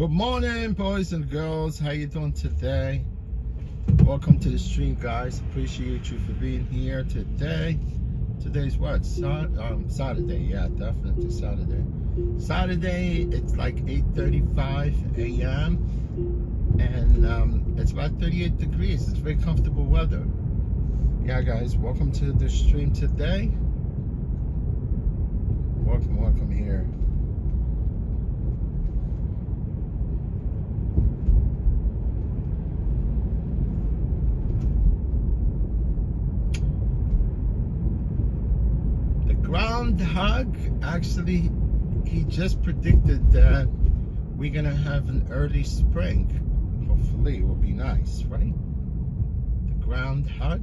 Good morning, boys and girls. How you doing today? Welcome to the stream, guys. Appreciate you for being here today. Today's what? Saturday. Yeah, definitely Saturday. Saturday, it's like 8:35 a.m. and it's about 38 degrees. It's very comfortable weather. Yeah, guys, welcome to the stream today. Welcome here. Groundhog, actually, he just predicted that we're gonna have an early spring. Hopefully it will be nice, right? The groundhog.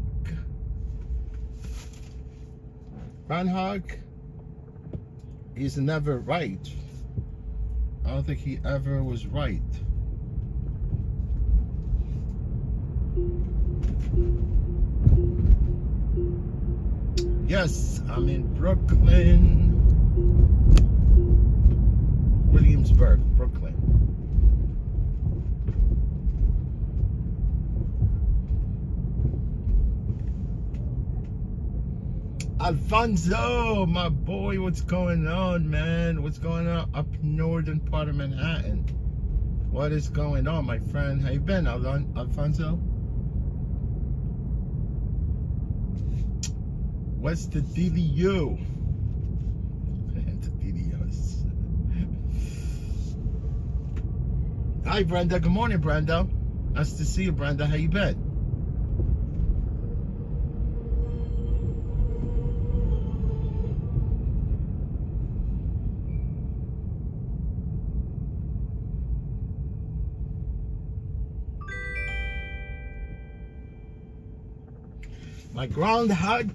He's never right. I don't think he ever was right. Yes, I'm in Brooklyn, Williamsburg, Brooklyn. Alfonso, my boy, what's going on, man? What's going on up northern part of Manhattan? What is going on, my friend? How you been, Alfonso? What's the dealio? The dealios. Hi, Brenda. Good morning, Brenda. Nice to see you, Brenda. How you been? My groundhog,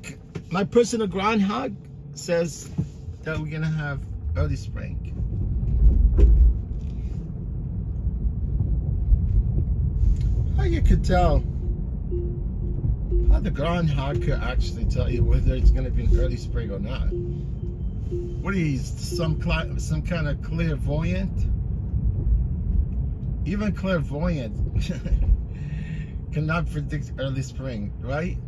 my personal groundhog, says that we're gonna have early spring. How you could tell? How the groundhog could actually tell you whether it's gonna be an early spring or not? What are you, some kind of clairvoyant? Even clairvoyant cannot predict early spring, right?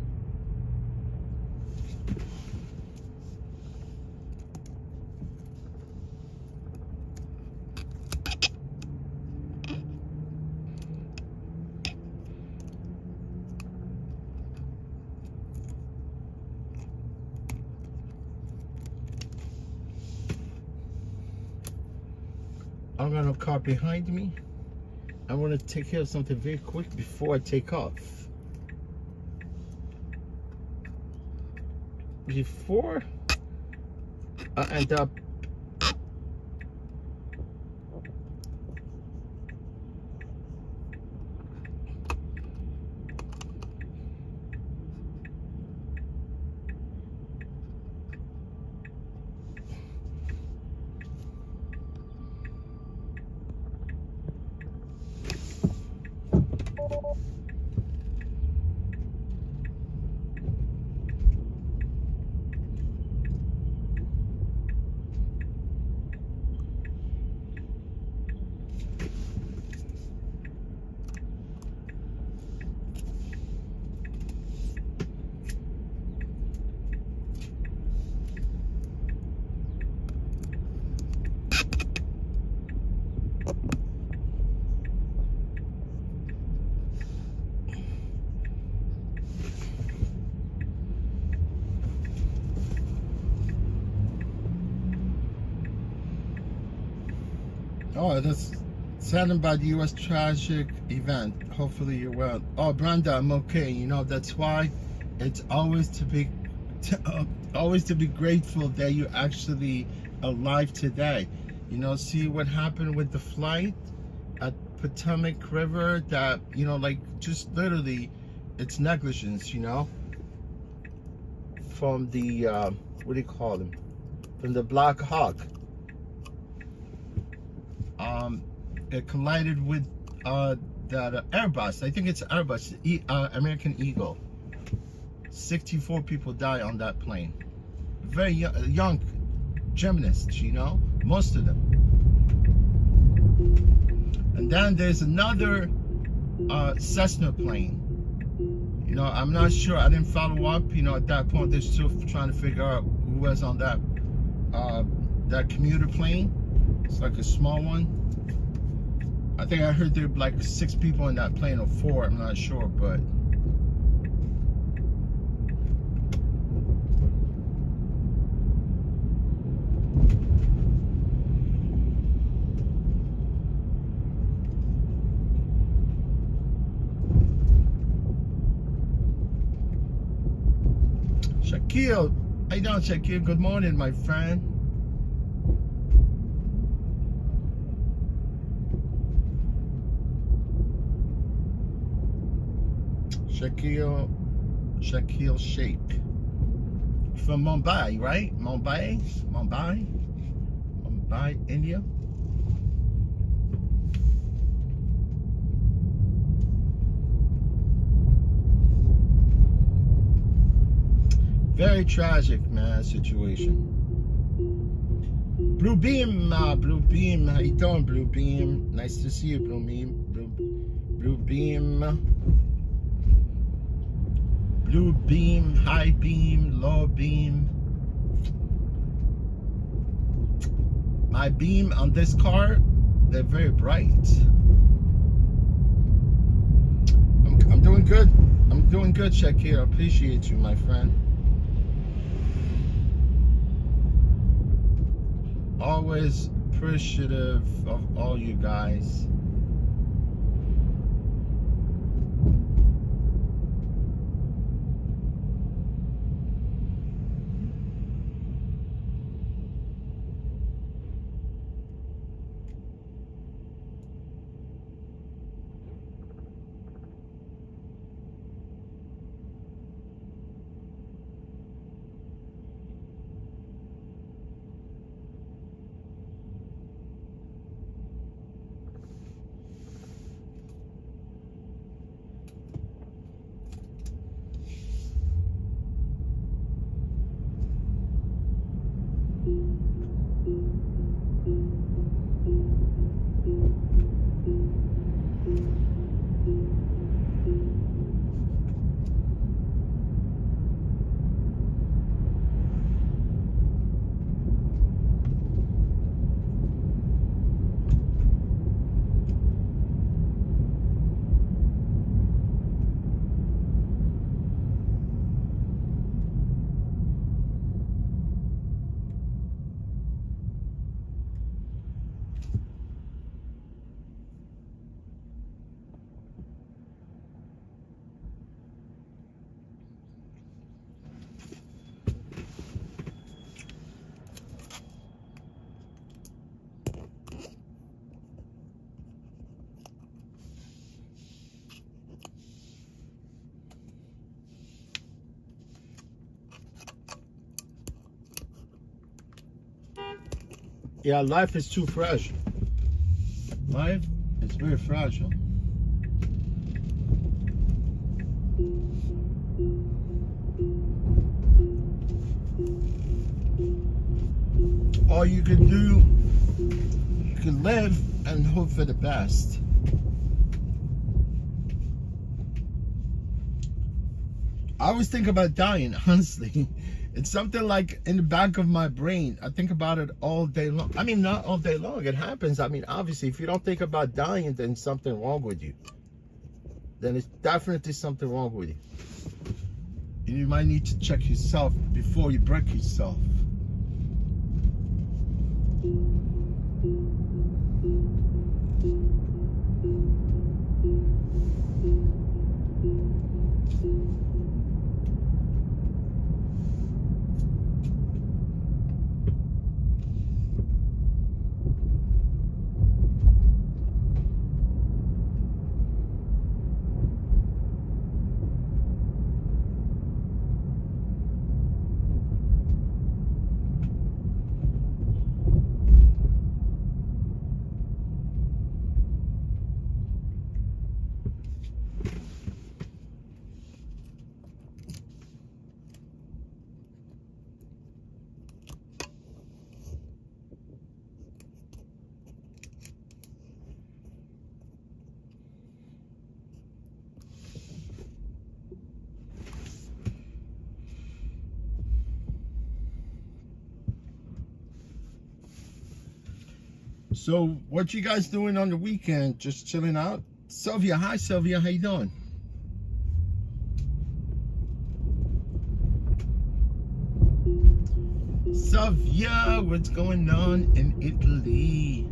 I got a car behind me. I want to take care of something very quick before I take off. Before I end up oh, that's saddened by the U.S. tragic event. Hopefully you're well. Oh, Brenda, I'm okay. You know, that's why it's always to be grateful that you're actually alive today. You know, see what happened with the flight at Potomac River? That, you know, like, just literally, it's negligence, you know, from the what do you call them? From the Black Hawk. It collided with that Airbus. I think it's Airbus, American Eagle. 64 people died on that plane. Very young gymnasts, you know, most of them. And then there's another Cessna plane. You know, I'm not sure. I didn't follow up. You know, at that point, they're still trying to figure out who was on that commuter plane. It's like a small one. I think I heard there were like 6 people in that plane, or 4. I'm not sure, but. Shaquille, how you doing, Shaquille? Good morning, my friend. Shaquille Sheikh from Mumbai, right? Mumbai, India. Very tragic, man, situation. Blue Beam, how you doing, Blue Beam? Nice to see you, Blue Beam. Blue Beam, high beam, low beam. My beam on this car, they're very bright. I'm doing good. I'm doing good, Shakir. I appreciate you, my friend. Always appreciative of all you guys. Yeah, life is too fragile. Life is very fragile. All you can do, you can live and hope for the best. I always think about dying, honestly. It's something like in the back of my brain. I think about it all day long. I mean, not all day long. It happens. I mean, obviously, if you don't think about dying, then something wrong with you. Then it's definitely something wrong with you. You might need to check yourself before you break yourself. So what you guys doing on the weekend? Just chilling out? Sylvia, hi Sylvia, how you doing? Sylvia, what's going on in Italy?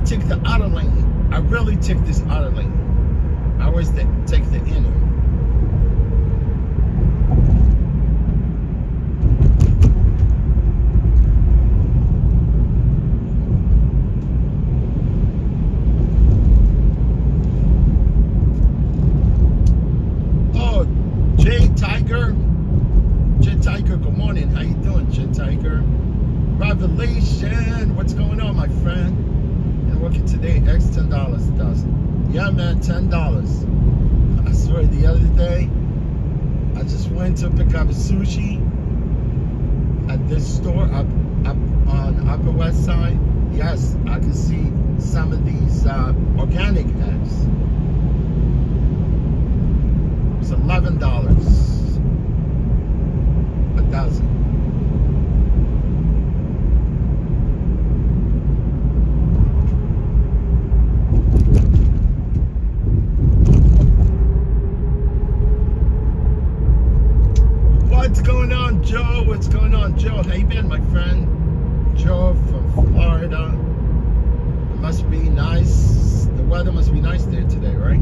Take the outer lane. I really take this outer lane. I always take the inner. Oh, Jay Tiger. Jay Tiger, good morning. How you doing, Jay Tiger? Revelation. What's going on, my friend? Working today, X $10 does. Yeah, man, $10. I swear, the other day, I just went to pick up sushi at this store up on Upper West Side. Yes, I can see some of these organic eggs. It's $11 a dozen. What's going on, Joe? What's going on, Joe? How you been, my friend? Joe from Florida. It must be nice. The weather must be nice there today, right?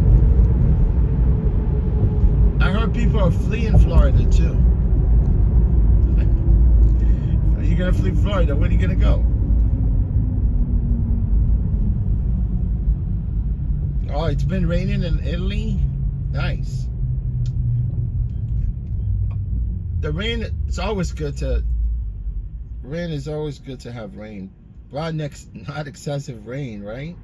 I heard people are fleeing Florida too. Are you gonna flee Florida? Where are you gonna go? Oh, it's been raining in Italy? Nice. The rain, it's always good to, rain is always good to have rain. But not excessive rain, right?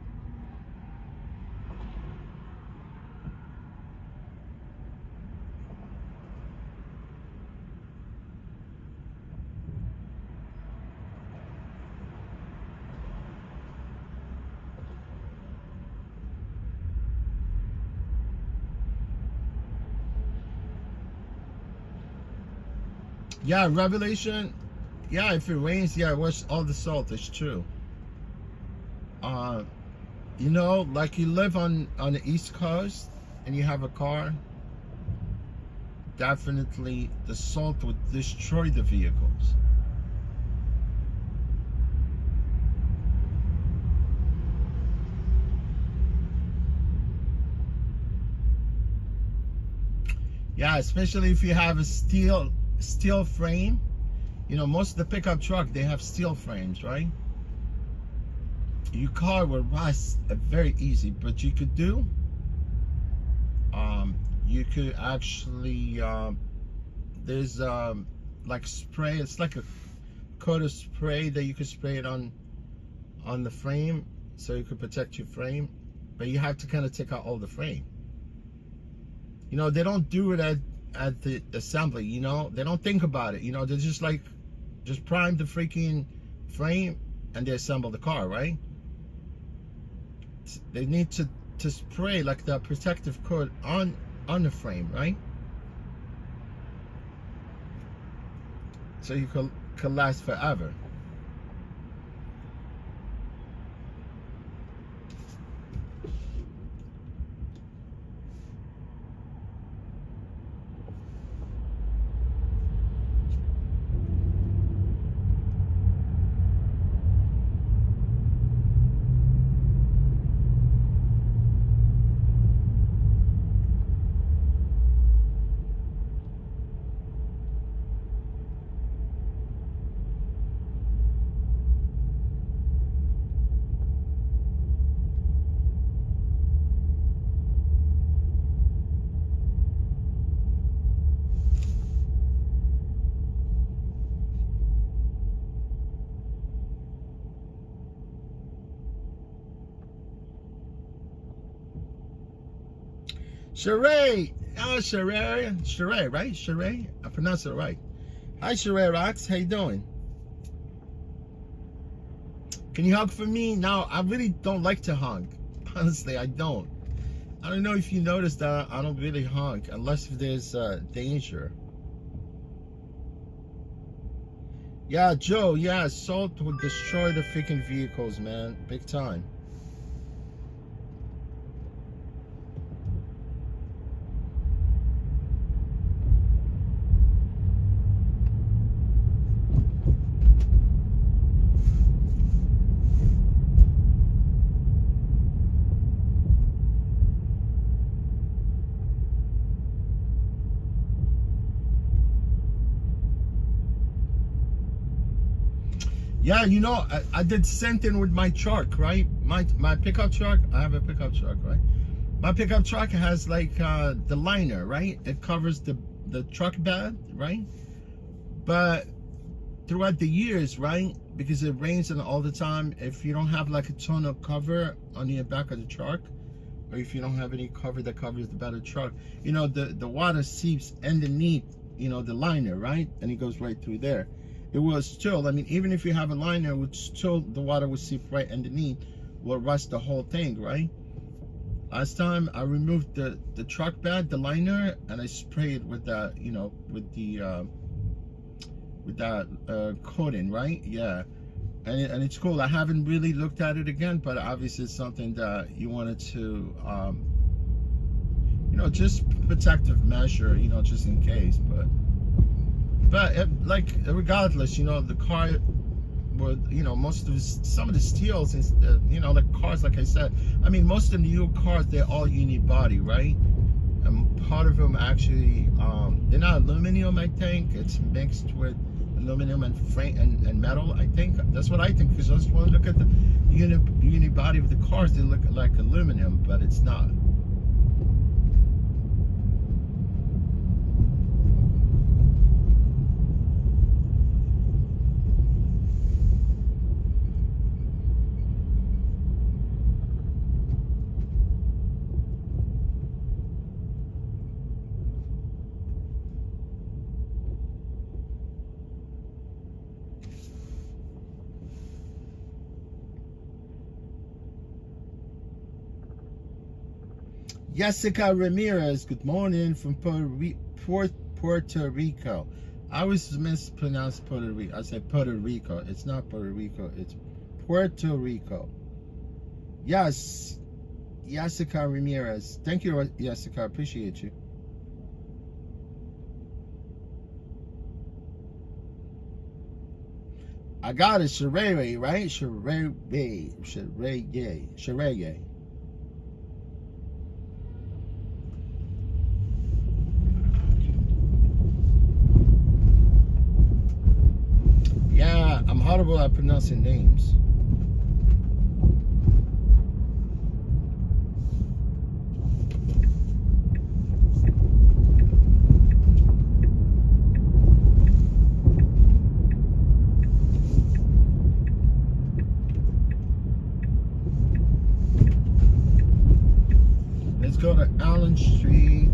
Yeah, Revelation. Yeah, if it rains, yeah, wash all the salt. It's true. You know, like you live on the East Coast and you have a car, definitely the salt would destroy the vehicles. Yeah, especially if you have a steel frame. You know, most of the pickup truck, they have steel frames, right? Your car will rust very easy, but you could do, you could actually, there's like spray. It's like a coat of spray that you could spray it on the frame, so you could protect your frame. But you have to kind of take out all the frame. You know, they don't do it at the assembly. You know, they don't think about it. You know, they're just like, just prime the freaking frame and they assemble the car, right? They need to spray like the protective coat on the frame, right? So you could last forever. Sheree, Sheree, right? Sheree, I pronounced it right. Hi, Sheree Rocks, how you doing? Can you hug for me? No, I really don't like to hug. Honestly, I don't. I don't know if you noticed that I don't really hug unless if there's danger. Yeah, Joe, yeah, salt will destroy the freaking vehicles, man. Big time. Yeah, you know, I did the same thing with my truck, right? My pickup truck, I have a pickup truck, right? My pickup truck has like the liner, right? It covers the truck bed, right? But throughout the years, right? Because it rains all the time, if you don't have like a tonneau cover on the back of the truck, or if you don't have any cover that covers the back of the truck, you know, the water seeps underneath, you know, the liner, right? And it goes right through there. It will still, I mean, even if you have a liner, it would still, the water would seep right underneath, will rust the whole thing, right? Last time I removed the truck bed, the liner, and I sprayed with that, you know, with that coating, right? Yeah, and it's cool. I haven't really looked at it again, but obviously it's something that you wanted to, you know, just protective measure, you know, just in case, but like regardless, you know, the car would, you know, some of the steels, you know, like cars, like I said, I mean, most of the new cars, they're all unibody, right? And part of them actually, they're not aluminum, I think. It's mixed with aluminum and frame and metal, I think. That's what I think, because I just want to look at the unibody of the cars, they look like aluminum, but it's not. Jessica Ramirez, good morning from Puerto Rico. I always mispronounce Puerto Rico. I say Puerto Rico. It's not Puerto Rico. It's Puerto Rico. Yes, Jessica Ramirez. Thank you, Jessica. I appreciate you. I got it. Sheree, right? Sheree. horrible at pronouncing names. Let's go to Allen Street.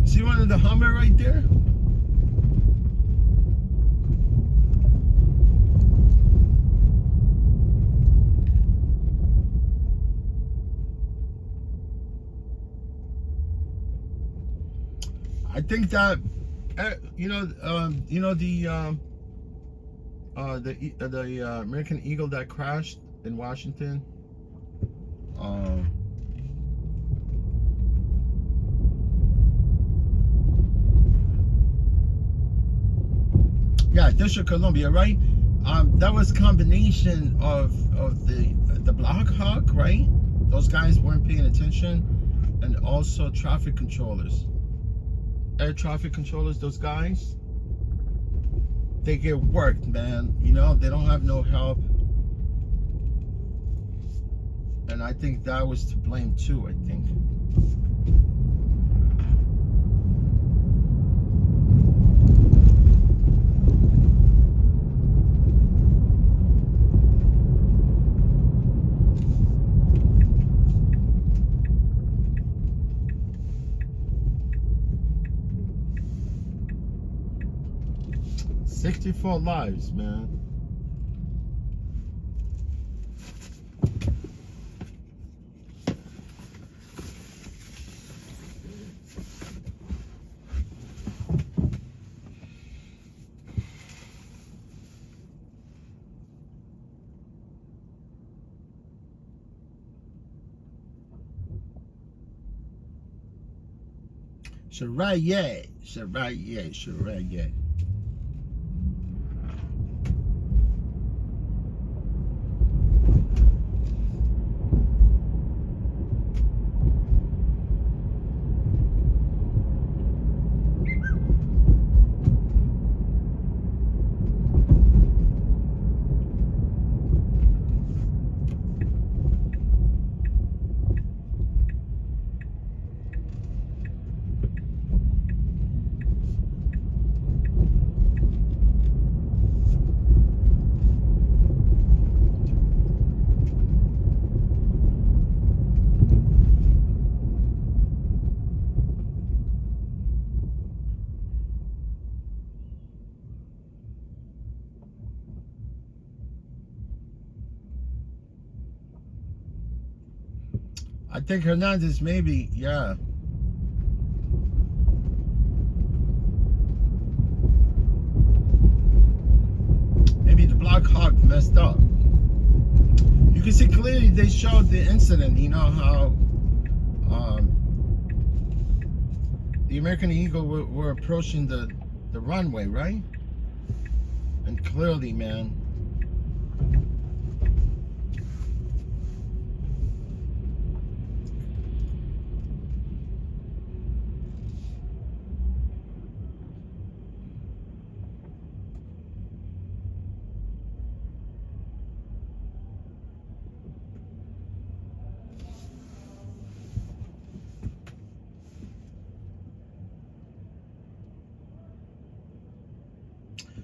See one of the Hummer right there? I think that the American Eagle that crashed in Washington. Yeah, District of Columbia, right? That was combination of the Black Hawk, right? Those guys weren't paying attention, and also traffic controllers. Air traffic controllers, those guys, they get worked, man. You know, they don't have no help. And I think that was to blame too, I think. "64 lives, man." Sharaye, Sharaye, Sharaye. I think Hernandez maybe, yeah. Maybe the Black Hawk messed up. You can see clearly they showed the incident, you know, how the American Eagle were approaching the runway, right? And clearly, man,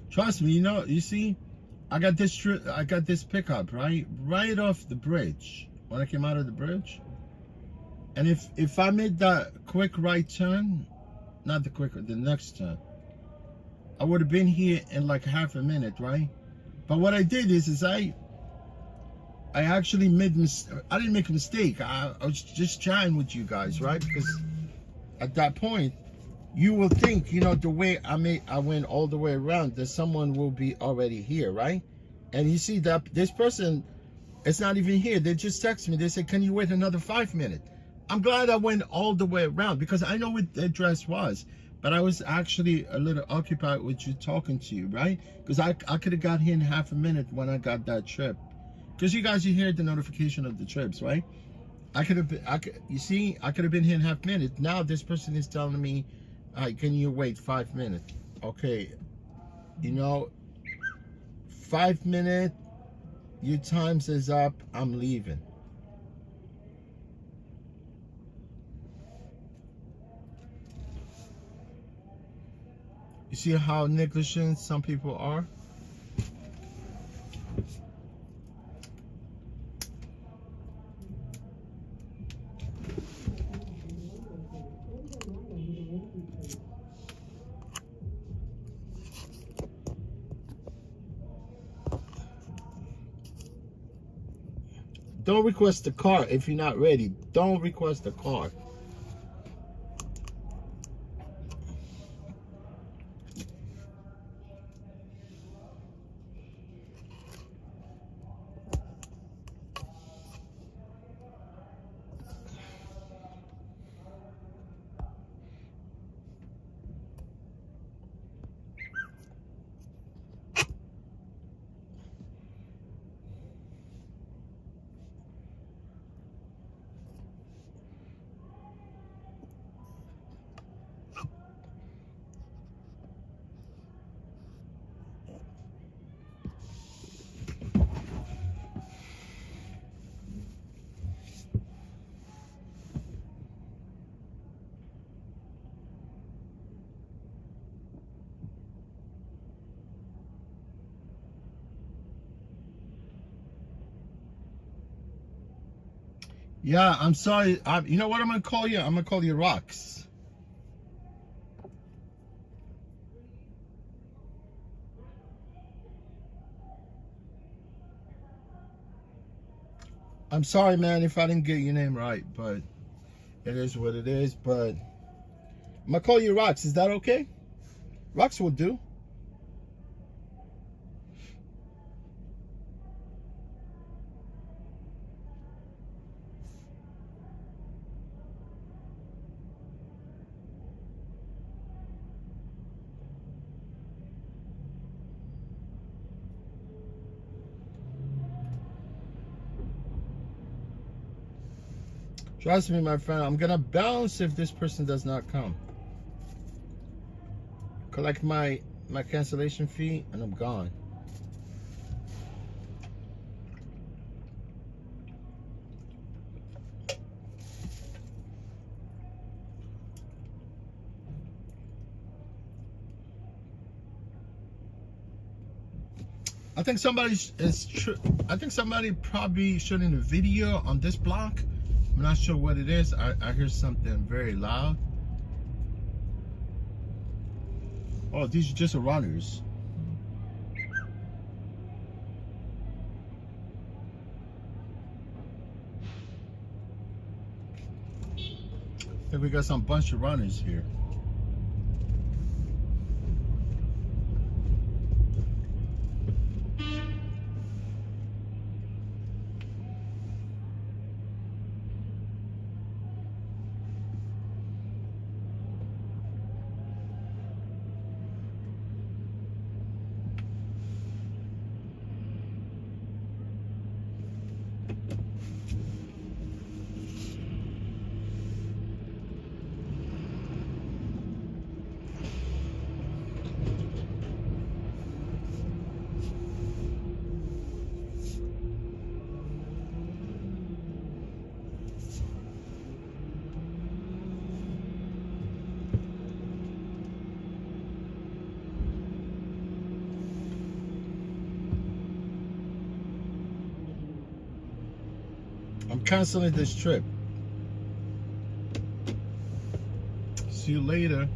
trust me, you know, you see, I got this pickup right off the bridge when I came out of the bridge. And if I made that quick right turn, not the next turn, I would have been here in like half a minute, right? But what I did is I actually I didn't make a mistake. I was just chatting with you guys, right? Because at that point, you will think, you know, the way I went all the way around, that someone will be already here, right? And you see that this person, it's not even here. They just text me. They said, "Can you wait another 5 minutes?" I'm glad I went all the way around because I know what the address was. but I was actually a little occupied with you talking to you, right? Because I could have got here in half a minute when I got that trip. Because you guys, you hear the notification of the trips, right? I could have been, you see, I could have been here in half a minute. Now this person is telling me, can you wait 5 minutes? Okay, you know, 5 minutes, your times is up, I'm leaving. You see how negligent some people are? Don't request the car if you're not ready. Don't request the car. Yeah, I'm sorry. You know what I'm gonna call you? I'm gonna call you Rocks. I'm sorry, man, if I didn't get your name right, but it is what it is. But I'm gonna call you Rocks. Is that okay? Rocks will do. Trust me, my friend, I'm gonna bounce if this person does not come. Collect my cancellation fee and I'm gone. I think I think somebody probably shooting a video on this block. I'm not sure what it is. I hear something very loud. Oh, these are just runners. I think we got some bunch of runners here. I'm canceling this trip. See you later.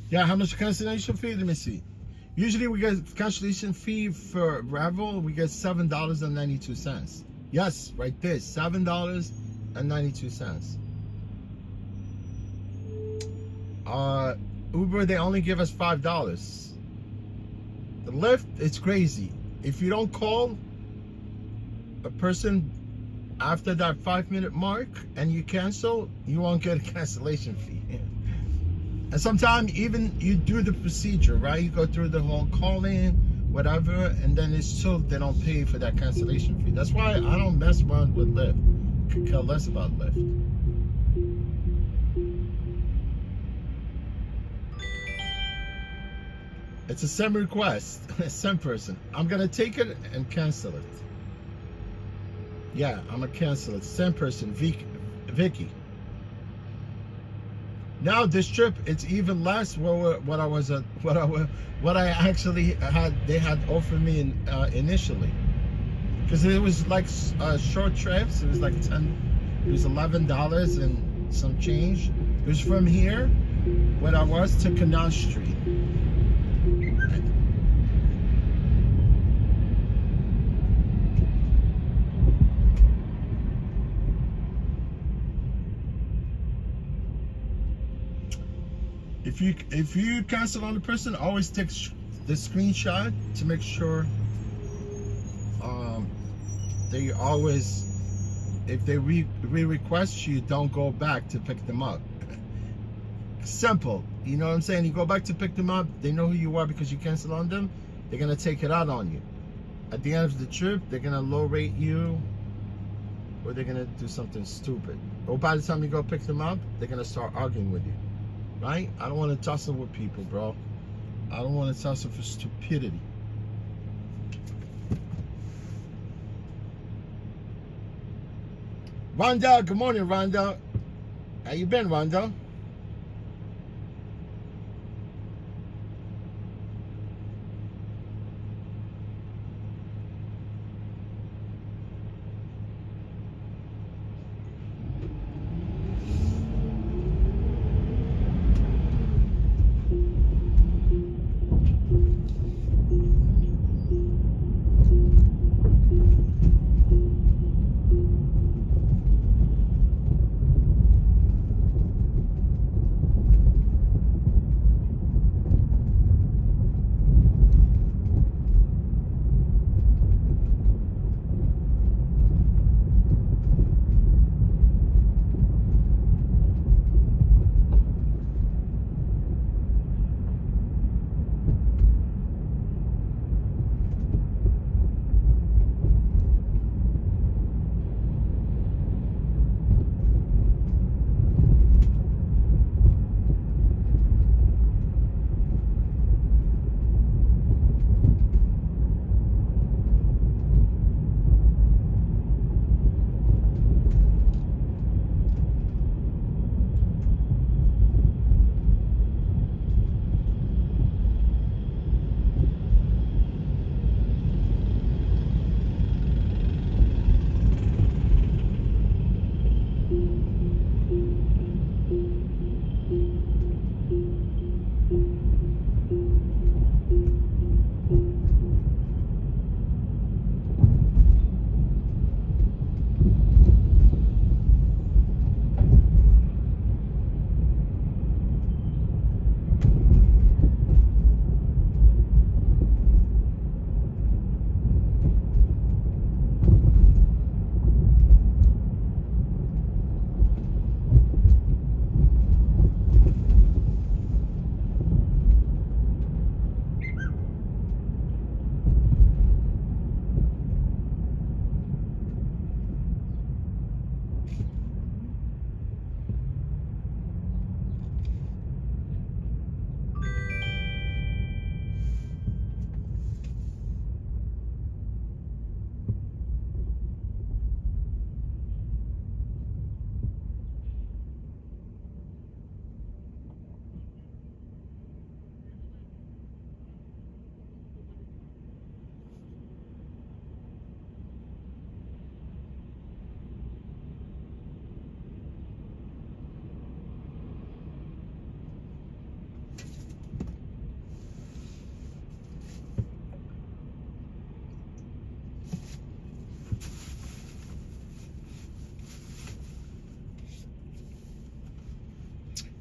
Yeah, how much cancellation fee? Let me see. Usually we get cancellation fee for Revel. We get $7.92. Yes, right there, $7.92. Uber, they only give us $5. The Lyft, it's crazy. If you don't call a person after that 5-minute mark and you cancel, you won't get a cancellation fee. And sometimes even you do the procedure, right? You go through the whole calling, whatever, and then it's still they don't pay for that cancellation fee. That's why I don't mess around with Lyft. Could care less about Lyft. It's a send request, send person. I'm gonna take it and cancel it. Yeah, I'm gonna cancel it. Send person, Vicky. Now this trip, it's even less what I actually had. They had offered me initially, because it was like short trips. It was like it was $11 and some change. It was from here, where I was, to Canal Street. If you cancel on the person, always take the screenshot to make sure they always, if they re-request you, don't go back to pick them up. Simple, you know what I'm saying? You go back to pick them up, they know who you are because you cancel on them. They're gonna take it out on you. At the end of the trip, they're gonna low rate you, or they're gonna do something stupid. Or by the time you go pick them up, they're gonna start arguing with you. Right? I don't want to tussle with people, bro. I don't want to tussle for stupidity. Rhonda, good morning, Rhonda. How you been, Rhonda?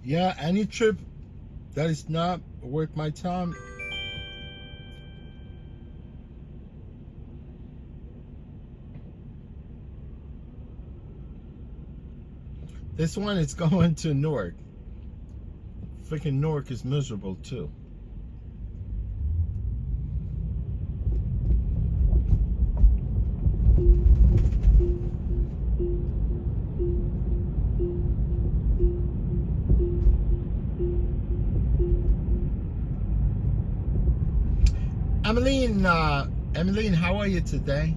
Yeah, any trip that is not worth my time. This one is going to Newark. Freaking Newark is miserable too. Emmeline, how are you today?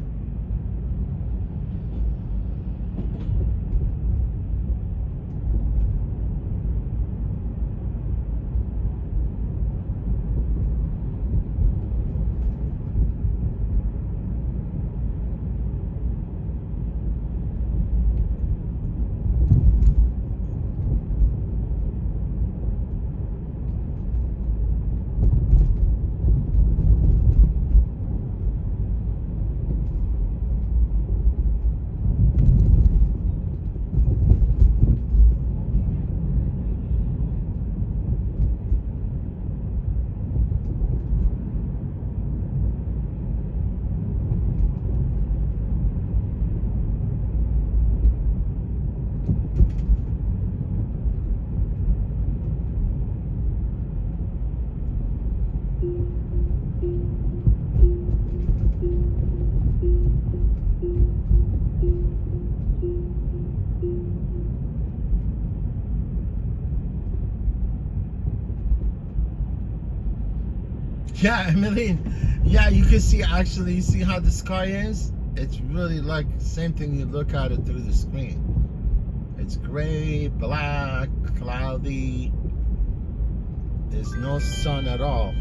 Yeah, Emmeline. Yeah, you can see actually. You see how the sky is? It's really like the same thing you look at it through the screen. It's gray, black, cloudy. There's no sun at all.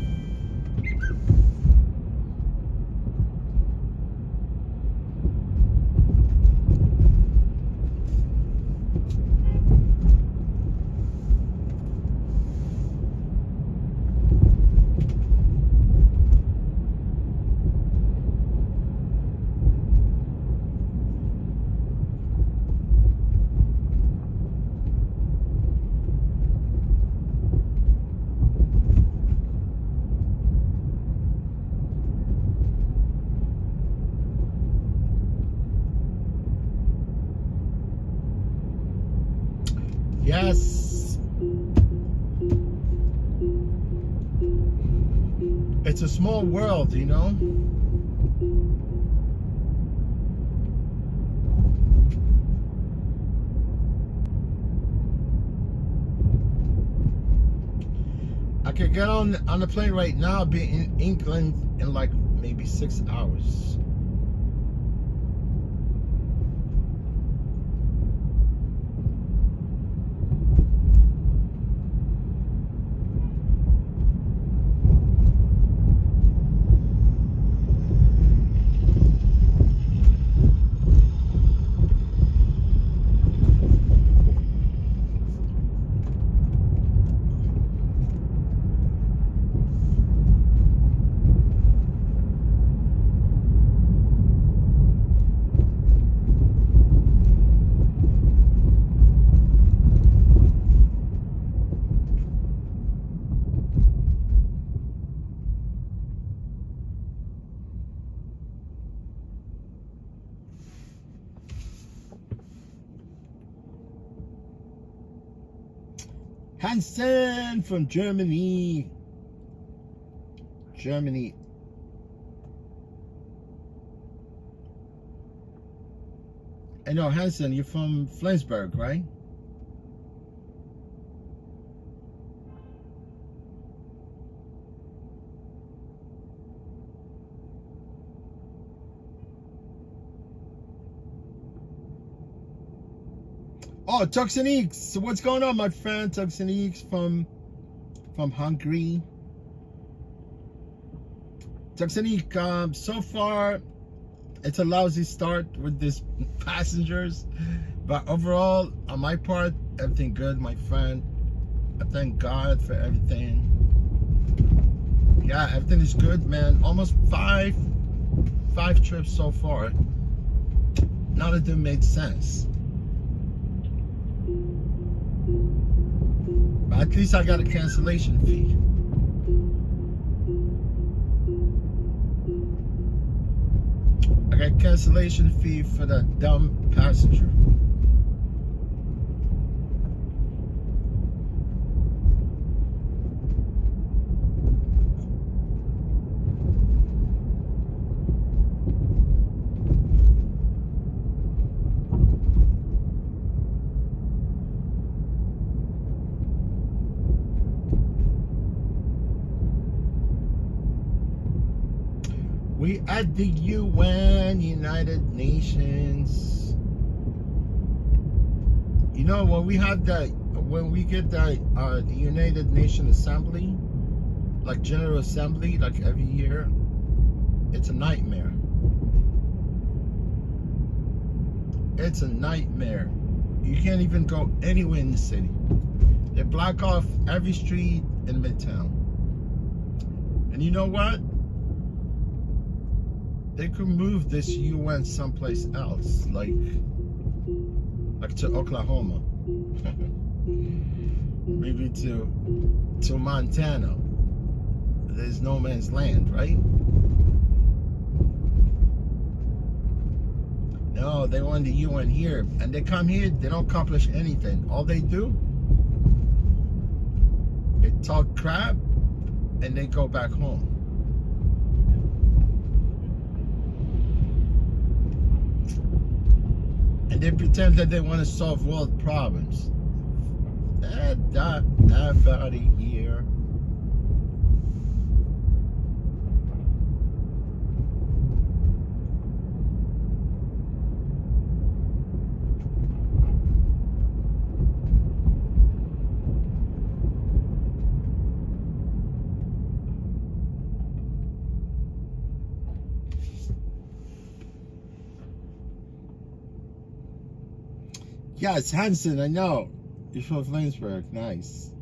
Yes. It's a small world, you know? I could get on the plane right now, be in England in like maybe 6 hours. Hansen from Germany. I know, Hansen, you're from Flensburg, right? Oh, Tuxenix. So what's going on, my friend? Tuxenix from Hungary. Tuxenix, so far it's a lousy start with these passengers, but overall, on my part, everything good, my friend. I thank God for everything. Yeah, everything is good, man. Almost five trips so far. None of them made sense. At least I got a cancellation fee. I got cancellation fee for the dumb passenger. We at the UN, United Nations. You know, when we get the United Nations Assembly, like General Assembly, like every year, it's a nightmare. It's a nightmare. You can't even go anywhere in the city. They block off every street in Midtown. And you know what? They could move this UN someplace else, like to Oklahoma, maybe to Montana. There's no man's land, right? No, they want the UN here, and they come here. They don't accomplish anything. All they do, they talk crap, and they go back home. And they pretend that they want to solve world problems. Everybody here. Yes, Hanson, I know. You're from Flansburgh. Nice.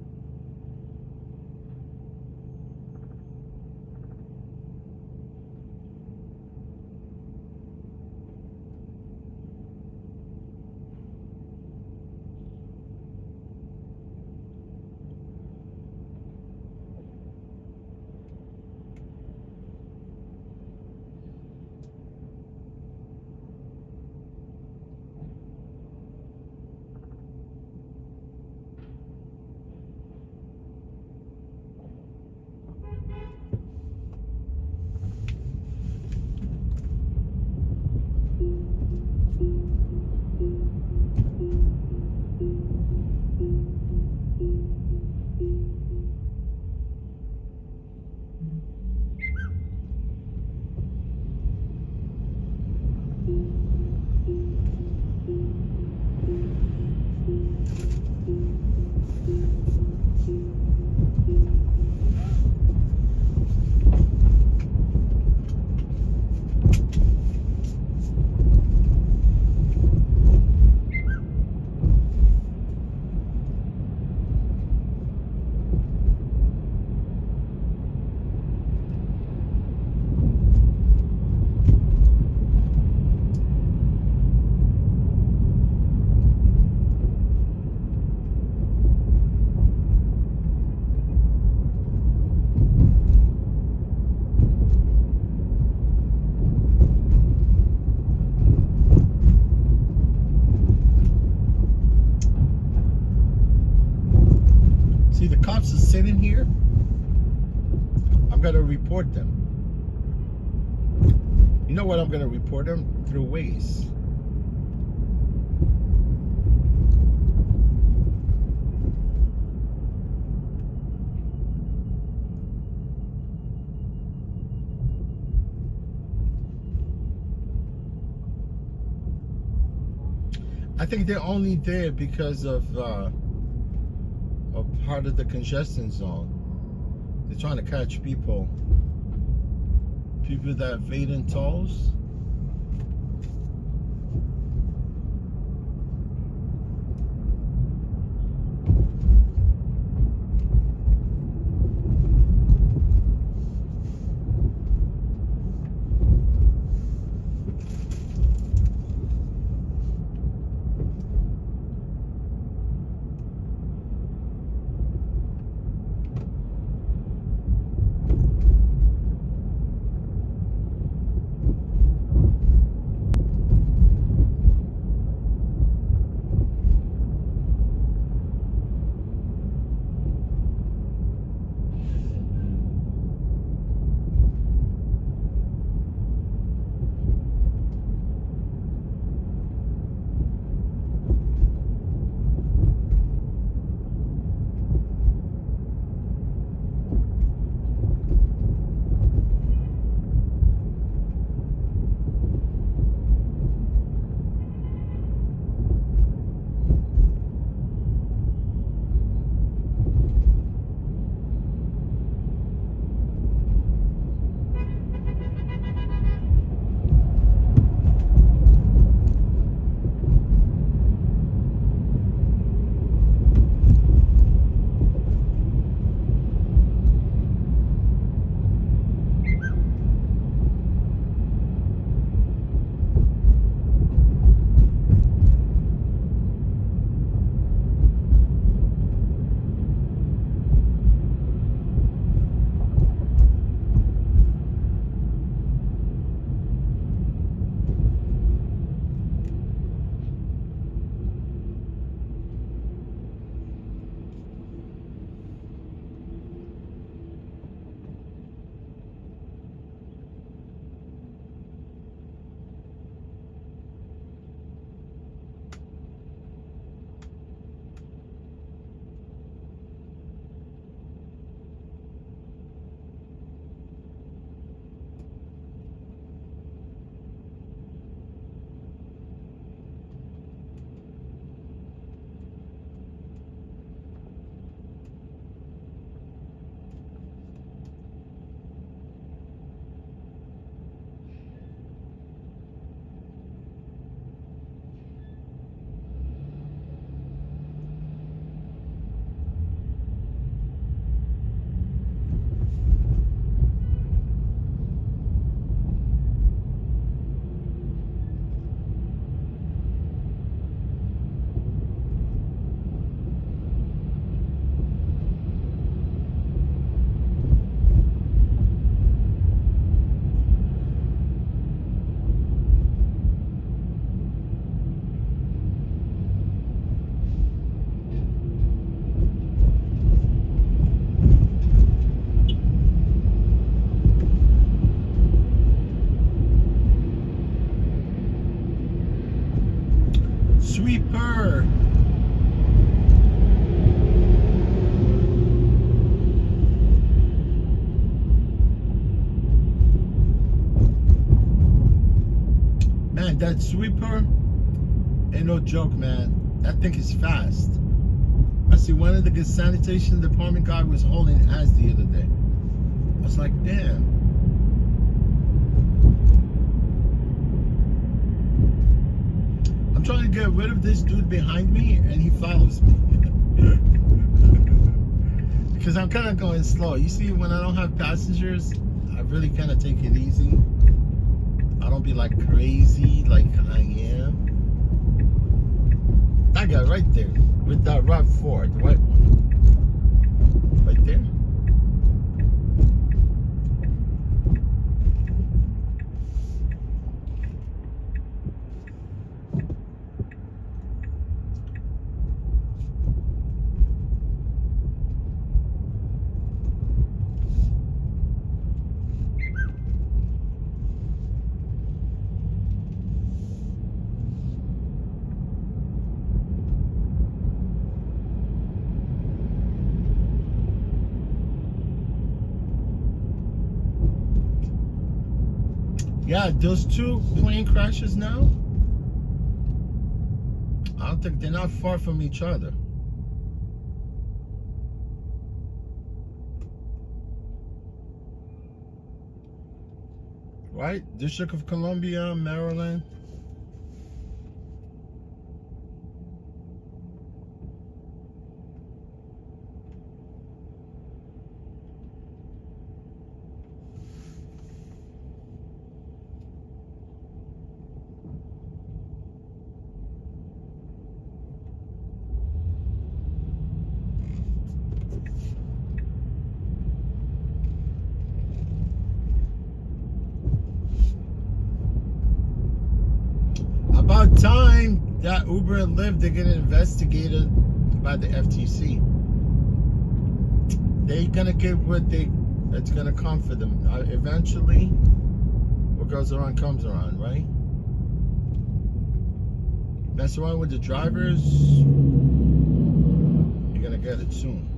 See, the cops are sitting here. I'm going to report them. You know what I'm going to report them? Through Waze. I think they're only there because of part of the congestion zone. They're trying to catch people that evade in tolls. that sweeper ain't no joke, man. That thing is fast. I see one of the sanitation department guy was holding ass the other day. I was like, damn. I'm trying to get rid of this dude behind me and he follows me. Because I'm kind of going slow. You see, when I don't have passengers, I really kind of take it easy. I don't be like crazy like I am. That guy right there with that RAV4, the white one. Right there. Yeah, those two plane crashes now, I don't think they're not far from each other. Right? District of Columbia, Maryland. About time that Uber and Lyft, they're getting investigated by the FTC. They're gonna get it's gonna come for them. Eventually, what goes around comes around, right? Mess around with the drivers, you're gonna get it soon.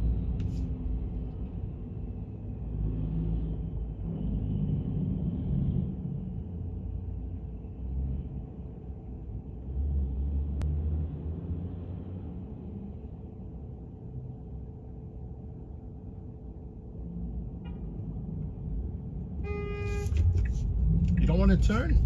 You don't want to turn?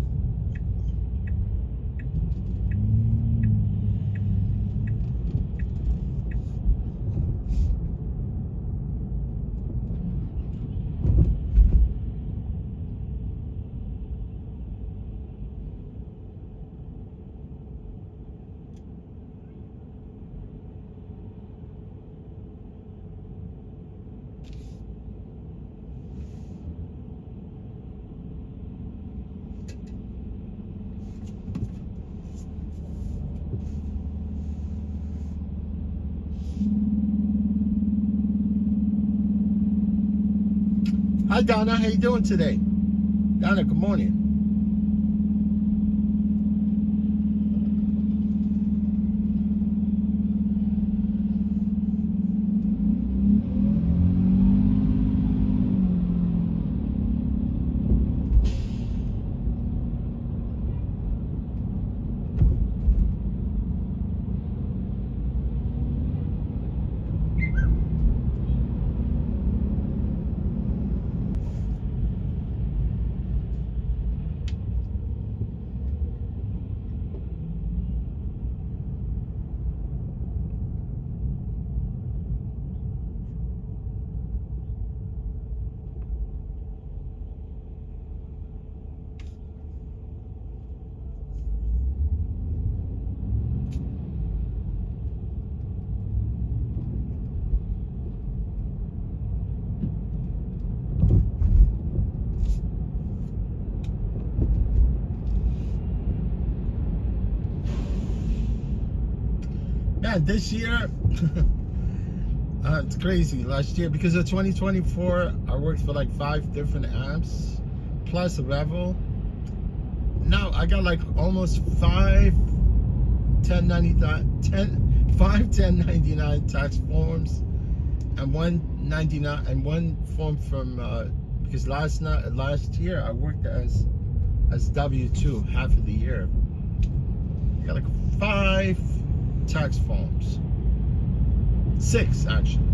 Hi Donna, how you doing today? Donna, good morning. Yeah, this year, it's crazy. Last year, because of 2024, I worked for like 5 different apps, plus Revel. Now I got like almost 5 1099 tax forms, and one form from because last year I worked as W-2 half of the year. got like 5 tax forms. 6 actually.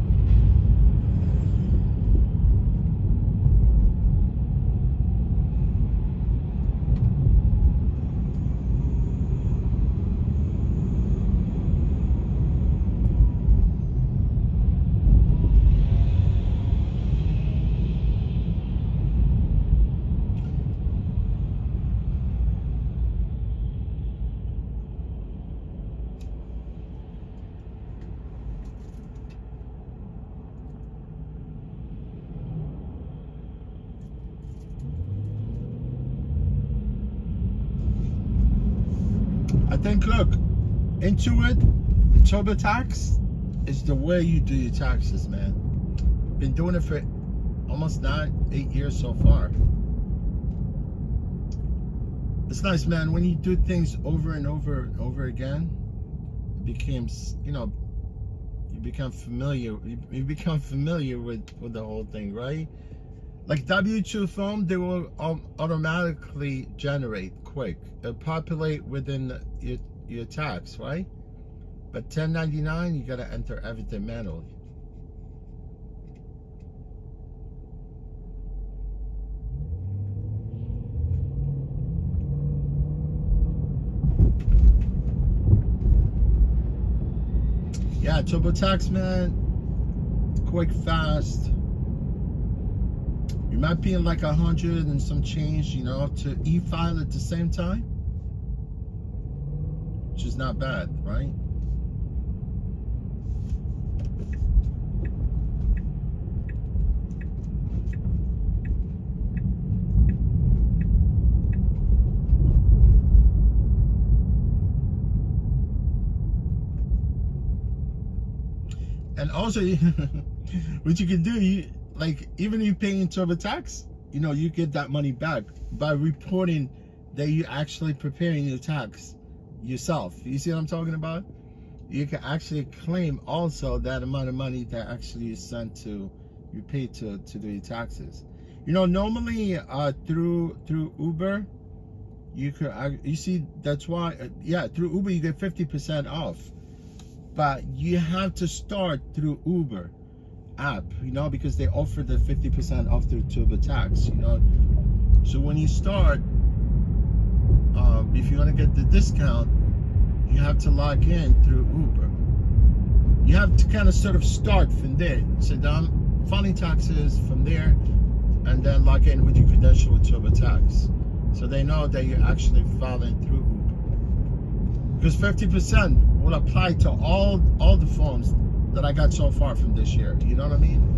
I think, look, Intuit, TurboTax is the way you do your taxes, man. Been doing it for almost 8 years so far. It's nice, man. When you do things over and over and over again, it becomes, you know, you become familiar with the whole thing, right? Like W2 form, they will automatically generate quick. It'll populate within your tax, right? But 1099, you gotta enter everything manually. Yeah, TurboTax, man, quick, fast. You might be in like 100 and some change, you know, to e-file at the same time, which is not bad, right? And also, what you can do, like, even if you're paying TurboTax, you know, you get that money back by reporting that you're actually preparing your tax yourself. You see what I'm talking about? You can actually claim also that amount of money that actually is sent to you pay to do your taxes. You know, normally through Uber, you see, that's why yeah, through Uber you get 50% off. But you have to start through Uber app, you know, because they offer the 50% off through TurboTax, you know. So when you start, if you want to get the discount, you have to log in through Uber. You have to kind of sort of start from there. So I'm filing taxes from there, and then log in with your credential with TurboTax, so they know that you're actually filing through Uber. Because 50% will apply to all the forms that I got so far from this year. You know what I mean?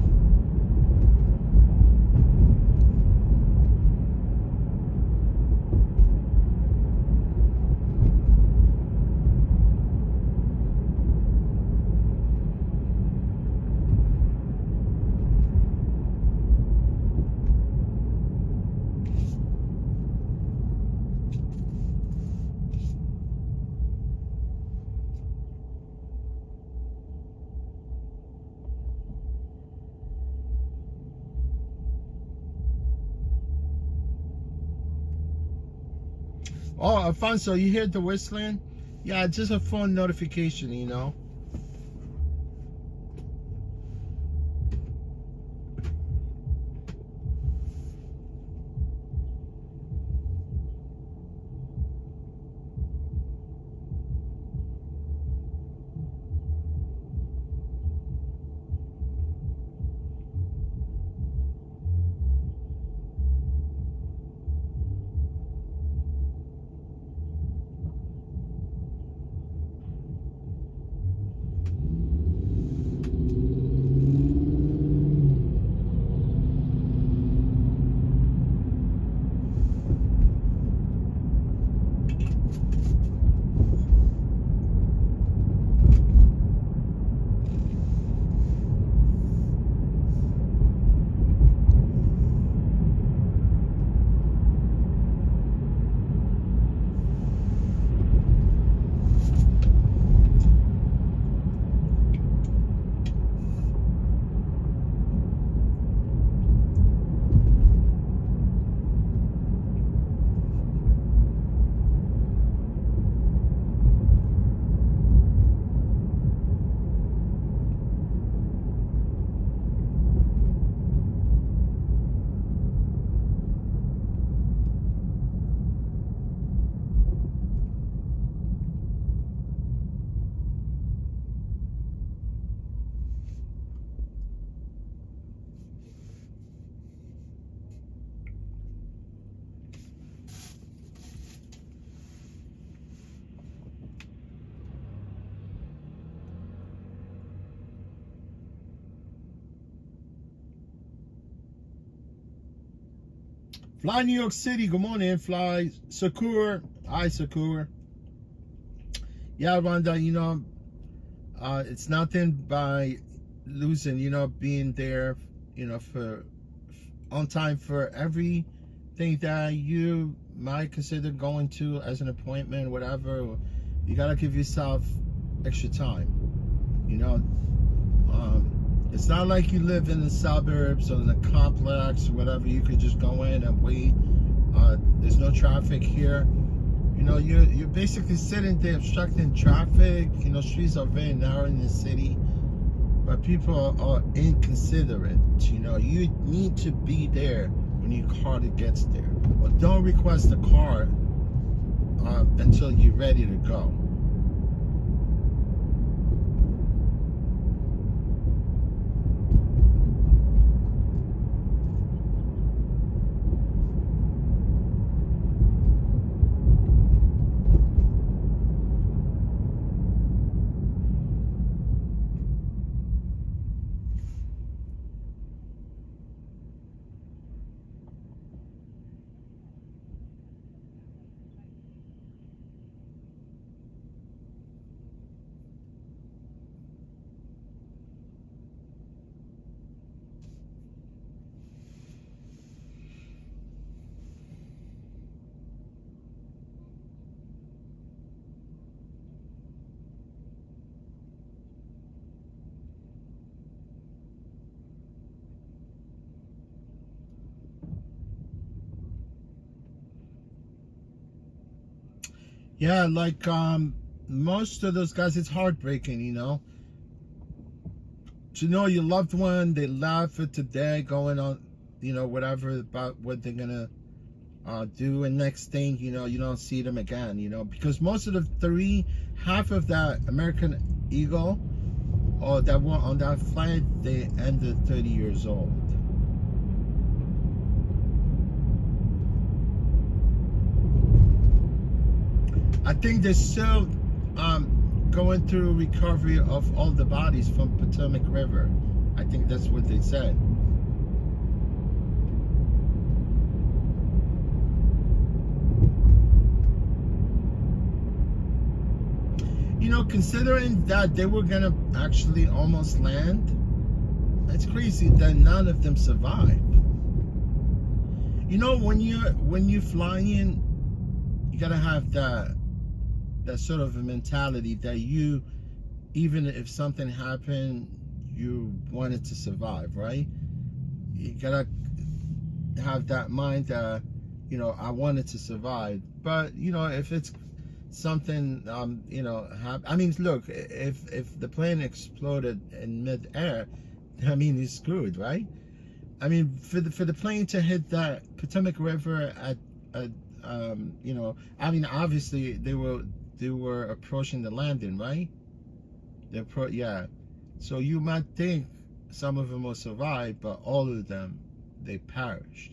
Oh, Alfonso, you hear the whistling? Yeah, it's just a phone notification, you know. Fly New York City, good morning. Fly Sakura, hi Sakura. Yeah, Rhonda, it's nothing by losing, being there, for on time for everything that you might consider going to as an appointment, whatever. You gotta give yourself extra time. It's not like you live in the suburbs or in the complex or whatever. You could just go in and wait. There's no traffic here. You're basically sitting there obstructing traffic. Streets are very narrow in the city, but people are inconsiderate. You need to be there when your car gets there, or don't request a car until you're ready to go. Yeah, like most of those guys, it's heartbreaking, to know your loved one, they left for today, going on, whatever about what they're gonna do, and next thing you don't see them again, because most of half of that American Eagle or that were on that flight, they ended 30 years old. I think they're still going through recovery of all the bodies from Potomac River. I think that's what they said. Considering that they were gonna actually almost land, it's crazy that none of them survived. When you fly in, you gotta have that sort of a mentality that even if something happened, you wanted to survive, right? You gotta have that mind that I wanted to survive. But if it's something I mean, look, if the plane exploded in mid-air, he's screwed, right? I mean, for the plane to hit that Potomac River at obviously they were approaching the landing, right? Yeah. So you might think some of them will survive, but all of them, they perished.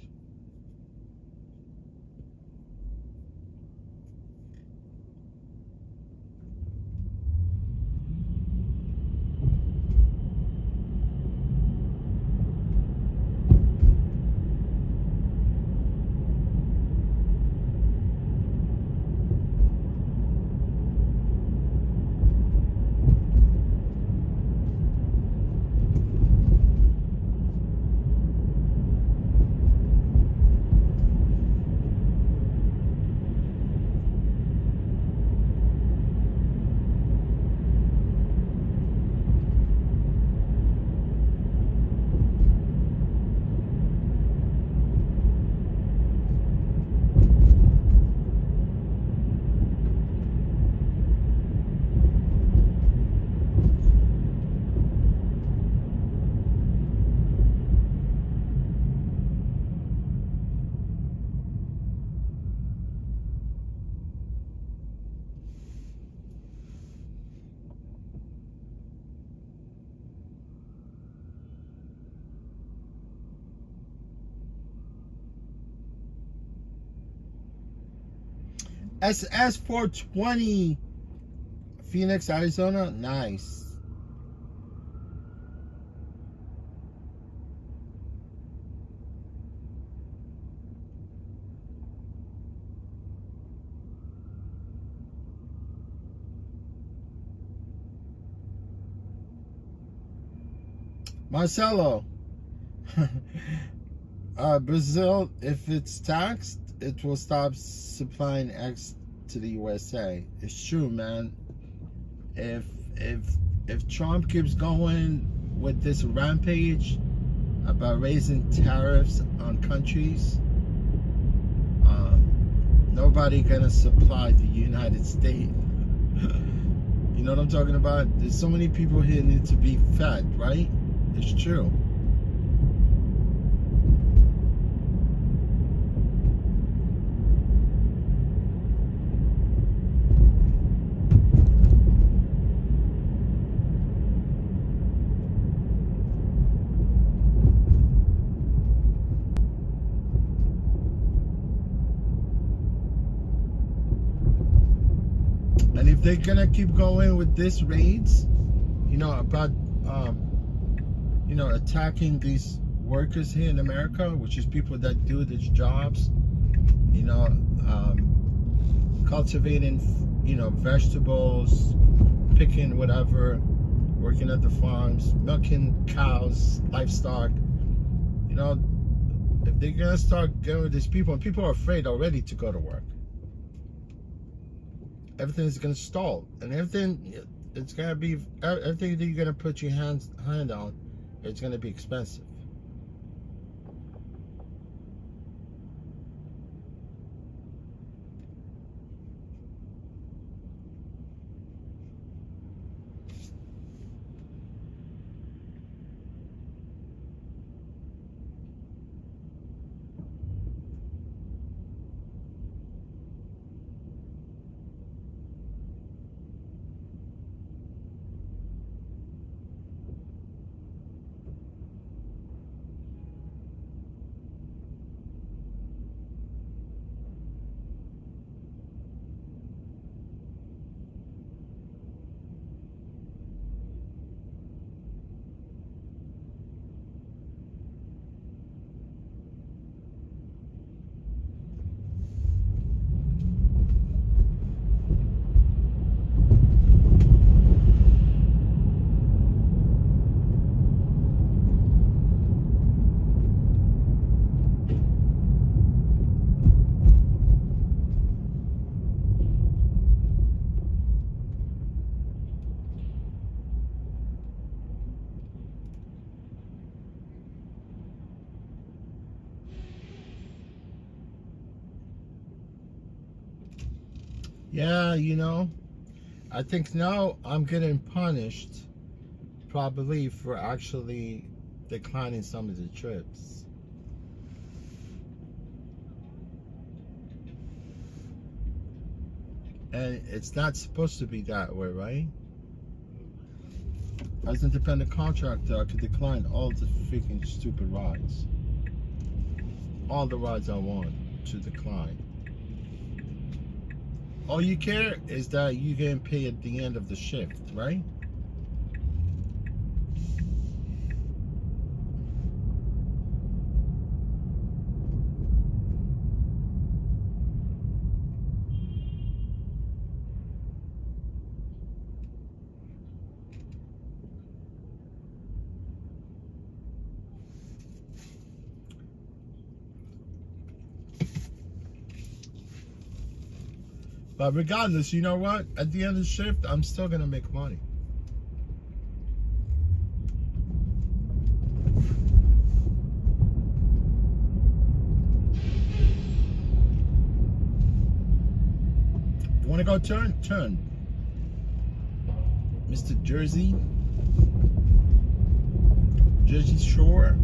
SS 420, Phoenix, Arizona. Nice. Marcelo, Brazil, if it's taxed, it will stop supplying eggs to the USA. It's true, man. If Trump keeps going with this rampage about raising tariffs on countries, nobody gonna supply the United States. You know what I'm talking about? There's so many people here need to be fed, right? It's true. And if they're gonna keep going with this raids, you know, about you know, attacking these workers here in America, which is people that do these jobs, you know, cultivating, you know, vegetables, picking whatever, working at the farms, milking cows, livestock, you know, if they're gonna start going with these people, and people are afraid already to go to work, everything's gonna stall, and everything, it's gonna be, everything that you're gonna put your hand on, it's gonna be expensive. Yeah, you know, I think now I'm getting punished probably for actually declining some of the trips. And it's not supposed to be that way, right? As an independent contractor, I could decline all the freaking stupid rides. All the rides I want to decline. All you care is that you getting paid at the end of the shift, right? But regardless, you know what? At the end of the shift, I'm still gonna make money. You wanna go turn? Turn. Mr. Jersey Shore.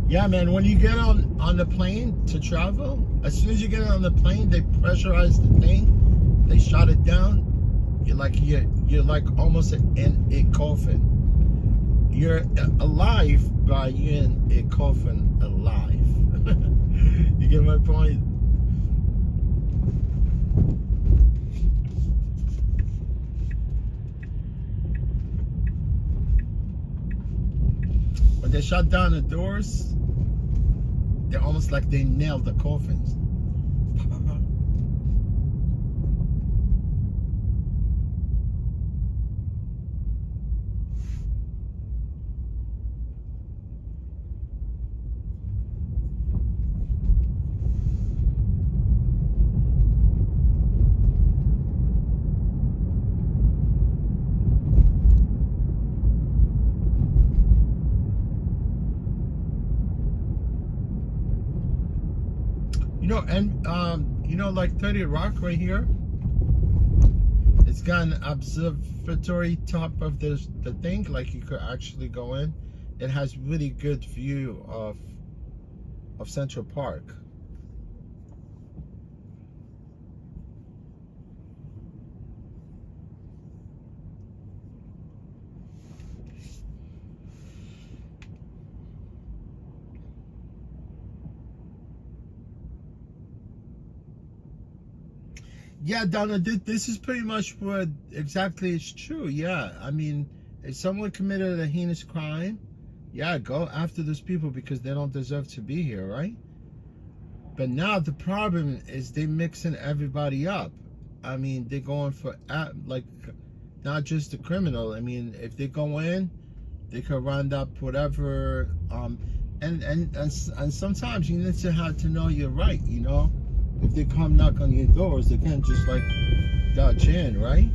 Yeah, man, when you get on the plane to travel, as soon as you get on the plane, they pressurize the thing, they shut it down. You're like almost in a coffin. You're alive, but you're in a coffin alive. You get my point? they shut down the doors, they're almost like they nailed the coffins. Like 30 Rock right here, it's got an observatory top of the thing, like you could actually go in. It has really good view of Central Park. Yeah, Donna, this is pretty much what exactly is true. Yeah, I mean, if someone committed a heinous crime, yeah, go after those people because they don't deserve to be here, right? But now the problem is they mixing everybody up. I mean, they're going for like not just the criminal. I mean, if they go in, they could round up whatever. And sometimes you need to have to know your right, you know. If they come knock on your doors, they can't just like dodge in, right?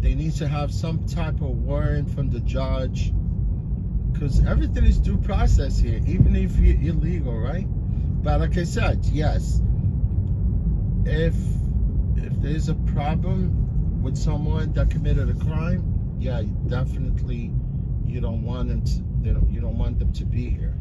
They need to have some type of warrant from the judge, because everything is due process here, even if you're illegal, right? But like I said, yes, if there's a problem with someone that committed a crime, yeah, definitely you don't want them to, you don't want them to be here.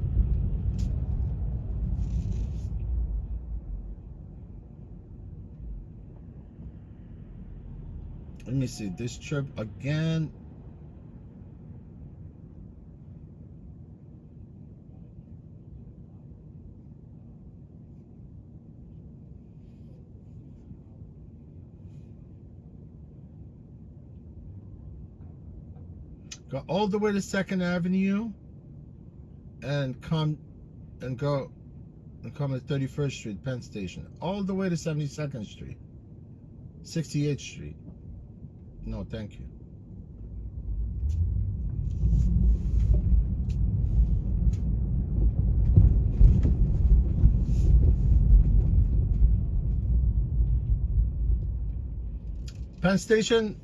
Let me see this trip again. Go all the way to 2nd Avenue and come at 31st Street, Penn Station. All the way to 72nd Street, 68th Street. No, thank you. Penn Station,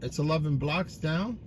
it's 11 blocks down.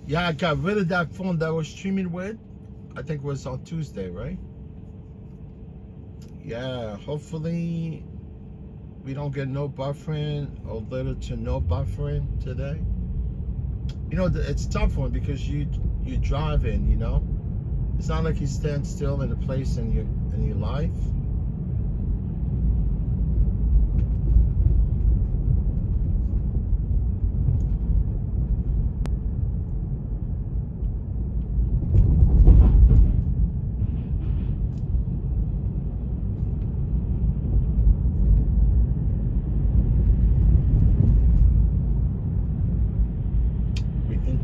Yeah, I got rid of that phone that I was streaming with. I think it was on Tuesday, right? Yeah, hopefully we don't get no buffering or little to no buffering today. You know, it's a tough one because you're driving, you know. It's not like you stand still in a place in your life.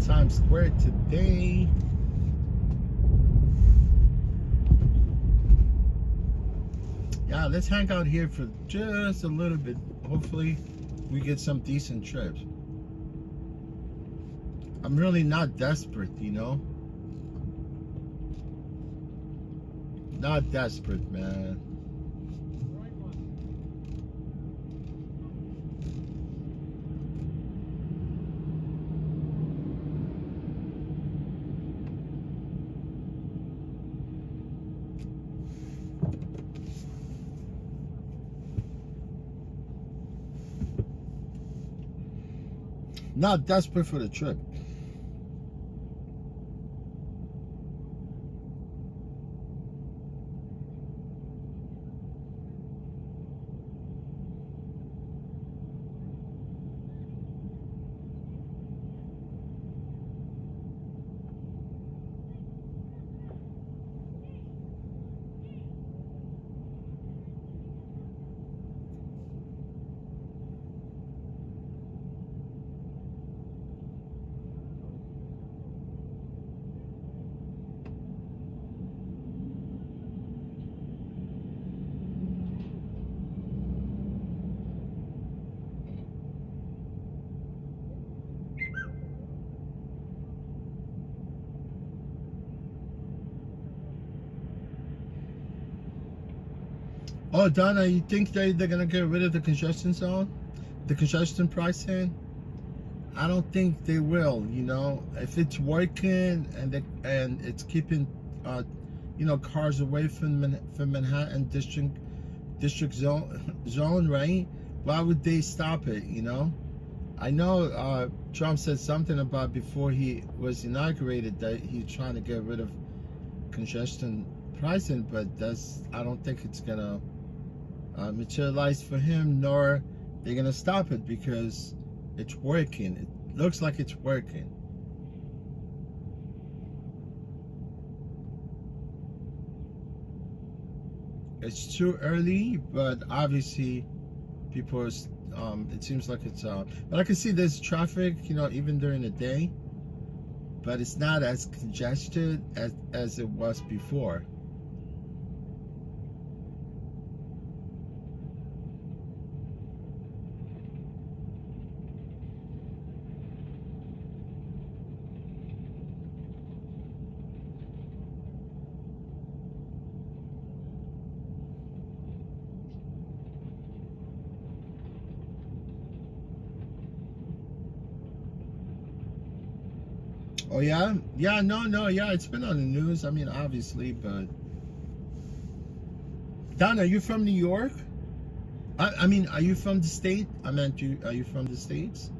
Times Square today. Yeah, let's hang out here for just a little bit. Hopefully we get some decent trips. I'm really not desperate, you know? Not desperate, man. Not desperate for the trip. Oh, Donna, you think they're gonna get rid of the congestion zone, the congestion pricing? I don't think they will. You know, if it's working and it's keeping, cars away from Manhattan district zone, right? Why would they stop it? You know, I know Trump said something about before he was inaugurated that he's trying to get rid of congestion pricing, but I don't think it's gonna materialize for him, nor they're gonna stop it because it's working. It looks like it's working. It's too early, but obviously people are, it seems like it's but I can see there's traffic, you know, even during the day, but it's not as congested as it was before. Oh yeah, yeah, no, yeah, it's been on the news. I mean, obviously, but Don, are you from New York? I mean, are you from the state? I meant you. Are you from the States?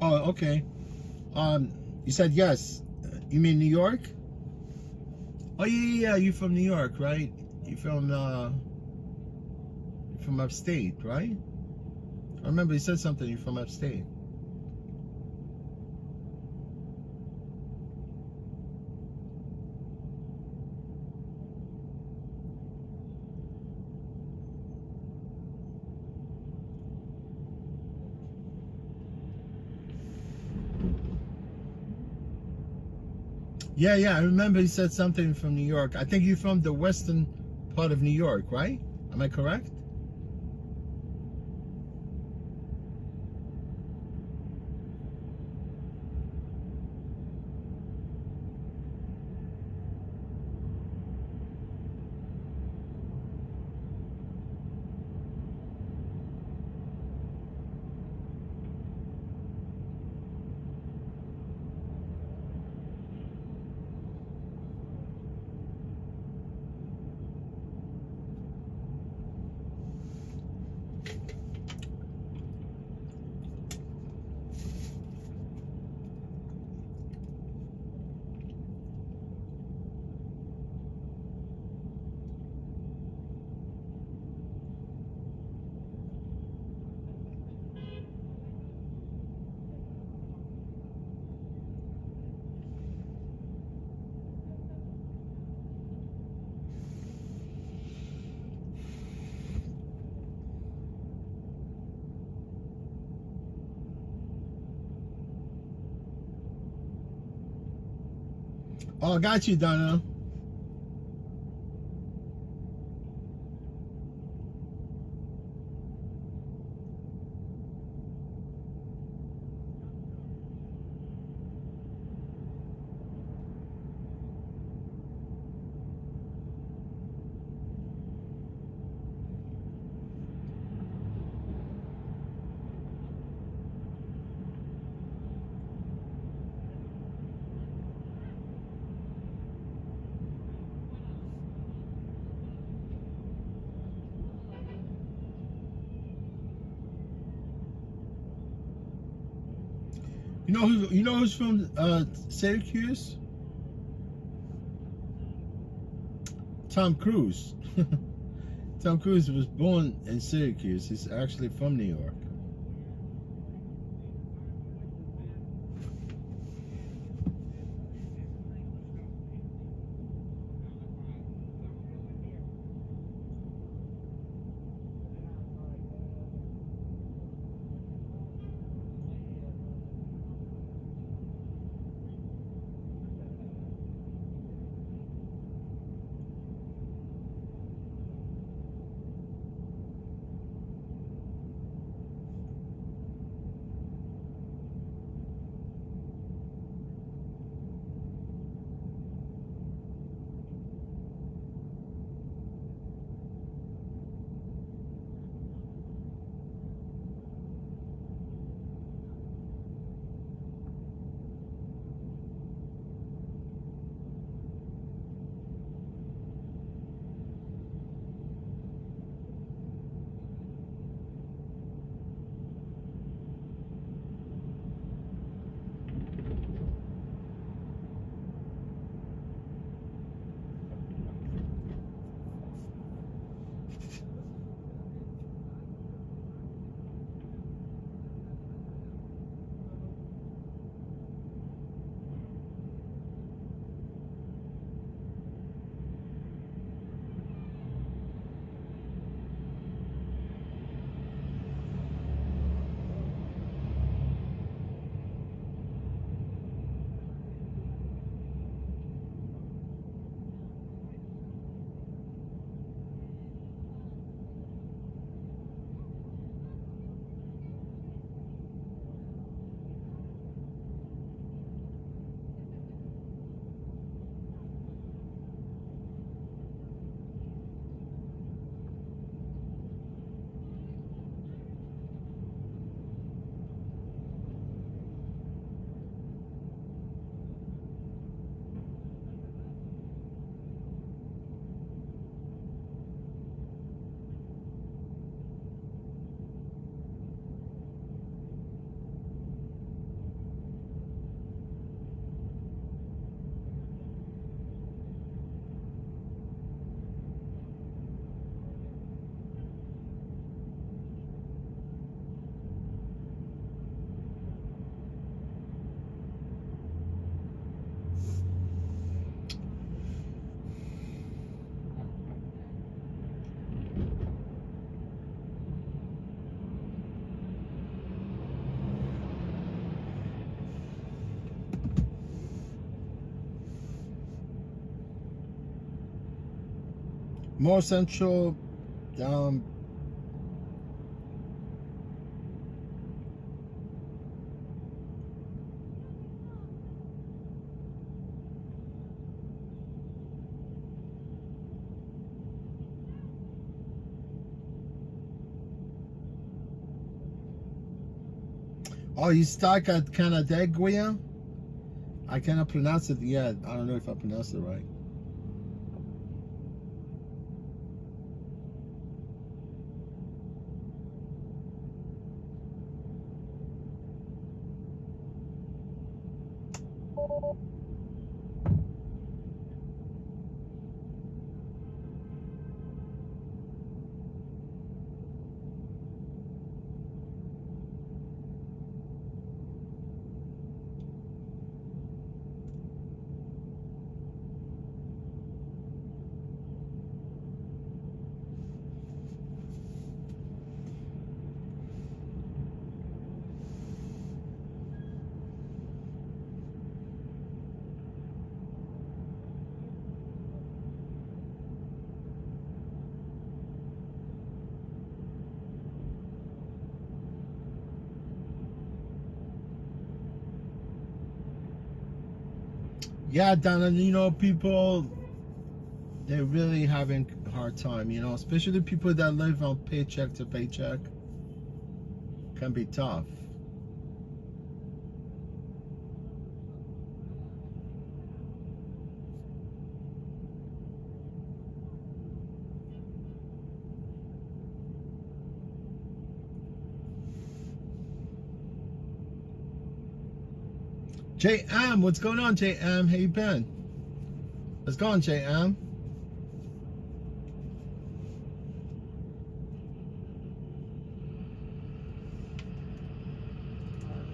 Oh, okay. You said yes. You mean New York? Oh yeah. You from New York, right? You from upstate, right? I remember you said something. You from upstate. Yeah. I remember he said something from New York. I think you're from the western part of New York, right? Am I correct? Oh, I got you, Donna. You know who's from Syracuse? Tom Cruise. Tom Cruise was born in Syracuse. He's actually from New York. More Central. Um, oh, you stuck at Canandaigua? I cannot pronounce it yet. I don't know if I pronounced it right. Yeah, Donna, you know, people, they're really having a hard time, you know, especially people that live on paycheck to paycheck. Can be tough. JM, what's going on, JM? How you been? What's going on, JM?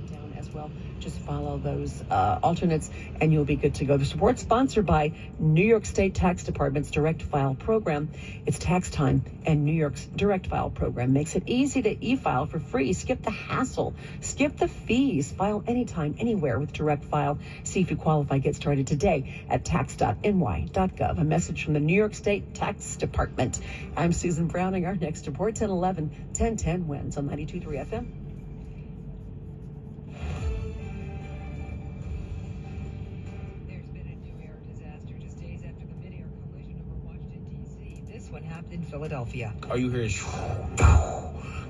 Down as well. Just follow those alternates and you'll be good to go. The report sponsored by New York State Tax Department's Direct File program. It's tax time, and New York's Direct File program makes it easy to e-file for free. Skip the hassle, skip the fees, file anytime, anywhere with Direct File. See if you qualify. Get started today at tax.ny.gov. A message from the New York State Tax Department. I'm Susan Browning. Our next report, 1011, 1010 wins on 92.3 FM. What happened in Philadelphia. All you hear is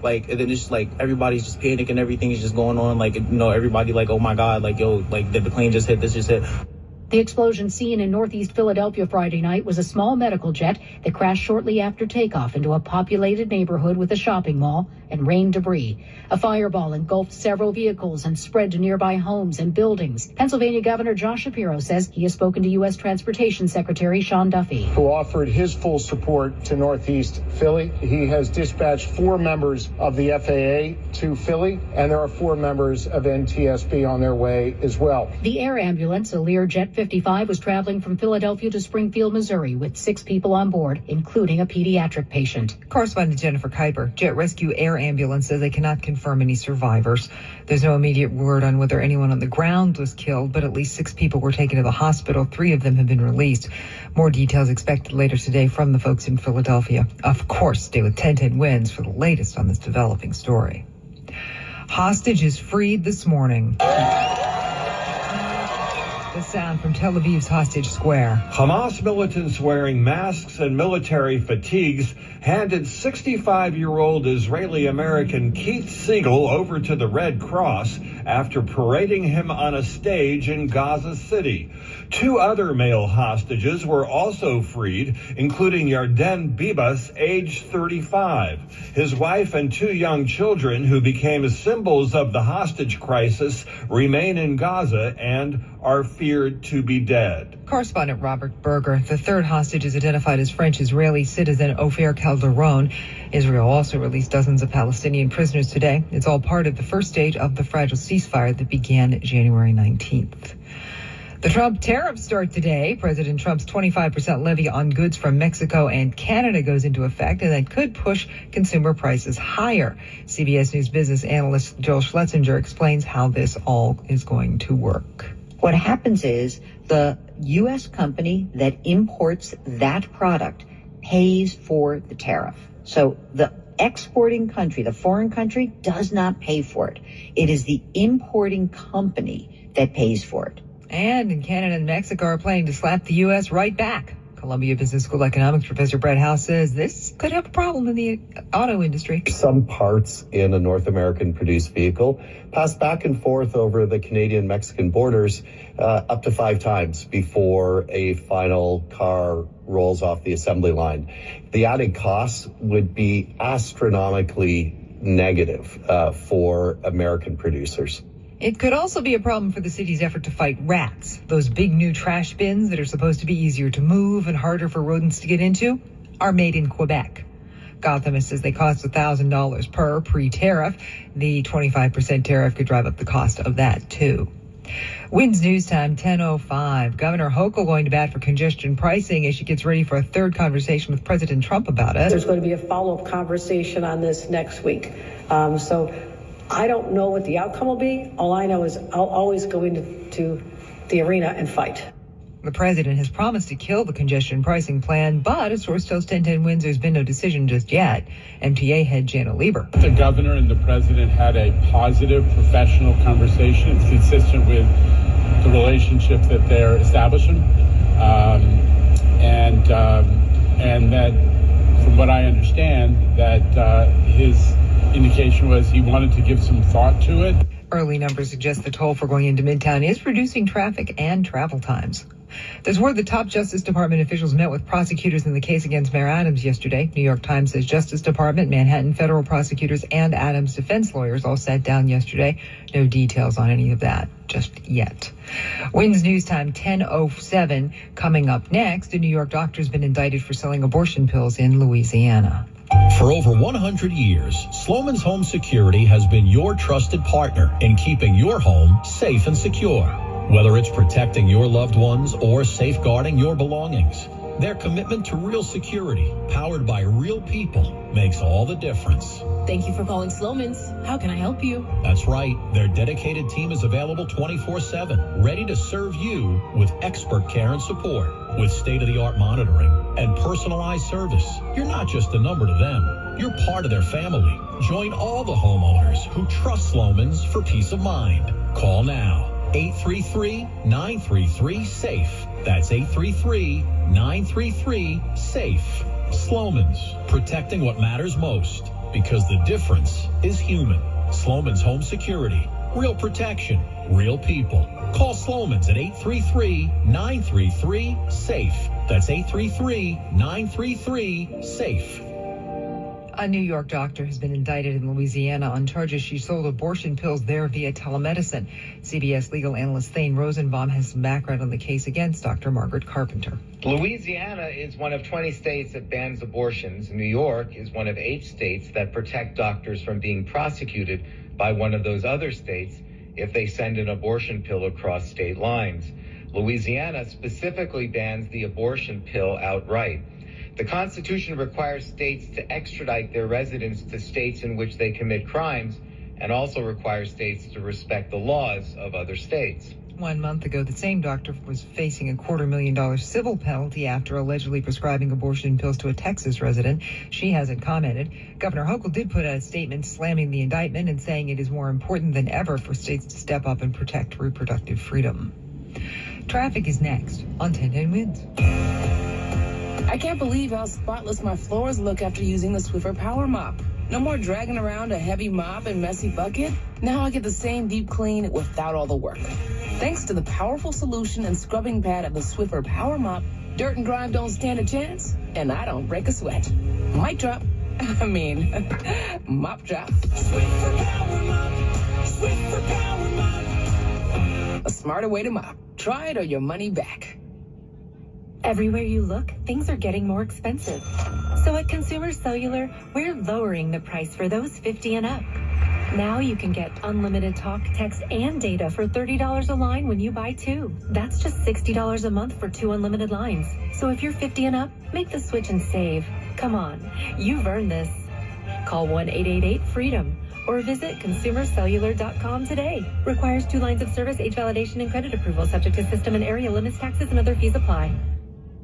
like, and then it's just like everybody's just panicking, everything is just going on, like, you know, everybody like, oh my god, like, yo, like, did the plane just hit, this just hit. The explosion seen in northeast Philadelphia Friday night was a small medical jet that crashed shortly after takeoff into a populated neighborhood with a shopping mall and rained debris. A fireball engulfed several vehicles and spread to nearby homes and buildings. Pennsylvania Governor Josh Shapiro says he has spoken to U.S. Transportation Secretary Sean Duffy, who offered his full support to Northeast Philly. He has dispatched 4 members of the FAA to Philly, and there are 4 members of NTSB on their way as well. The air ambulance, a Lear Jet 55, was traveling from Philadelphia to Springfield, Missouri, with 6 people on board, including a pediatric patient. Correspondent Jennifer Kuiper. Jet Rescue Air Ambulance says they cannot confirm any survivors. There's no immediate word on whether anyone on the ground was killed, but at least 6 people were taken to the hospital. 3 of them have been released. More details expected later today from the folks in Philadelphia. Of course, stay with 1010 Wins for the latest on this developing story. Hostage is freed this morning. The sound from Tel Aviv's Hostage Square. Hamas militants wearing masks and military fatigues handed 65-year-old Israeli-American Keith Siegel over to the Red Cross after parading him on a stage in Gaza City. 2 other male hostages were also freed, including Yarden Bibas, age 35. His wife and 2 young children, who became symbols of the hostage crisis, remain in Gaza and are feared to be dead. Correspondent Robert Berger. The 3rd hostage is identified as French-Israeli citizen Ofer Calderon. Israel also released dozens of Palestinian prisoners today. It's all part of the first stage of the fragile ceasefire that began January 19th. The Trump tariffs start today. President Trump's 25% levy on goods from Mexico and Canada goes into effect, and that could push consumer prices higher. CBS News business analyst Joel Schlesinger explains how this all is going to work. What happens is the U.S. company that imports that product pays for the tariff. So the exporting country, the foreign country, does not pay for it. It is the importing company that pays for it. And in Canada and Mexico are planning to slap the U.S. right back. Columbia Business School economics professor Brett House says this could have a problem in the auto industry. Some parts in a North American produced vehicle pass back and forth over the Canadian-Mexican borders up to 5 times before a final car rolls off the assembly line. The added costs would be astronomically negative for American producers. It could also be a problem for the city's effort to fight rats. Those big new trash bins that are supposed to be easier to move and harder for rodents to get into are made in Quebec. Gothamist says they cost $1,000 per pre-tariff. The 25% tariff could drive up the cost of that, too. Winds News Time, 10:05. Governor Hochul going to bat for congestion pricing as she gets ready for a 3rd conversation with President Trump about it. There's going to be a follow-up conversation on this next week. So I don't know what the outcome will be. All I know is I'll always go into the arena and fight. The president has promised to kill the congestion pricing plan, but a source tells 1010 Wins there's been no decision just yet. MTA head Jana Lieber. The governor and the president had a positive professional conversation. It's consistent with the relationship that they're establishing, and that, from what I understand, that his indication was he wanted to give some thought to it. Early numbers suggest the toll for going into Midtown is reducing traffic and travel times. There's word the top Justice Department officials met with prosecutors in the case against Mayor Adams yesterday. New York Times says Justice Department, Manhattan federal prosecutors, and Adams defense lawyers all sat down yesterday. No details on any of that just yet. WINS News Time 10:07. Coming up next, a New York doctor's been indicted for selling abortion pills in Louisiana. For over 100 years, Sloman's Home Security has been your trusted partner in keeping your home safe and secure. Whether it's protecting your loved ones or safeguarding your belongings, their commitment to real security, powered by real people, makes all the difference. Thank you for calling Sloman's. How can I help you? That's right. Their dedicated team is available 24/7, ready to serve you with expert care and support. With state-of-the-art monitoring and personalized service, you're not just a number to them. You're part of their family. Join all the homeowners who trust Sloman's for peace of mind. Call now. 833-933-SAFE. That's 833-933-SAFE. Sloman's, protecting what matters most, because the difference is human. Sloman's Home Security. Real protection, real people. Call Sloman's at 833-933-SAFE. That's 833-933-SAFE. A New York doctor has been indicted in Louisiana on charges she sold abortion pills there via telemedicine. CBS legal analyst Thane Rosenbaum has some background on the case against Dr. Margaret Carpenter. Louisiana is one of 20 states that bans abortions. New York is one of 8 states that protect doctors from being prosecuted by one of those other states if they send an abortion pill across state lines. Louisiana specifically bans the abortion pill outright. The Constitution requires states to extradite their residents to states in which they commit crimes, and also requires states to respect the laws of other states. 1 month ago, the same doctor was facing a $250,000 civil penalty after allegedly prescribing abortion pills to a Texas resident. She hasn't commented. Governor Hochul did put out a statement slamming the indictment and saying it is more important than ever for states to step up and protect reproductive freedom. Traffic is next on 10 Wins. I can't believe how spotless my floors look after using the Swiffer Power Mop. No more dragging around a heavy mop and messy bucket. Now I get the same deep clean without all the work. Thanks to the powerful solution and scrubbing pad of the Swiffer Power Mop, dirt and grime don't stand a chance, and I don't break a sweat. Mic drop. Mop drop. Swiffer Power Mop. Swiffer Power Mop. A smarter way to mop. Try it or your money back. Everywhere you look, things are getting more expensive. So at Consumer Cellular, we're lowering the price for those 50 and up. Now you can get unlimited talk, text, and data for $30 a line when you buy 2. That's just $60 a month for 2 unlimited lines. So if you're 50 and up, make the switch and save. Come on, you've earned this. Call 1-888-FREEDOM or visit consumercellular.com today. Requires 2 lines of service, age validation, and credit approval, subject to system and area limits, taxes, and other fees apply.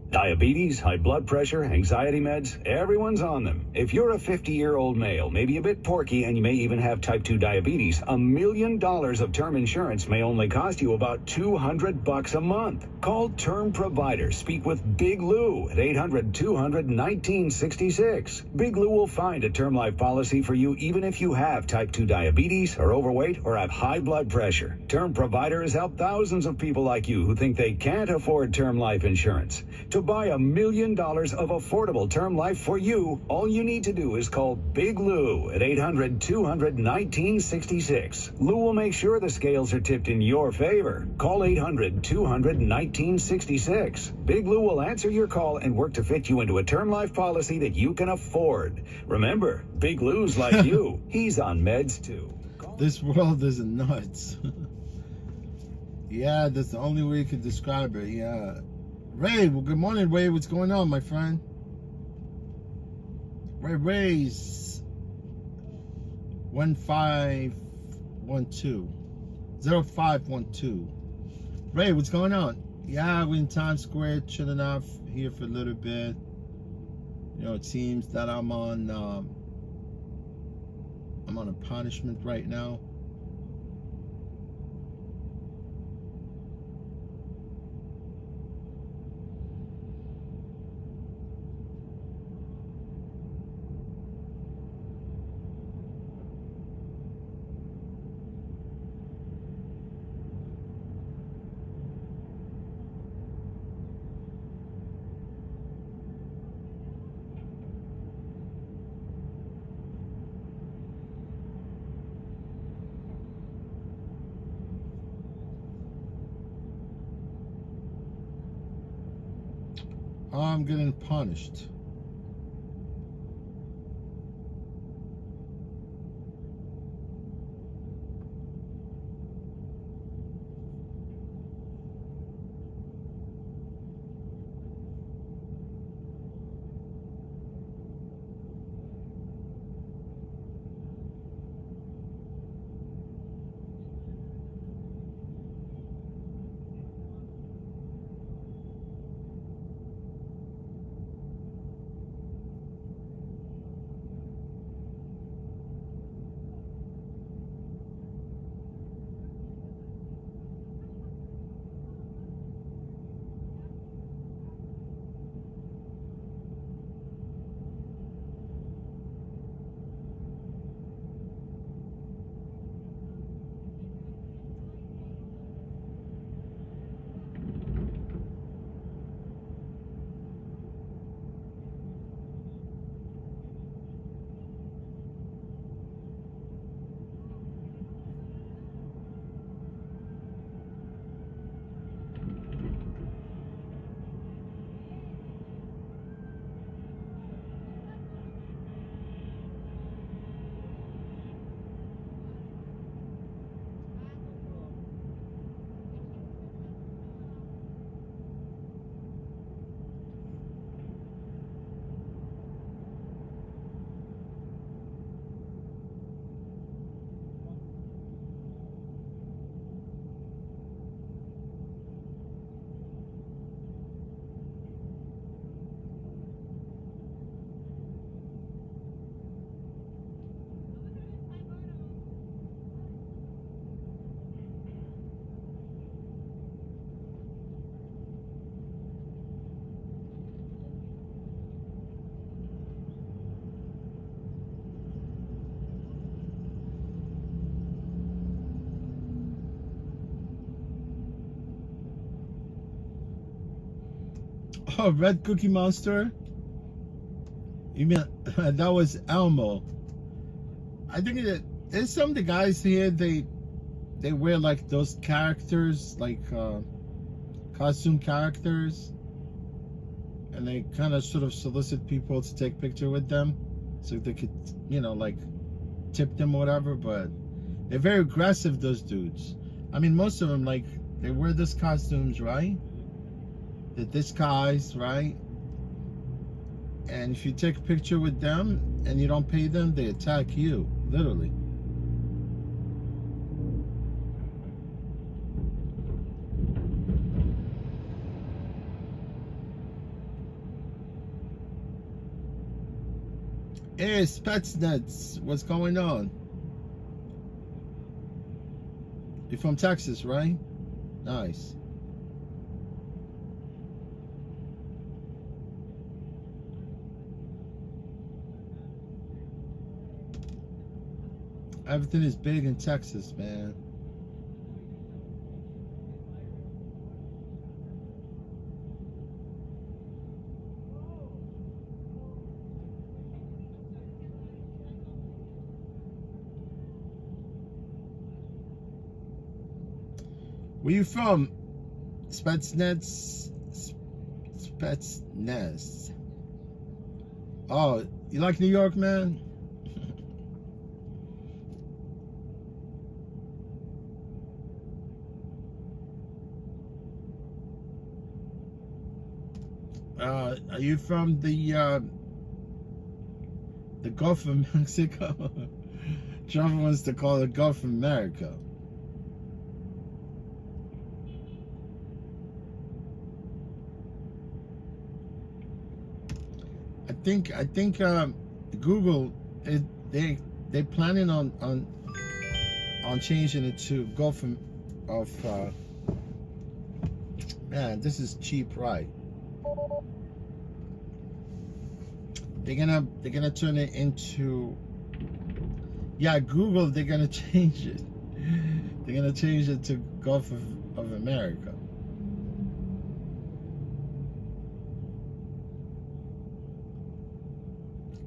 Diabetes, high blood pressure, anxiety meds, everyone's on them. If you're a 50-year-old male, maybe a bit porky, and you may even have type 2 diabetes, $1 million of term insurance may only cost you about $200 a month. Call Term Provider. Speak with Big Lou at 800-200-1966. Big Lou will find a term life policy for you even if you have type 2 diabetes, are overweight, or have high blood pressure. Term Provider has helped thousands of people like you who think they can't afford term life insurance. To buy $1 million of affordable term life for you, all you need to do is call Big Lou at 800-200-1966. Lou will make sure the scales are tipped in your favor. Call 800-200-1966. Big Lou will answer your call and work to fit you into a term life policy that you can afford. Remember, Big Lou's like you. He's on meds too. This world is nuts. Yeah, that's the only way you can describe it. Yeah. Ray, well, good morning, Ray. What's going on, my friend? Ray's 1512 0512. Ray, what's going on? Yeah, we're in Times Square, chilling out here for a little bit. You know, it seems that I'm on a punishment right now. I'm getting punished. Oh, Red Cookie Monster? You mean that was Elmo? I think that there's some of the guys here, they wear like those characters, like costume characters, and they kind of sort of solicit people to take picture with them so they could, you know, like tip them or whatever. But they're very aggressive, those dudes. I mean, most of them, like, they wear these costumes, right? They're disguised, right? And if you take a picture with them and you don't pay them, they attack you, literally. Hey, Spetsnaz, what's going on? You're from Texas, right? Nice. Everything is big in Texas, man. Where you from? Spetsnaz? Spetsnaz. Oh, you like New York, man? Are you from the Gulf of Mexico? Trump wants to call it Gulf of America. I think Google, they're planning on changing it to Gulf of man, this is cheap, right? They're gonna turn it into, yeah, Google, they're gonna change it. They're gonna change it to Gulf of America.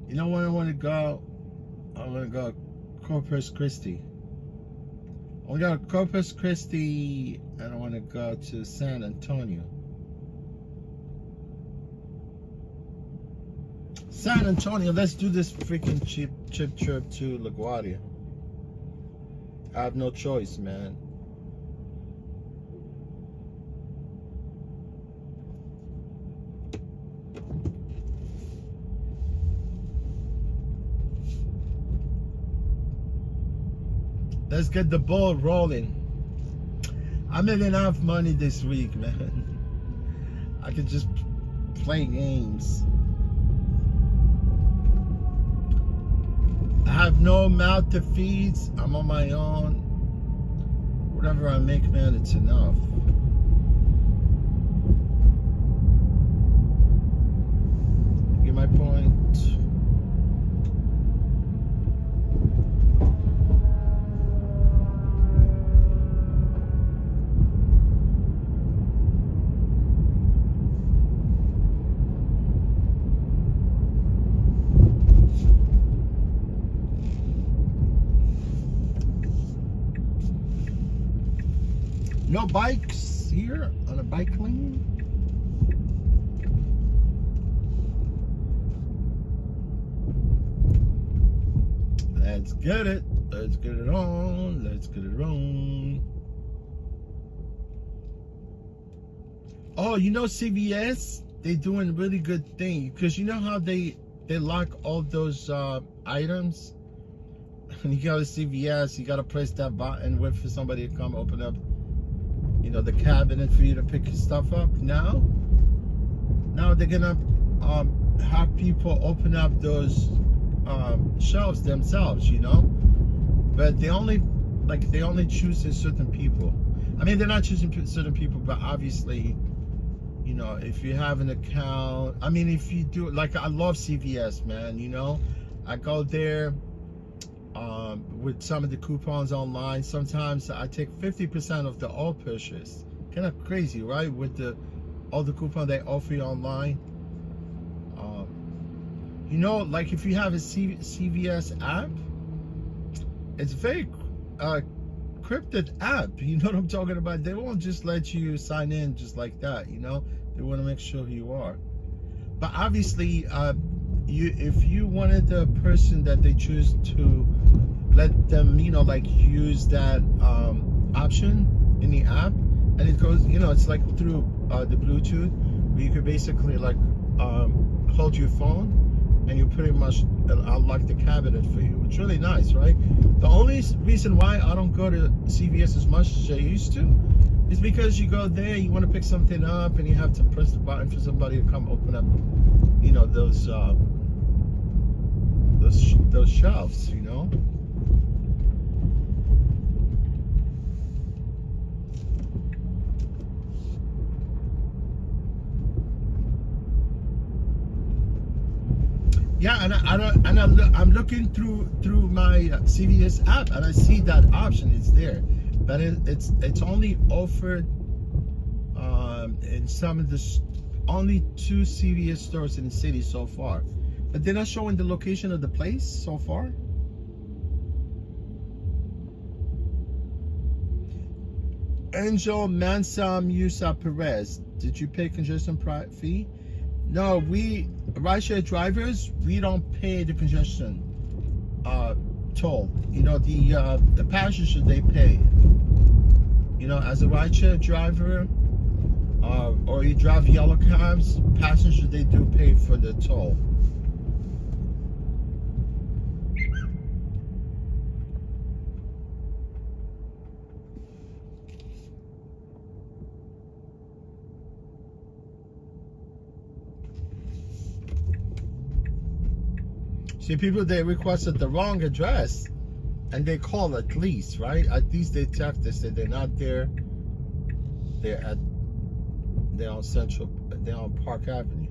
You know where I want to go? I want to go Corpus Christi. I want to go to Corpus Christi, and I want to go to San Antonio. San Antonio, let's do this freaking cheap trip to LaGuardia. I have no choice, man. Let's get the ball rolling. I made enough money this week, man. I could just play games. I have no mouth to feed. I'm on my own. Whatever I make, man, it's enough. Get my point. No bikes here on a bike lane. Let's get it. Let's get it on. Let's get it on. Oh, you know CVS? They're doing a really good thing because you know how they lock all those items. And you go to CVS, you gotta press that button, wait for somebody to come open up, you know, the cabinet for you to pick your stuff up. Now they're gonna have people open up those shelves themselves, you know, but they only choosing certain people. I mean, they're not choosing certain people, but obviously, you know, if you have an account, I mean, if you do, like, I love CVS, man, you know, I go there with some of the coupons online. Sometimes I take 50% of the all purchase. Kind of crazy, right? With all the coupons they offer you online. You know, like if you have a CVS app, it's very crypted app. You know what I'm talking about? They won't just let you sign in just like that, you know? They want to make sure who you are. But obviously, if you wanted the person that they choose to let them, you know, like use that option in the app, and it goes, you know, it's like through the Bluetooth, where you could basically like hold your phone and you pretty much unlock the cabinet for you. It's really nice, right? The only reason why I don't go to CVS as much as I used to is because you go there, you want to pick something up, and you have to press the button for somebody to come open up, you know, those shelves, you know. Yeah, I'm looking through my CVS app, and I see that option. It's there, but it's only offered in some of the only 2 CVS stores in the city so far. But they're not showing the location of the place so far. Angel Mansa Musa Perez, did you pay congestion fee? No, we rideshare drivers, we don't pay the congestion toll. You know, the passengers, they pay. You know, as a rideshare driver, or you drive yellow cabs, passengers, they do pay for the toll. See, people, they requested the wrong address, and they call at least, right? At least they text, they say they're not there. They're on they're on Park Avenue.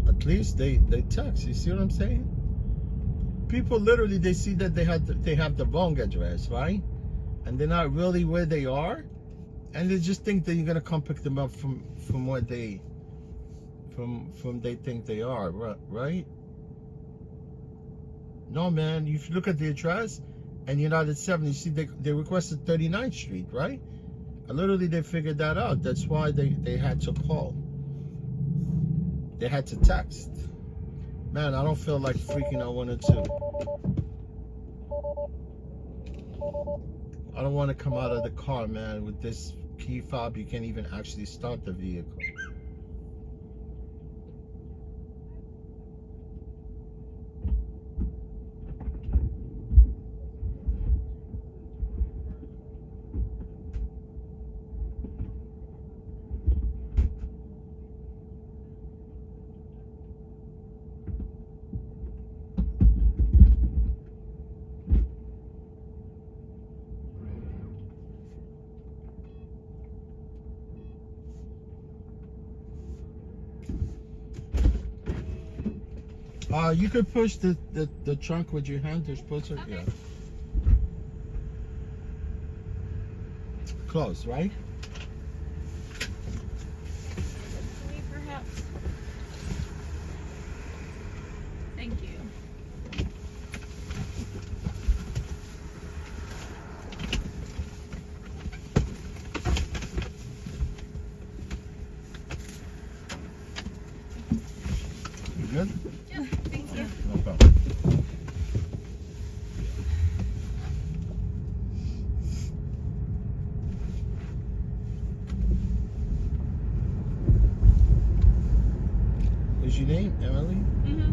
At least they text. You see what I'm saying? People literally, they see that they have the wrong address, right? And they're not really where they are, and they just think that you're gonna come pick them up from where they think they are, right? No, man. If you look at the address, And United 7, you see, they requested 39th Street, right? And literally, they figured that out. That's why they had to call. They had to text. Man, I don't feel like freaking out 102. I don't want to come out of the car, man. With this key fob, you can't even actually start the vehicle. You could push the trunk with your hand. They're supposed to, yeah. Close, right? Perhaps. Thank you. You good? Yeah, thank you. No problem. What's your name, Emily? Mm-hmm.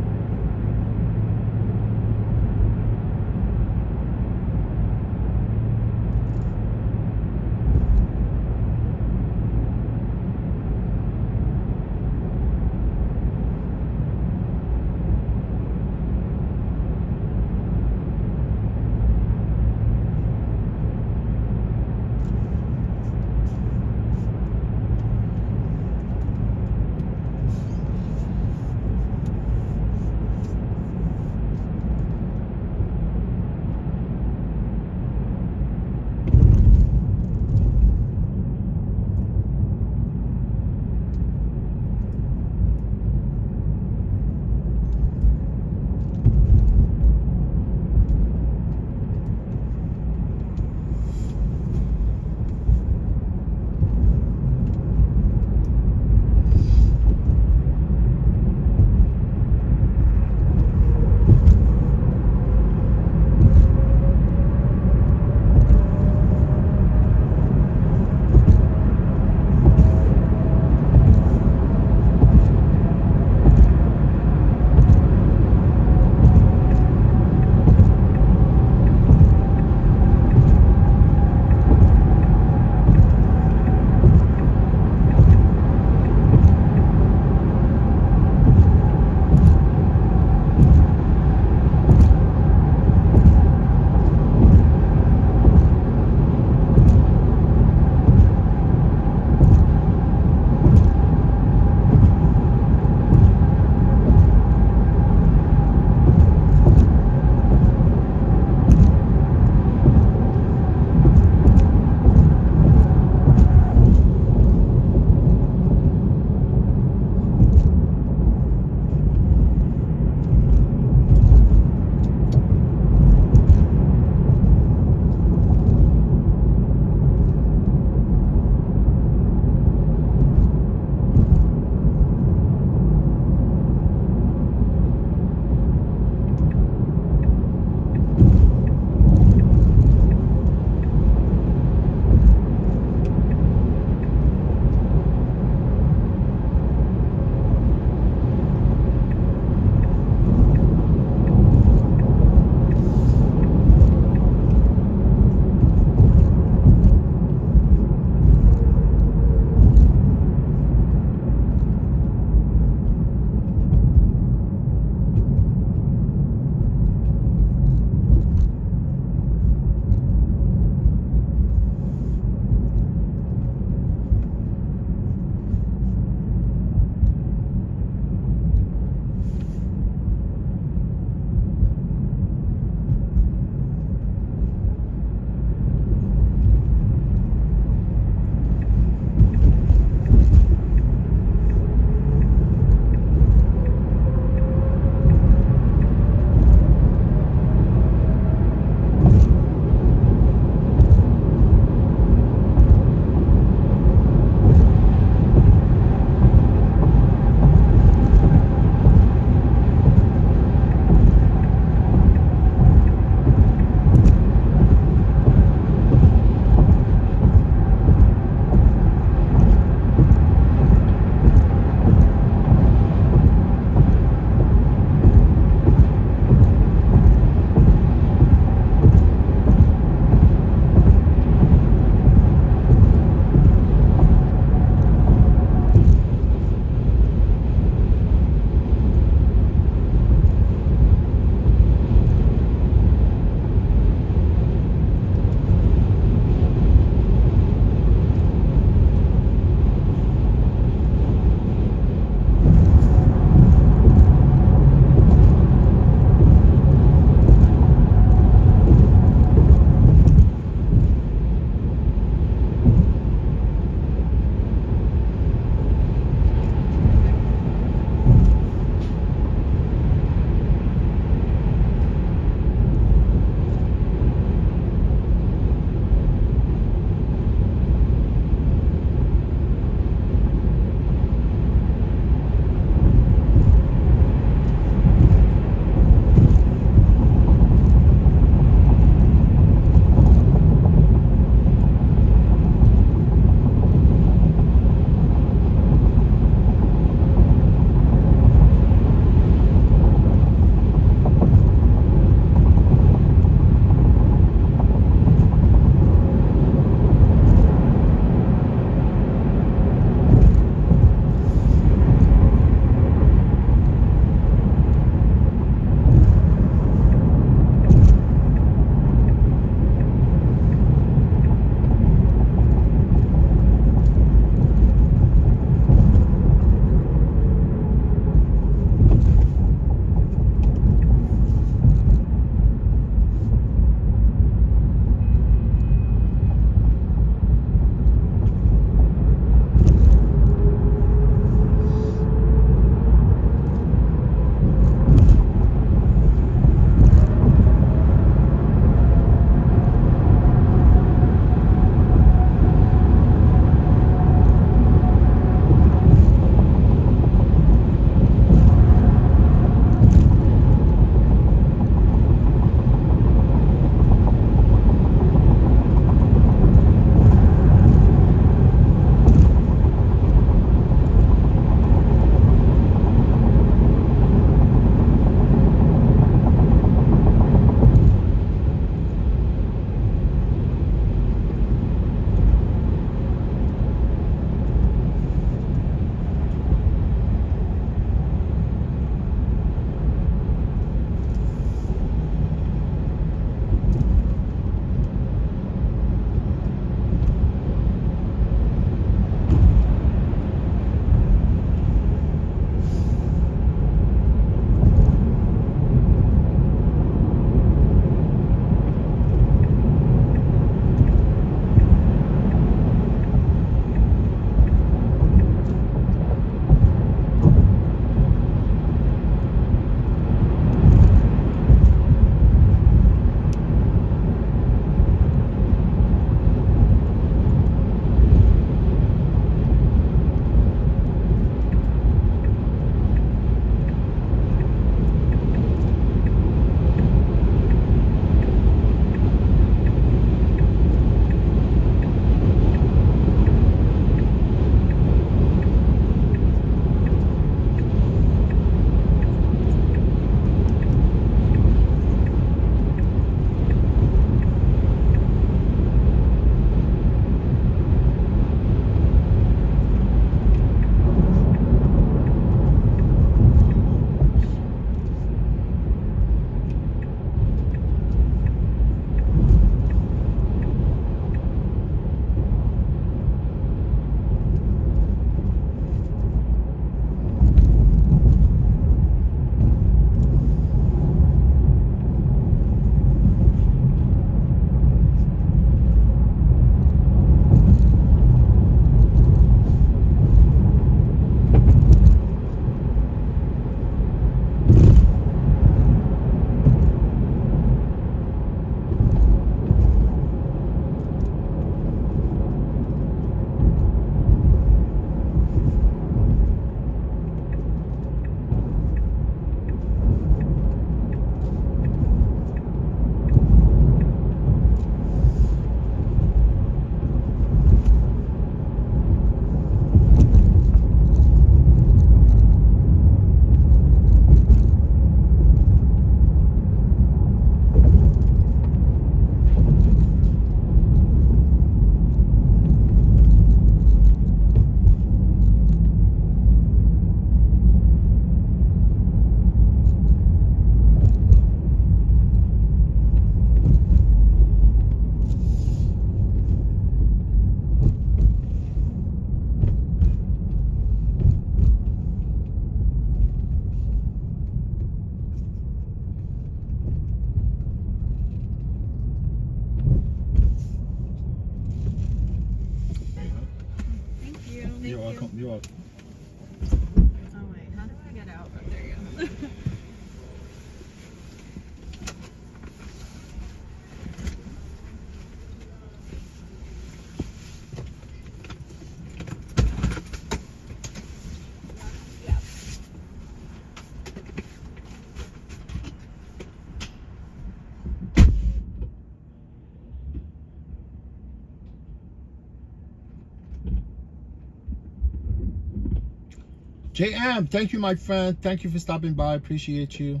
JM, thank you, my friend. Thank you for stopping by. Appreciate you.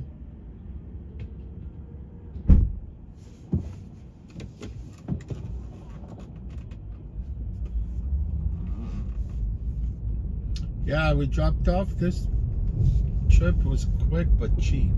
Yeah, we dropped off. This trip was quick but cheap.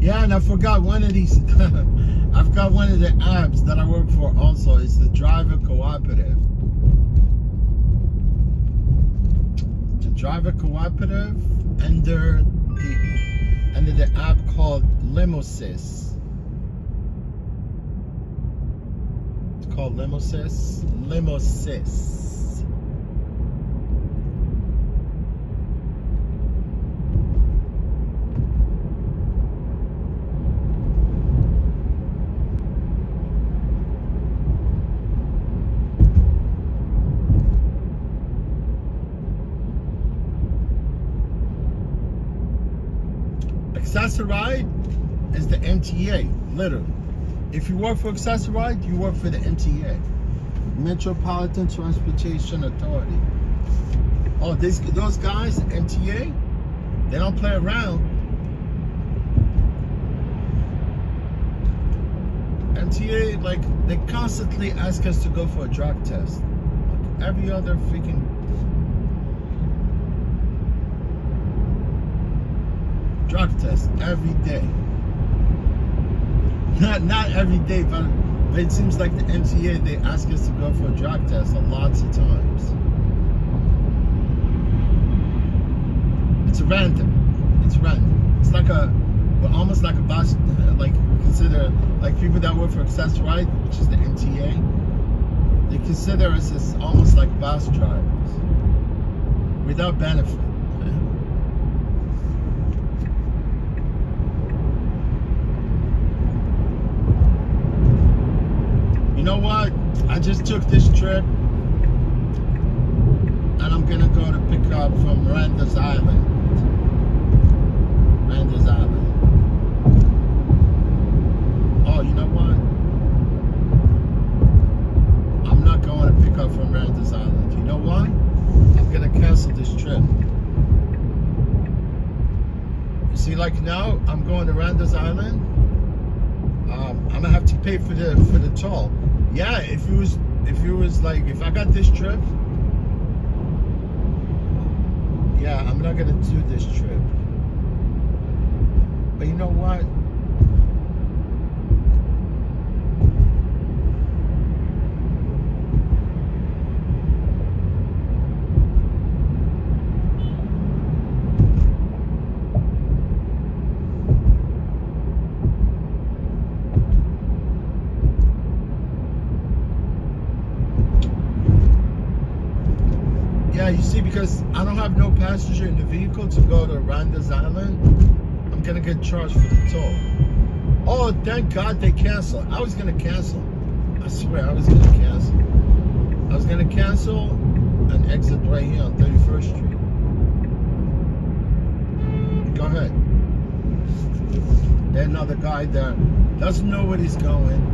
Yeah, and I forgot one of these. I forgot one of the apps that I work for also. It's the Driver Cooperative. The Driver Cooperative under the app called Limosys. It's called Limosys. Limosys. Accessoride is the MTA, literally. If you work for Accessoride, you work for the MTA, Metropolitan Transportation Authority. Oh, those guys, MTA, they don't play around. MTA, like, they constantly ask us to go for a drug test. Like every other freaking drug test every day. Not every day, but it seems like the MTA, they ask us to go for a drug test lots of times. It's random. It's random. It's like well, almost like a bus, like consider, like people that work for Accessoride, which is the MTA, they consider us as almost like bus drivers without benefit. You know what? I just took this trip and I'm gonna go to pick up from Randers Island. Randers Island. Oh, you know what? I'm not going to pick up from Randers Island. You know why? I'm gonna cancel this trip. You see, like now I'm going to Randers Island. I'm gonna have to pay for the toll. Yeah, if I got this trip, yeah, I'm not gonna do this trip. But you know what? Yeah, you see, because I don't have no passenger in the vehicle to go to Randers Island, I'm gonna get charged for the toll. Oh, thank God they canceled. I was gonna cancel. I swear, I was gonna cancel. I was gonna cancel and exit right here on 31st Street. Go ahead. There's another guy there. Doesn't know where he's going.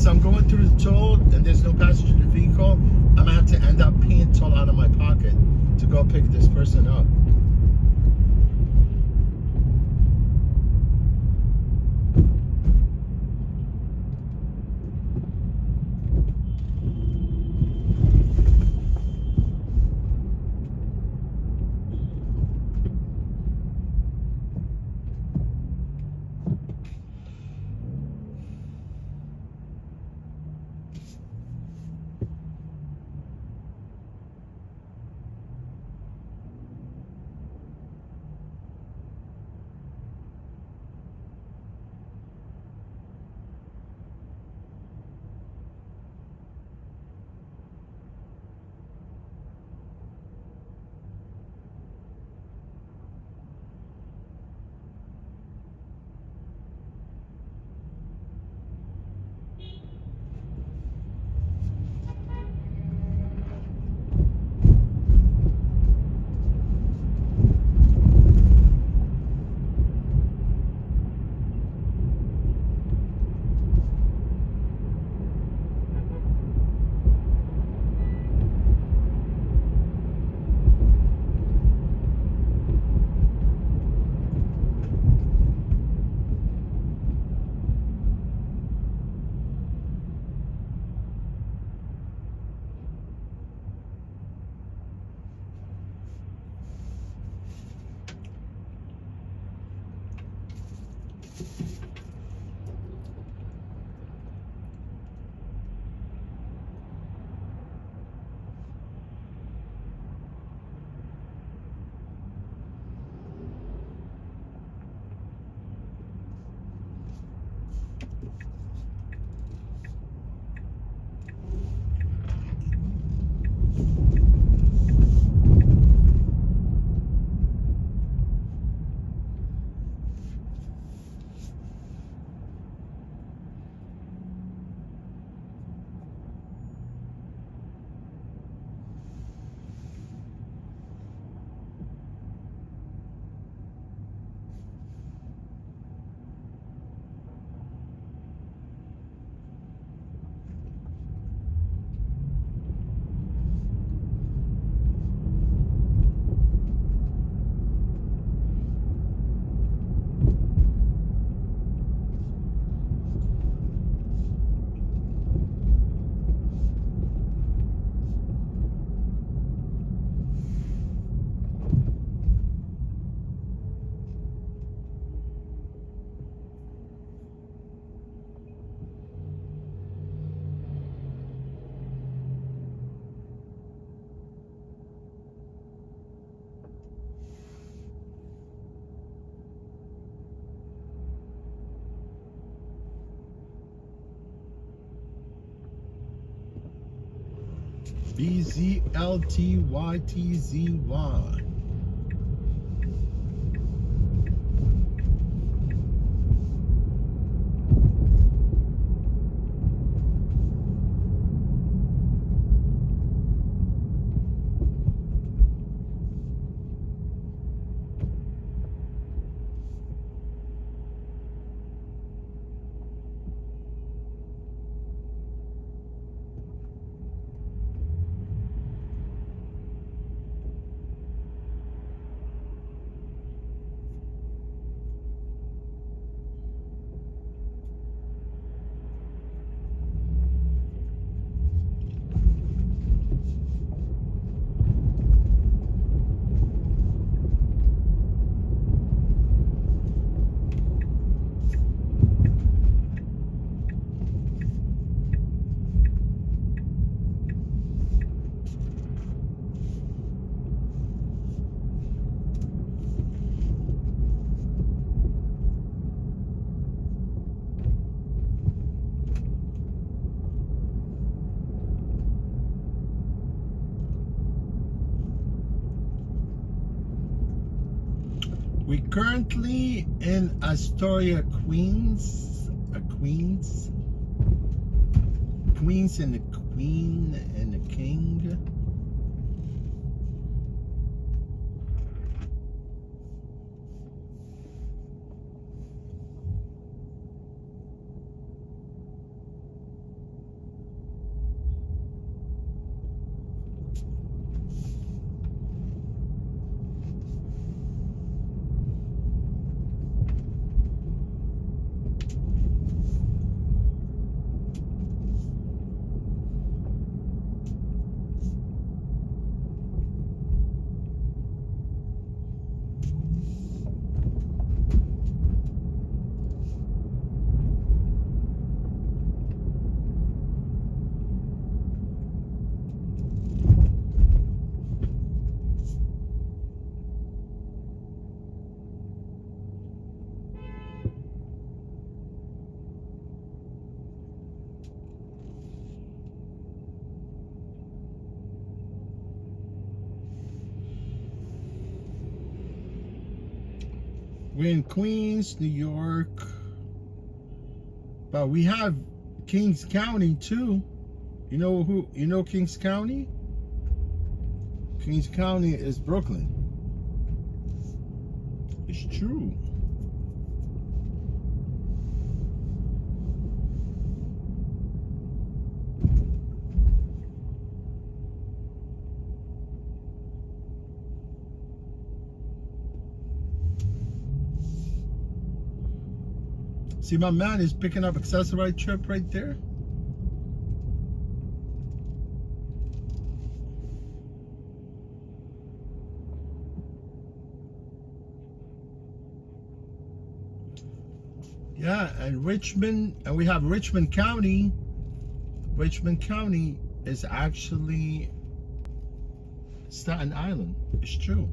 Since I'm going through the toll and there's no passenger in the vehicle, I'm gonna have to end up paying toll out of my pocket to go pick this person up. BZLTYTZY. We currently in Astoria, Queens. Queens and the Queen and the King. We're in Queens, New York. But we have Kings County too. You know Kings County? Kings County is Brooklyn. It's true. See, my man is picking up accessorized trip right there. Yeah, and Richmond, and we have Richmond County. Richmond County is actually Staten Island. It's true.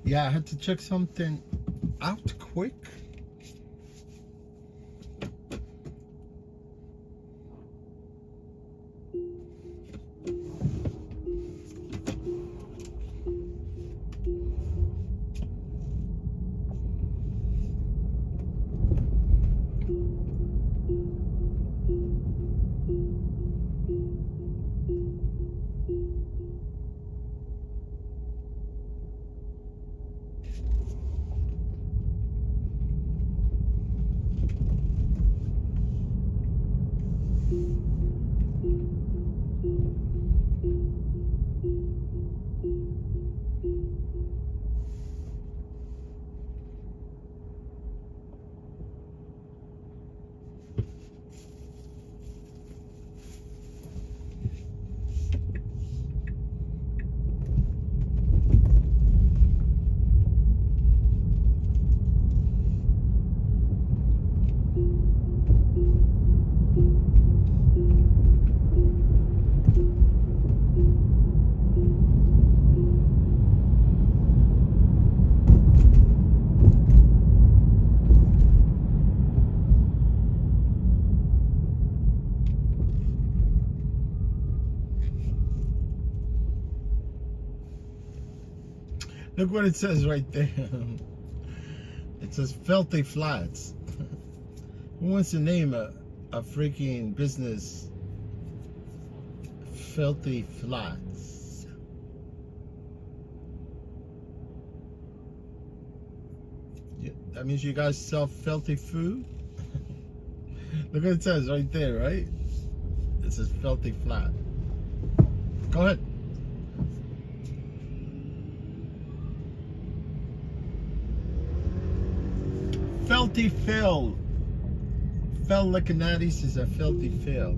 Yeah, I had to check something out quick. Look what it says right there. It says Filthy Flats. Who wants to name a freaking business Filthy Flats? That means you guys sell filthy food. Look what it says right there, right? It says filthy flat. Go ahead. Filthy Phil. Phil Lickanatis is a filthy Phil.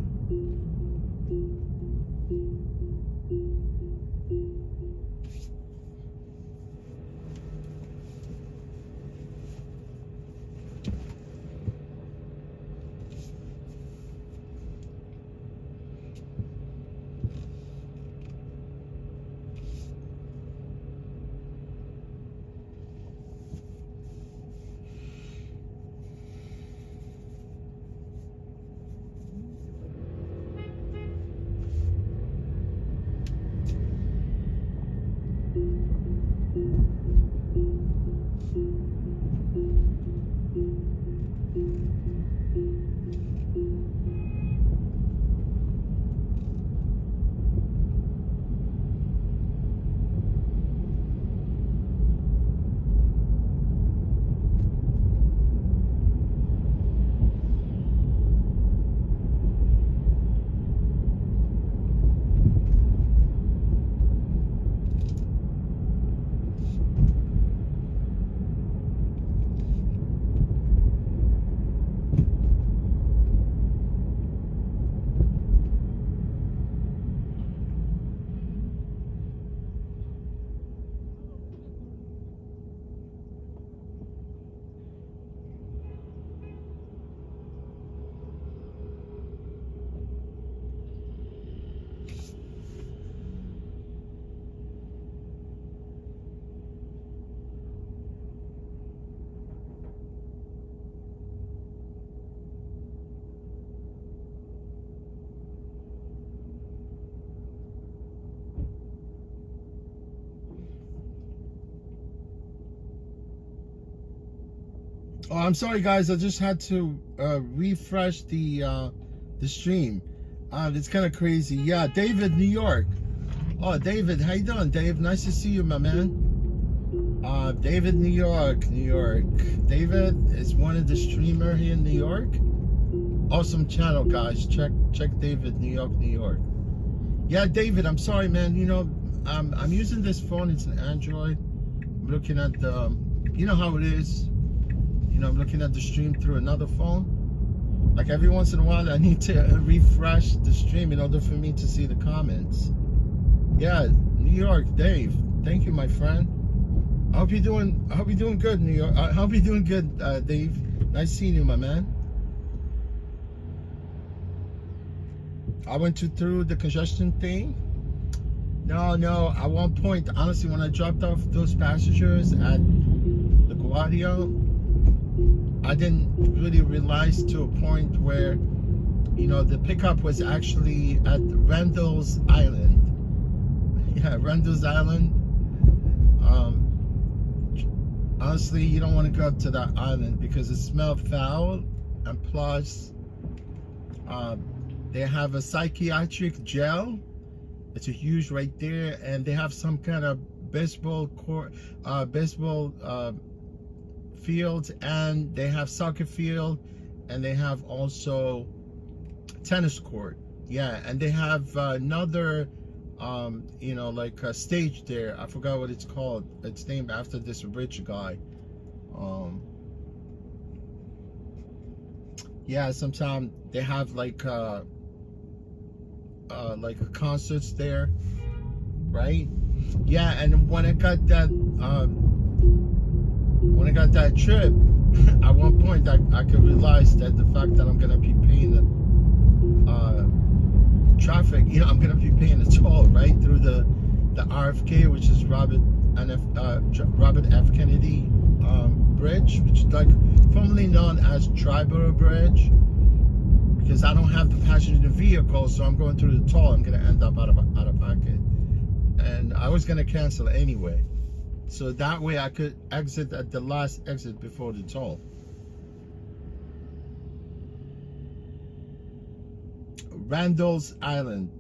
Oh, I'm sorry, guys. I just had to refresh the stream. It's kind of crazy. Yeah, David, New York. Oh, David, how you doing, Dave? Nice to see you, my man. David, New York, New York. David is one of the streamer here in New York. Awesome channel, guys. Check David, New York, New York. Yeah, David, I'm sorry, man. You know, I'm using this phone. It's an Android. I'm looking at the, you know how it is. You know, I'm looking at the stream through another phone. Like every once in a while, I need to refresh the stream in order for me to see the comments. Yeah, New York, Dave. Thank you, my friend. I hope you're doing good, New York. I hope you're doing good, Dave. Nice seeing you, my man. I went through the congestion thing. No, at one point, honestly, when I dropped off those passengers at LaGuardia, I didn't really realize to a point where, you know, the pickup was actually at Randall's Island. Yeah, Randall's Island. Honestly, you don't want to go up to that island because it smells foul, and plus, they have a psychiatric jail. It's a huge right there, and they have some kind of baseball court, fields, and they have soccer field, and they have also tennis court. Yeah, and they have another you know, like a stage there. I forgot what it's called. It's named after this rich guy. Yeah, sometimes they have like concerts there, right? Yeah, and when I got that trip, at one point I could realize that the fact that I'm gonna be paying the traffic, you know, I'm gonna be paying a toll right through the RFK, which is Robert F. Kennedy Bridge, which is like formerly known as Triborough Bridge, because I don't have the passenger vehicle, so I'm going through the toll. I'm gonna end up out of pocket, and I was gonna cancel anyway, so that way I could exit at the last exit before the toll. Randall's Island.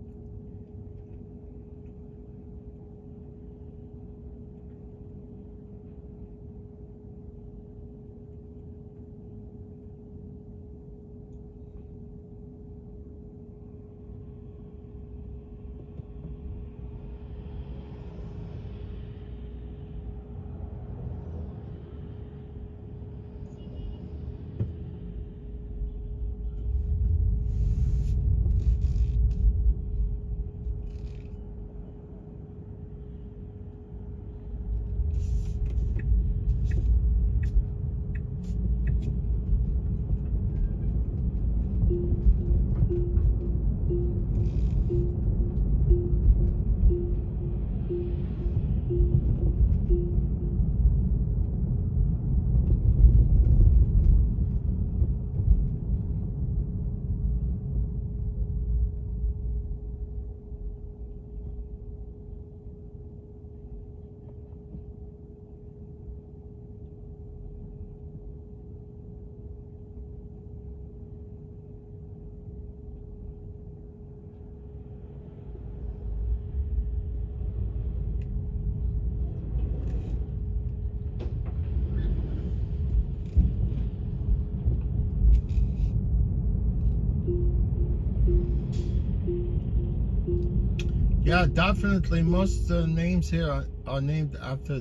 Yeah, definitely. Most names here are named after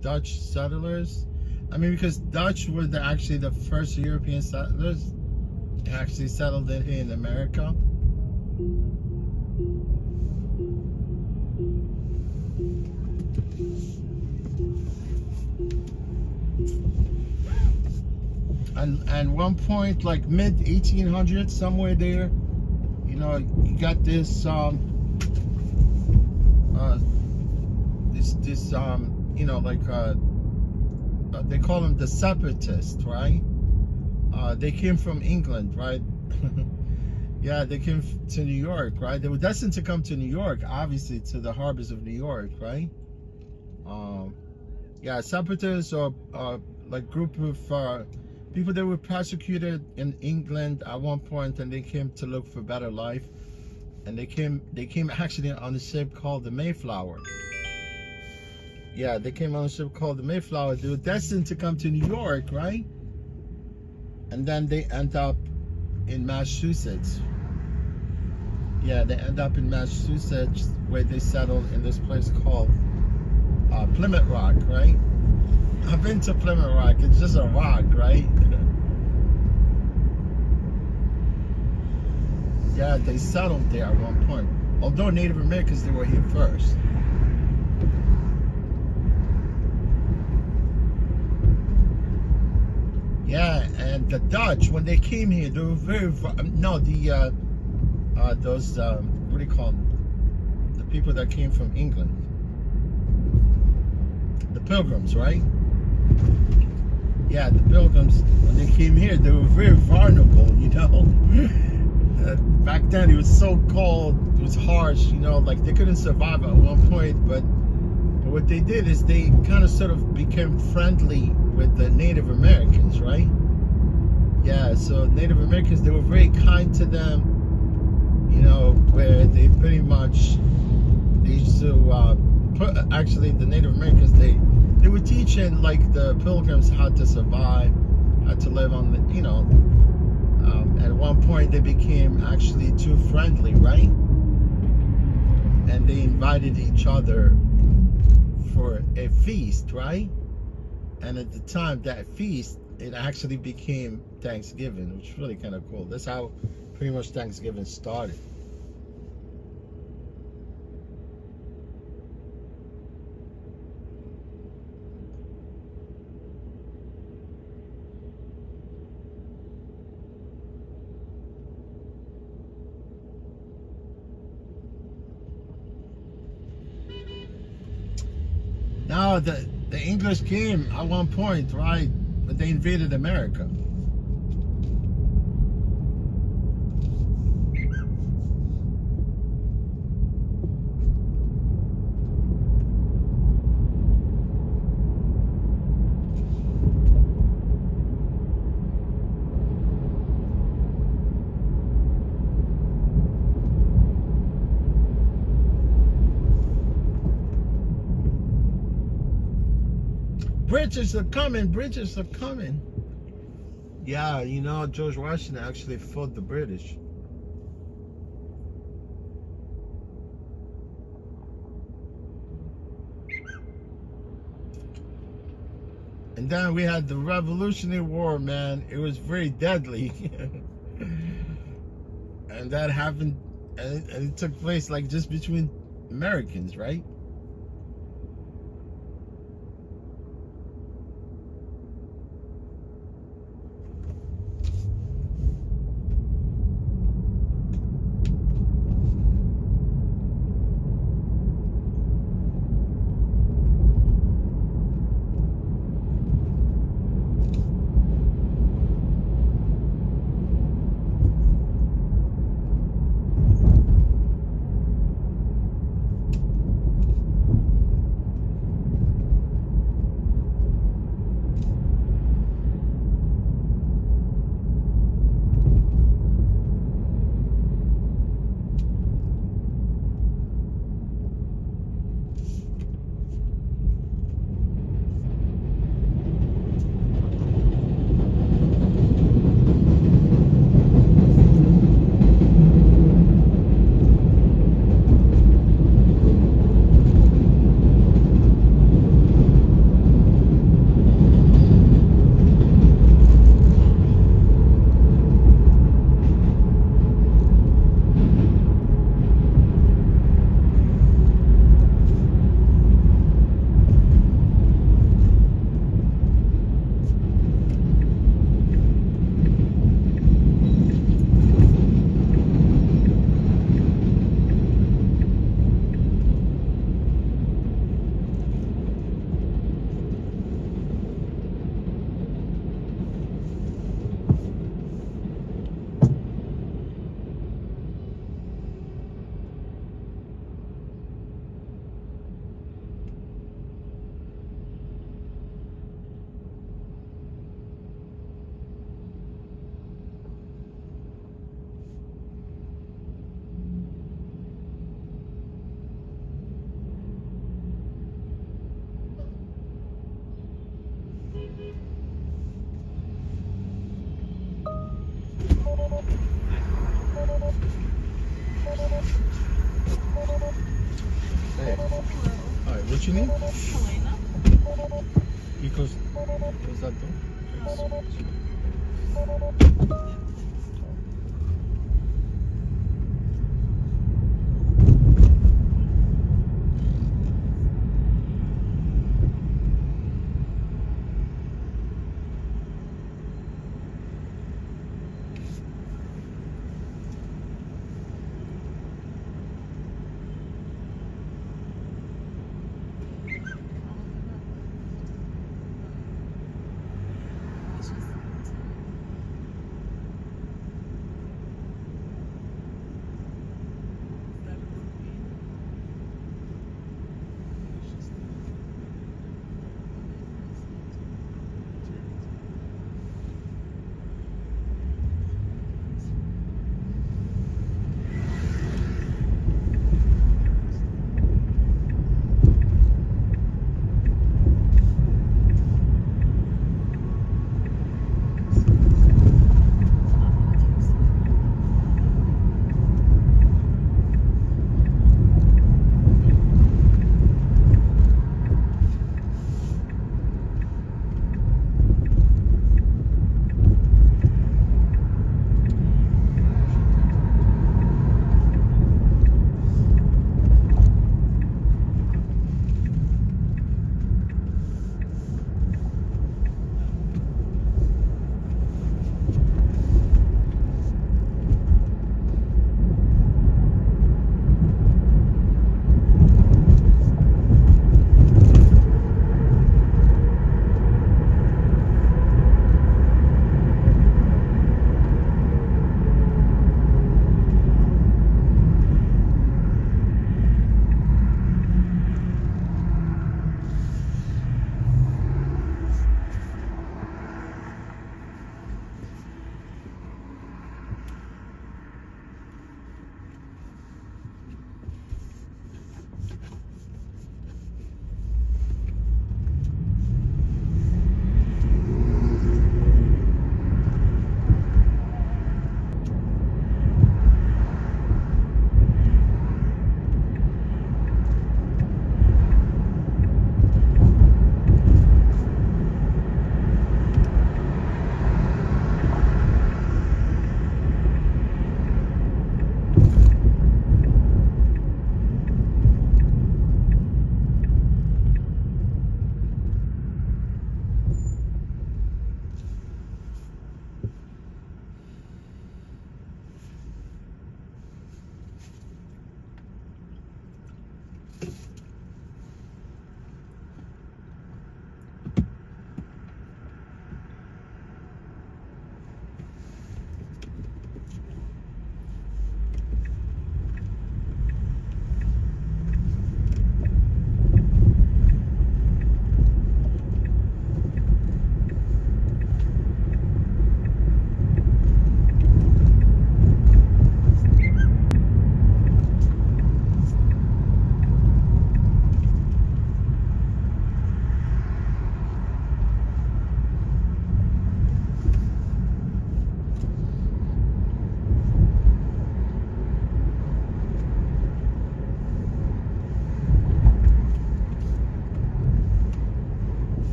Dutch settlers. I mean, because Dutch were actually the first European settlers actually settled in here in America. And one point, like mid 1800s, somewhere there, you know, you got this you know, like they call them the separatists, right? They came from England, right? Yeah, they came to New York, right? They were destined to come to New York, obviously, to the harbors of New York, right? Yeah, separatists are like group of people that were persecuted in England at one point, and they came to look for better life. And they came actually on a ship called the Mayflower. Yeah, they came on a ship called the Mayflower. They were destined to come to New York, right? And then they end up in Massachusetts. Yeah, they end up in Massachusetts, where they settled in this place called Plymouth Rock, right? I've been to Plymouth Rock. It's just a rock, right? Yeah, they settled there at one point. Although Native Americans, they were here first. Yeah, and the Dutch, when they came here, they were very, no, those, what do you call them? The people that came from England. The Pilgrims, right? Yeah, the Pilgrims, when they came here, they were very vulnerable, you know? Back then, it was so cold, it was harsh, you know, like they couldn't survive at one point, but what they did is they kind of sort of became friendly with the Native Americans, right? Yeah, so Native Americans, they were very kind to them, you know, where they pretty much, they used to, actually the Native Americans, they were teaching like the Pilgrims how to survive, how to live on the, you know, at one point they became actually too friendly, right? And they invited each other for a feast, right? And at the time, that feast, it actually became Thanksgiving, which is really kind of cool. That's how pretty much Thanksgiving started. Now, the English came at one point, right? But they invaded America. British are coming, British are coming. Yeah, you know, George Washington actually fought the British. And then we had the Revolutionary War, man. It was very deadly. And that happened, and it took place like just between Americans, right? Hey. All right, what you need? Y close that door.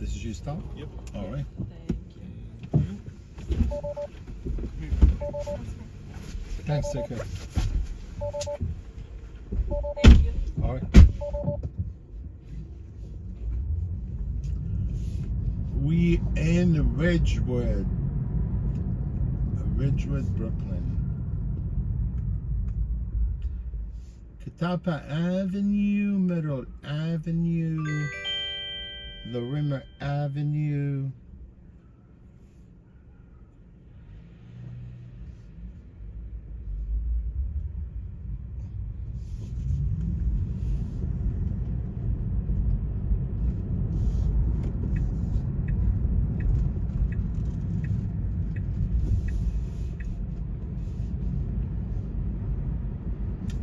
This is your stop? Yep. All right. Thanks, take care. Thank you. All right. We in Ridgewood, Brooklyn. Catawba Avenue, Middle Avenue, Larimer Avenue.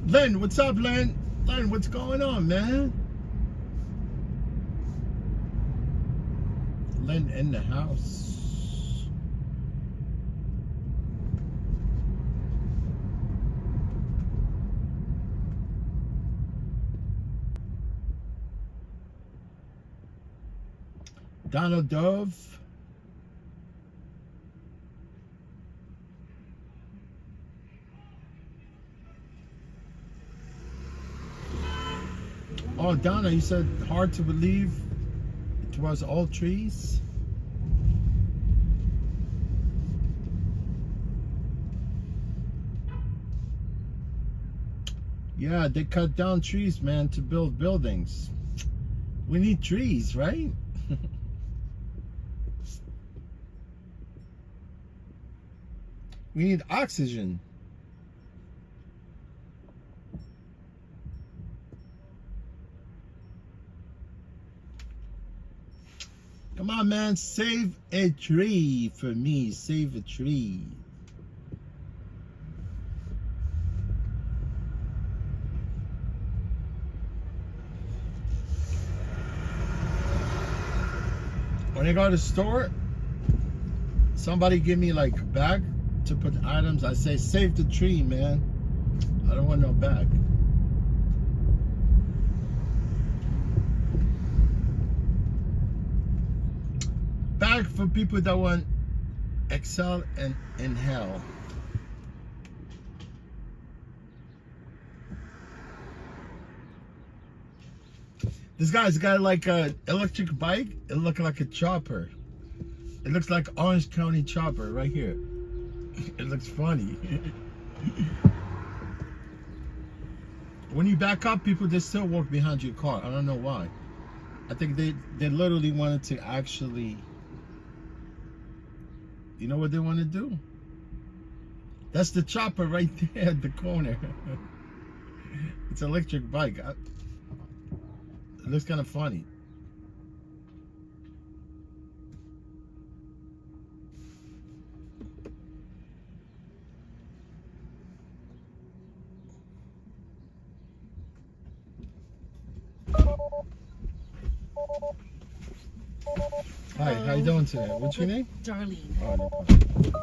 Len, what's up, Len? Len, what's going on, man? Len in the house. Donald Dove. Oh, Donna, you said hard to believe it was all trees? Yeah, they cut down trees, man, to build buildings. We need trees, right? We need oxygen. Come on, man, save a tree for me. Save a tree. When I go to the store, somebody give me like a bag to put items. I say, save the tree, man. I don't want no bag. Bag for people that want excel and inhale. This guy's got like a electric bike. It looks like a chopper. It looks like Orange County chopper right here. It looks funny. When you back up, people just still walk behind your car. I don't know why. I think they literally wanted to actually, you know what they want to do? That's the chopper right there at the corner. It's an electric bike. It looks kind of funny. Hi, how you doing today? What's your name? Darlene. Oh, no problem.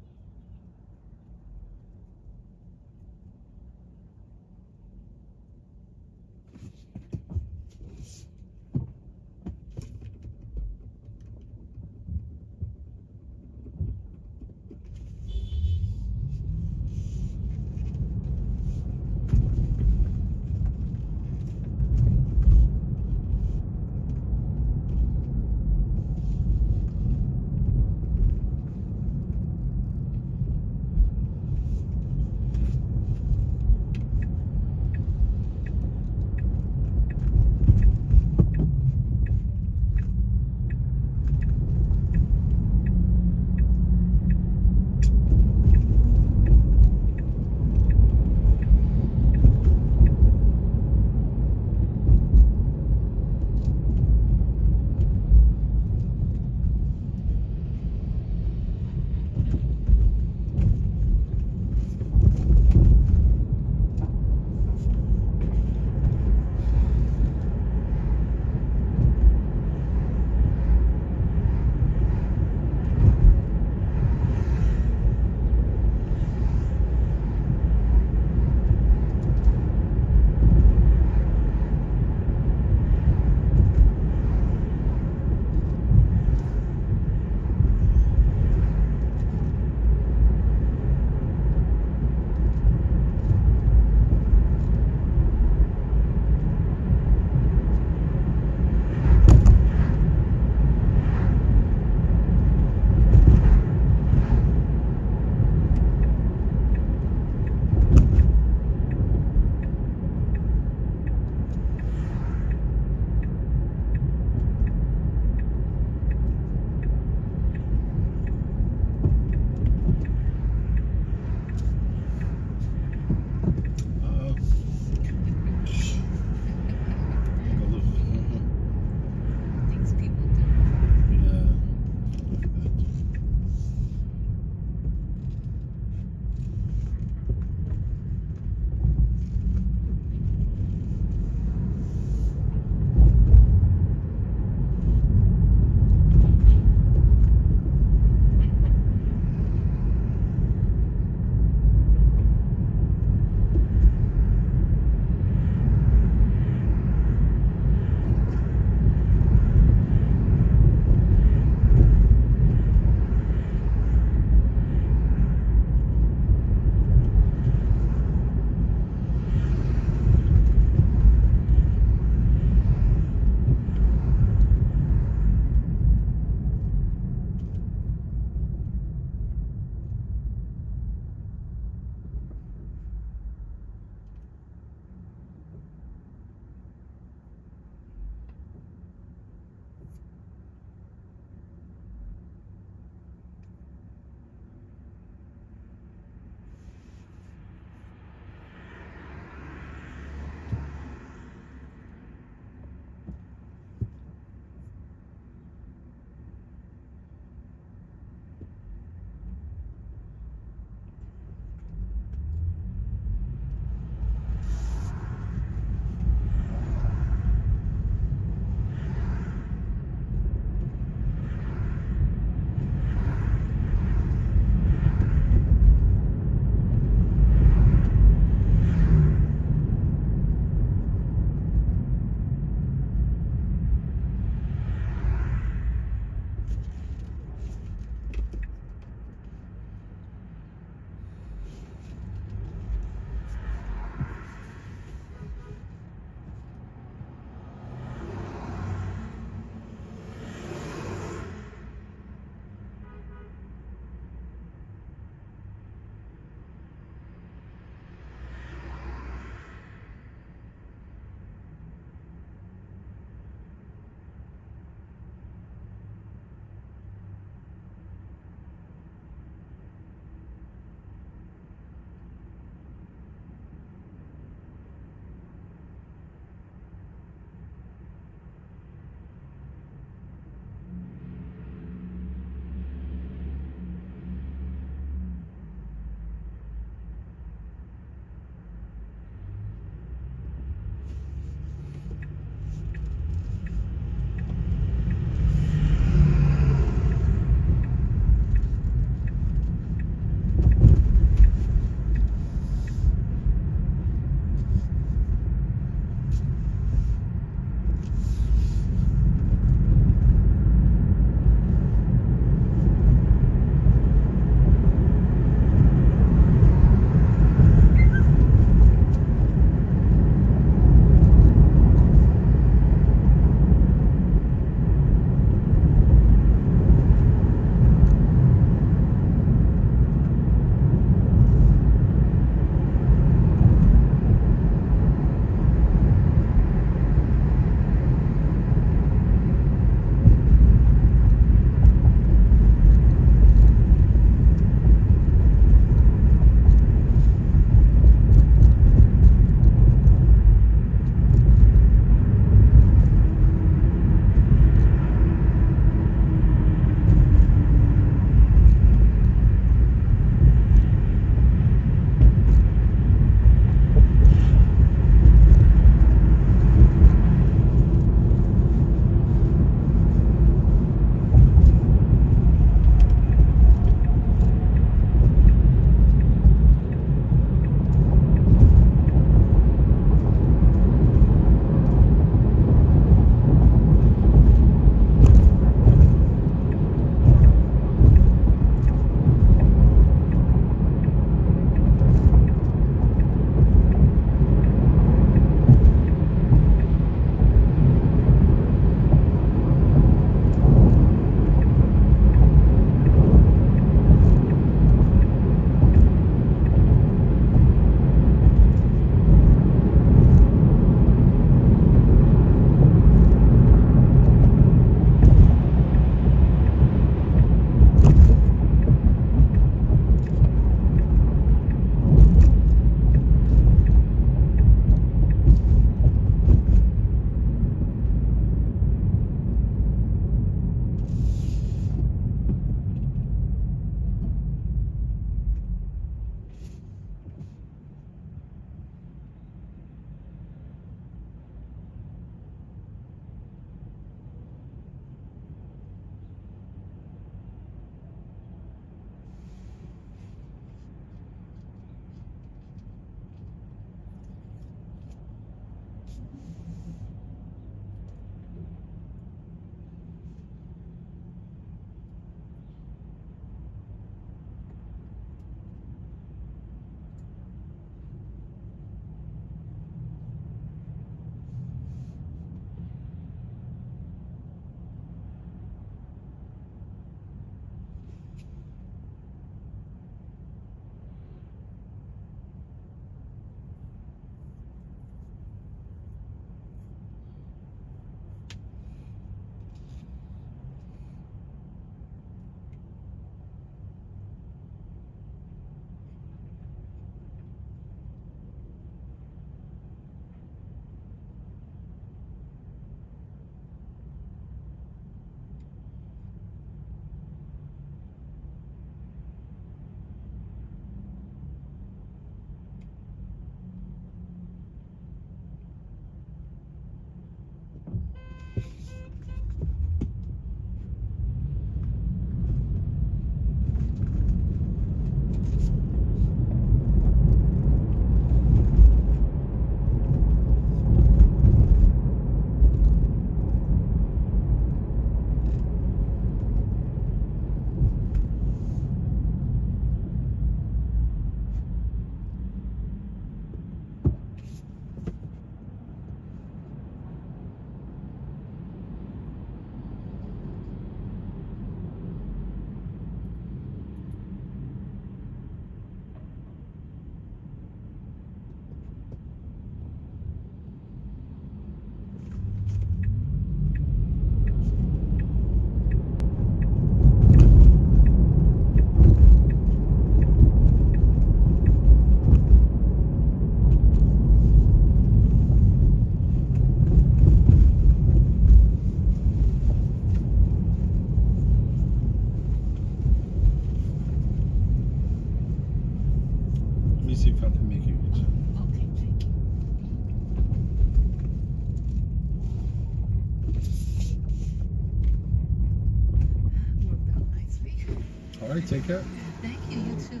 All right, take care. Thank you. You too.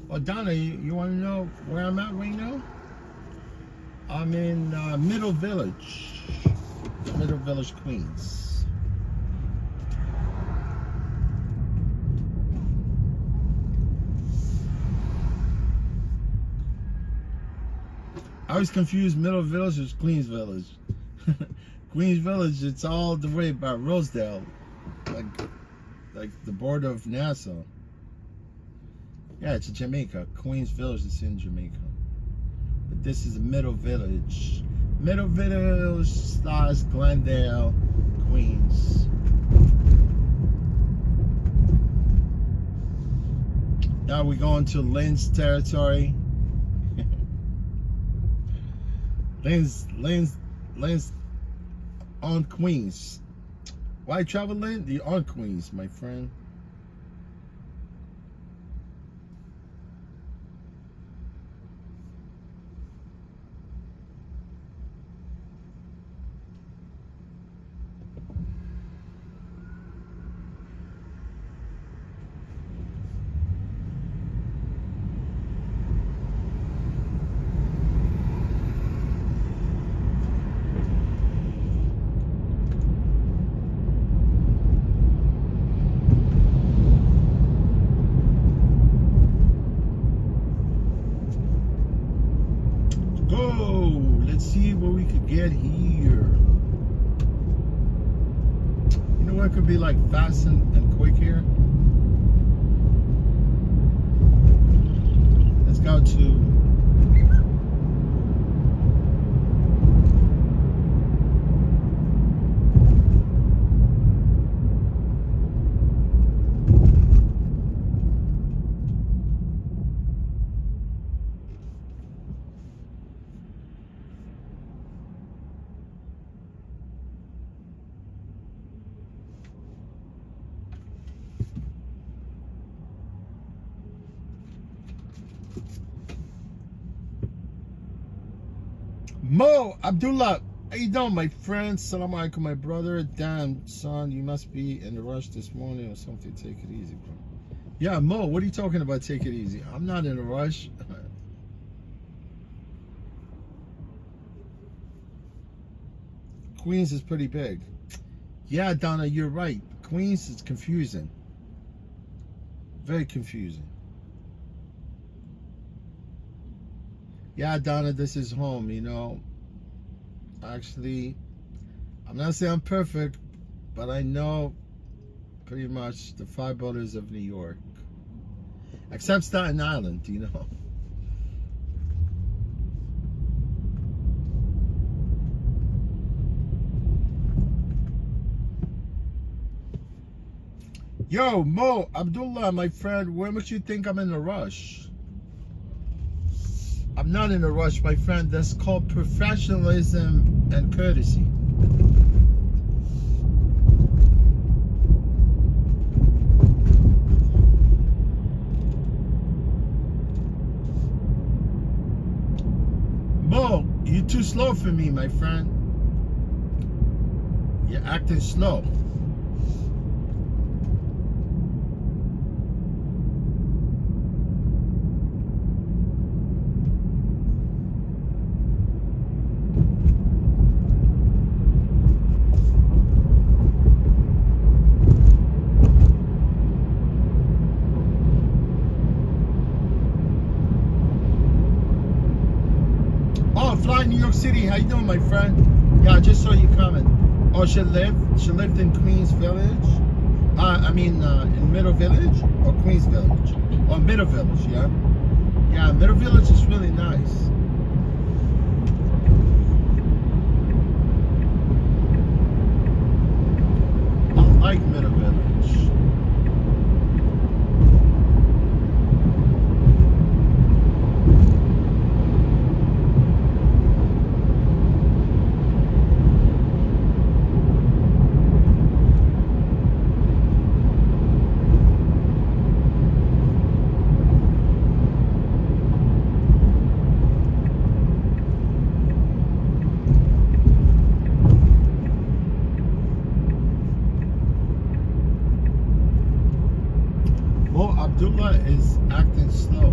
Well, Donna, you want to know where I'm at right now? I'm in Middle Village, Queens. I was confused. Middle Village is Queens Village. Queens Village, it's all the way by Rosedale, like the border of Nassau. Yeah, it's Jamaica. Queens Village is in Jamaica. But this is Middle Village. Middle Village / Glendale, Queens. Now we're going to Lynn's territory. Lynn's on Queens. Why travel Lynn? You're on Queens, my friend. Let's see what we could get here. You know what could be like fast and quick here? Let's go to Mo Abdullah. How you doing, my friend? Salam alaikum, my brother. Damn, son, you must be in a rush this morning or something. Take it easy, bro. Yeah, Mo, what are you talking about? Take it easy. I'm not in a rush. Queens is pretty big. Yeah, Donna, you're right. Queens is confusing. Very confusing. Yeah, Donna, this is home, you know. Actually, I'm not saying I'm perfect, but I know pretty much the 5 boroughs of New York. Except Staten Island, you know. Yo, Mo Abdullah, my friend, where much you think I'm in a rush? I'm not in a rush, my friend. That's called professionalism and courtesy. Mo, you're too slow for me, my friend. You're acting slow. Fly New York City, how you doing, my friend? Yeah, I just saw you comment. Oh, she lived in Queens Village? In Middle Village or Queens Village? Or Middle Village, yeah? Yeah, Middle Village is really nice. I like Middle Village. Abdullah is acting slow.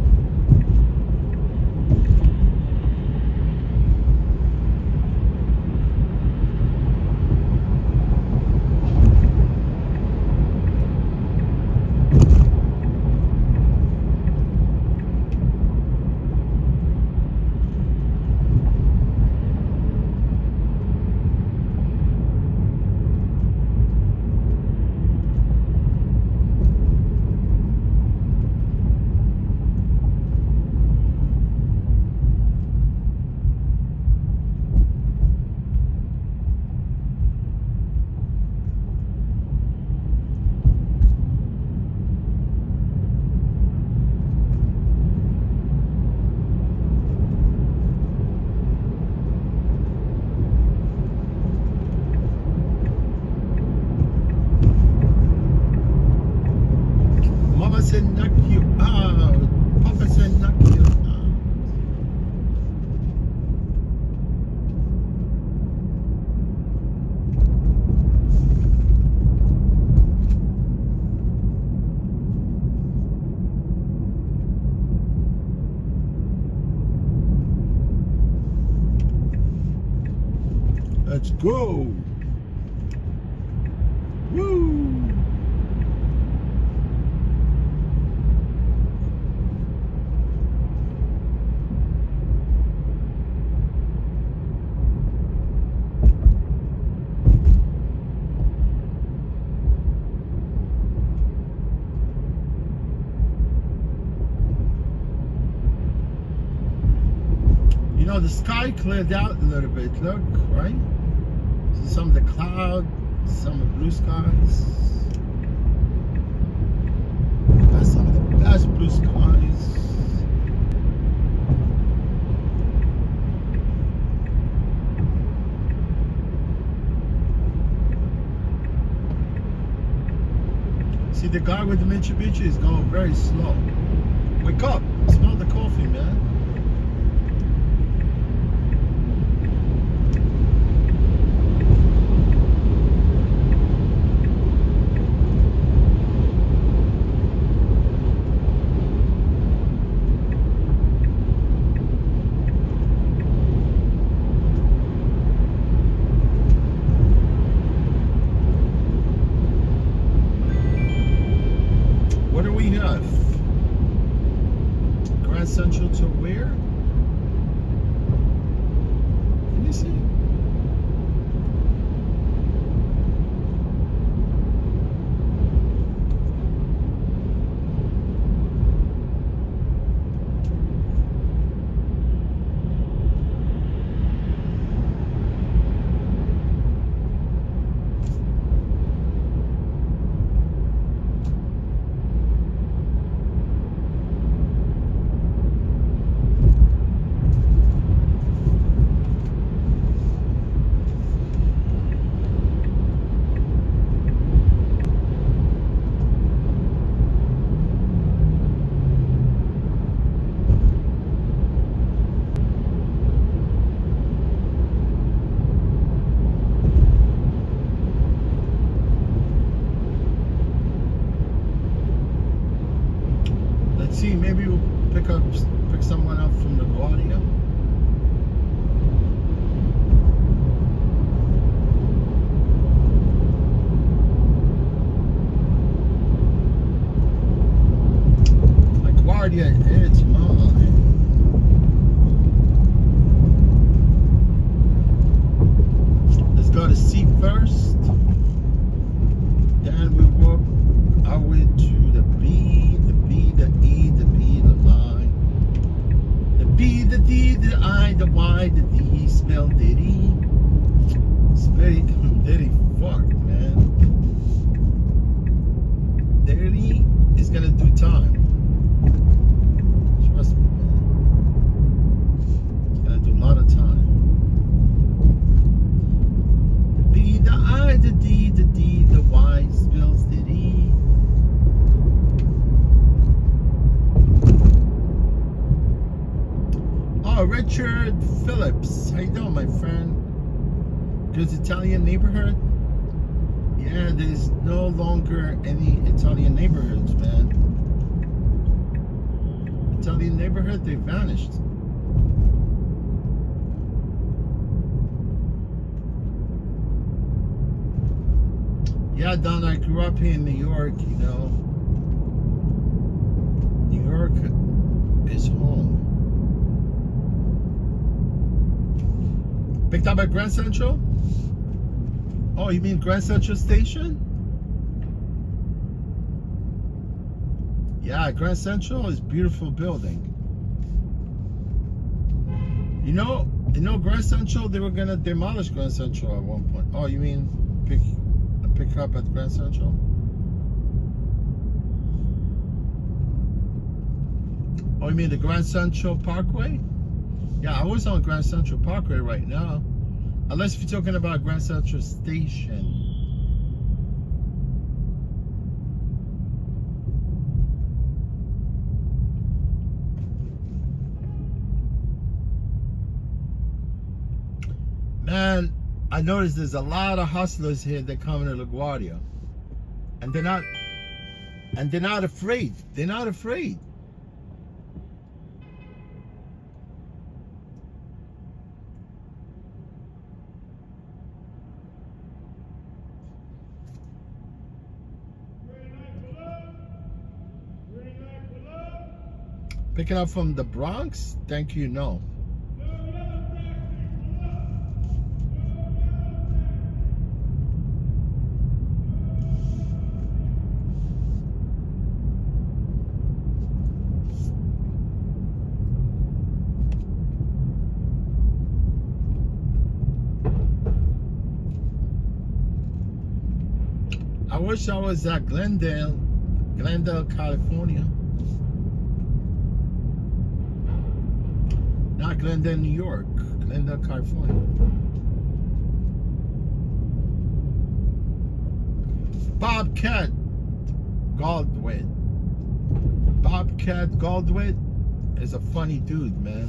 Mama said knock you out. Papa said knock you out. Let's go. Woo. You know, the sky cleared out a little bit, look, right? So some of the cloud, some of the blue skies. That's some of the best blue skies. See, the guy with the Mitsubishi is going very slow. Wake up, smell the coffee, man. What do we have? Grand Central to where? Can you see? See, maybe we'll pick someone up from the Guardia. LaGuardia, it's mine. Let's go to C first. Then we walk our way to the B, the B, the E, the B, the line. The B, the D, the I, the Y, the D, spell Diddy. Spell Diddy fucked, man. Diddy is gonna do time. Trust me, man. It's gonna do a lot of time. The B, the I, the D, the Y, spells Diddy. Oh, Richard Phillips. How you doing, my friend? Good Italian neighborhood? Yeah, there's no longer any Italian neighborhoods, man. the neighborhood, they vanished. Yeah, Don, I grew up here in New York, you know. New York is home. Picked up at Grand Central? Oh, you mean Grand Central Station? Yeah, Grand Central is a beautiful building. You know, Grand Central, they were gonna demolish Grand Central at one point. Oh, you mean pick up at Grand Central? Oh, you mean the Grand Central Parkway? Yeah, I was on Grand Central Parkway right now. Unless if you're talking about Grand Central Station. Man, I noticed there's a lot of hustlers here that come to LaGuardia. And they're not afraid. They're not afraid. Picking up from the Bronx? Thank you, no. I wish I was at Glendale, California. Not Glendale, New York. Glendale, California. Bobcat Goldthwait. Bobcat Goldthwait is a funny dude, man.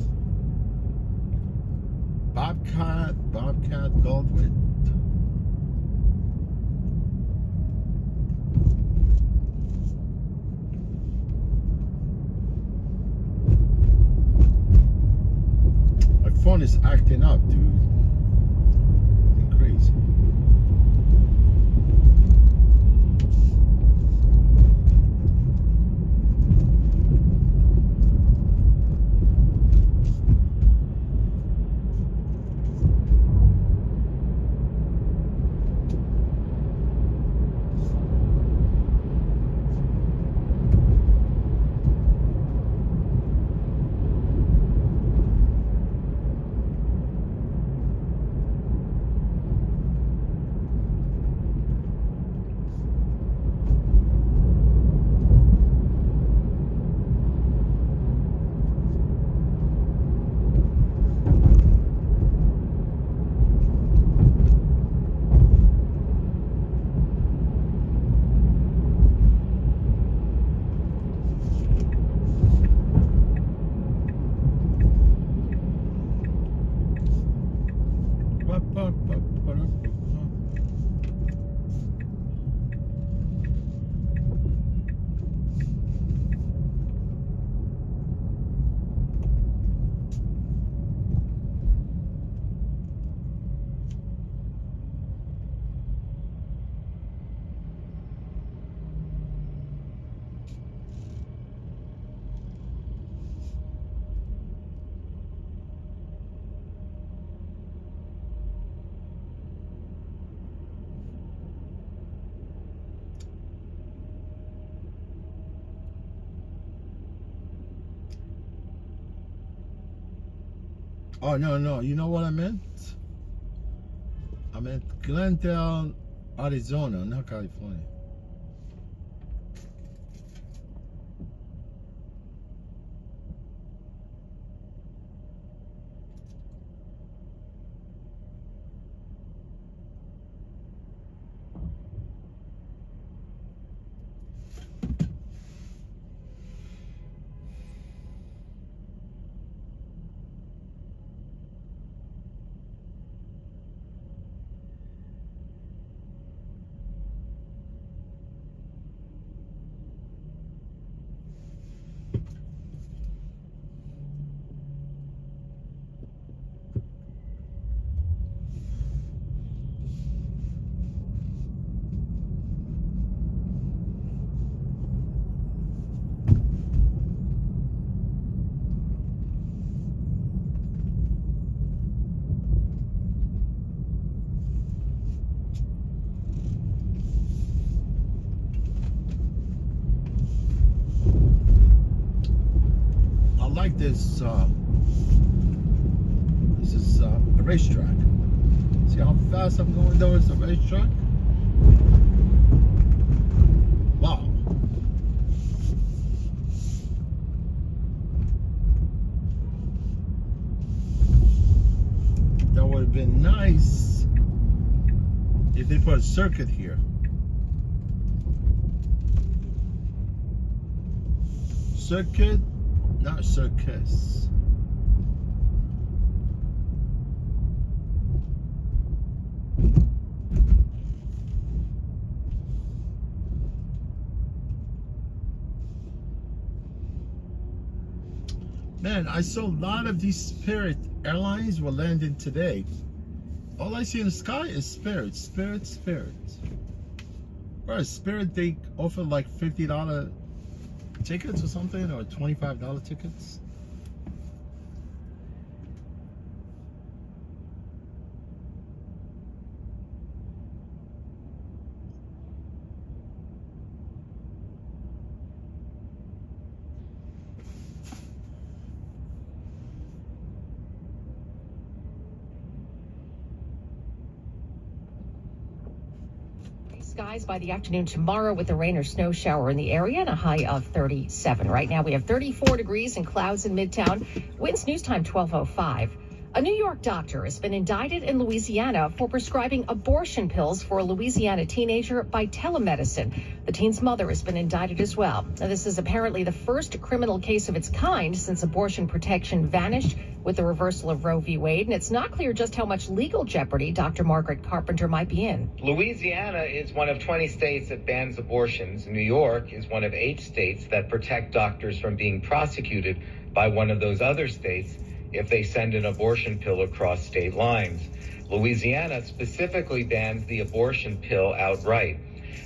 Bobcat Goldthwait. Phone is acting up, dude. It's crazy. Oh, no. You know what I meant? I meant Glendale, Arizona, not California. like this. This is a racetrack. See how fast I'm going towards the racetrack? Wow. That would have been nice if they put a circuit here. Circuit, not circus. Man, I saw a lot of these Spirit airlines were landing today. All I see in the sky is Spirit, Spirit, Spirit. Whereas Spirit, they offer like $50 tickets or something, or $25 tickets. Skies by the afternoon tomorrow with a rain or snow shower in the area and a high of 37. Right now we have 34 degrees and clouds in Midtown. Winds news time 12:05. A New York doctor has been indicted in Louisiana for prescribing abortion pills for a Louisiana teenager by telemedicine. The teen's mother has been indicted as well. Now, this is apparently the first criminal case of its kind since abortion protection vanished with the reversal of Roe v. Wade, and it's not clear just how much legal jeopardy Dr. Margaret Carpenter might be in. Louisiana is one of 20 states that bans abortions. New York is one of 8 states that protect doctors from being prosecuted by one of those other states if they send an abortion pill across state lines. Louisiana specifically bans the abortion pill outright.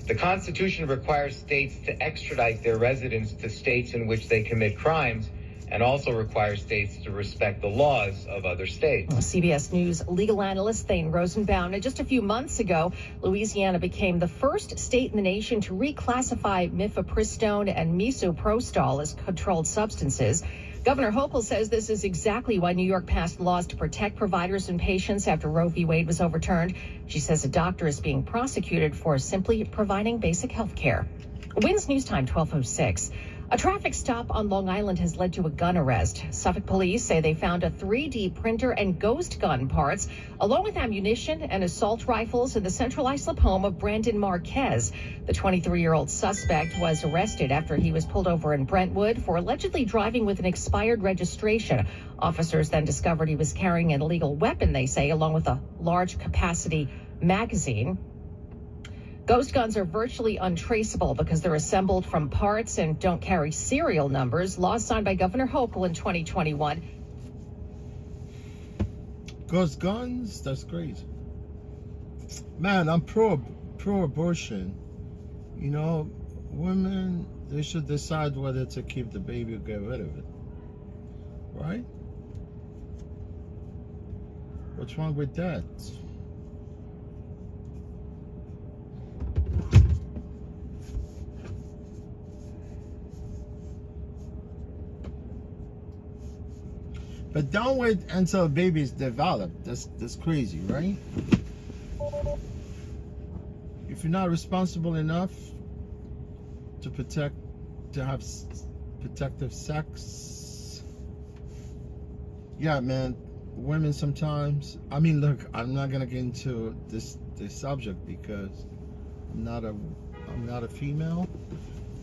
The Constitution requires states to extradite their residents to states in which they commit crimes, and also requires states to respect the laws of other states. CBS News legal analyst Thane Rosenbaum. Now, just a few months ago, Louisiana became the first state in the nation to reclassify mifepristone and misoprostol as controlled substances. Governor Hochul says this is exactly why New York passed laws to protect providers and patients after Roe v. Wade was overturned. She says a doctor is being prosecuted for simply providing basic health care. Winds news time 12:06. A traffic stop on Long Island has led to a gun arrest. Suffolk police say they found a 3D printer and ghost gun parts, along with ammunition and assault rifles in the Central Islip home of Brandon Marquez. The 23-year-old suspect was arrested after he was pulled over in Brentwood for allegedly driving with an expired registration. Officers then discovered he was carrying an illegal weapon, they say, along with a large capacity magazine. Ghost guns are virtually untraceable because they're assembled from parts and don't carry serial numbers. Laws signed by Governor Hochul in 2021. Ghost guns? That's crazy. Man, I'm pro-abortion. You know, women, they should decide whether to keep the baby or get rid of it. Right? What's wrong with that? But don't wait until a baby is developed. That's crazy, right? If you're not responsible enough to have protective sex, yeah, man. Women sometimes. I mean, look, I'm not gonna get into this subject because I'm not a female,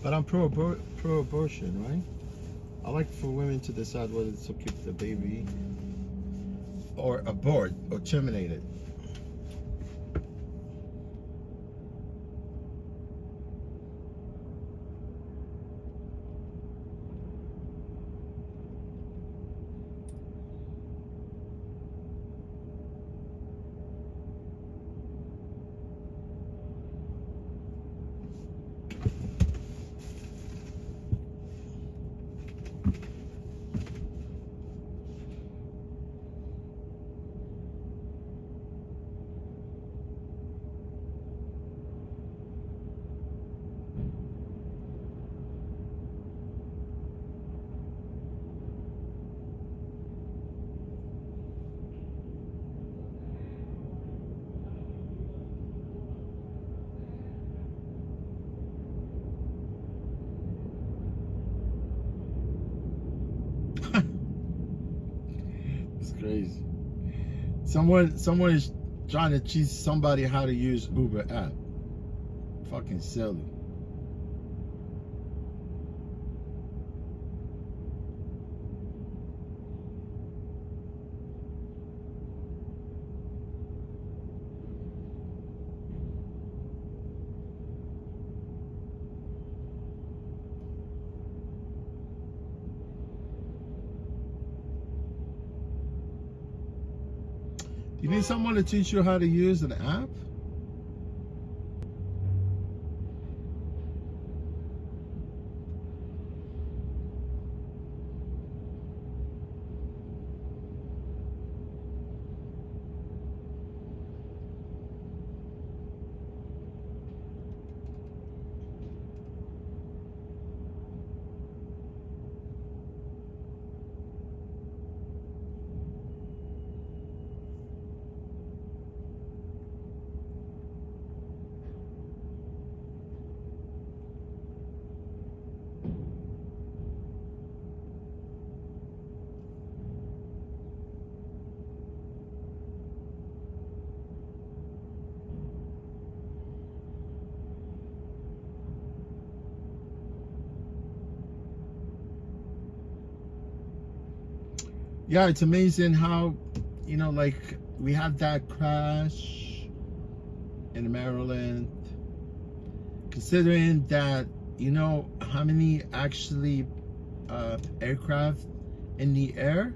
but I'm pro-abortion, right? I like for women to decide whether to keep the baby or abort or terminate it. crazy. Someone is trying to teach somebody how to use Uber app. Fucking silly. You need someone to teach you how to use an app? Yeah, it's amazing how, you know, like we had that crash in Maryland, considering that, you know, how many actually aircraft in the air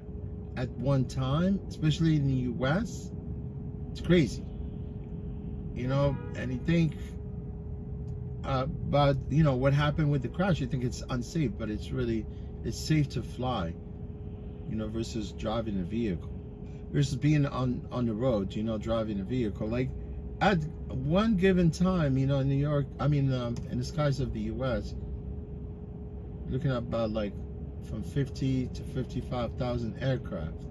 at one time, especially in the US, it's crazy, you know. And you think but you know what happened with the crash, you think it's unsafe, but it's safe to fly, you know, versus driving a vehicle, versus being on the road, you know, driving a vehicle. Like at one given time, you know, in New York, I mean, in the skies of the US, looking at about like from 50 to 55,000 aircraft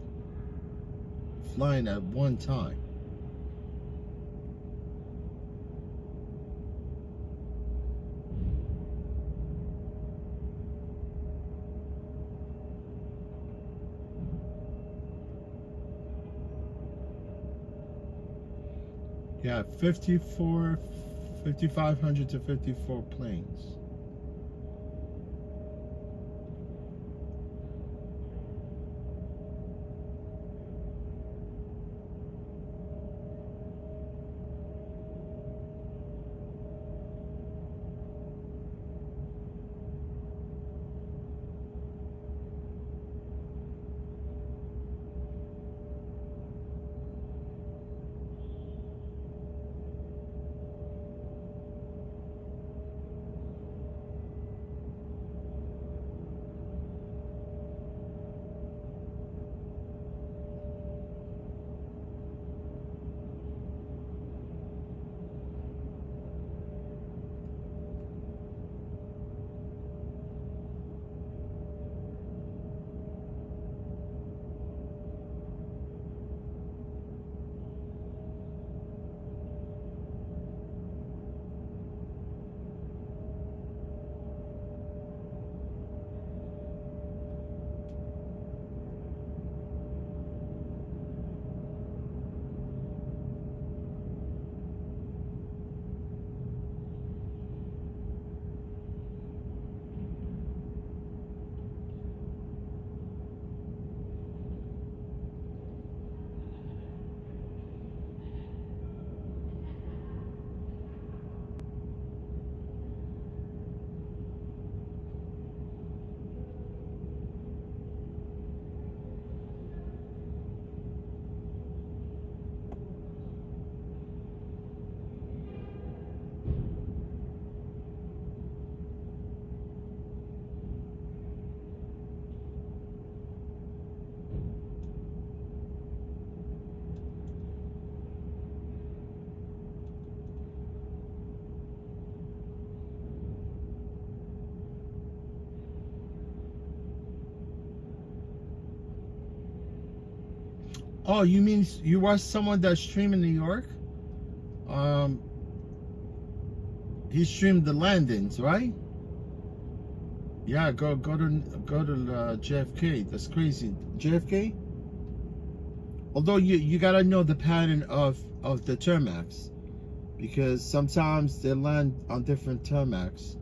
flying at one time. Yeah, 5,500 to 54 planes. Oh, you mean you watched someone that streamed in New York? He streamed the landings, right? Yeah, go to JFK. That's crazy. JFK? Although you gotta know the pattern of the tarmacs, because sometimes they land on different tarmacs.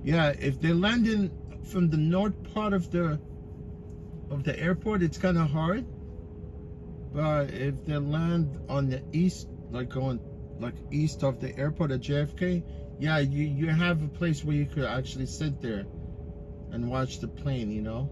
Yeah, if they're landing from the north part of the airport, it's kind of hard. But if they land on the east, like going like east of the airport at JFK, yeah, you have a place where you could actually sit there and watch the plane, you know.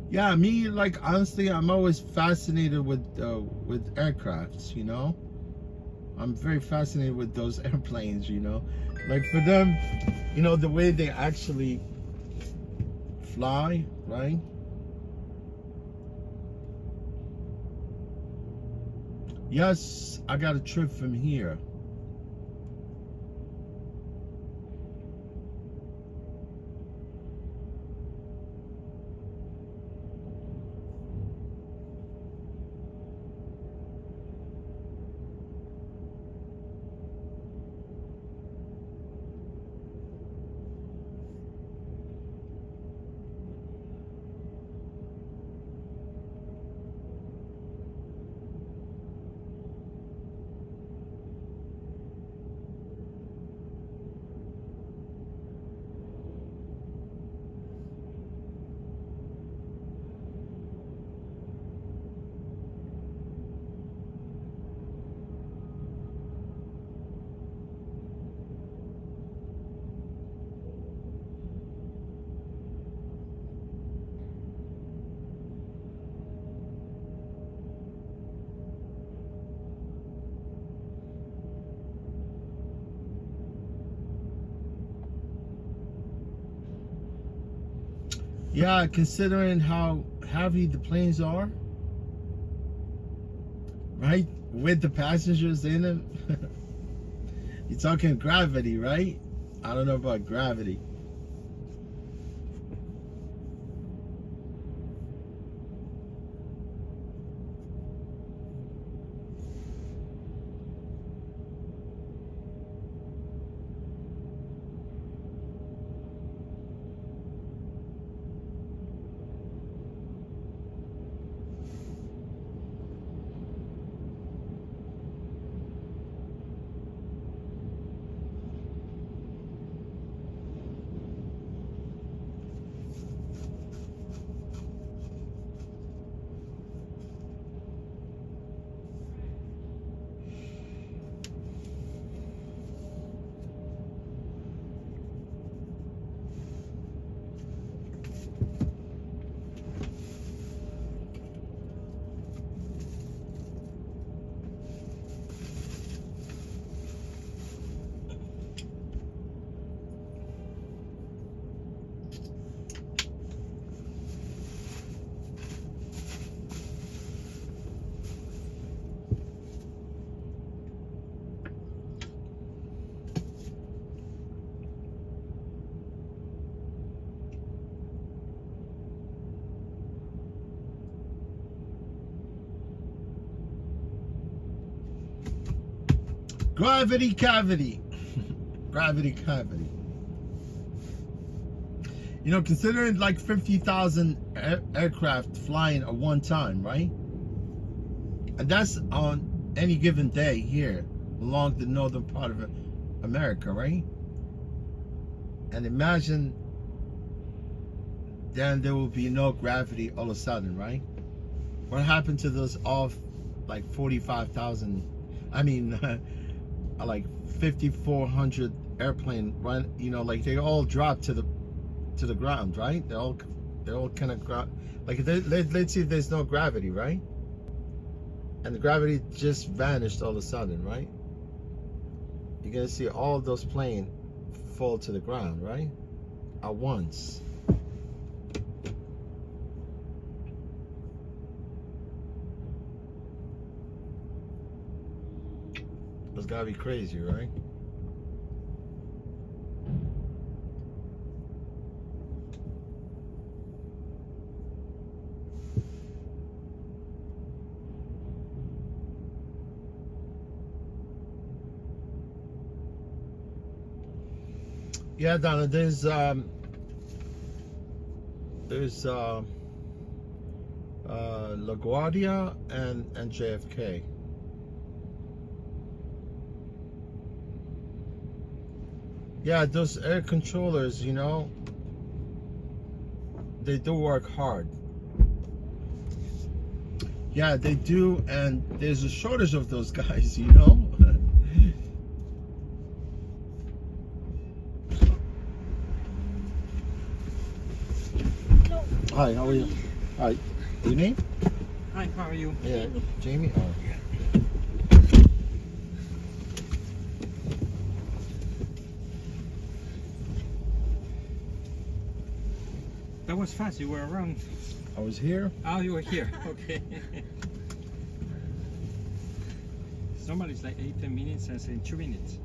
Yeah, me, like, honestly, I'm always fascinated with aircrafts, you know. I'm very fascinated with those airplanes, you know. Like, for them, you know, the way they actually fly, right? Yes, I got a trip from here. Yeah, considering how heavy the planes are, right? With the passengers in them. You're talking gravity, right? I don't know about gravity. Gravity cavity. Gravity cavity. You know, considering like 50,000 aircraft flying at one time, right? And that's on any given day here along the northern part of America, right? And imagine then there will be no gravity all of a sudden, right? What happened to those off like 45,000, I mean, like 5,400 airplane run, you know, like they all dropped to the ground, right? They all They're all kind of like let's see if there's no gravity, right? And the gravity just vanished all of a sudden, right? You're gonna see all of those planes fall to the ground, right? At once. It's gotta be crazy, right? Yeah, Donna, there's LaGuardia and JFK. Yeah, those air controllers, you know, they do work hard. Yeah, they do, and there's a shortage of those guys, you know. Hi, how are you? Hi, your name? Hi, how are you? Yeah, Jamie. Oh. That was fast. You were around. I was here. Oh, you were here. Okay. Normally it's like 8-10 minutes, and in 2 minutes.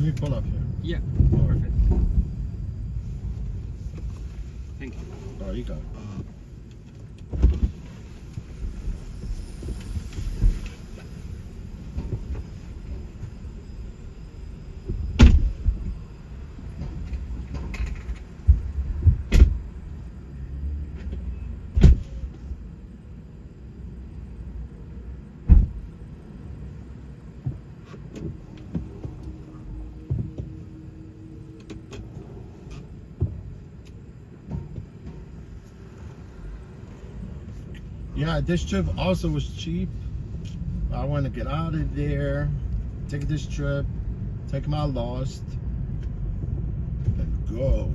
me pull up here. Yeah, perfect. Thank you. Oh, you got it. Yeah, this trip also was cheap. I want to get out of there, take this trip, take my Lost, and go.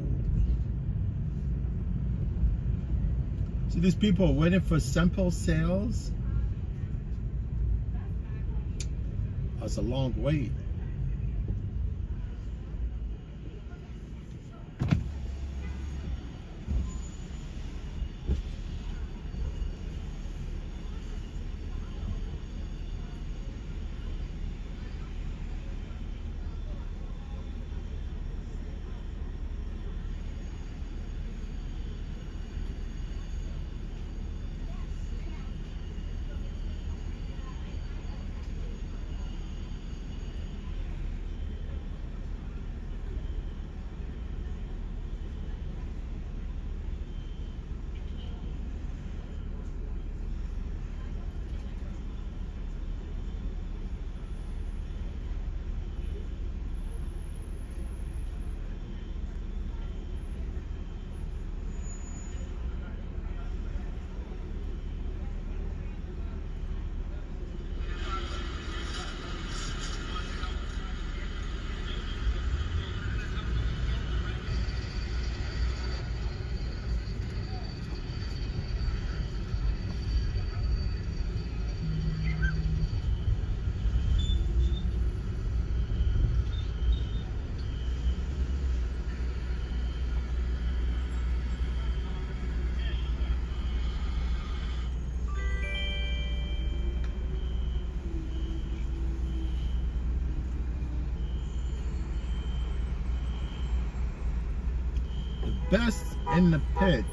See, these people are waiting for sample sales. That's a long wait. Best in the pit.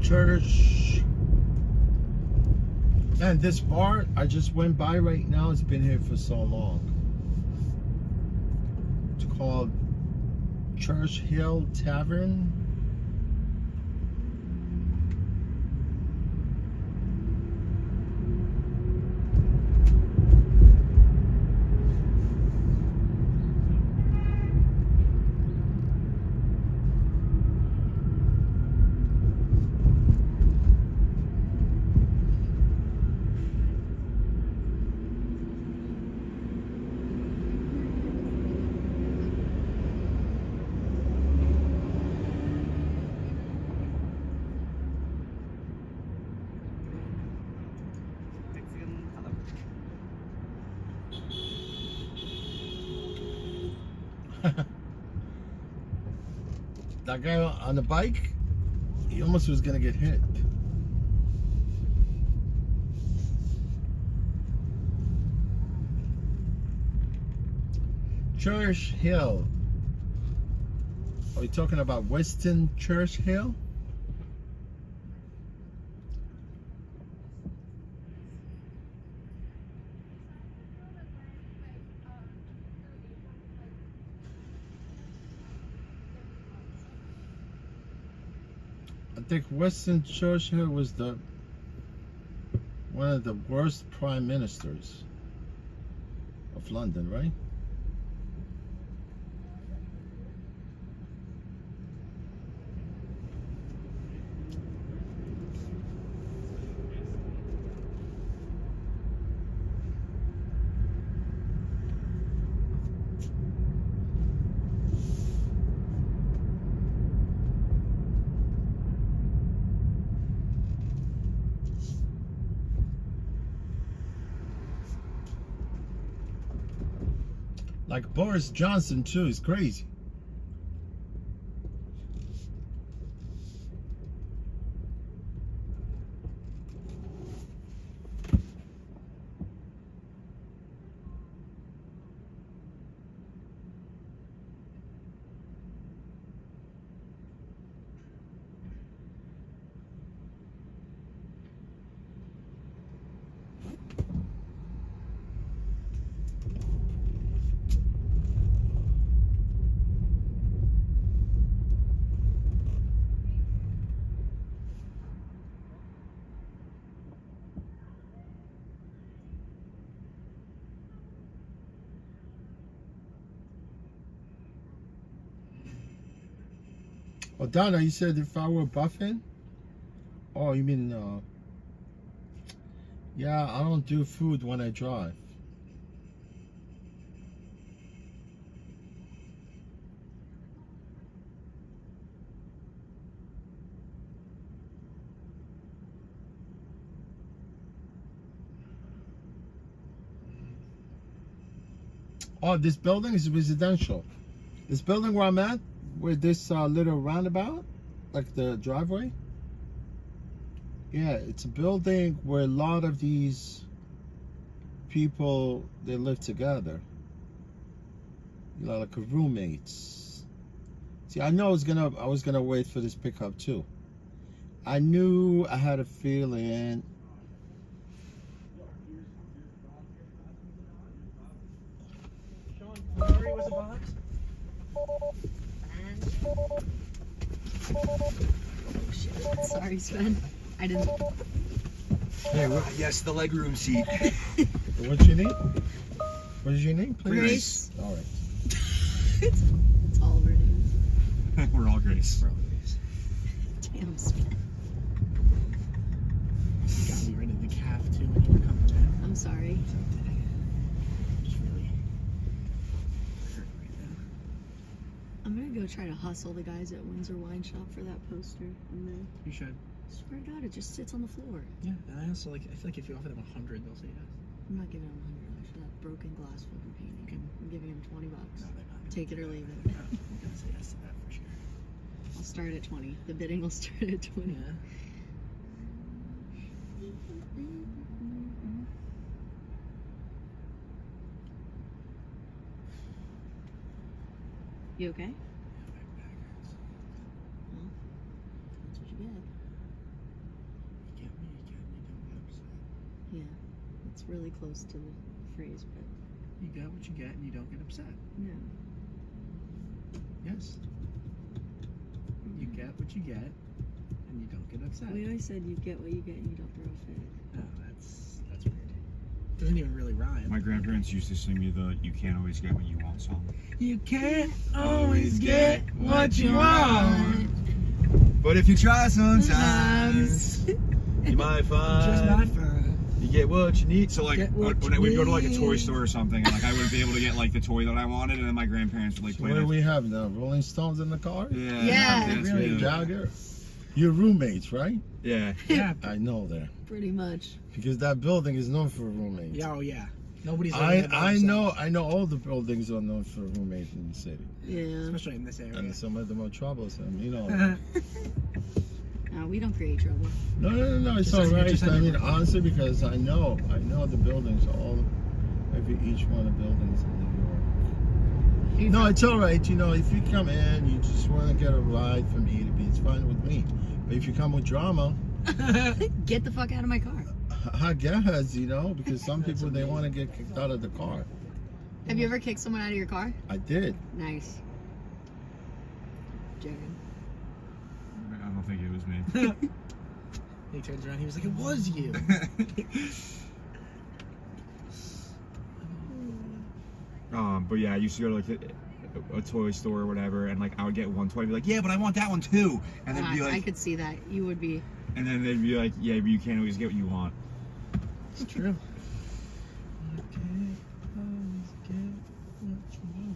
Church. And this bar I just went by right now, it's been here for so long. It's called Church Hill Tavern. That guy on the bike, he almost was gonna get hit. Church Hill. Are we talking about Western Church Hill? I think Western Churchill was one of the worst prime ministers of London, right? Like Boris Johnson too is crazy. Oh, Donna, you said if I were buffing? Oh, you mean, yeah, I don't do food when I drive. Oh, this building is residential. This building where I'm at, with this little roundabout, like the driveway. Yeah, it's a building where a lot of these people, they live together. You know, like roommates. See, I know I was gonna wait for this pickup too. I knew, I had a feeling. Sorry, was a box? Oh shit. Sorry, Sven. I didn't. Hey, what? Yes, the legroom seat. What's your name? What is your name, please? Grace. All right. It's all of our names. We're all Grace. We're all Grace. Damn, Sven. Got me right in the calf too when you were coming in. I'm sorry. Just really hurt right now. I'm gonna go try to hustle the guys at Windsor Wine Shop for that poster. And then, You should. swear to God, it just sits on the floor. Yeah, and I also I feel like if you offer them 100, they'll say yes. I'm not giving them 100 for that broken glass fucking painting. I'm giving him $20. No, they're not. Take it or leave it. I'm gonna say yes to that for sure. I'll start at 20. The bidding will start at 20. Yeah. You okay? Yeah, my back hurts. Well, that's what you get. really close to the phrase, but You get what you get and you don't get upset. no. Yes. You get what you get and you don't get upset. We always said you get what you get and you don't throw a fit. Oh, that's weird. Doesn't even really rhyme. My grandparents used to sing me the "You Can't Always Get What You Want" song. You can't always get what you want. But if you try sometimes, you might find Just might find. you get what you need. So like Get what when you we'd go to like a toy need. store or something, and like I would be able to get like the toy that I wanted, and then my grandparents would like So play what do the we have now? Rolling Stones in the car? yeah, Yeah. that's Really? me. Jagger? Your roommates, right? Yeah. Yeah. I know that. Pretty much. Because that building is known for roommates. Yeah, oh yeah. Nobody's living there by I themselves. know all the buildings are known for roommates in the city. Yeah. Especially in this area. And some of them are troublesome, you know. No, we don't create trouble. No, it's Just all like- right. just like- I mean, honestly, because I know the buildings, each one of the buildings in New York. No, it's all right. You know, if you come in, you just want to get a ride from A to B, it's fine with me. But if you come with drama, Get the fuck out of my car. I guess, you know, because some people, they want to get kicked out of the car. Have you ever kicked someone out of your car? I did. Nice. Jared. I don't think it was me. He turns around, he was like, it was you. But yeah, I used to go to like a toy store or whatever, and like I would get one toy and be like, yeah, but I want that one too, and then be I like, could see that. You would be. and then they'd be like, yeah, but you can't always get what you want. It's true. You can't always get what you want.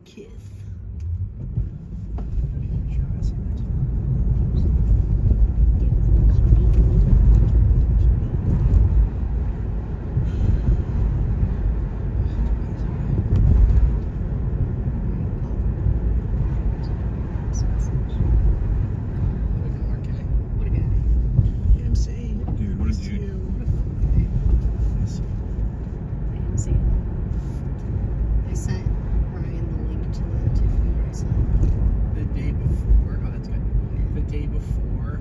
Kiss. What a guy. MC. Dude, what a dude. AMC. I sent Ryan the link to the Tiffany bracelet. The day before, oh, that's good. The day before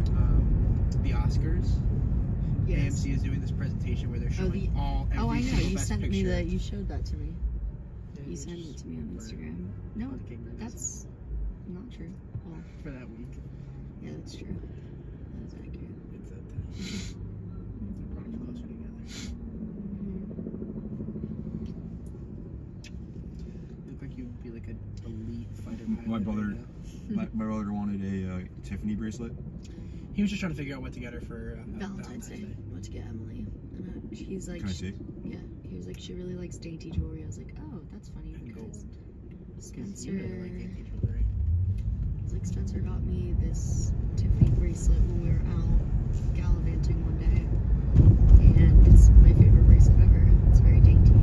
the Oscars, Yes. AMC is doing this presentation where they're showing every I know. single You Best sent me Picture. that. You showed that to me. Yeah, You sent it to me on Instagram. No, that's not true. Oh, for that week. yeah, that's true. That is accurate. It's that they're probably closer together. You look like you would be like an elite fighter pilot. My brother, right now. my brother wanted a Tiffany bracelet. He was just trying to figure out what to get her for Valentine's Day. What to get Emily? And he's like, Can I see? yeah. He was like, she really likes dainty jewelry. I was like, oh, that's funny because Spencer. You really like dainty jewelry. It's like Spencer got me this Tiffany bracelet when we were out gallivanting one day, and it's my favorite bracelet ever. It's very dainty.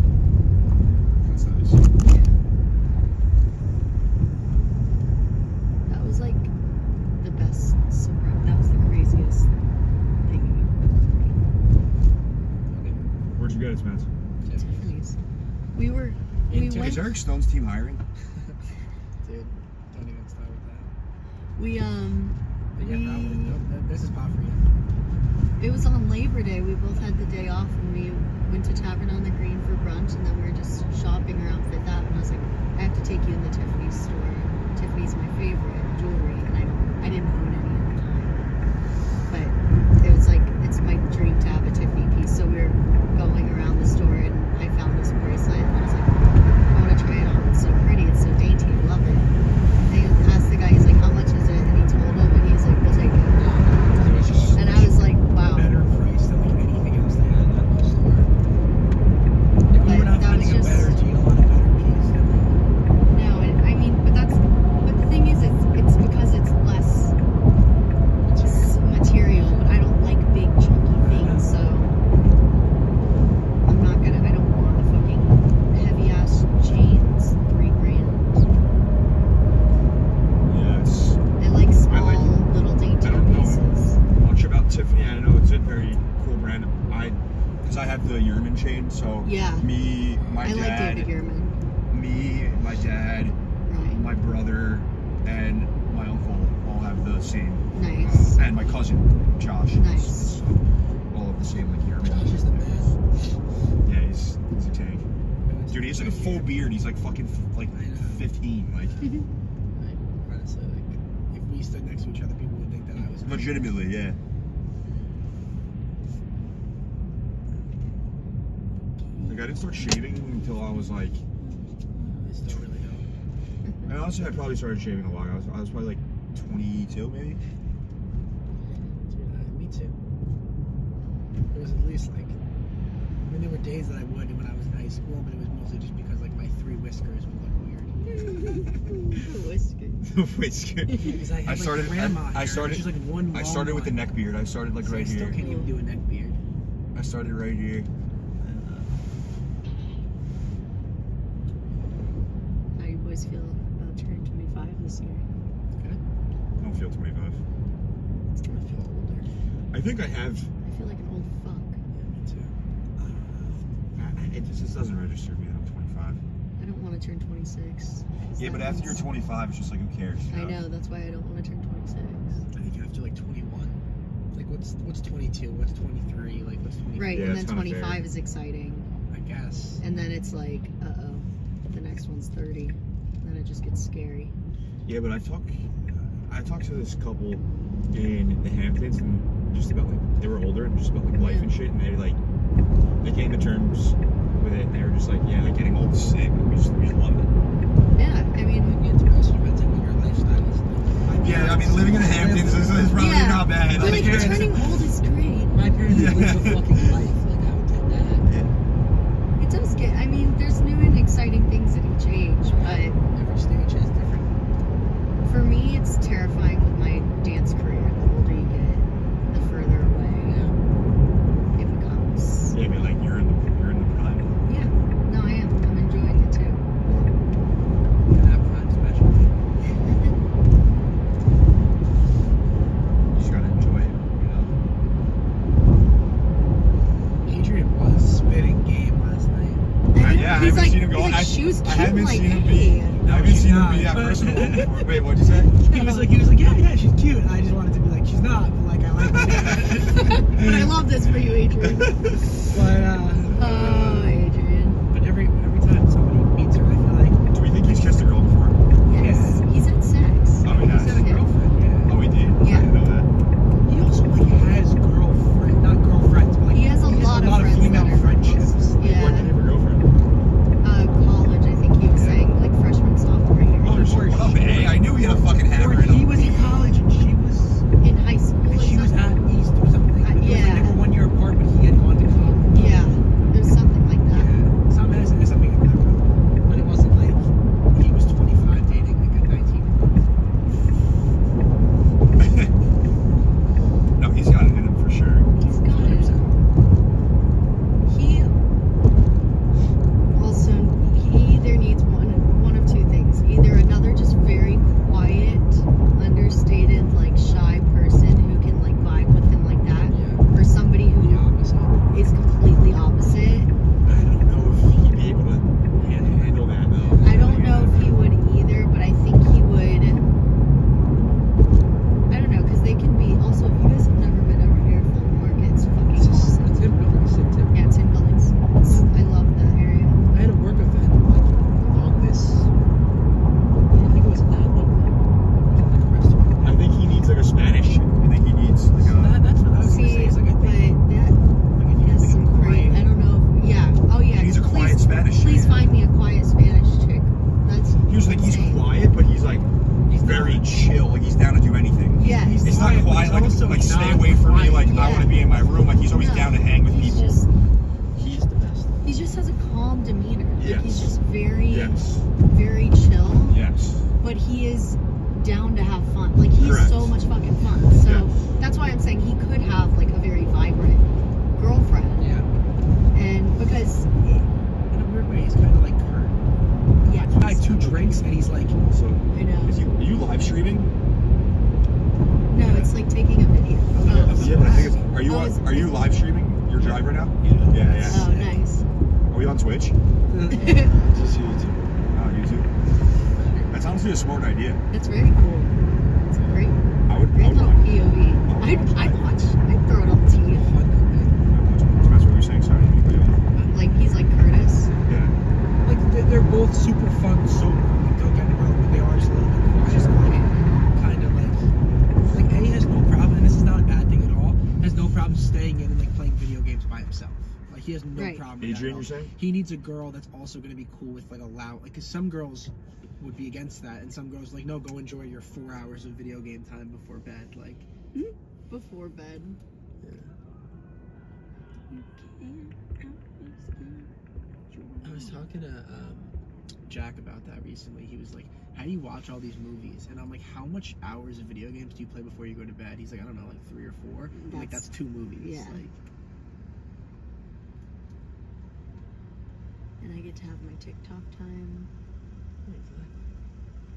That's nice. Yeah. That was like the best surprise. That was the craziest thing Where'd you get it, Spence? Tiffany's. We were. We went. Is Eric Stone's team hiring? Dude, don't even start with that. We But yeah, probably. Nope, this is pot for you. It was on Labor Day. We both had the day off, and we went to Tavern on the Green for brunch, and then we were just shopping around Fifth Ave. And I was like, I have to take you in the Tiffany's store. Tiffany's my favorite jewelry, and I didn't own any at the time, but it was like it's my dream to have a Tiffany piece. So we were going around the store, and I found this bracelet, and I was like, I want to try it on. It's so pretty. It's so dainty. I love it. And I asked the guy, he's like, how much is it? And he told him, and he's like, we'll take it. And I was like, wow. Better price than like anything else they had in that whole store. Like, we were not that was finding a just- better deal on a better piece. No, I mean, but the thing is, it's because it's less just material, but I don't like big chunky things, so I don't want the fucking heavy ass chains, $3,000. Yeah, it's. I like small, I like it. little dainty I don't know pieces. much about Tiffany. I know it's a very cool brand. Because I have the Yerman chain, so Yeah. me, my I like dad, David Yurman. me, my dad, Right. my brother, and my uncle all have the same. Nice. And my cousin, Josh. Nice. So, all have the same like hair. Josh is the best. Yeah, he's a tank. Dude, he has like a full beard. He's like fucking like 15. Like Honestly, like if we stood next to each other, people would think that I was legitimately, yeah. Like I didn't start shaving until I was like. I still really don't. And honestly, I probably started shaving a lot. I was probably like 22, maybe. Me too. It was at least like. I mean, there were days that I would when I was in high school, but it was mostly just because like my 3 whiskers would look weird. Whiskers. Because I had like grandma hair, just like one. I started with the neck beard. I started like right I still here. can't even do a neck beard. I started right here. How you boys feel about turning 25 this year? I don't feel 25. It's gonna feel older. I think I have. I feel like an old fuck. Yeah, me too. It just doesn't register me that I'm 25. I don't want to turn 26. Yeah, but after you're 25, it's just like, who cares? I know, that's why I don't want to turn 26. I think after like 21. Like what's 22? What's 23? Like what's 24? Right, Yeah, and then it's kinda 25 fair. is exciting. I guess. And then it's like, uh-oh, the next one's 30. And then it just gets scary. Yeah, but I talked to this couple in the Hamptons and just about like they were older and just about like life and shit, and they came to terms with it. And they were just like, yeah, like getting old is sick. We just love it. Yeah, I mean, It also depends on what your lifestyle is. Like, Yeah, I mean, living in the Hamptons is probably Yeah. not bad. but like, turning old is great. My parents live a fucking life. Like I would take that. It does get, I mean, there's new and exciting things at each age, but Every stage is different. for me, it's terrifying with my dance career. The older you get, the further away it becomes. Yeah, I mean, like you're in the prime. Yeah, no, I am. I'm enjoying it too. That prime special. You just gotta enjoy it, you know. Adrian was spitting game last night. Yeah, I He's haven't like, seen him go. he's like, she was I cute, haven't like, seen him hey. be. I haven't she's seen him not. be that personal before. Wait, what'd you say? He was like, yeah, she's cute. And I just wanted to be like, she's not, but like I like her. But I love this for you, Adrian. But Oh, Adrian. but every time somebody meets her, I feel like Do we think he's kissed a girl before? Yes, he's had sex. Oh, he has. he's had a girlfriend. Yeah. Oh, he did. Yeah. I didn't know that. He also like has not girlfriends, but like He has a lot of friends female that are friendships. What did he Yeah. have a girlfriend? College, I think he was saying, like freshman, sophomore year. Oh, shit. What up, A? I knew he had a fucking hammer in He Oh, him. was in college and she was In high school. and or she was something. at East or something. It was yeah. like they were 1 year apart, but he had gone to college. Yeah, it was something like that. Yeah, something like that, but it wasn't like he was 25 dating like a 19-year-old. No, he's got it in him for sure. He's got it. He also, he either needs one of two things. Either another just very quiet, understated, like shy person who can like vibe with him like that, or somebody who is completely opposite. I don't know if he'd be able to handle that though. I don't know if he would either, but I think he would. I don't know, because they can be. Also, if you guys have never been over here, Fulton Market, it's fucking awesome. It's in buildings, Yeah, it's in buildings. I love that area. I had a work event like along this. I think it was in that little like restaurant. I think he needs like a Spanish chick. I think he needs like a. That's what I was gonna See, say. Is like I but think that like if you has have some like a great. I quiet, don't know. Yeah. Oh yeah. He needs a quiet please, Spanish chick. Please find me a quiet Spanish chick. That's. Here's the thing, he's quiet, but he's like very chill. Like he's down to do anything. Yeah. It's not quiet, but he's like also stay not away from me. Like I Yeah. want to be in my room. Like he's always No, down to hang with he's people. just- he's the best. He just has a calm demeanor. Yes. Like he's just very, Yes. very chill. Yes. But he is down to have fun. Like he's Correct. so much fucking fun. So Yes. that's why I'm saying he could have like a very vibrant girlfriend. Yeah. And because In a weird way, he's kind of like Kurt. yeah, He's had 2 drinks and he's like, So I know. are you live streaming? No, it's like taking a video. Yeah, but I think it's, are you Oh, is- are you live streaming your drive right now? Yeah. Yeah. Oh, nice. Are we on Twitch? Just YouTube. YouTube. That's sounds like a smart idea. It's very cool. It's great. I would Great little POV. I'd watch. I'd throw it on TV. That's what you're saying, sorry. Like, he's like Curtis. Yeah. Like, they're both super fun, so don't get me wrong, but they are just a little bit quiet. Just kind of like A has no problem, and this is not a bad thing at all, has no problem staying in and like playing video games by himself. Like, he has no problem with Adrian, that. you're saying? He needs a girl that's also going to be cool with like because some girls would be against that, and some girls like, no, go enjoy your 4 hours of video game time before bed. Like, Before bed. I was talking to Jack about that recently. He was like, how do you watch all these movies? And I'm like, how much hours of video games do you play before you go to bed? He's like, I don't know, like 3 or 4. I'm like, that's 2 movies. Yeah. Like, And I get to have my TikTok time.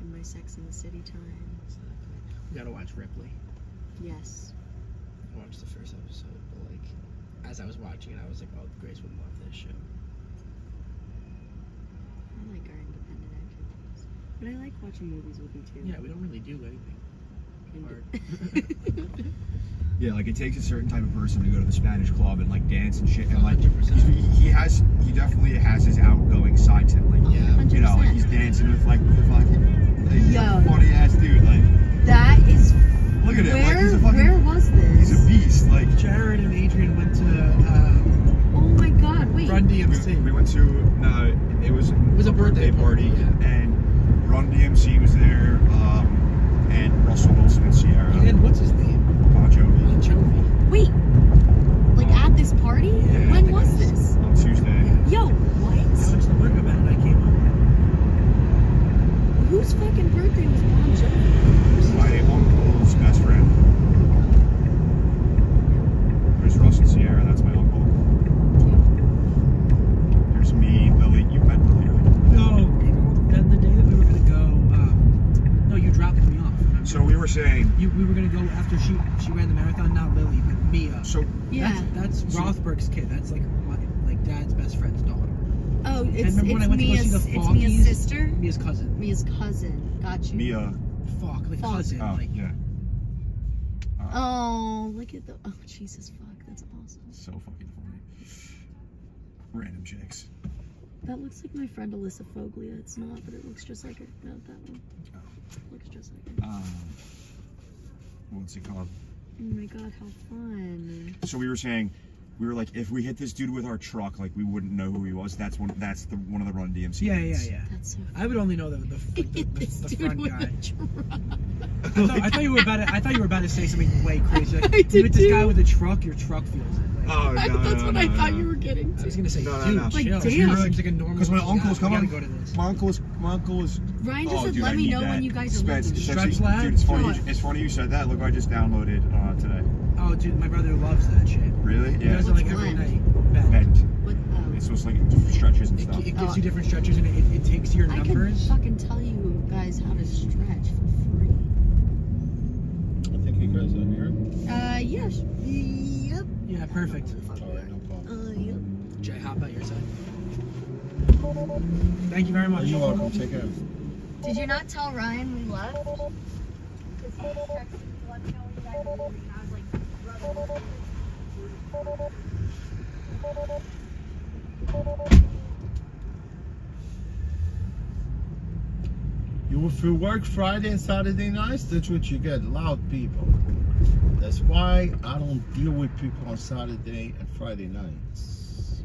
And my Sex in the City time. we gotta watch Ripley. Yes. I watched the first episode, but like, as I was watching it, I was like, oh, Grace would love this show. I like our independent activities. But I like watching movies with you too. Yeah, we don't really do anything. Yeah, like it takes a certain type of person to go to the Spanish club and like dance and shit, and like he definitely has his outgoing side to him. Like, you know, like he's dancing with like the fucking funny ass dude. Like that is. Look at him. Where, like he's a fucking. Where was this? He's a beast. Like Jared and Adrian went to. Oh my God! Wait. Run DMC. We went to. It was a birthday party, and Run DMC was there, and Russell Wilson and Sierra. And what's his name? Bon Jovi. Wait. Like at this party? Yeah, When was this? On Tuesday. Yo, what? I went to the work event and I came up. Whose fucking birthday was Bon Jovi? My uncle's best friend. There's Russ and Sierra, that's my uncle. There's me, Lily. You met Lily, right? No, then the day that we were gonna go, no, you dropped me off. Remember? So we were saying we were gonna go after she ran the marathon. Not Lily, but Mia. So that's Rothberg's kid. That's like my Dad's best friend's daughter. Oh, And remember when I went to go see the it's Foggies? Mia's sister? Mia's cousin. Mia's cousin. Got you. Mia. Fuck, like Fuck. cousin. Oh, like yeah. Oh, look at the. Oh, Jesus, fuck. That's awesome. So fucking funny. Random chicks. That looks like my friend Alyssa Foglia. It's not, but it looks just like her. Not that one. Looks just like her. What's it called? Oh my God, how fun. So we were saying, we were like, if we hit this dude with our truck, like we wouldn't know who he was. That's one of the Run DMC. Yeah. That's so I would only know the front with guy. a truck. I thought you were about to say something way crazy. Like, I did you with this too. guy with a truck, your truck feels it. Like, Oh, no, That's what I no, thought no. you were getting to. I was gonna say, No, dude, no. Like, chill. damn. Seems like a normal. Because my uncle's guy. We coming. gotta go to this. My uncle is. Ryan Oh, doesn't dude, let I me need know that. when you guys are Spence, leaving. it's Stretch actually- lab? Dude, it's funny. What? It's funny you said that. Look, I just downloaded today. Oh, dude, my brother loves that shit. Really? He Yeah. does it like What's every one? night. Bend. What? It's supposed to like different stretches and stuff. It gives you different stretches and it takes your I can numbers. fucking tell you guys how to stretch for free. I think you guys are here. Yes. Yep. Yeah, perfect. Alright, no problem. Yep. Jay, hop out your side. Thank you very much. You're welcome. Take care. Did you not tell Ryan we left? Because he texted to let me know exactly what we have, like, You will through work Friday and Saturday nights. That's what you get. Loud people. That's why I don't deal with people on Saturday and Friday nights.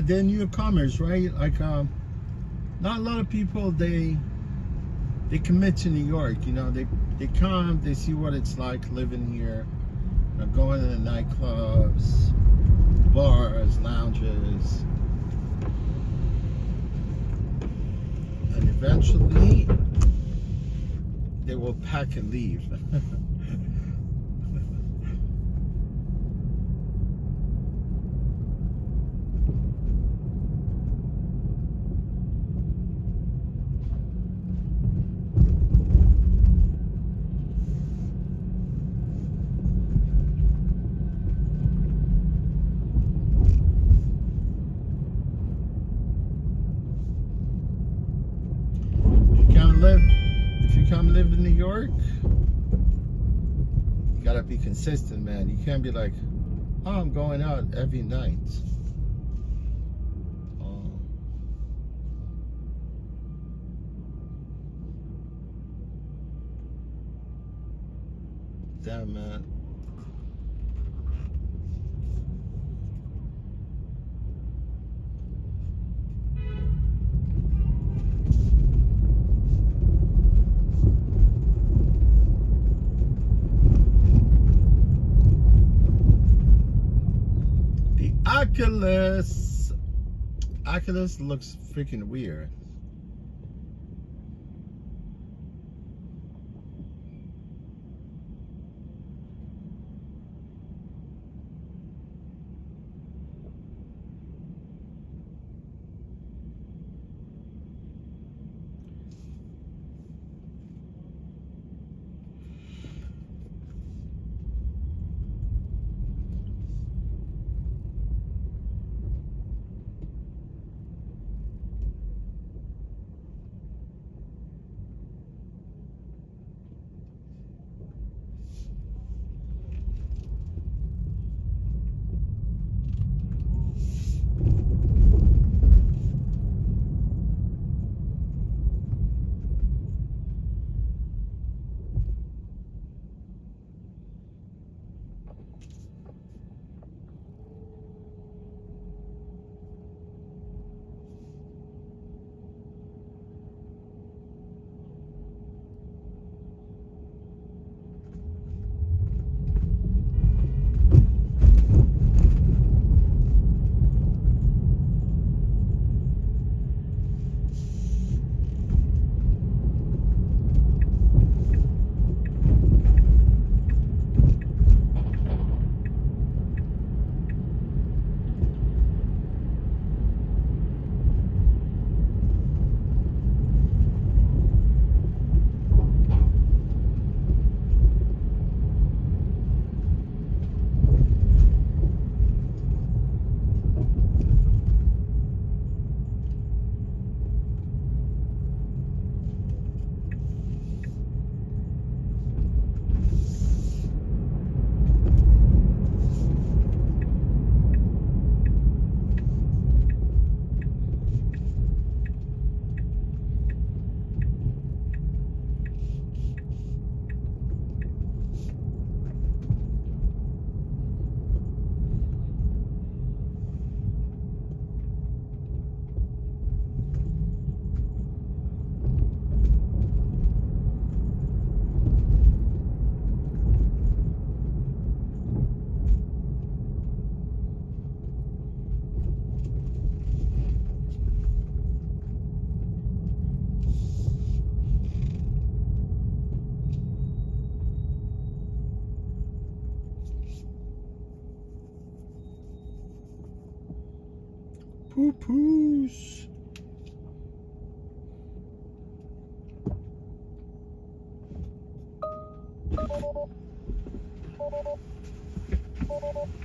they're newcomers, right? Like, not a lot of people, they commit to New York, you know. They come, they see what it's like living here, going to the nightclubs, bars, lounges, and eventually they will pack and leave. If you come live in New York, you gotta be consistent, man. You can't be like, oh, I'm going out every night. Damn, man. Oculus looks freaking weird. Poo-poos.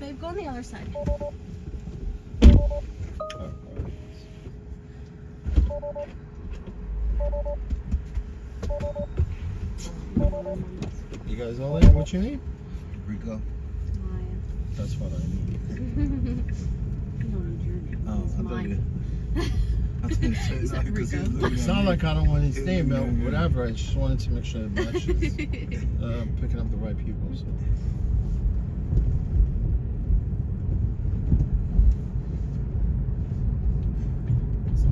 Babe, go on the other side. You guys all in? What you need? Rico. That's what I need. Oh, I thought you. I was gonna say that because It's not like I don't want his name, but whatever. I just wanted to make sure it matches. Picking up the right people. So.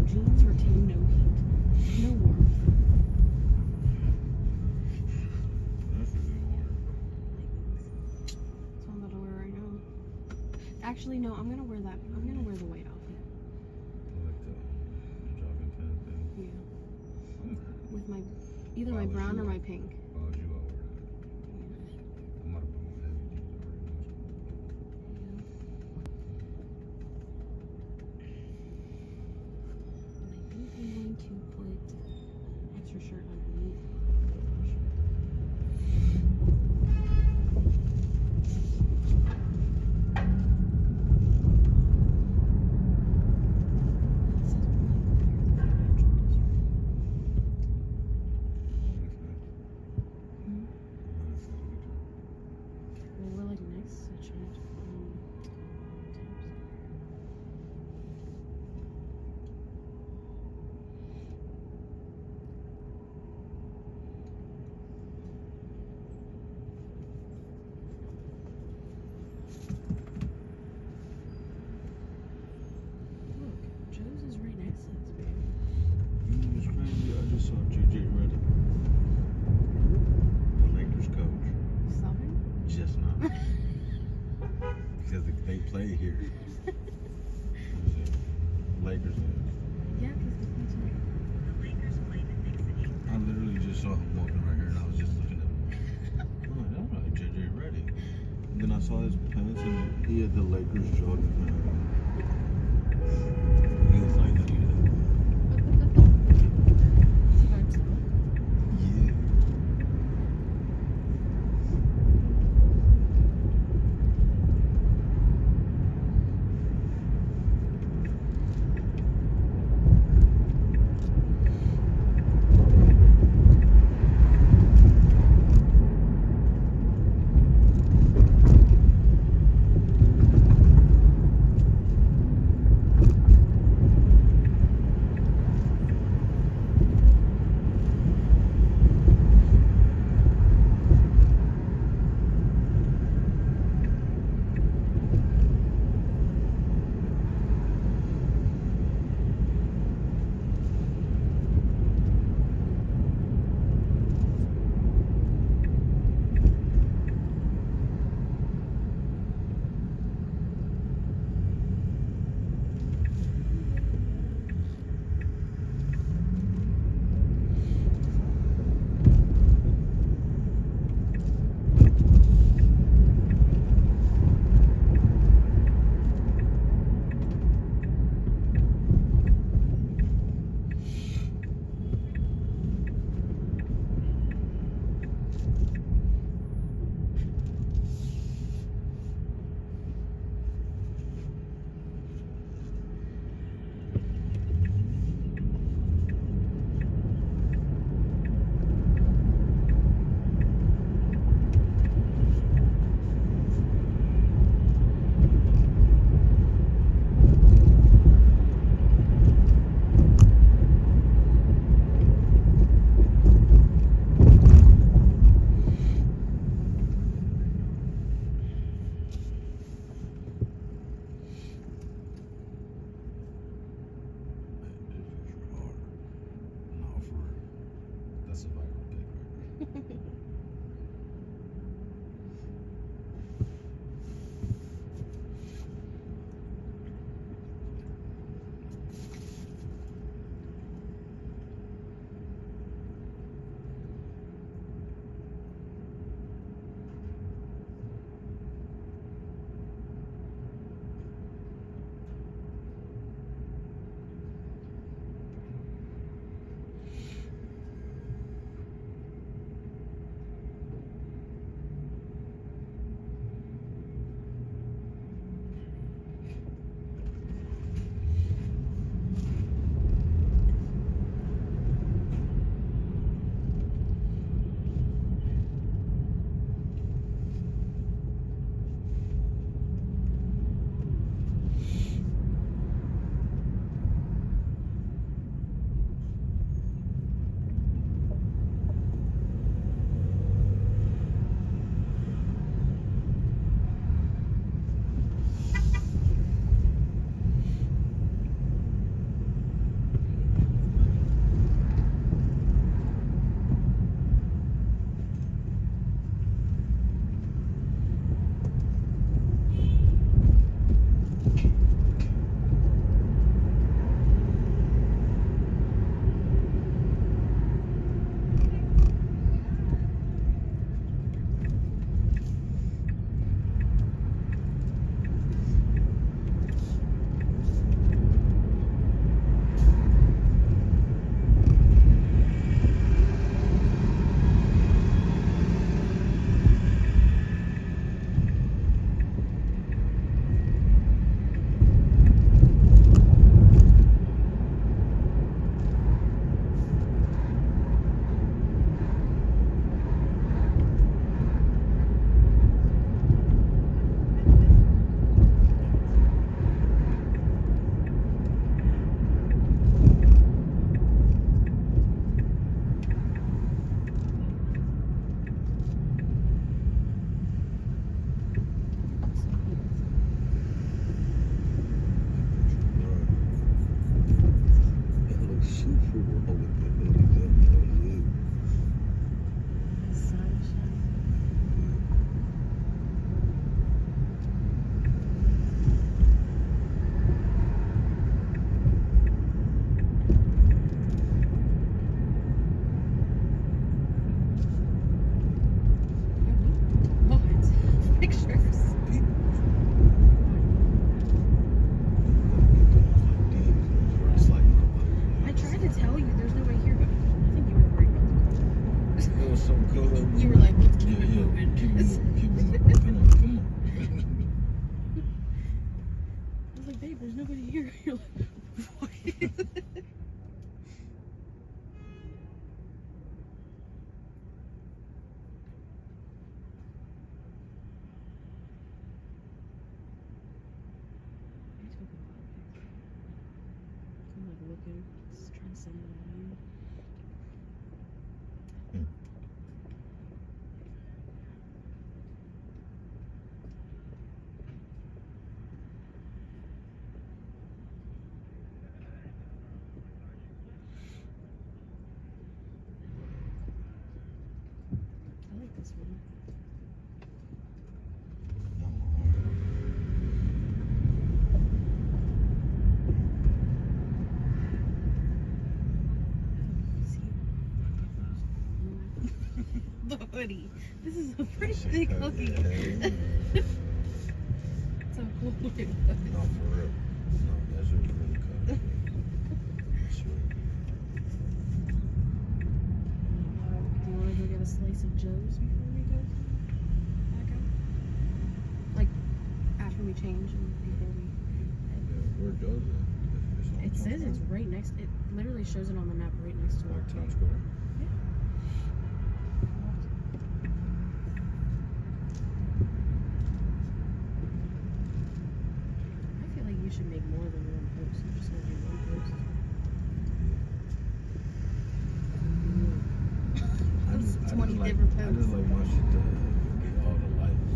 jeans retain no heat, no warmth. That's really warm. That's what I'm about to wear right now. Actually, no, I'm gonna wear that. I'm gonna wear the white outfit. Like the jogging pants thing. Yeah. With my either my brown or my pink. Why would you all wear that? I'm not a bum with heavy jeans And I think I'm going to put an extra shirt underneath. Well, we're like next section. Look, Joe's is right next to us, babe. It's crazy. I just saw JJ Redick, the Lakers coach. Saw him? Just now. Because they play here. Lakers. Yeah, because the Lakers play the Knicks. I literally just saw him walking right here, and I was just looking at him. I'm like, all right, JJ Redick. And then I saw his pants, and he had the Lakers Jordan. He was like, that. Yeah. so good. You were like, let's keep it Yeah, moving. keep it moving, keep it moving. Come on, come on. I was like, babe, there's nobody here. You're like, what? I'm like looking, just trying to send it on. I like this one. The hoodie. This is a pretty big hoodie. It's a cool looking hoodie. No, for real. No, that's really cool. That's really good. Do you want to go get a slice of Joe's before we go back out? Like, after we change and before we... Where Joe's at? It says it's right next... It literally shows it on the map right next to it. Like Times Square. I feel like you should make more than one post. I'm just gonna do one post. That's 20 different posts. I just like my shit to get all the likes.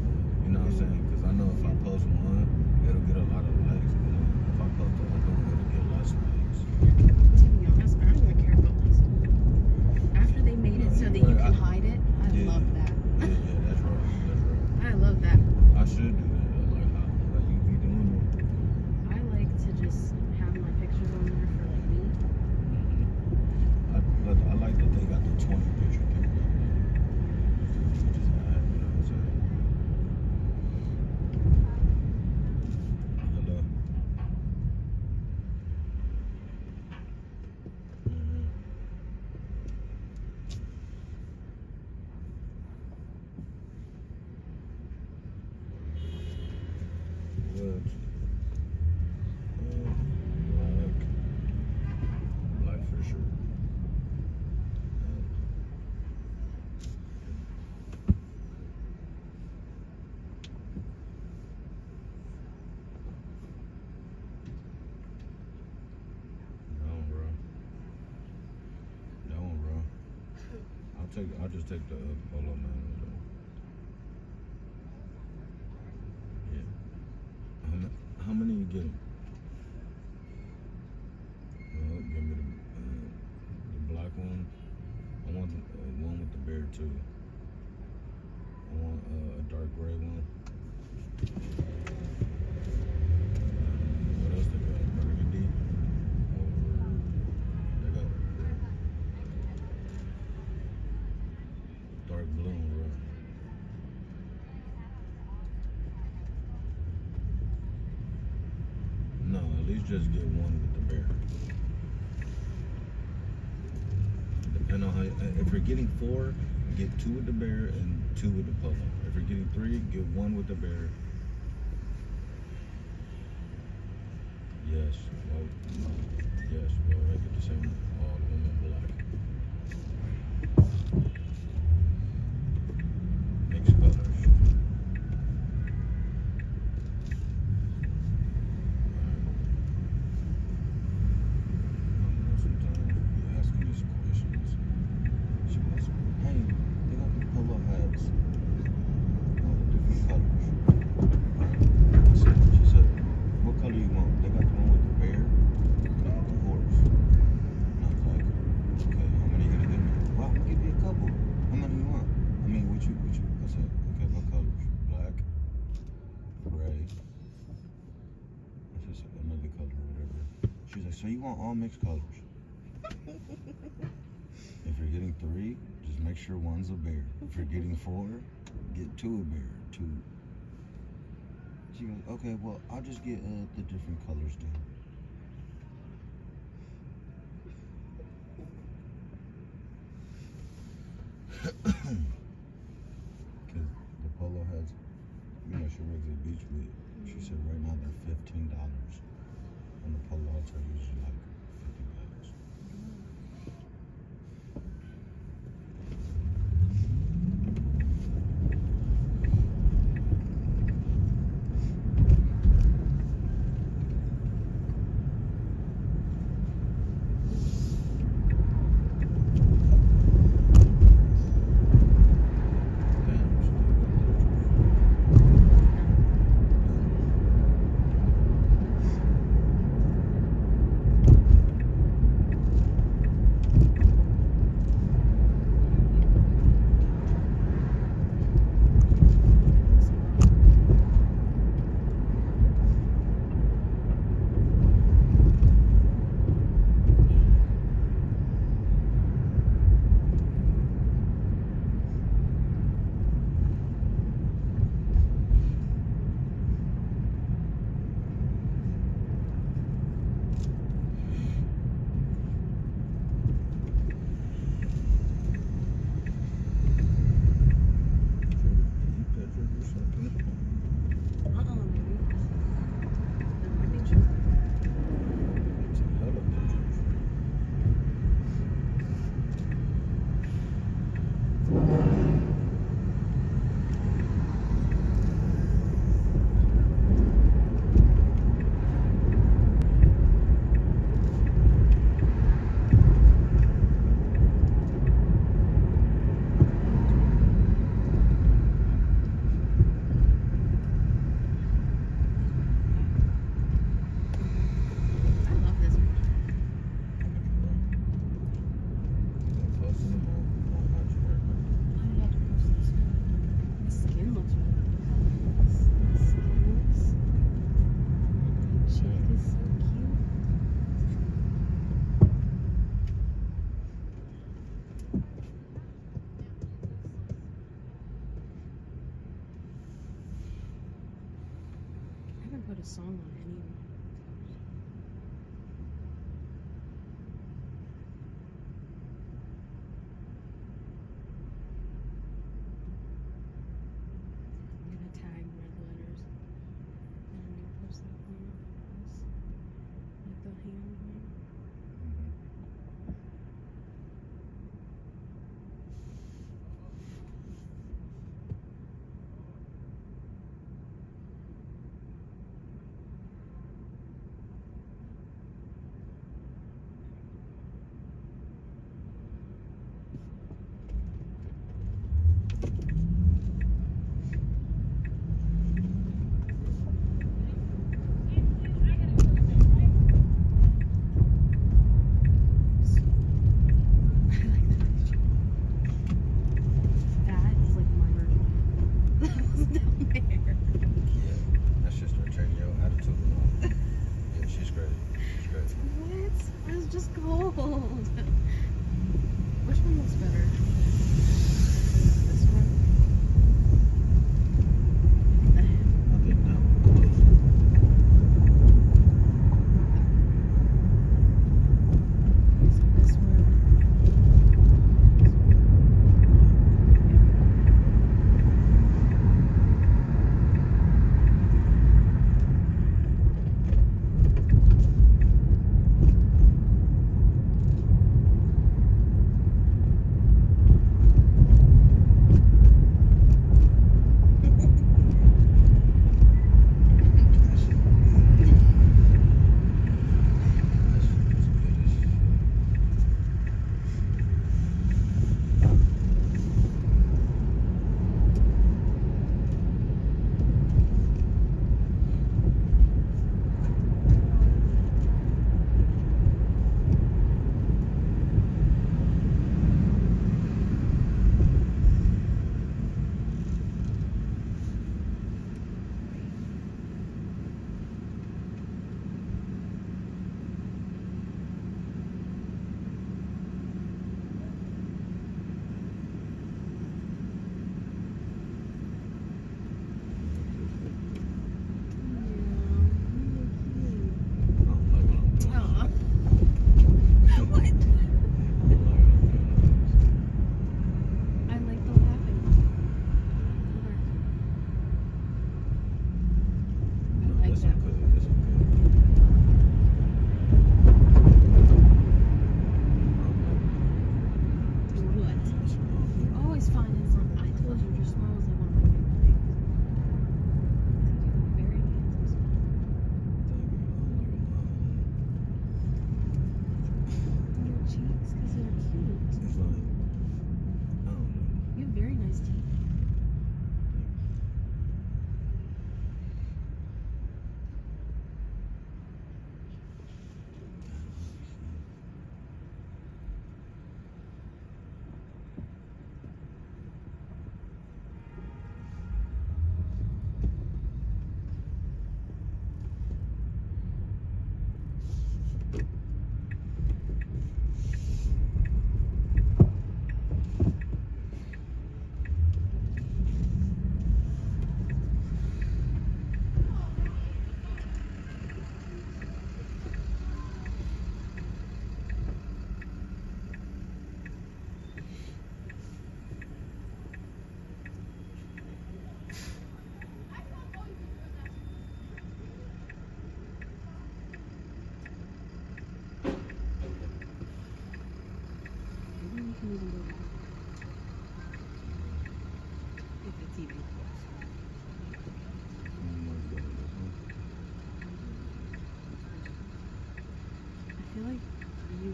You know what I'm saying? Because I know if I post one, it'll get a lot of likes. And then if I post the other one, it'll get less likes. To be honest, I don't even care about likes. After they made it so that you can hide it, I love that. Yeah, that's right. That's right. I love that. I should do that. Like how you be doing it. I like to just have my pictures on there for like me. But I like that they got the 20 picture thing. Which is bad, you know what I'm saying? Hello. What? Black for sure. That one, bro. I'll just take the polo man. Yeah. How many you getting? Give me the black one. I want one with the bear too. I want a dark gray one. What else they got? Burgundy. They got dark blue, right? No, at least just get one with the bear. Depending on how, if you're getting 4, get 2 with the bear and 2 with the polo. If you're getting 3, get 1 with the bear. Yes, well, yes, well, I get the same, all of them in black. Mixed colors. So you want all mixed colors. If you're getting 3, just make sure one's a bear. If you're getting 4, get 2 a bear, 2. She goes, okay, well, I'll just get the different colors then. song on any of them. I'm gonna tag red letters. And I'm gonna post that one up like this. Like the hand one. That is like my version. That was down there. Yeah, that's just her changing your attitude. Yeah, she's great. She's great. What? It was just cold. Which one looks better? This one? I think that one close. This one.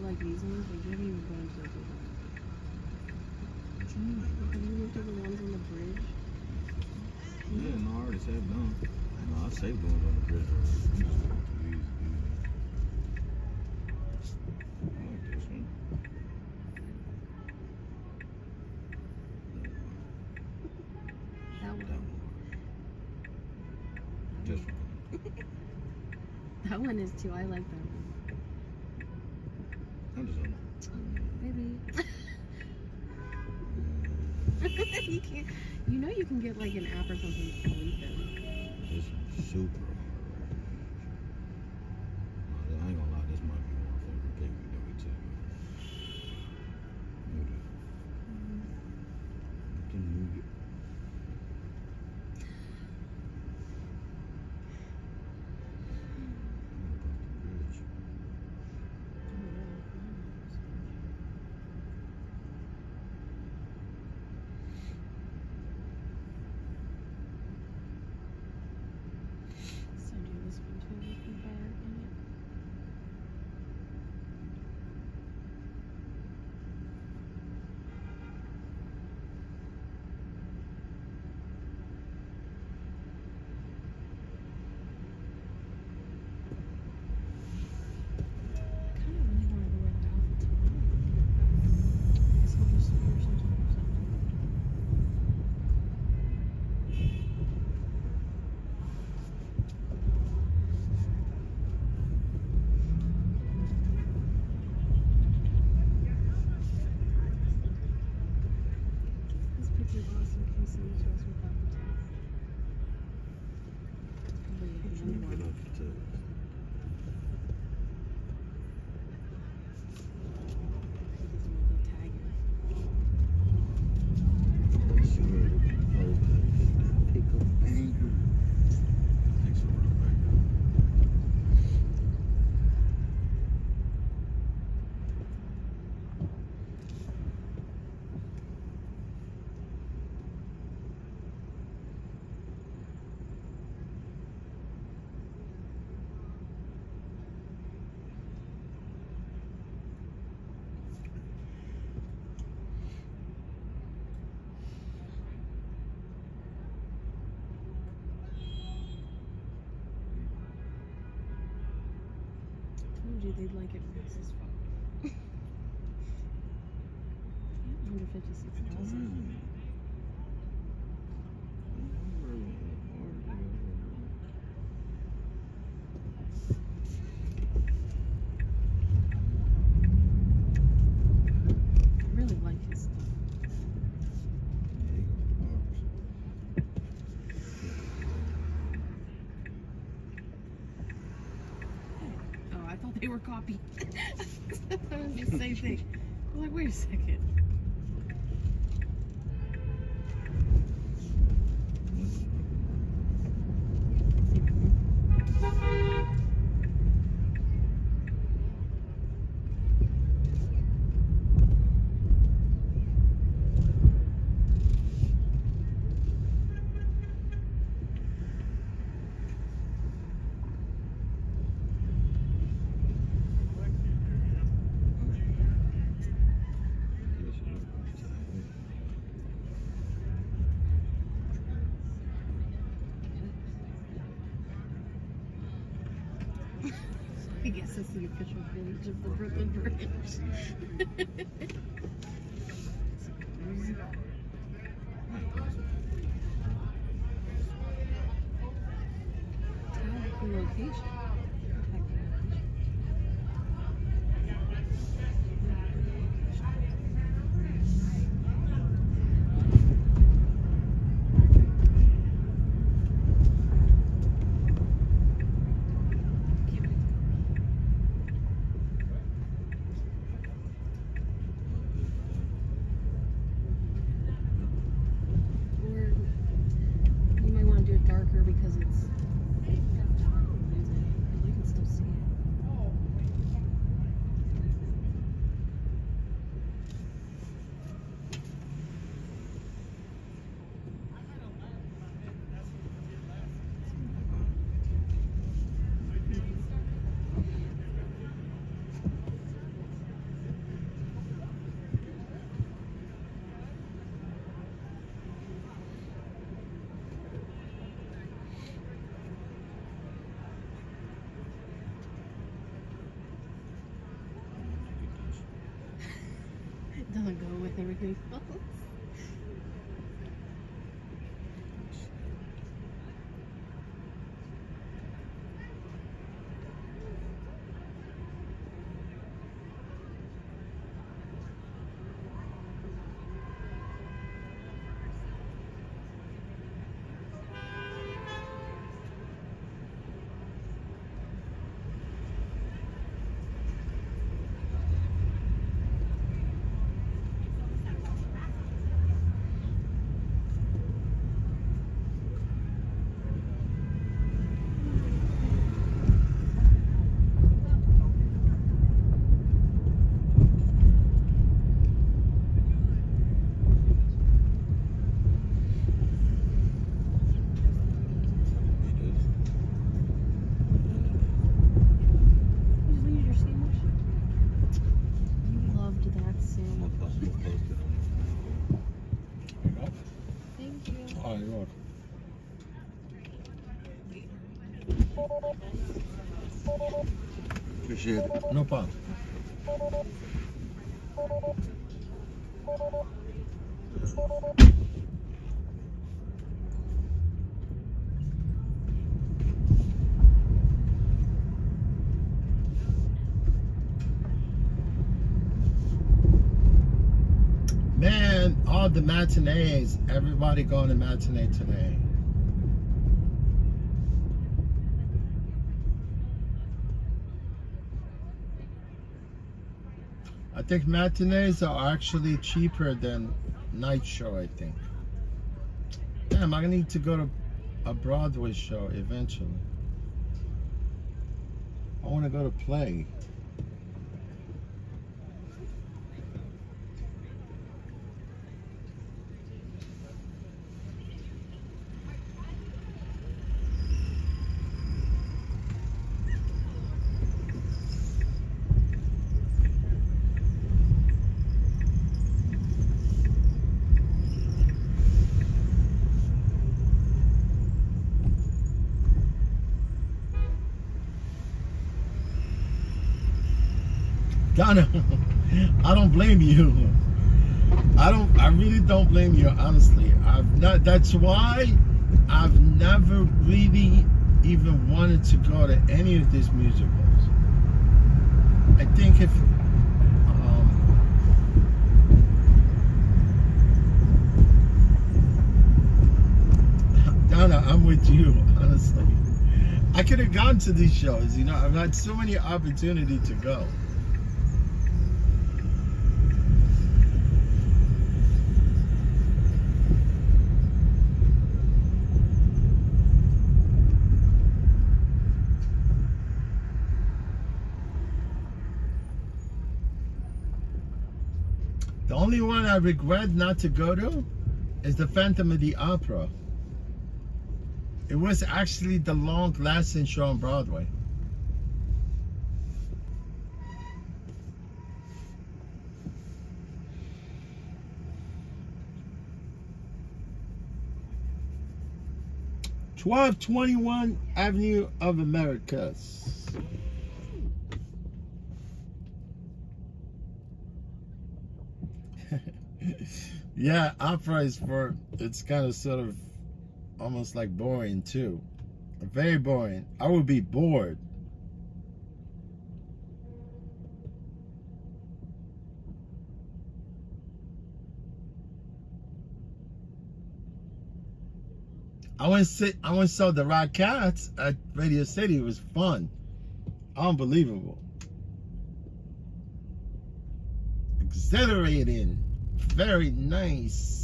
like these ones, but you haven't even gone to the big ones. Have you looked at the ones on the bridge? Yeah, no, I already said no. No, I saved the ones on the bridge already. I'm just going to these. I like this one. That one. This one. That one is too. I like that one. I'm just on Maybe. You can't. You know you can get like an app or something to delete them. this super. they'd like it fast as fuck. 156,000. I really like his stuff. Oh, I thought they were copied. That was the same thing. I'm like, wait a second. I guess that's the official page of the Brooklyn Bridge. Tag the location. It doesn't go with everything else. Appreciate it. No problem. Man, all the matinees, everybody going to matinee today. I think matinees are actually cheaper than night show, I think. Damn, I need to go to a Broadway show eventually. I want to go to play. Donna, I don't blame you. I really don't blame you, honestly. That's why I've never really even wanted to go to any of these musicals. I think if Donna, I'm with you, honestly. I could have gone to these shows, you know. I've had so many opportunities to go. The only one I regret not to go to is the Phantom of the Opera. It was actually the long-lasting show on Broadway. (1221) Avenue of Americas. Yeah, opera is it's kind of sort of almost like boring too. Very boring. I would be bored. I went saw the Rockettes at Radio City. It was fun. Unbelievable. Exhilarating. Very nice.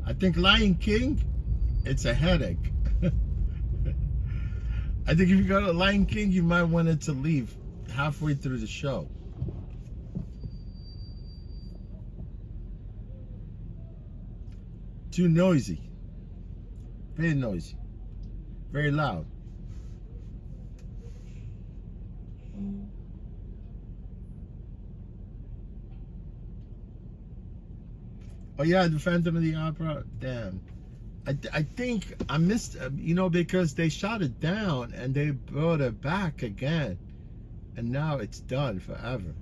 I think Lion King, it's a headache. I think if you go to Lion King, you might want it to leave halfway through the show. Too noisy. Very noisy. Very loud. Oh yeah, the Phantom of the Opera. Damn, I think I missed. You know, because they shot it down and they brought it back again, and now it's done forever.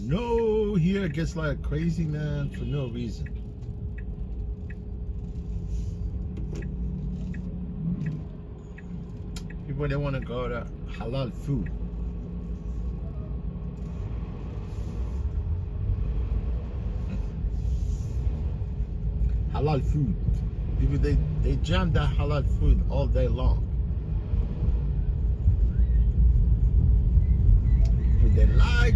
No, here it gets like crazy, man, for no reason. People, they want to go to halal food. Halal food. People, they jam that halal food all day long. But they like.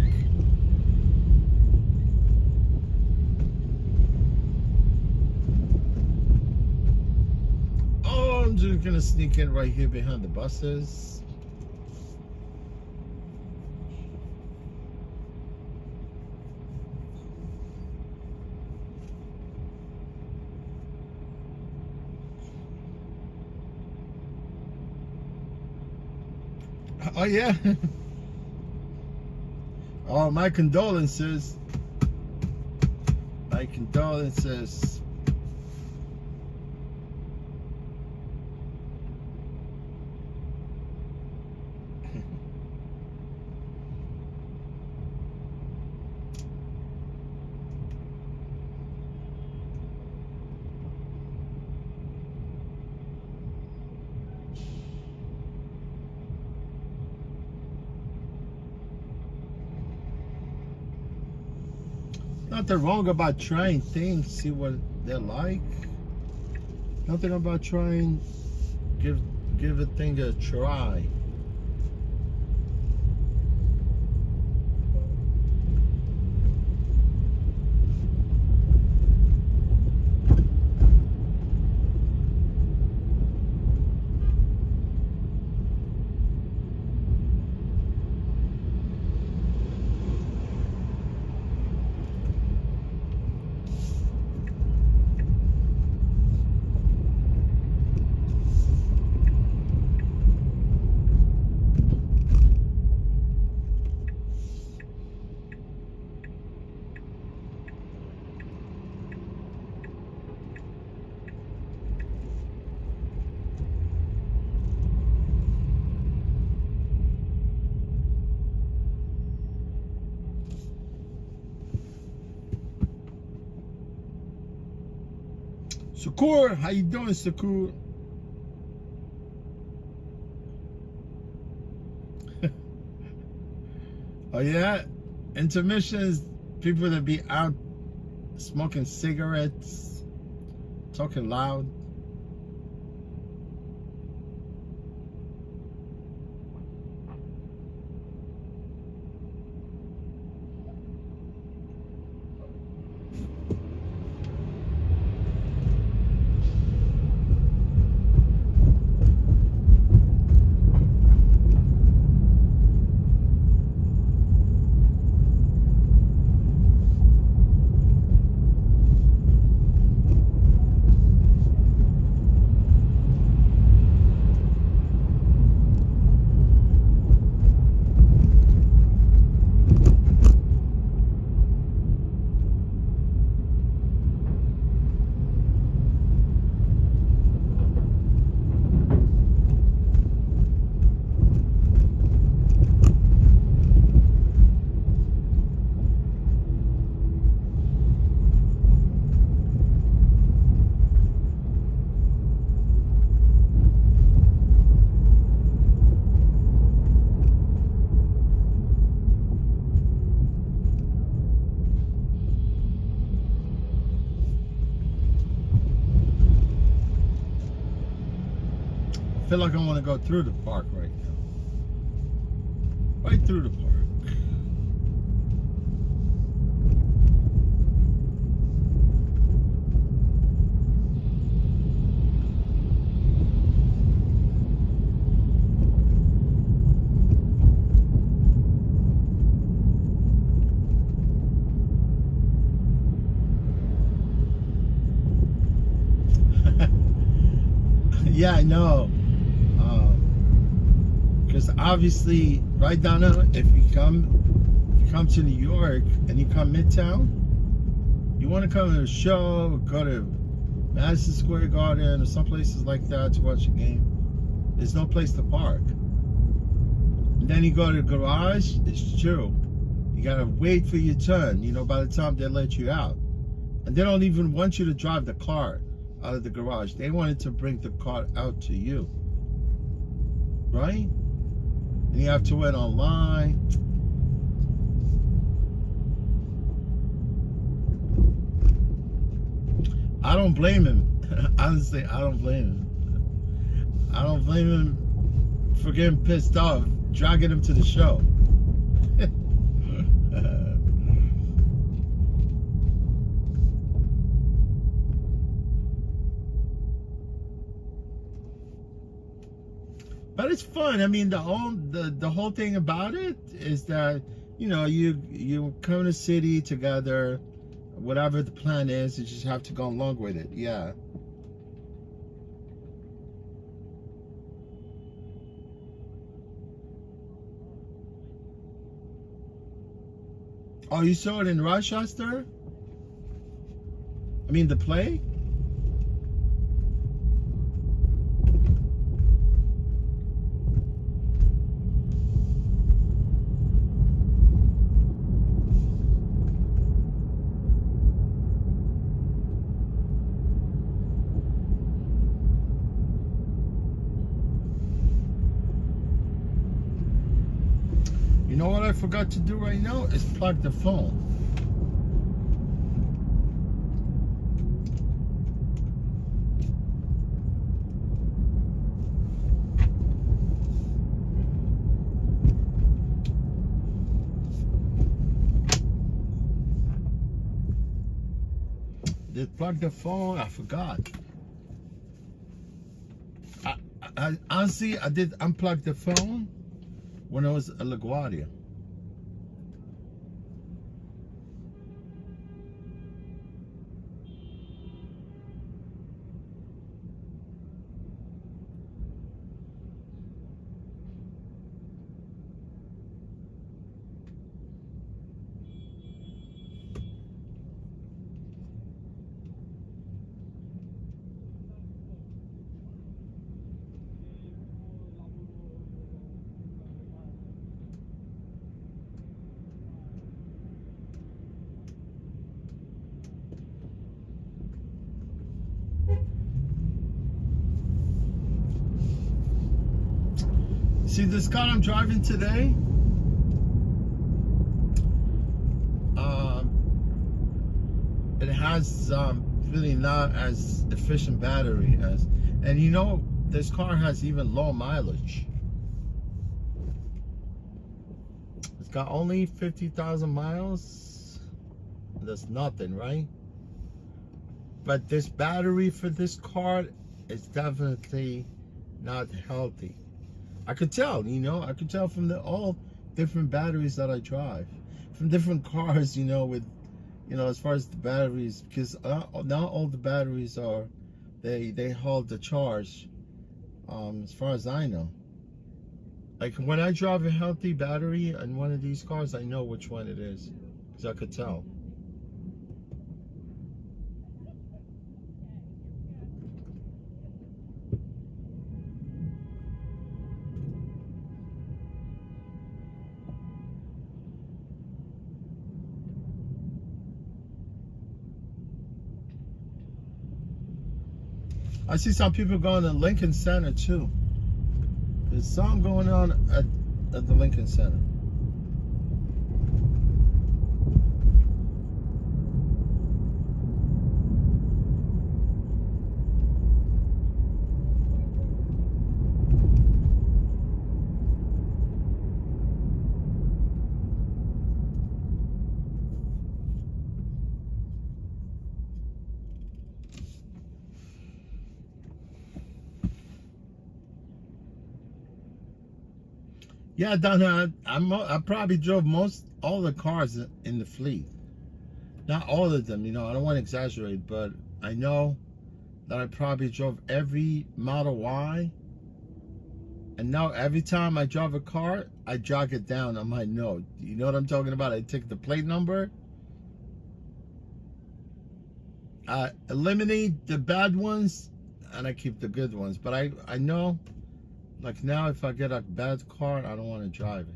I'm just gonna sneak in right here behind the buses. Oh yeah. Oh, my condolences. My condolences. Nothing wrong about trying things, see what they're like. Nothing about trying, give a thing a try. Shakur, how you doing, Shakur? Oh yeah, intermissions, people that be out smoking cigarettes, talking loud. I feel like I want to go through the park right now. Right through the park. Yeah, I know. Because obviously, right, Donna, if you come to New York and you come Midtown, you want to come to a show, go to Madison Square Garden or some places like that to watch a game. There's no place to park. And then you go to the garage, it's true. You gotta wait for your turn, you know, by the time they let you out. And they don't even want you to drive the car out of the garage. They wanted to bring the car out to you. Right? And you have to wait online. I don't blame him. Honestly, I don't blame him. I don't blame him for getting pissed off, dragging him to the show. But it's fun. I mean, the whole thing about it is that, you know, you come to the city together, whatever the plan is, you just have to go along with it. Yeah. Oh, you saw it in Rochester? I mean, the play? You know what I forgot to do right now is plug the phone. did plug the phone. I forgot. I honestly, I did unplug the phone when I was at LaGuardia. See this car I'm driving today? It has really not as efficient battery as, and you know, this car has even low mileage. It's got only 50,000 miles. That's nothing, right? But this battery for this car is definitely not healthy. I could tell, you know, I could tell from all different batteries that I drive, from different cars, you know, with, you know, as far as the batteries, because not all the batteries are, they hold the charge, as far as I know. Like when I drive a healthy battery in one of these cars, I know which one it is, because I could tell. I see some people going to Lincoln Center too. There's some going on at the Lincoln Center. Yeah, Donna, I probably drove all the cars in the fleet. Not all of them, you know, I don't want to exaggerate, but I know that I probably drove every Model Y. And now every time I drive a car, I jot it down on my note. You know what I'm talking about? I take the plate number. I eliminate the bad ones and I keep the good ones. But I know, like now, if I get a bad car, I don't want to drive it.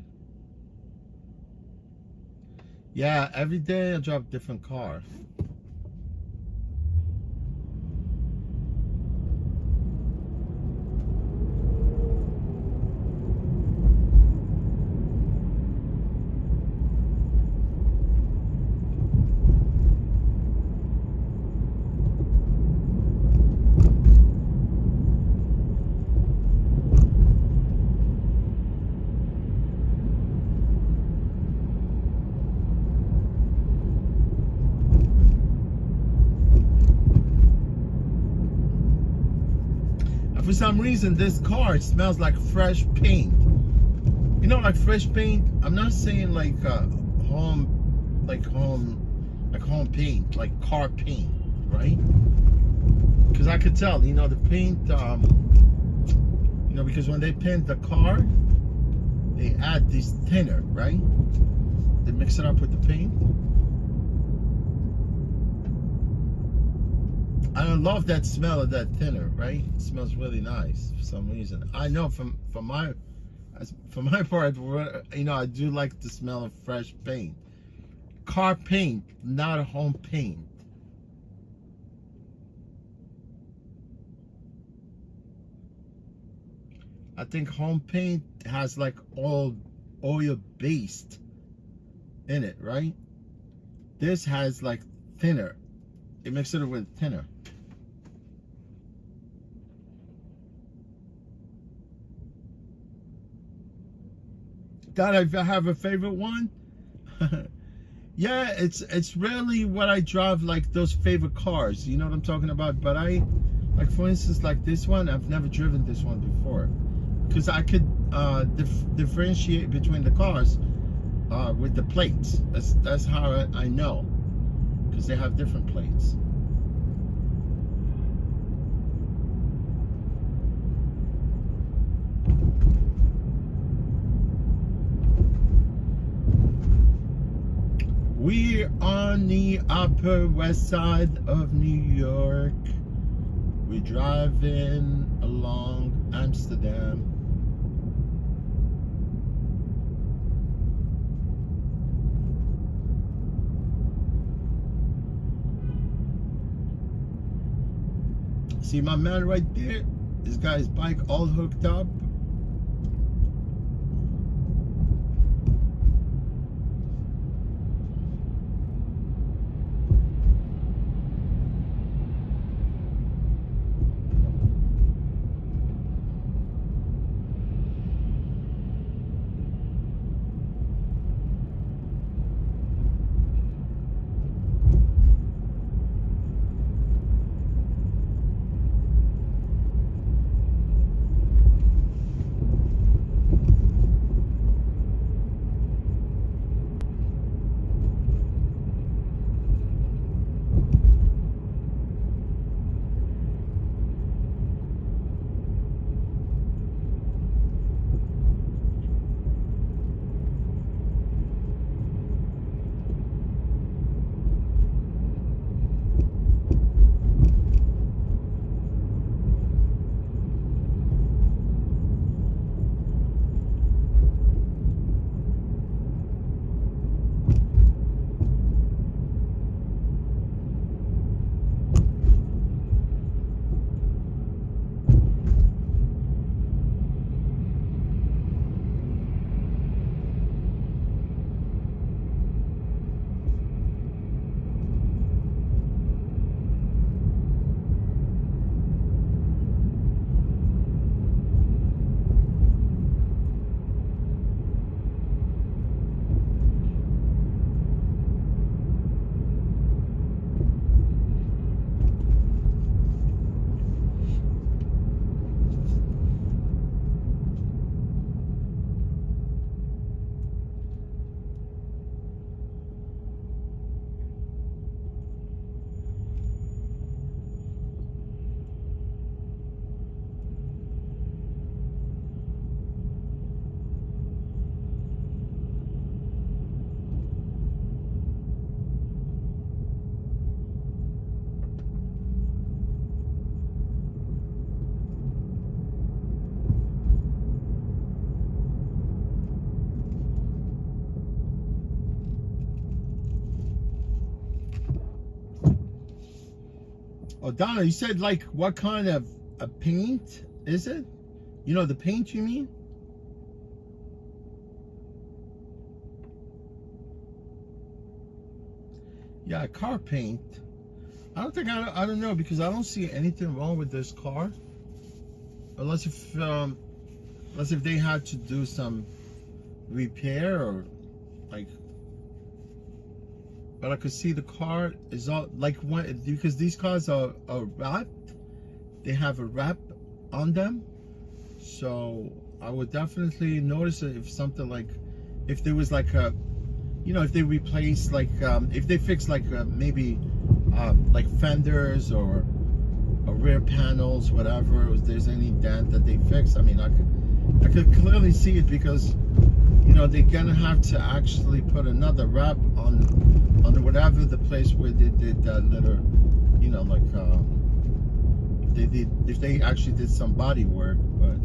Yeah, every day I drive a different car. For some reason, this car smells like fresh paint. You know, like fresh paint. I'm not saying like home paint, like car paint, right? Because I could tell, you know, the paint. You know, because when they paint the car, they add this thinner, right? They mix it up with the paint. I love that smell of that thinner, right? It smells really nice for some reason. I know from my part, you know, I do like the smell of fresh paint. Car paint, not a home paint. I think home paint has like oil based in it, right? This has like thinner. It mixes it with thinner. God, if I have a favorite one, Yeah, it's really what I drive, like those favorite cars. You know what I'm talking about? But like for instance, like this one, I've never driven this one before, because I could differentiate between the cars with the plates. That's how I know, because they have different plates. We're on the Upper West Side of New York. We're driving along Amsterdam. See my man right there? This got his bike all hooked up. Oh, Donna, you said like what kind of a paint is it? You know the paint you mean? Yeah, car paint. I don't know, because I don't see anything wrong with this car, unless if they had to do some repair or like. But I could see the car is all like one, because these cars are wrapped. They have a wrap on them, so I would definitely notice it if something like, if there was like a, you know, if they replace like if they fix like maybe like fenders or rear panels, whatever. If there's any dent that they fix, I mean, I could clearly see it, because you know they're gonna have to actually put another wrap on whatever the place where they did that little, you know, like if they actually did some body work, but.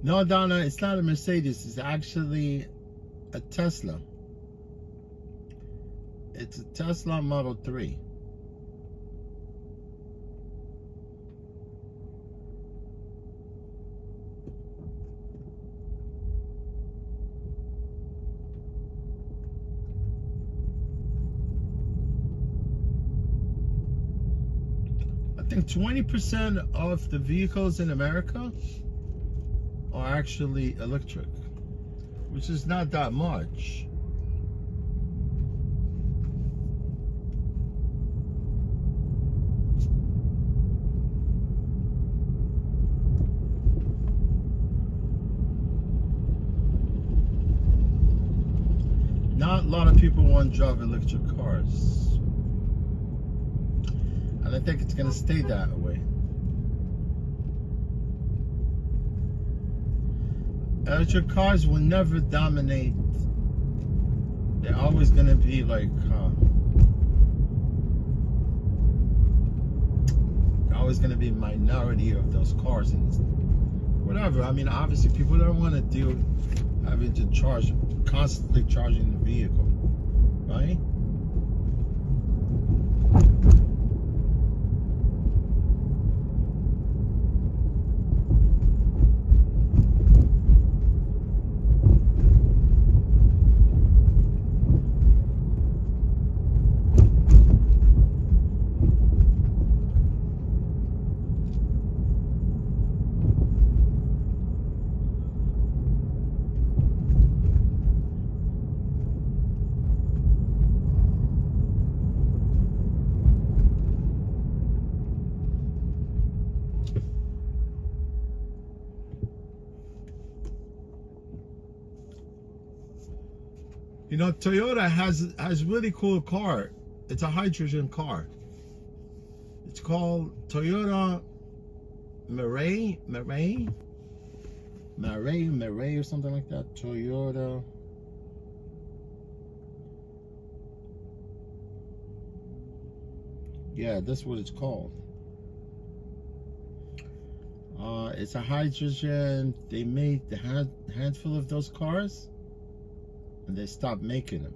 No, Donna, it's not a Mercedes. It's actually a Tesla. It's a Tesla Model 3. I think 20% of the vehicles in America are actually electric, which is not that much. Not a lot of people want to drive electric cars, and I think it's going to stay that way. Electric cars will never dominate. They're always going to be like, always going to be a minority of those cars and whatever. I mean, obviously, people don't want to deal having to charge, constantly charging the vehicle, right? You know, Toyota has really cool car. It's a hydrogen car. It's called Toyota Mirai or something like that. Toyota. Yeah, that's what it's called. It's a hydrogen. They made a handful of those cars, and they stopped making them.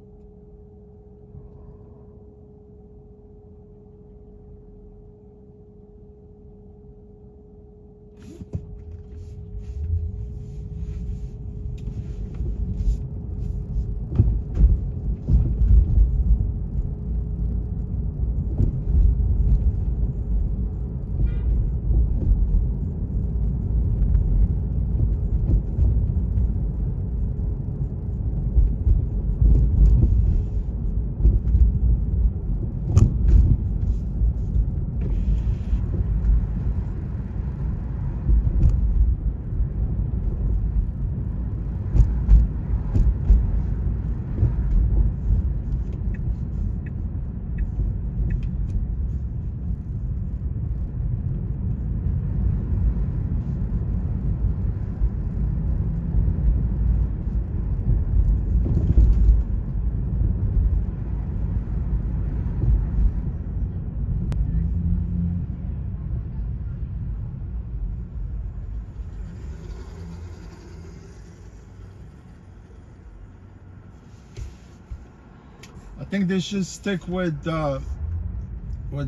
I think they should stick with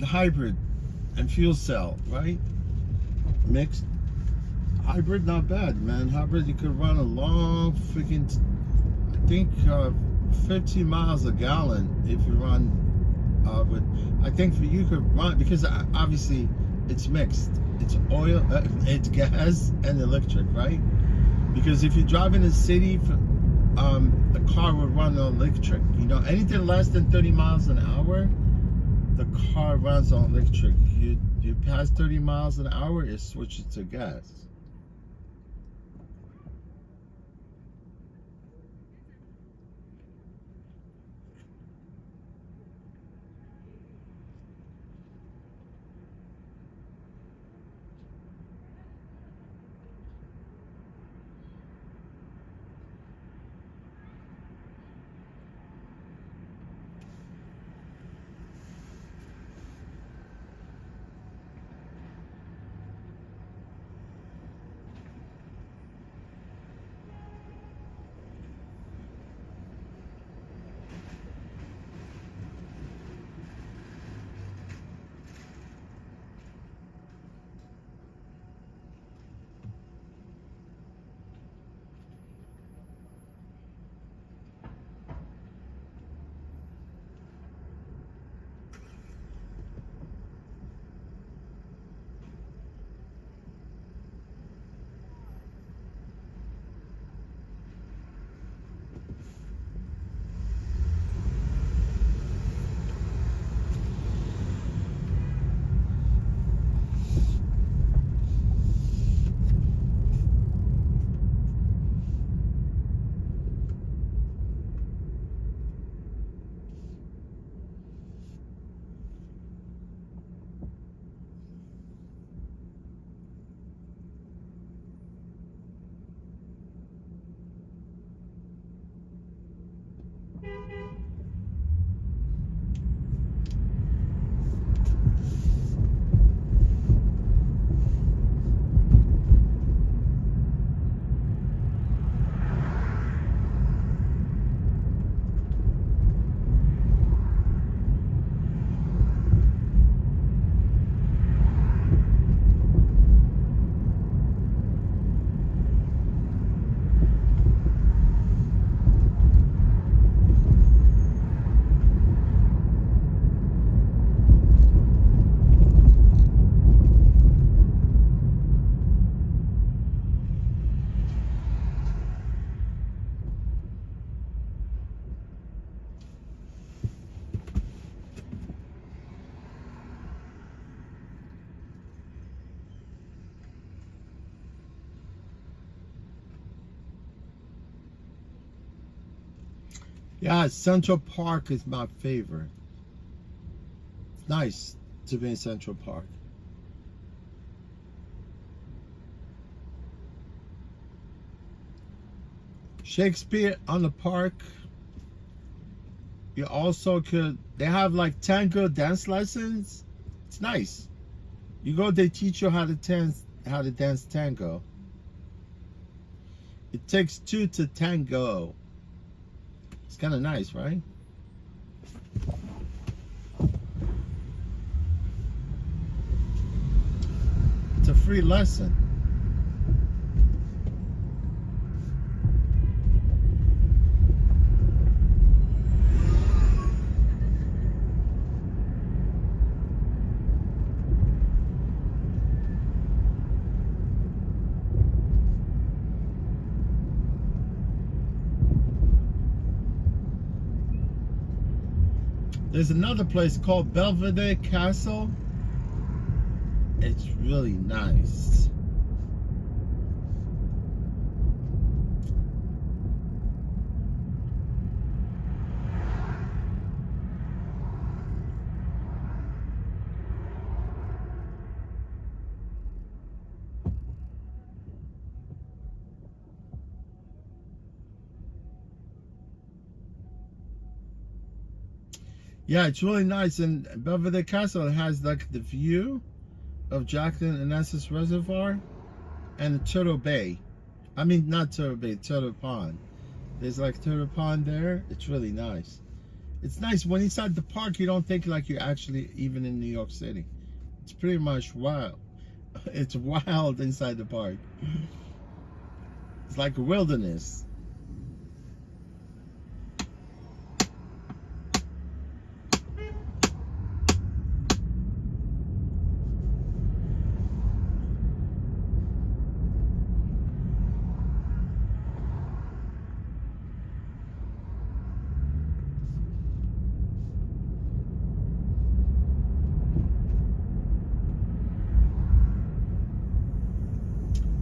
hybrid and fuel cell, right? Mixed. Hybrid, not bad, man. Hybrid, you could run a long freaking, I think 50 miles a gallon if you run with, I think for you could run, because obviously it's mixed. It's oil, it's gas and electric, right? Because if you drive in the city, the car will run on electric. You know, anything less than 30 miles an hour, the car runs on electric. You pass 30 miles an hour, it switches to gas. Yeah, Central Park is my favorite. It's nice to be in Central Park. Shakespeare on the Park. You also could, they have like tango dance lessons. It's nice. You go, they teach you how to dance tango. It takes two to tango. It's kind of nice, right? It's a free lesson. There's another place called Belvedere Castle. It's really nice. Yeah, it's really nice. And Belvedere Castle has like the view of Jacqueline Onassis Reservoir and Turtle Bay. I mean, not Turtle Bay, Turtle Pond. There's like Turtle Pond there. It's really nice. It's nice when inside the park, you don't think like you're actually even in New York City. It's pretty much wild. It's wild inside the park. It's like a wilderness.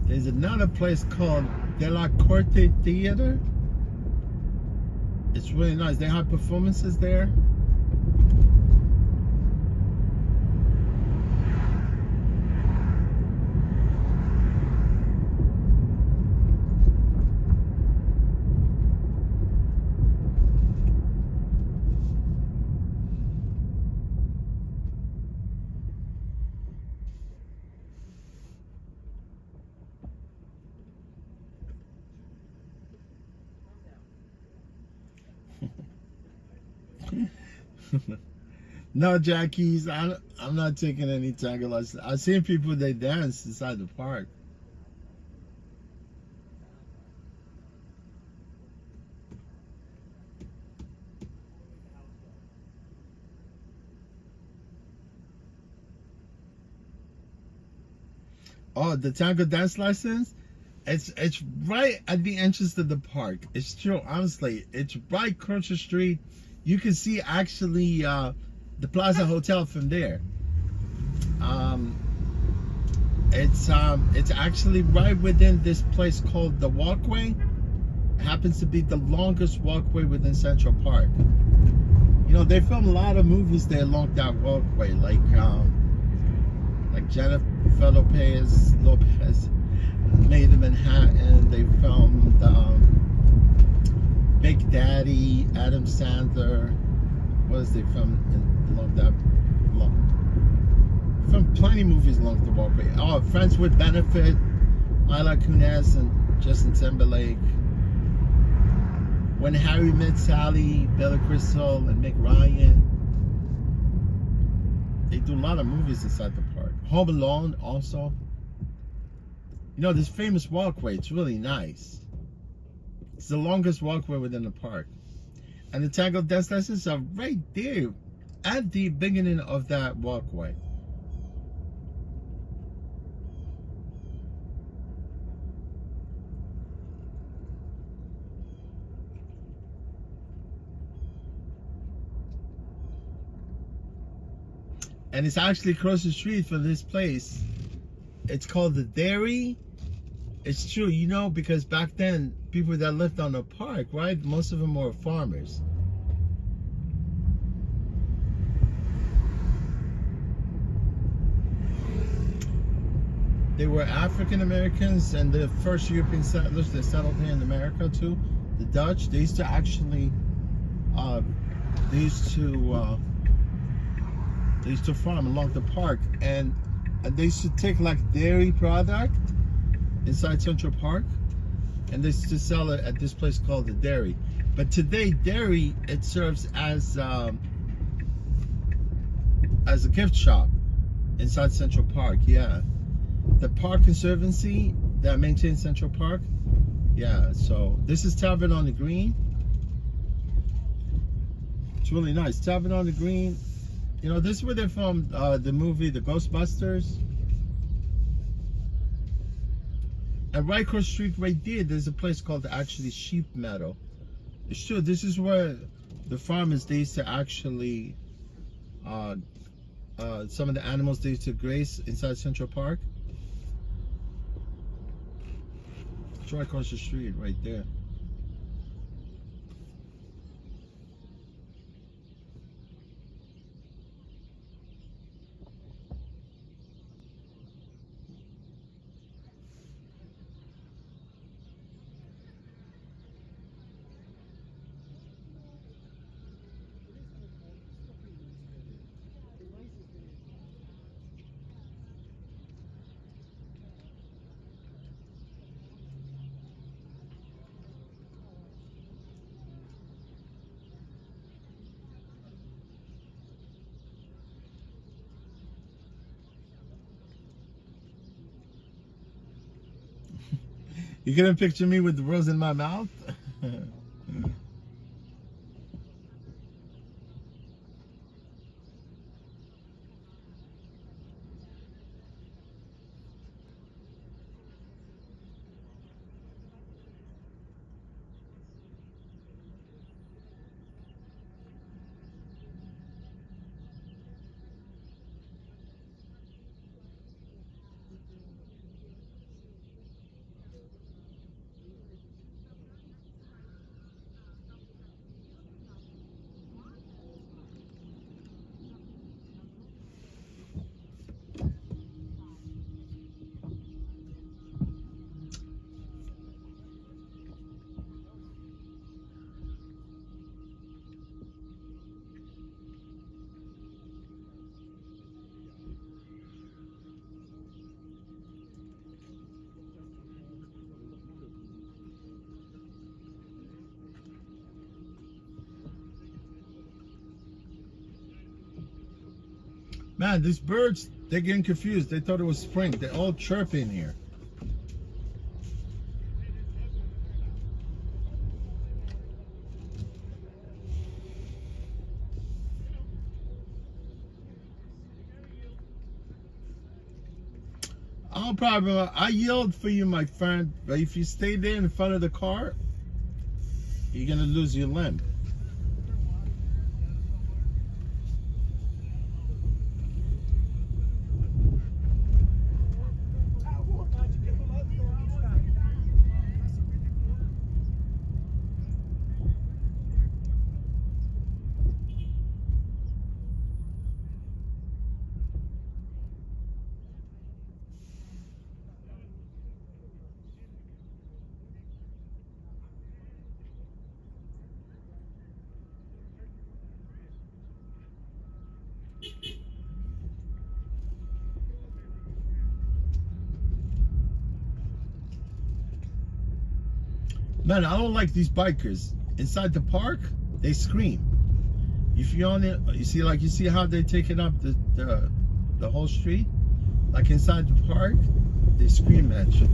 There's another place called De La Corte Theater. It's really nice. They have performances there. No, Jackies, I'm not taking any tango lessons. I've seen people, they dance inside the park. Oh, the tango dance lessons? It's right at the entrance to the park. It's true, honestly. It's right across the street. You can see actually the Plaza Hotel from there. It's actually right within this place called the Walkway. It happens to be the longest walkway within Central Park. You know, they film a lot of movies there along that walkway, like Jennifer Lopez Made in Manhattan. They filmed Big Daddy, Adam Sandler. What is they filmed along that long? Filmed plenty of movies along the walkway. Oh, Friends with Benefit, Mila Kunis and Justin Timberlake. When Harry Met Sally, Bella Crystal and Meg Ryan. They do a lot of movies inside the park. Home Alone also. You know, this famous walkway, it's really nice. It's the longest walkway within the park. And the tango dance lessons are right there at the beginning of that walkway. And it's actually across the street from this place. It's called the Dairy. It's true, you know, because back then, people that lived on the park, right? Most of them were farmers. They were African Americans, and the first European settlers that settled here in America too, the Dutch. They used to actually, they used to farm along the park, and they used to take like dairy product inside Central Park, and they used to sell it at this place called the Dairy. But today, dairy, it serves as a gift shop inside Central Park. Yeah, the Park Conservancy that maintains Central Park. Yeah, so this is Tavern on the Green. It's really nice. Tavern on the Green. You know, this is where they're from, the movie The Ghostbusters. And right across the street right there, there's a place called actually Sheep Meadow. It's true, this is where the farmers, they used to actually, some of the animals they used to graze inside Central Park. It's right across the street right there. You gonna picture me with the rose in my mouth? Man, these birds, they're getting confused. They thought it was spring. They're all chirping here. No problem. I yelled for you, my friend. But if you stay there in front of the car, you're going to lose your limb. Man, I don't like these bikers. Inside the park, they scream. If you're on it, you see how they're taking up the whole street? Like inside the park, they scream at you.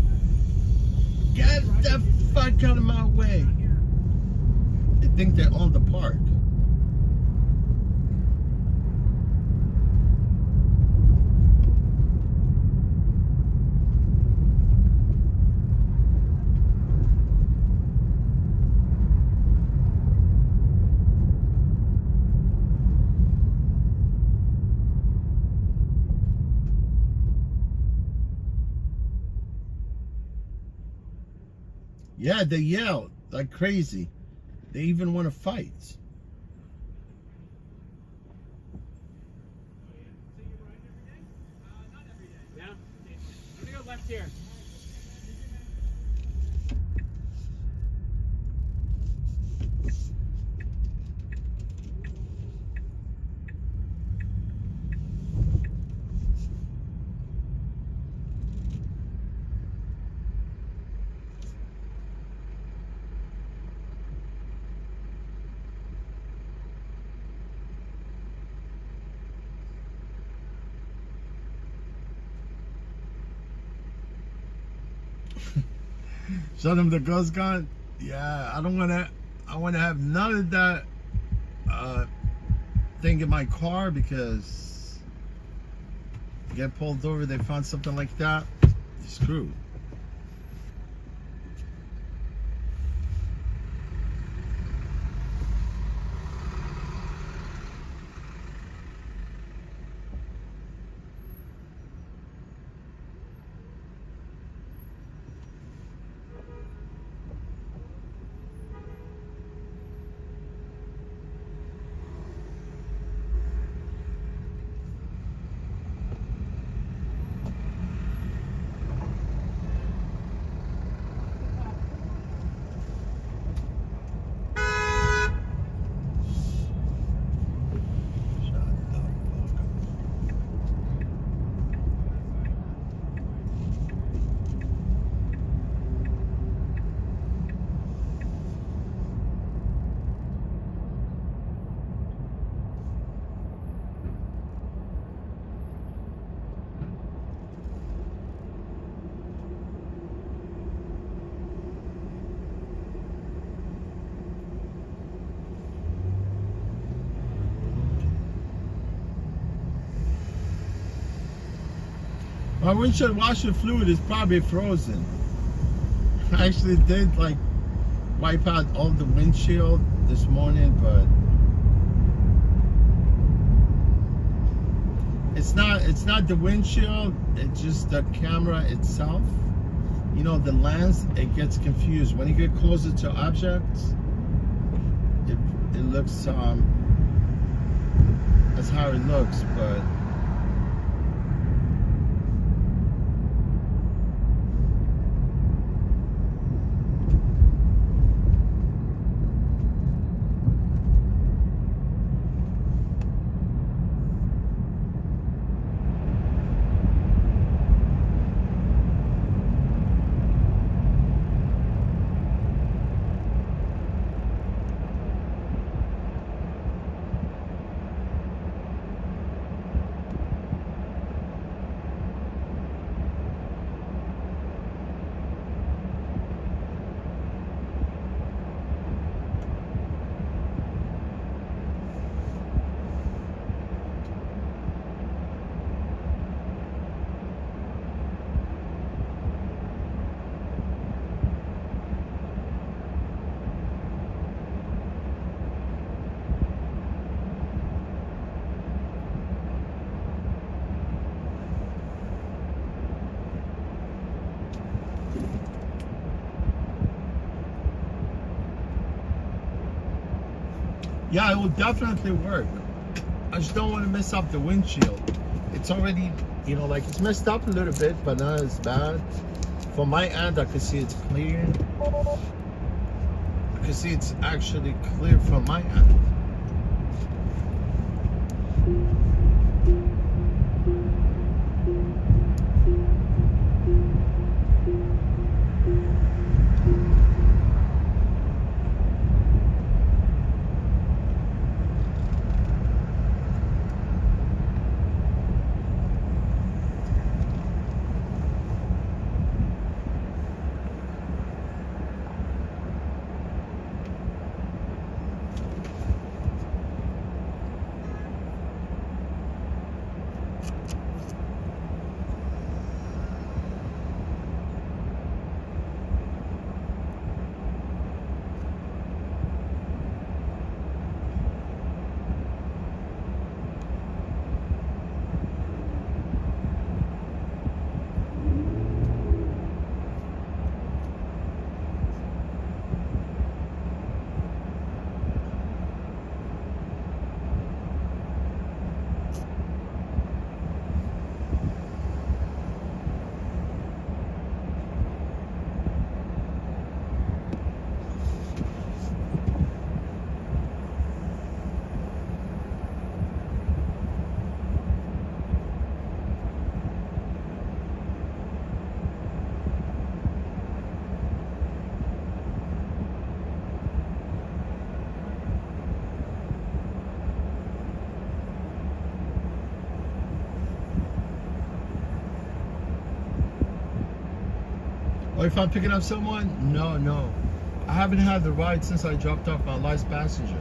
Get the fuck out of my way. They think they own the park. Yeah, they yell like crazy. They even want to fight. Yeah. I'm gonna go left here. Show them the ghost gun. Yeah, I don't want to. I want to have none of that thing in my car because get pulled over. They found something like that. You're screwed. My windshield washer fluid is probably frozen. I actually did like wipe out all the windshield this morning, but it's not the windshield, it's just the camera itself. You know, the lens, it gets confused. When you get closer to objects, it looks that's how it looks, but yeah, it will definitely work. I just don't want to mess up the windshield. It's already, you know, like it's messed up a little bit, but not as bad. From my end, I can see it's clear. I can see it's actually clear from my end. if I'm picking up someone, no. I haven't had the ride since I dropped off my last passenger.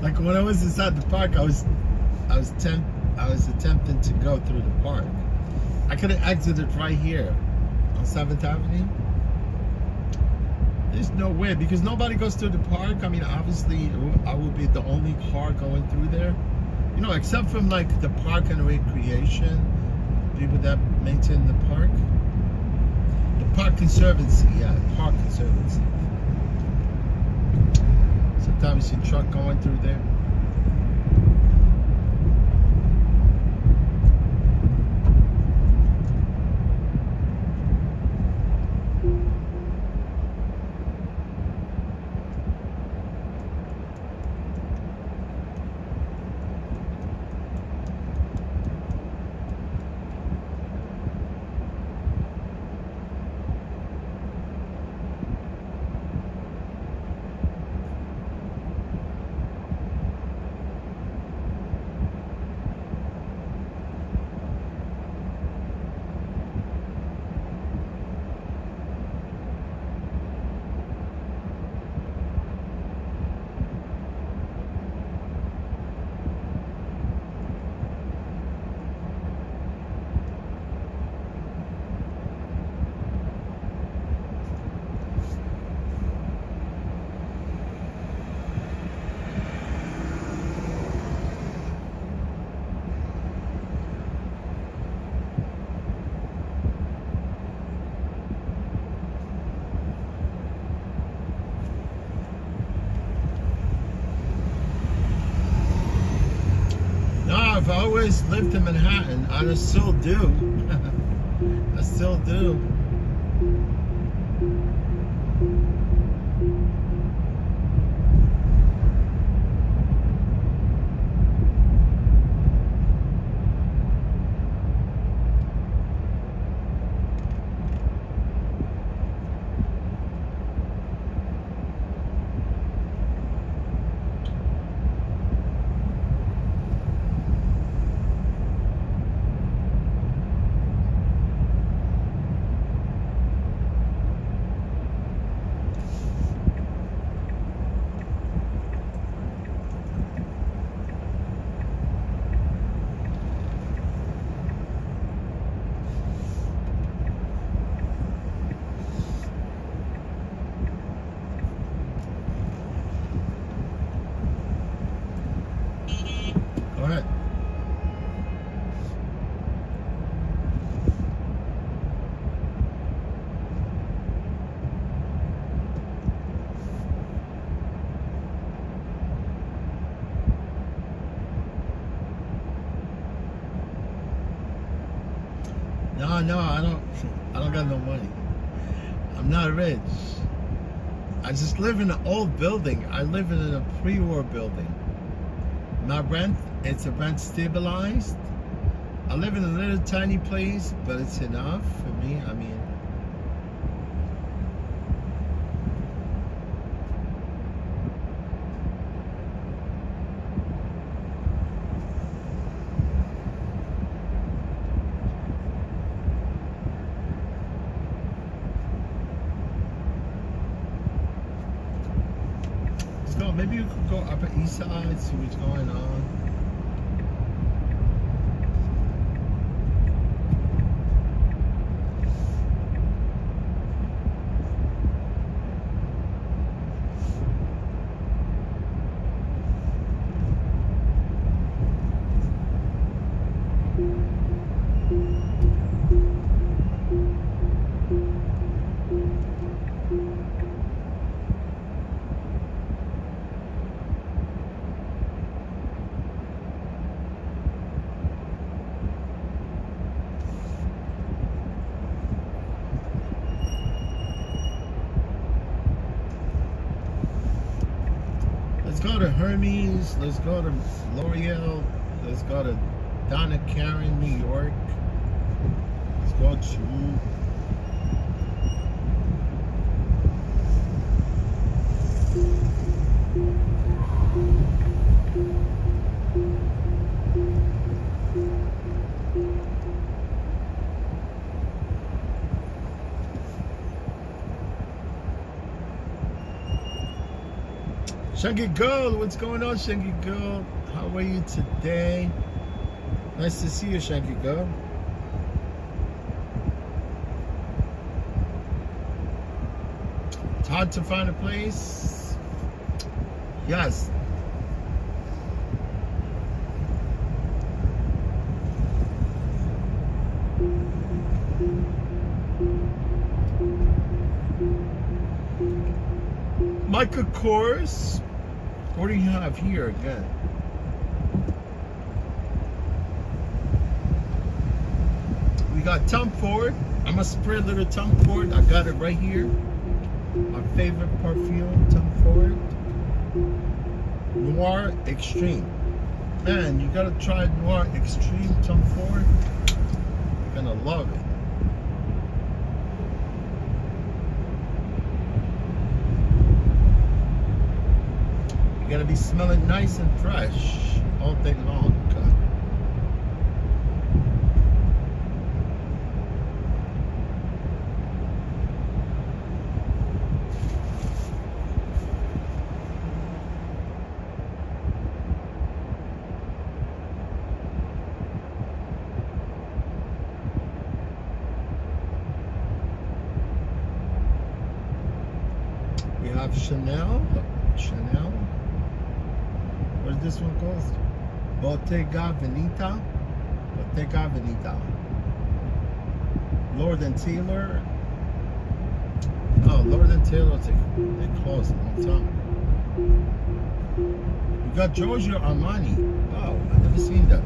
Like when I was inside the park, I was attempting to go through the park. I could have exited right here on 7th Avenue. There's no way, because nobody goes through the park. I mean, obviously, I will be the only car going through there. You know, except from like the park and recreation, people that maintain the park. The park conservancy, yeah, park conservancy. Sometimes you see a truck going through there. I've always lived in Manhattan. I still do. I still do. All right. No, I don't got no money. I'm not rich. I just live in an old building. I live in a pre-war building. My rent, it's a rent stabilized. I live in a little tiny place, but it's enough for me. I mean, let's go. Maybe you could go Upper East Side, see what's going on. Let's go to Hermes. Let's go to L'Oreal. Let's go to Donna Karen, New York. Let's go to Shanky Girl. What's going on, Shanky Girl? How are you today? Nice to see you, Shanky Girl. It's hard to find a place. Yes. Michael Kors. What do you have here again? We got Tom Ford. I'm gonna spray a little Tom Ford. I got it right here. My favorite perfume, Tom Ford. Noir Extreme. Man, you gotta try Noir Extreme Tom Ford. You're gonna love it. You gotta be smelling nice and fresh all day long. We have Chanel. Where's this one called? Bottega Veneta. Bottega Veneta. Lord and Taylor. Oh, Lord and Taylor, they closed a long time. We got Giorgio Armani. Wow, I've never seen that.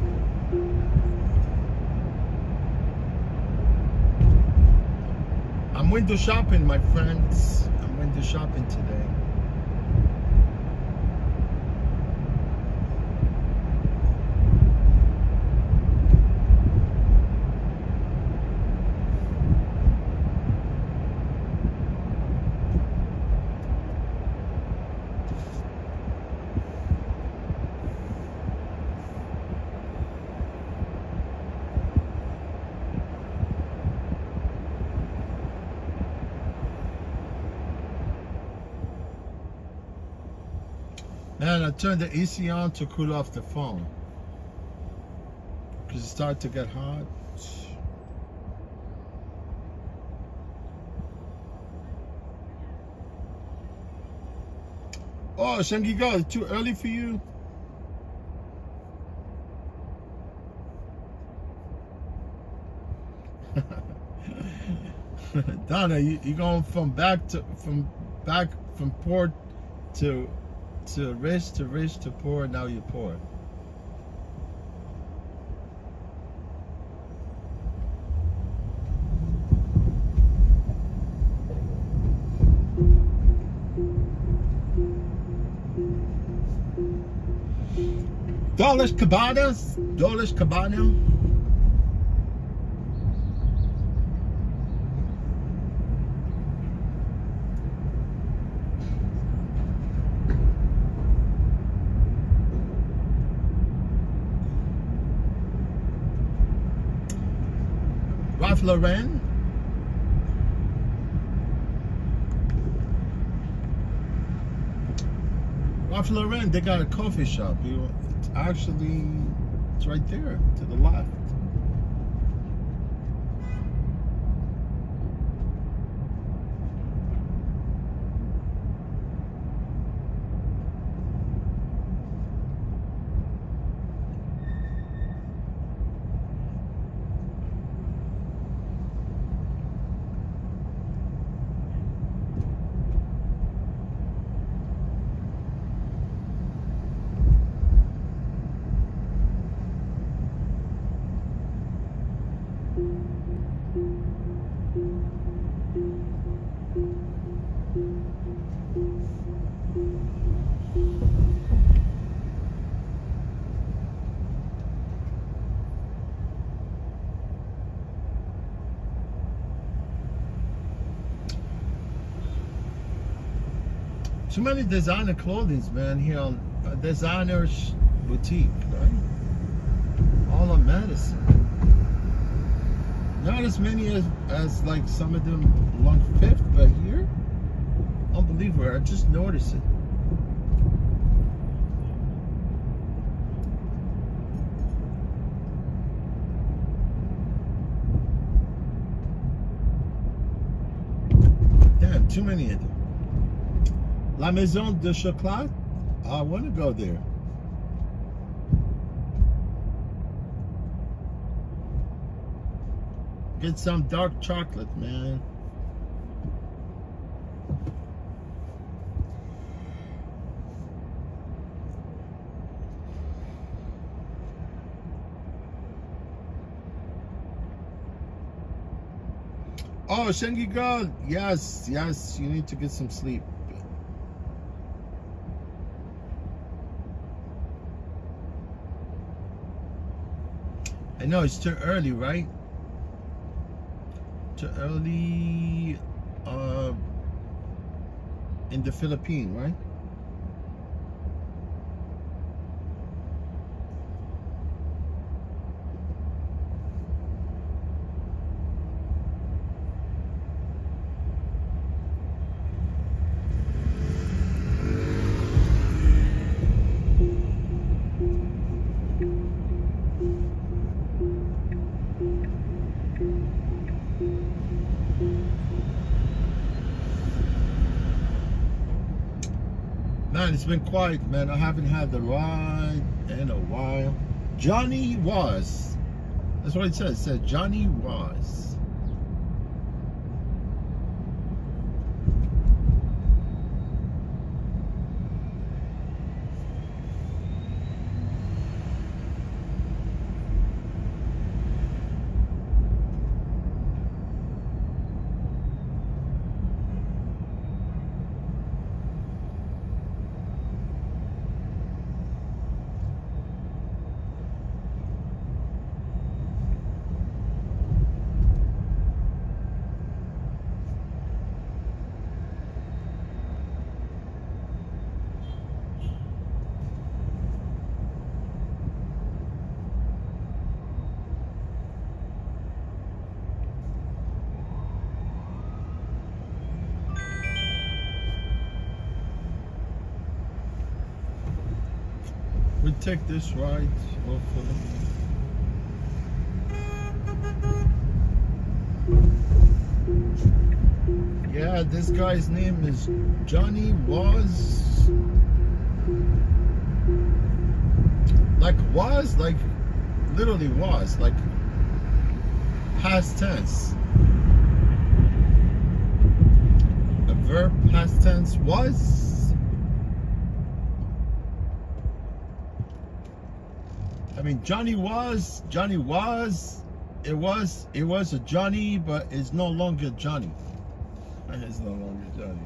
I'm window shopping, my friends. I'm window shopping today. Man, I turned the AC on to cool off the phone because it started to get hot. Oh, Shangi Go, it's too early for you? Donna, you going from poor to rich to poor, now you're poor. Dollars Cabana. Ralph Lauren. Ralph Lauren, they got a coffee shop. It's right there to the left. Too many designer clothing, man, here on a designer boutique, right? All on Madison. Not as many as like some of them along Fifth, but here, unbelievable. I just noticed it. Damn, too many of them. La Maison de Chocolat, I want to go there. Get some dark chocolate, man. Oh, Shengi girl, yes, you need to get some sleep. I know it's too early, right? Too early in the Philippines, right? Man, it's been quiet, man. I haven't had the ride in a while. Johnny was. That's what it says. It said Johnny was. We take this right, hopefully. Yeah, this guy's name is Johnny Was. Like literally was, like past tense. A verb past tense was. I mean, Johnny was, it was a Johnny, but it's no longer Johnny. It's no longer Johnny.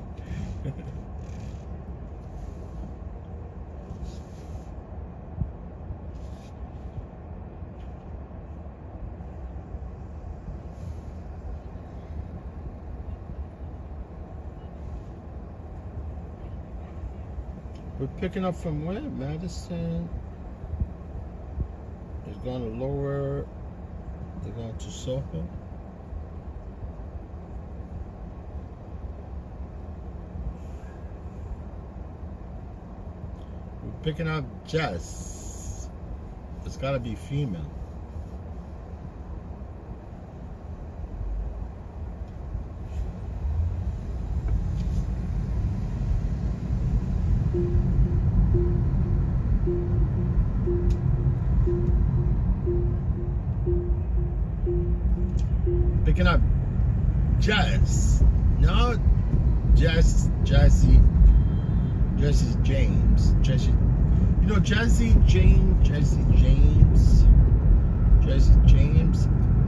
We're picking up from where? Madison. It's going to lower. They're going to Soho. We're picking up Jess. It's got to be female. Picking up Jess. No, Jesse James. Jesse, you know Jesse James.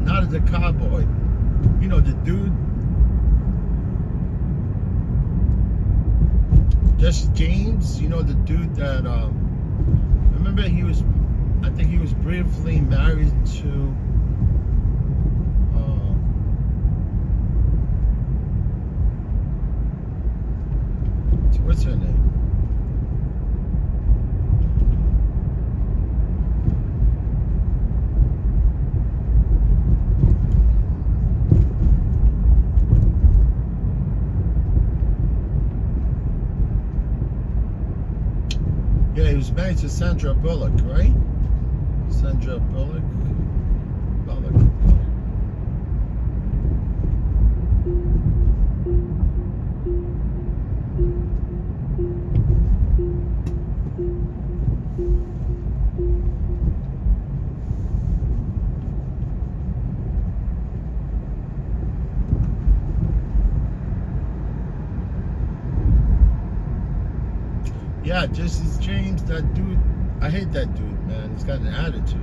Not the cowboy. You know the dude. Jesse James. You know the dude that. Remember he was. I think he was briefly married to. What's her name? Yeah, he was married to Sandra Bullock, right? Sandra Bullock. Yeah, Jesse James, that dude, I hate that dude, man. He's got an attitude.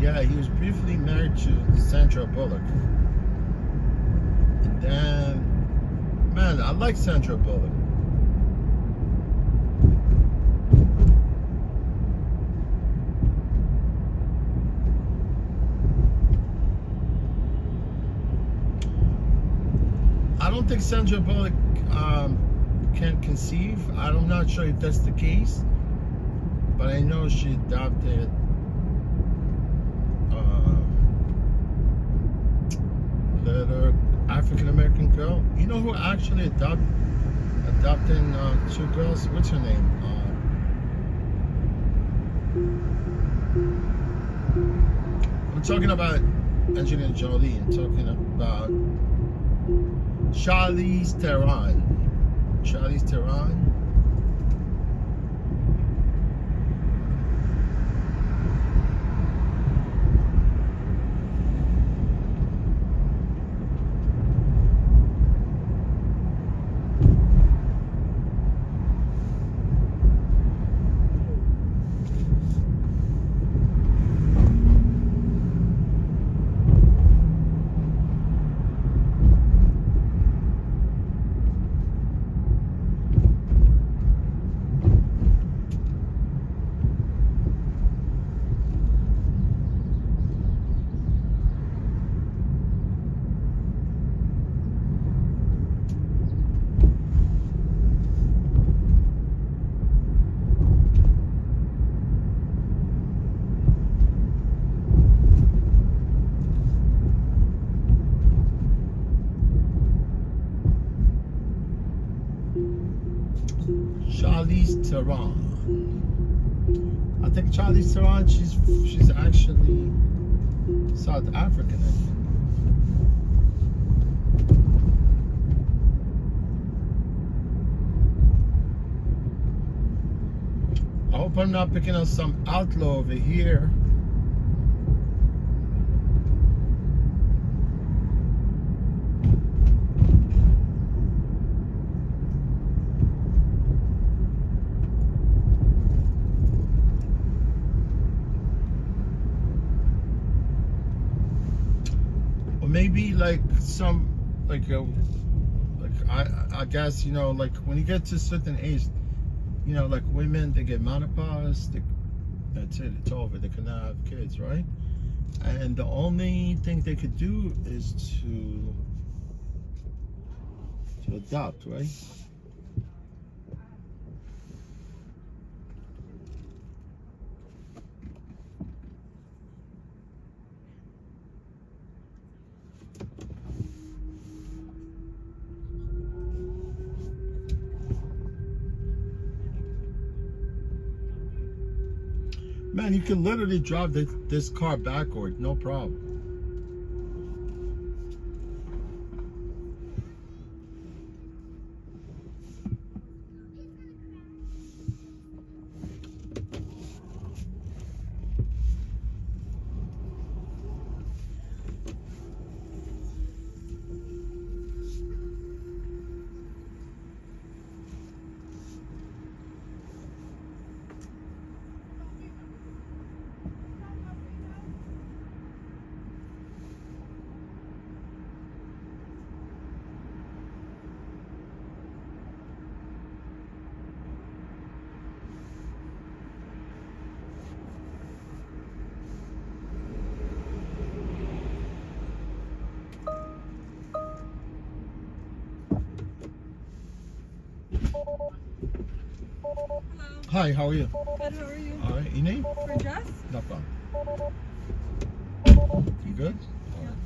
Yeah, he was briefly married to Sandra Bullock. And then, man, I like Sandra Bullock. I don't think Sandra Bullock can't conceive. I'm not sure if that's the case, but I know she adopted little African American girl. You know who actually adopting two girls? What's her name? I'm talking about Angelina Jolie. I'm talking about Charlize Theron. Charlize Theron. Theron. I think Charlize Theron, she's actually South African, I think. I hope I'm not picking up some outlaw over here. Or maybe like some, I guess, you know, like when you get to a certain age, you know, like women, they get menopause, that's it, it's over, they cannot have kids, right? And the only thing they could do is to adopt, right? Man, you can literally drive this car backward, no problem. Hi, how are you? Good, how are you? All right, your name? For Jess? No problem. You good? All right.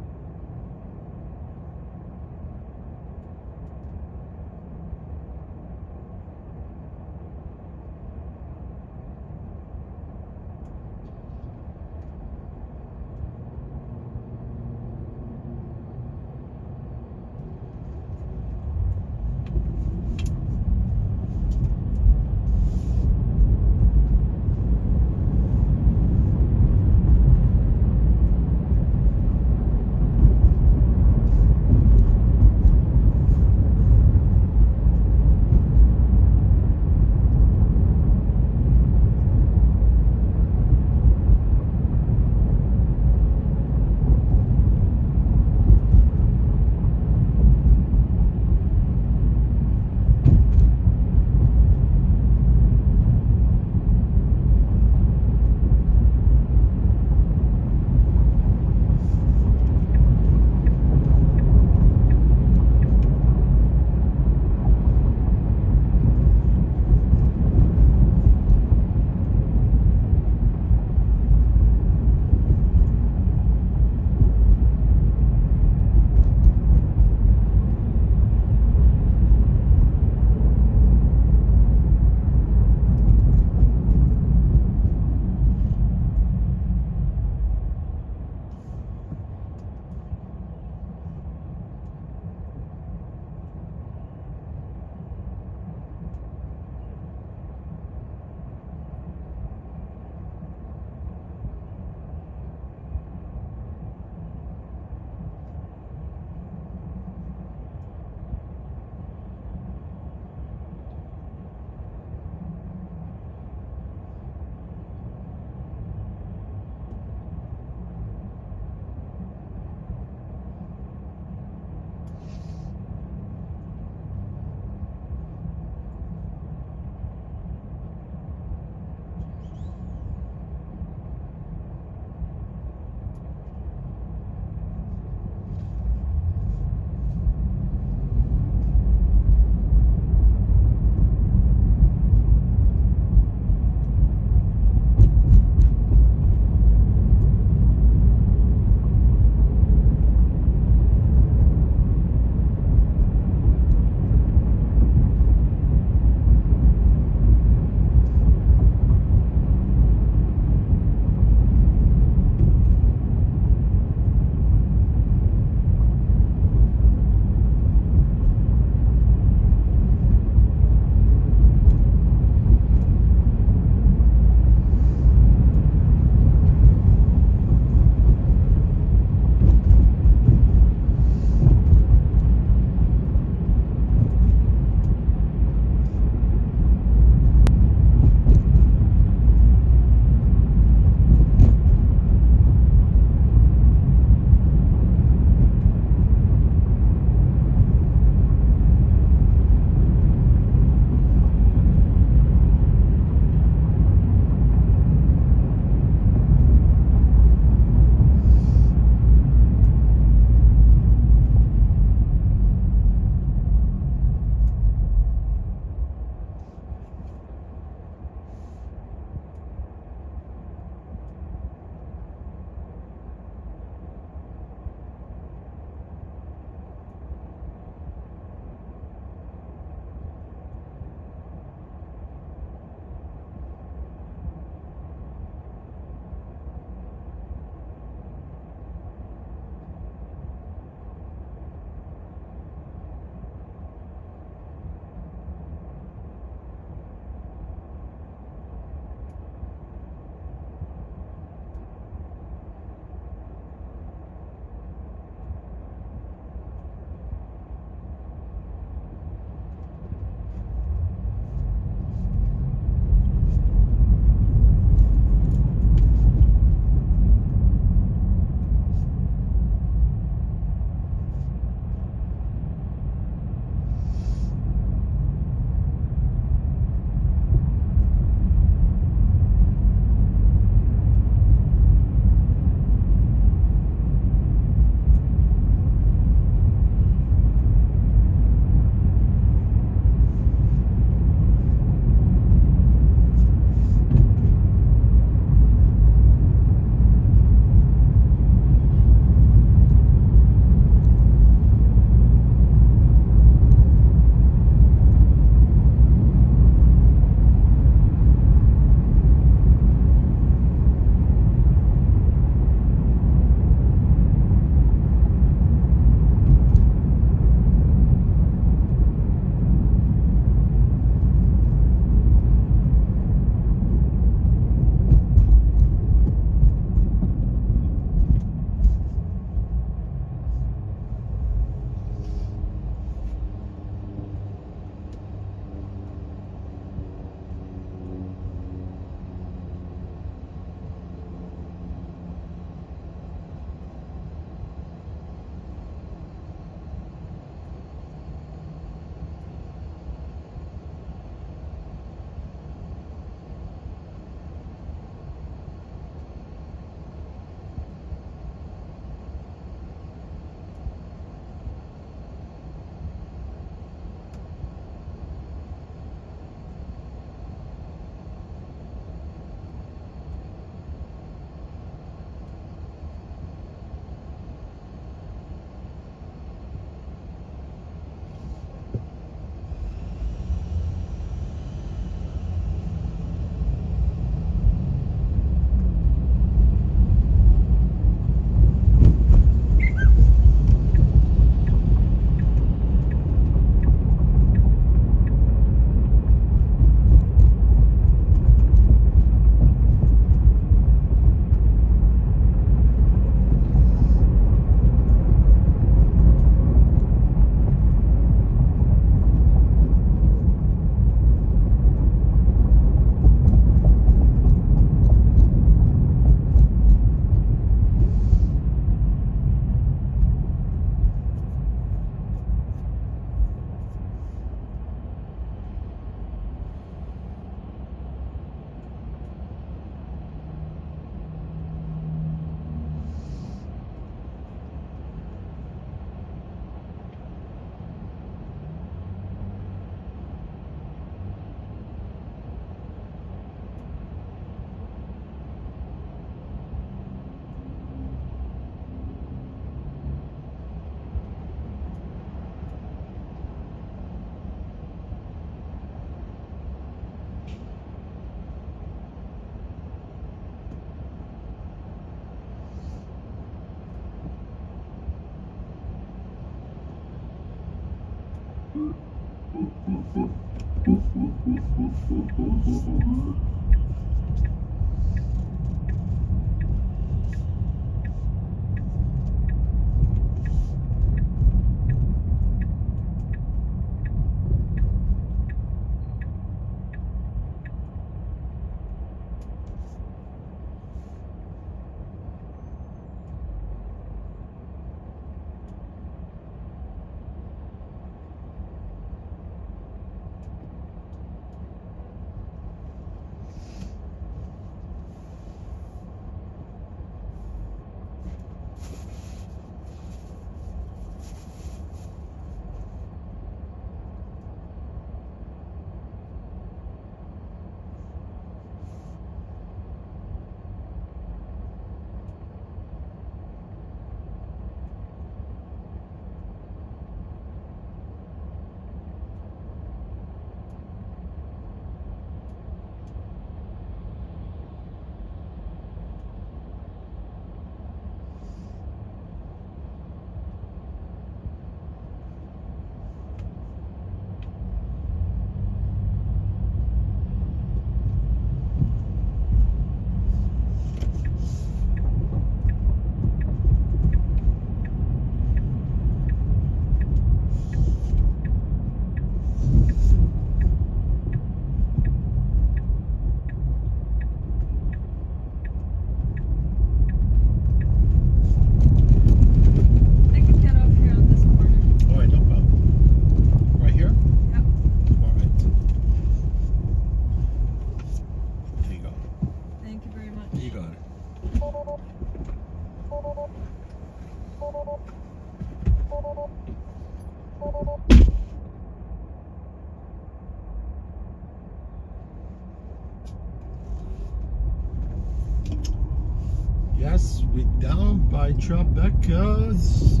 Yes, we're down by Tribeca's.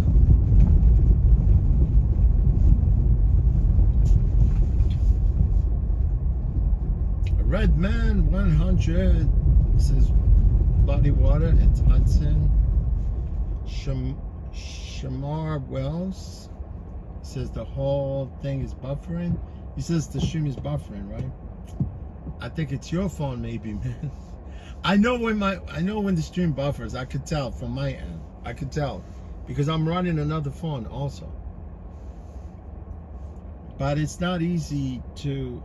Red Man 100 says body water. It's Hudson. Shamar Wells says the whole thing is buffering. He says the stream is buffering, right? I think it's your phone, maybe, man. I know when the stream buffers. I could tell from my end. I could tell because I'm running another phone also. But it's not easy to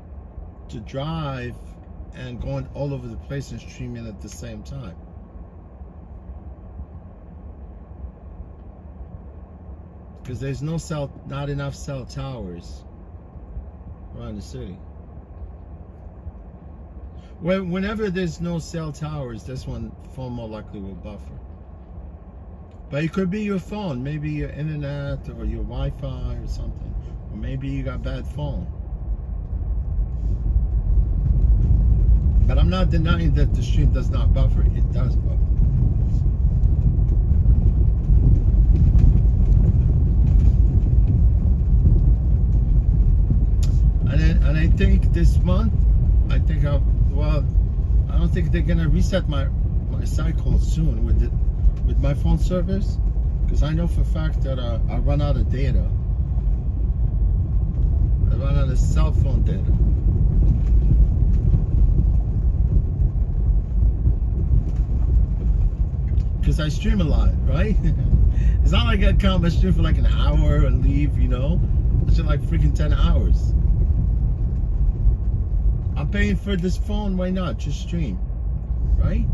drive and going all over the place and streaming at the same time. Because there's not enough cell towers around the city. Whenever there's no cell towers, that's when phone more likely will buffer. But it could be your phone, maybe your internet or your Wi-Fi or something. Or maybe you got bad phone. But I'm not denying that the stream does not buffer. It does buffer. And I think this month, I don't think they're gonna reset my cycle soon with my phone service, because I know for a fact that I run out of data. I run out of cell phone data. Because I stream a lot, right? It's not like I come, I stream for like an hour and leave, you know? I stream like freaking 10 hours. I'm paying for this phone, why not? Just stream, right?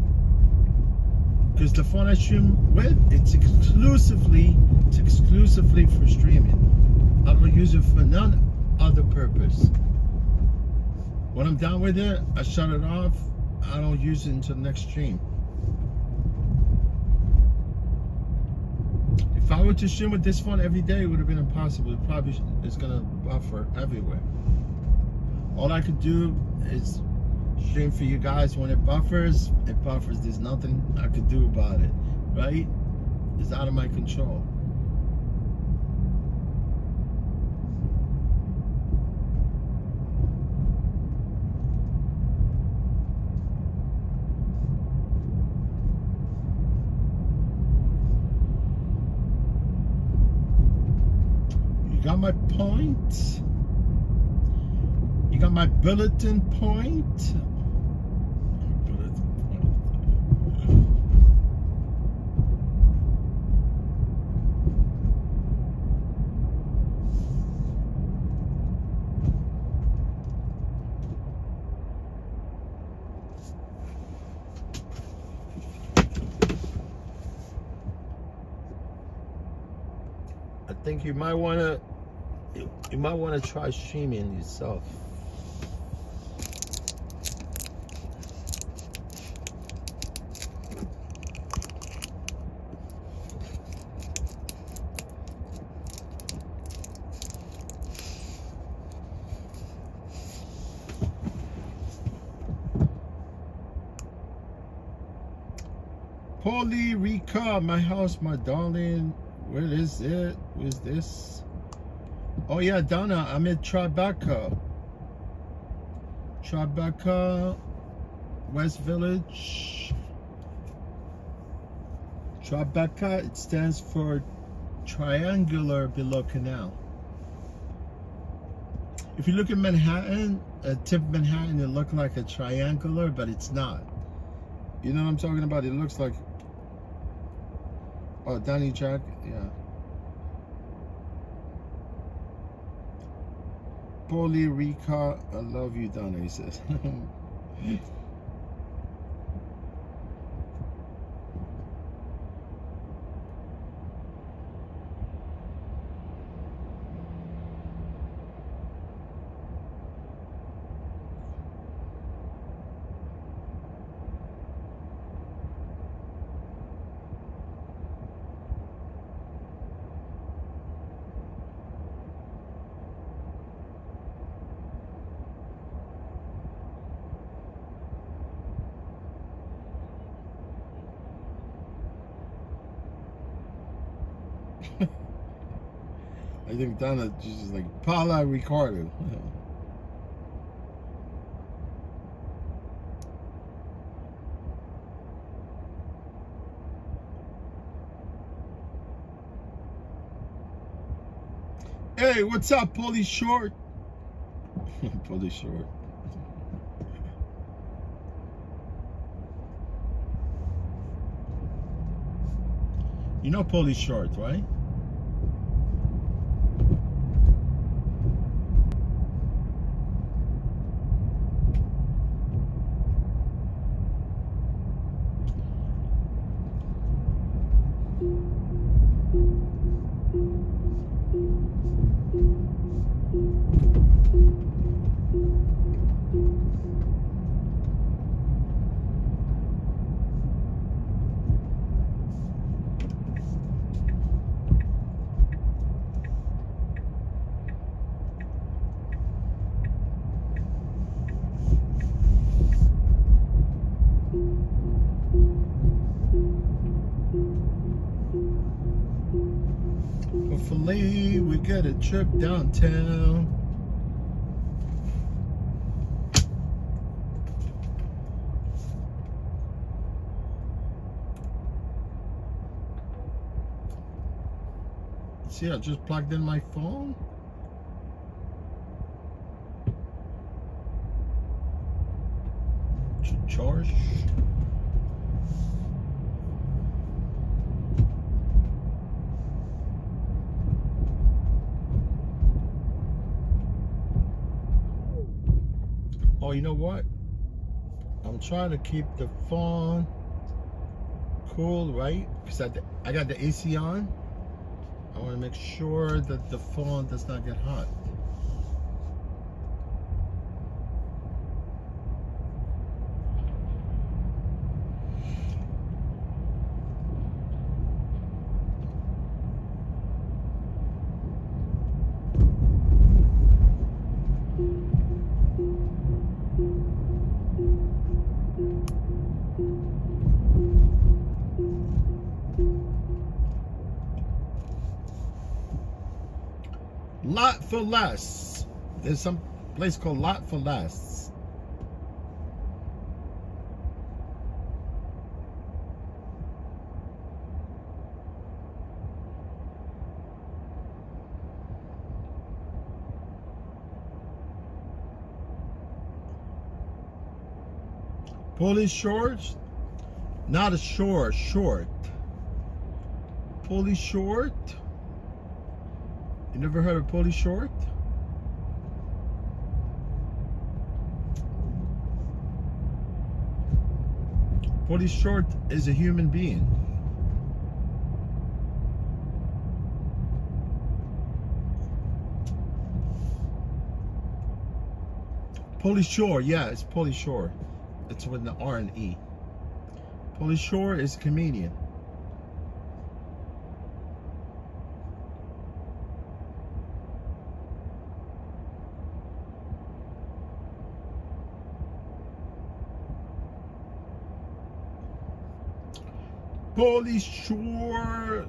Because the phone I stream with, it's exclusively for streaming. I don't use it for none other purpose. When I'm done with it, I shut it off. I don't use it until next stream. If I were to stream with this phone every day, it would have been impossible. It probably is gonna buffer everywhere. All I could do is stream for you guys. When it buffers, it buffers. There's nothing I could do about it, right? It's out of my control. my point? You got my bulletin point? I think you might wanna try streaming yourself. Paulie Rika, my house, my darling. Where is it? Where's this? Oh yeah, Donna, I'm in Tribeca. Tribeca, West Village. Tribeca, it stands for Triangular Below Canal. If you look at Manhattan, tip of Manhattan, it looks like a triangular, but it's not. You know what I'm talking about? It looks like, oh, Danny Jack, yeah. Paulie Rika, I love you, Donna, he says. I think Donna just like Paula Ricardo. Hey, what's up, Paulie Short? Paulie Short. You know Paulie Short, right? Hopefully we get a trip downtown. See, I just plugged in my phone. Charge. Oh, you know what? I'm trying to keep the phone cool, right? Because I got the AC on. I want to make sure that the phone does not get hot. Lot for Less. There's some place called Lot for Less. Polish shorts? Not a short. Polish short? You never heard of Polish short? Polish short is a human being. Polish Shore, yeah, it's Polish Shore. It's with an R and E. Polish Shore is a comedian. Polish Shore.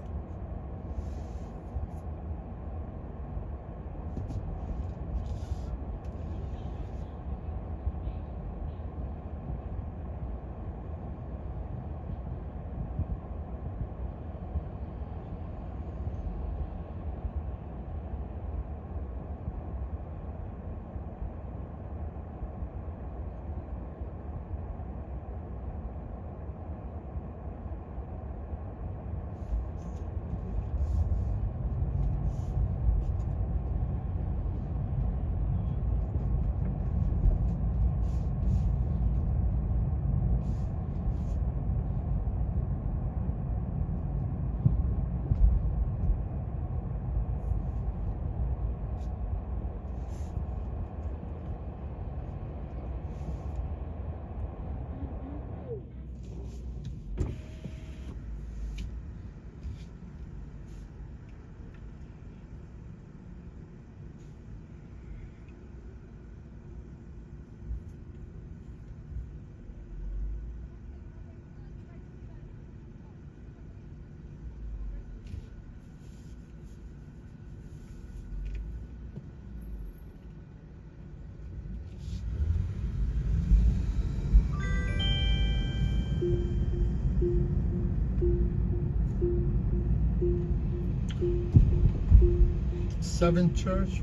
Seventh Church.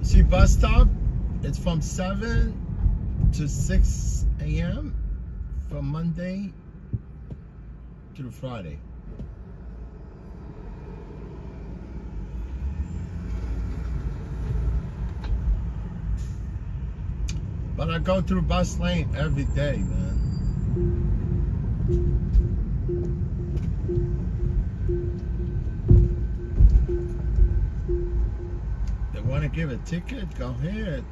See, bus stop, it's from 7 to 6 a.m. from Monday through Friday. But I go through bus lane every day, man. They want to give a ticket? Go ahead.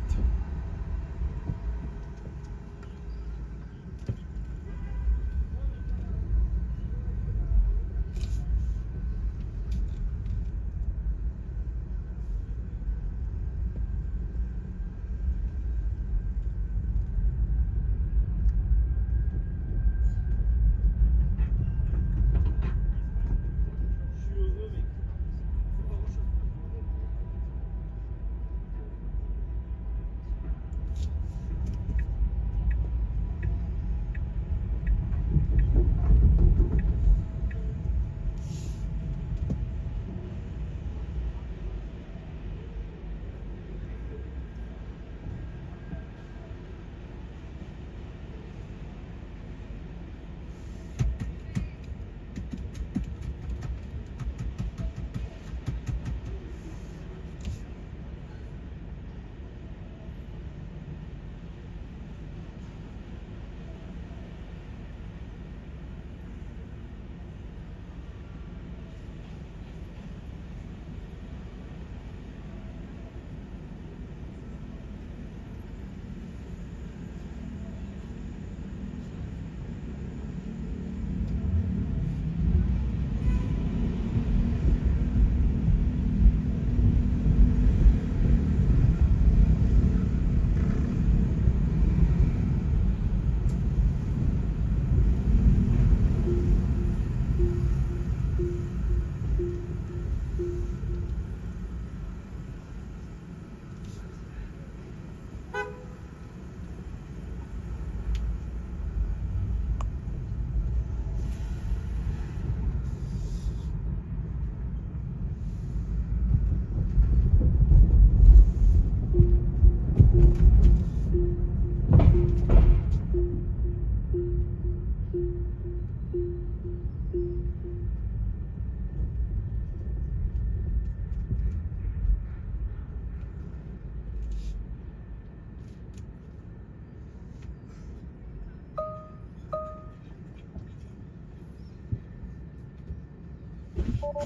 Hey,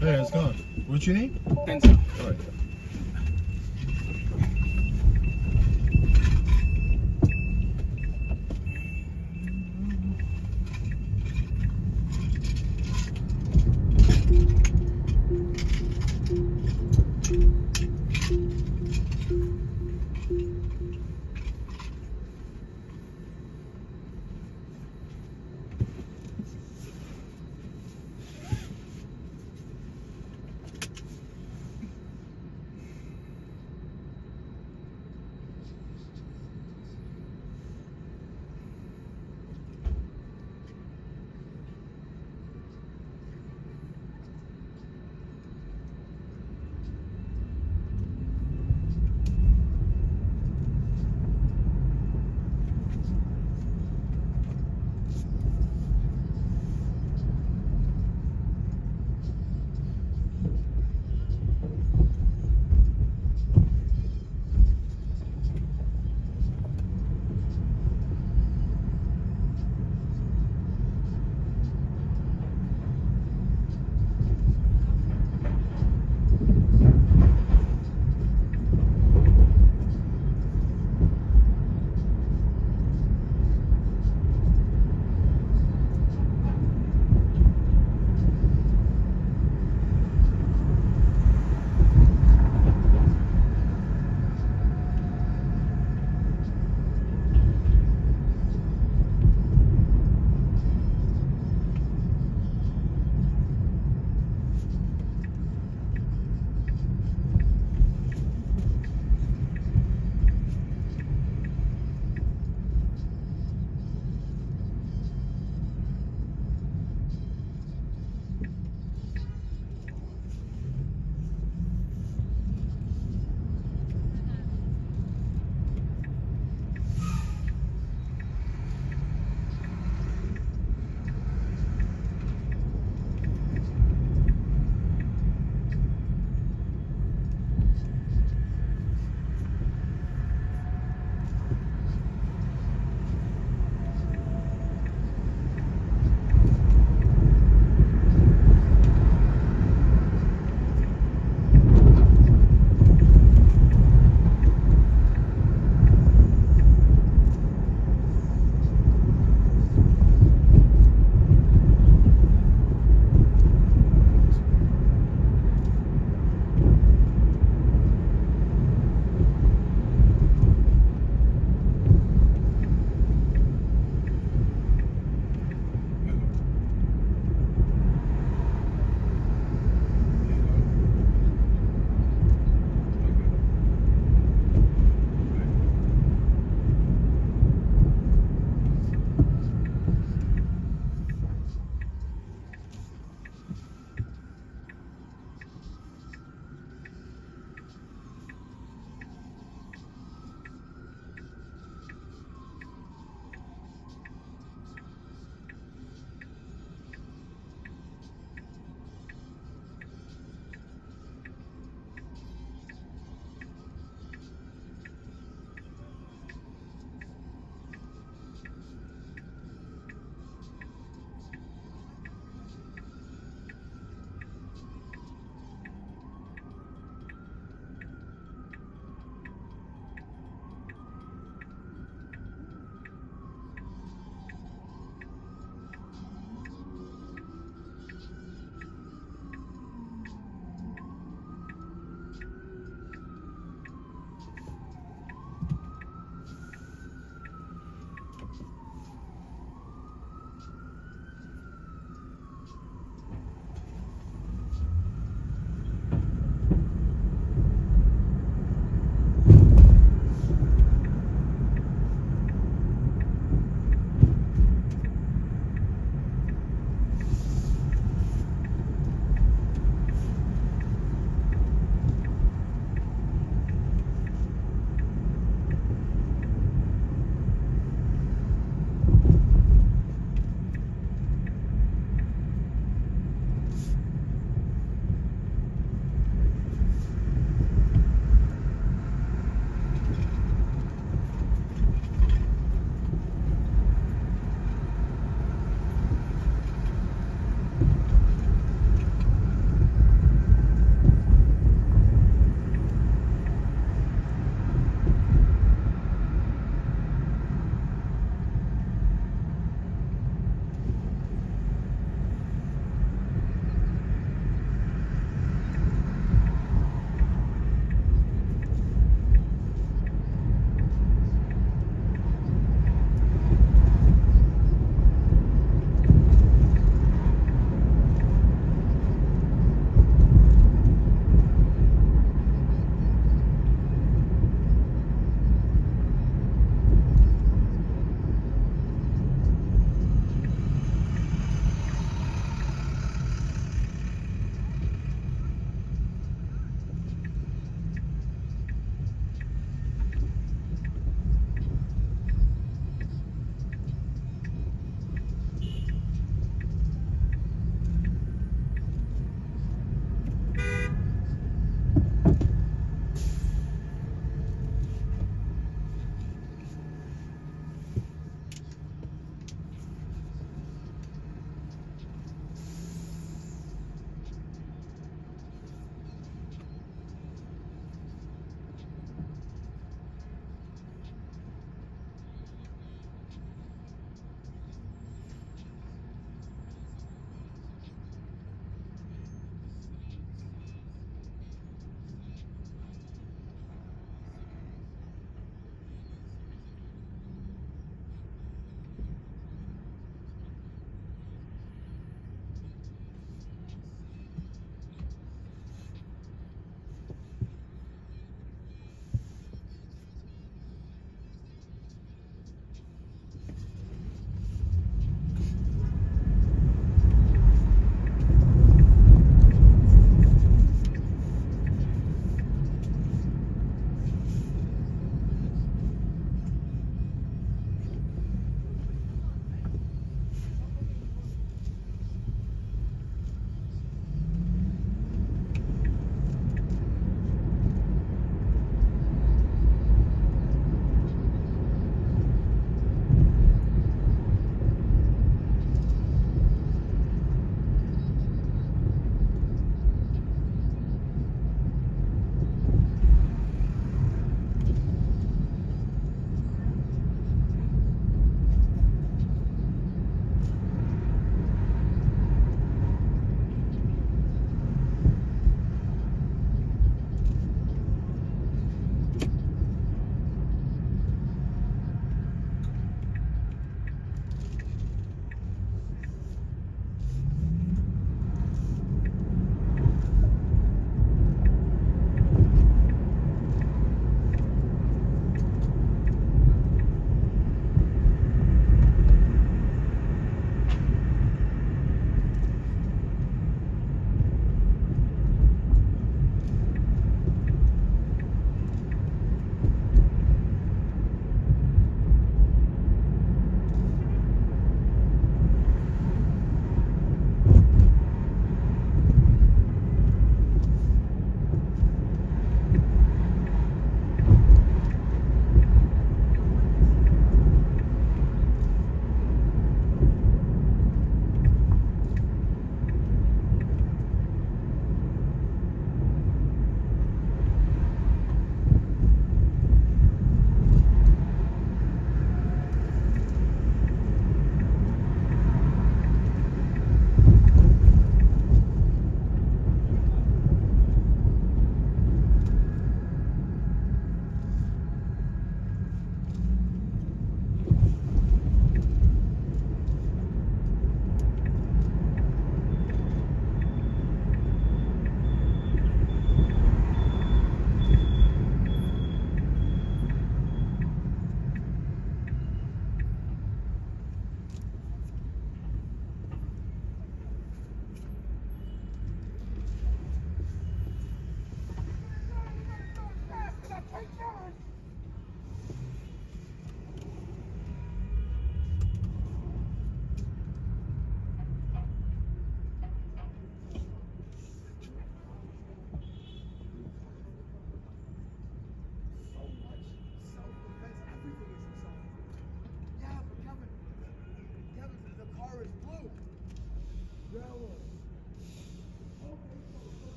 it's gone. What you need? Pencil. All right.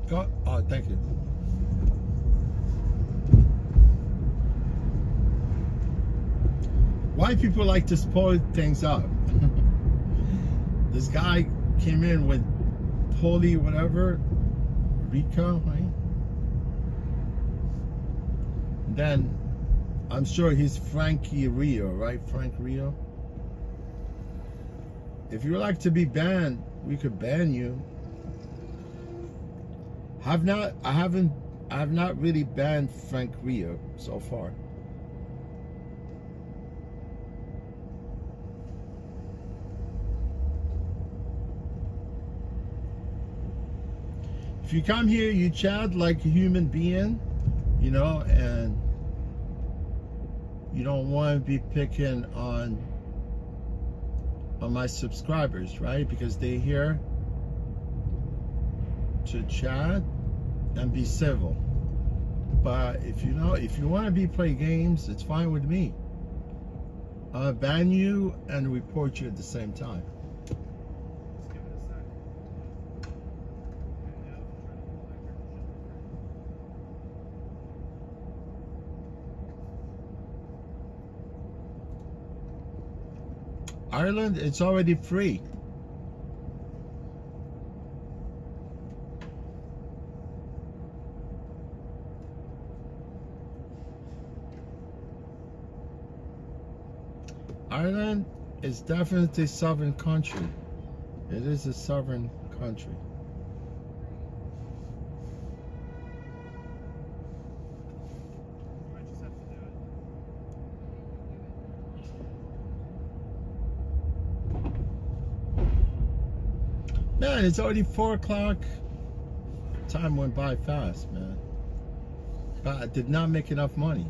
Go. Oh, thank you. White people like to spoil things up. This guy came in with Polly, whatever, Rico, right? Then I'm sure he's Frankie Rio, right? Frank Rio. If you like to be banned, we could ban you. I have not really banned Frank Rio so far. If you come here, you chat like a human being, you know, and you don't want to be picking on my subscribers, right? Because they're here to chat and be civil. But if you want to play games, it's fine with me. I'll ban you and report you at the same time. Ireland, it's already free. Ireland is definitely a sovereign country. It is a sovereign country. Man, it's already 4 o'clock. Time went by fast, man. But I did not make enough money.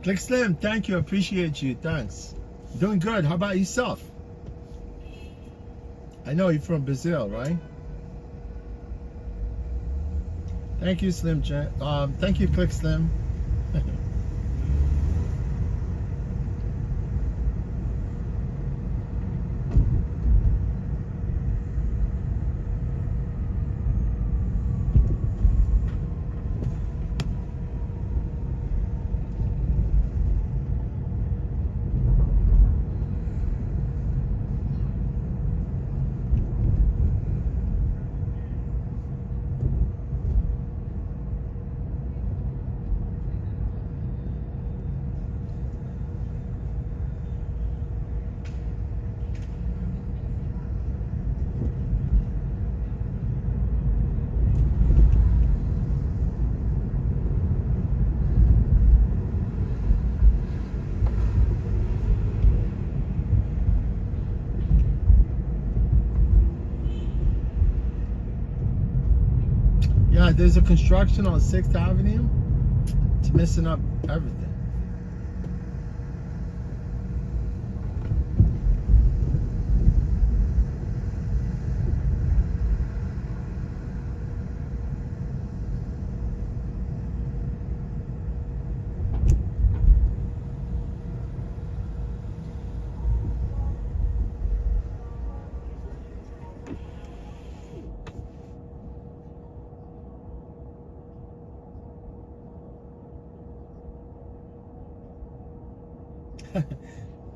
Click Slim, thank you, appreciate you, thanks. Doing good, how about yourself? I know you're from Brazil, right? Thank you, Slim. Thank you, Click Slim. Yeah, there's a construction on 6th Avenue. It's messing up everything.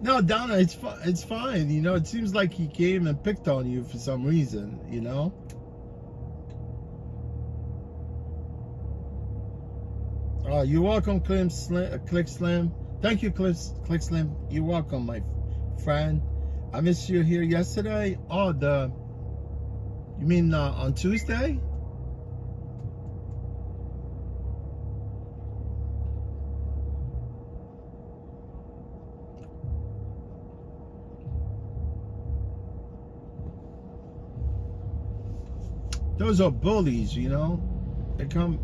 No, Donna, it's fine. You know, it seems like he came and picked on you for some reason, you know? You're welcome, Click Slim. Thank you, Click Slim. You're welcome, my friend. I missed you here yesterday. Oh, you mean on Tuesday? Those are bullies, you know. They come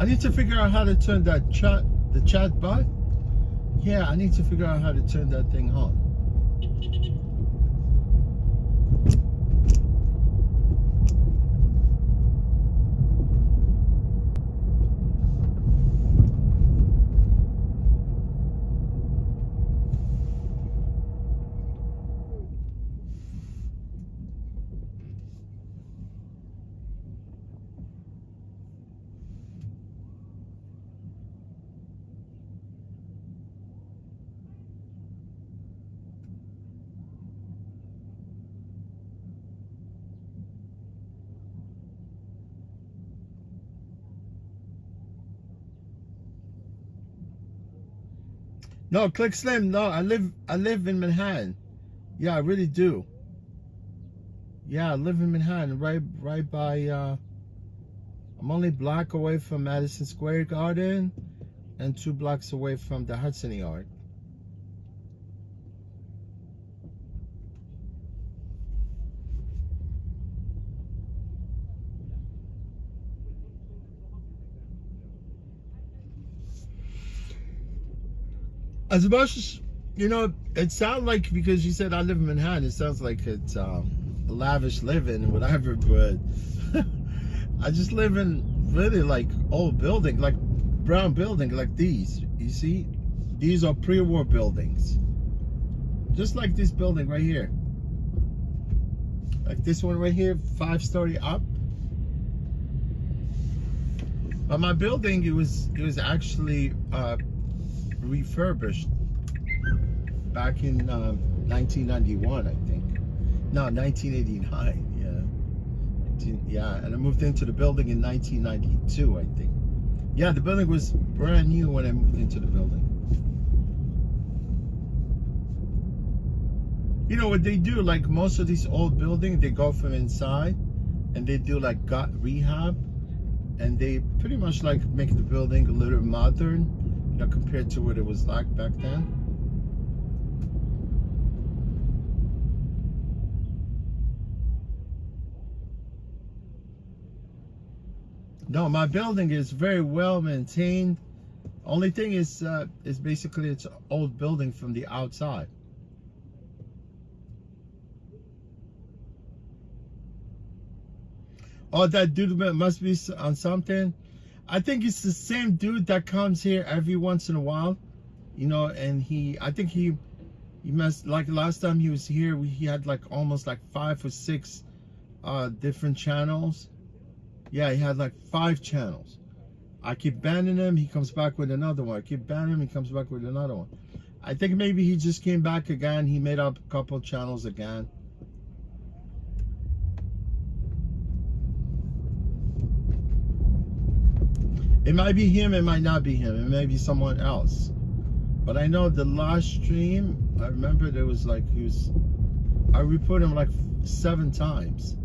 I need to figure out how to turn the chat bot. Yeah, I need to figure out how to turn that thing on. No, Click Slim. No, I live in Manhattan. Yeah, I really do. Yeah, I live in Manhattan, right by. I'm only a block away from Madison Square Garden, and 2 blocks away from the Hudson Yard. As much as, you know, it sounds like, because you said I live in Manhattan, it sounds like it's lavish living and whatever, but I just live in really like old building, like brown building, like these. You see, these are pre-war buildings, just like this building right here, like this one right here, 5-story up. But my building, it was actually refurbished back in 1991, I think. No, 1989. Yeah, and I moved into the building in 1992, I think. Yeah, the building was brand new when I moved into the building. You know what they do? Like most of these old buildings, they go from inside and they do like gut rehab, and they pretty much like make the building a little modern, you know, compared to what it was like back then. No, my building is very well maintained. Only thing is basically it's an old building from the outside. Oh, that dude must be on something. I think it's the same dude that comes here every once in a while, you know. And I think he must, like last time he was here, he had like almost like 5 or 6 different channels. Yeah, he had like 5 channels. I keep banning him, he comes back with another one. I keep banning him, he comes back with another one. I think maybe he just came back again. He made up a couple channels again. It might be him, it might not be him. It may be someone else. But I know the last stream, I remember there was like, I report him like 7 times.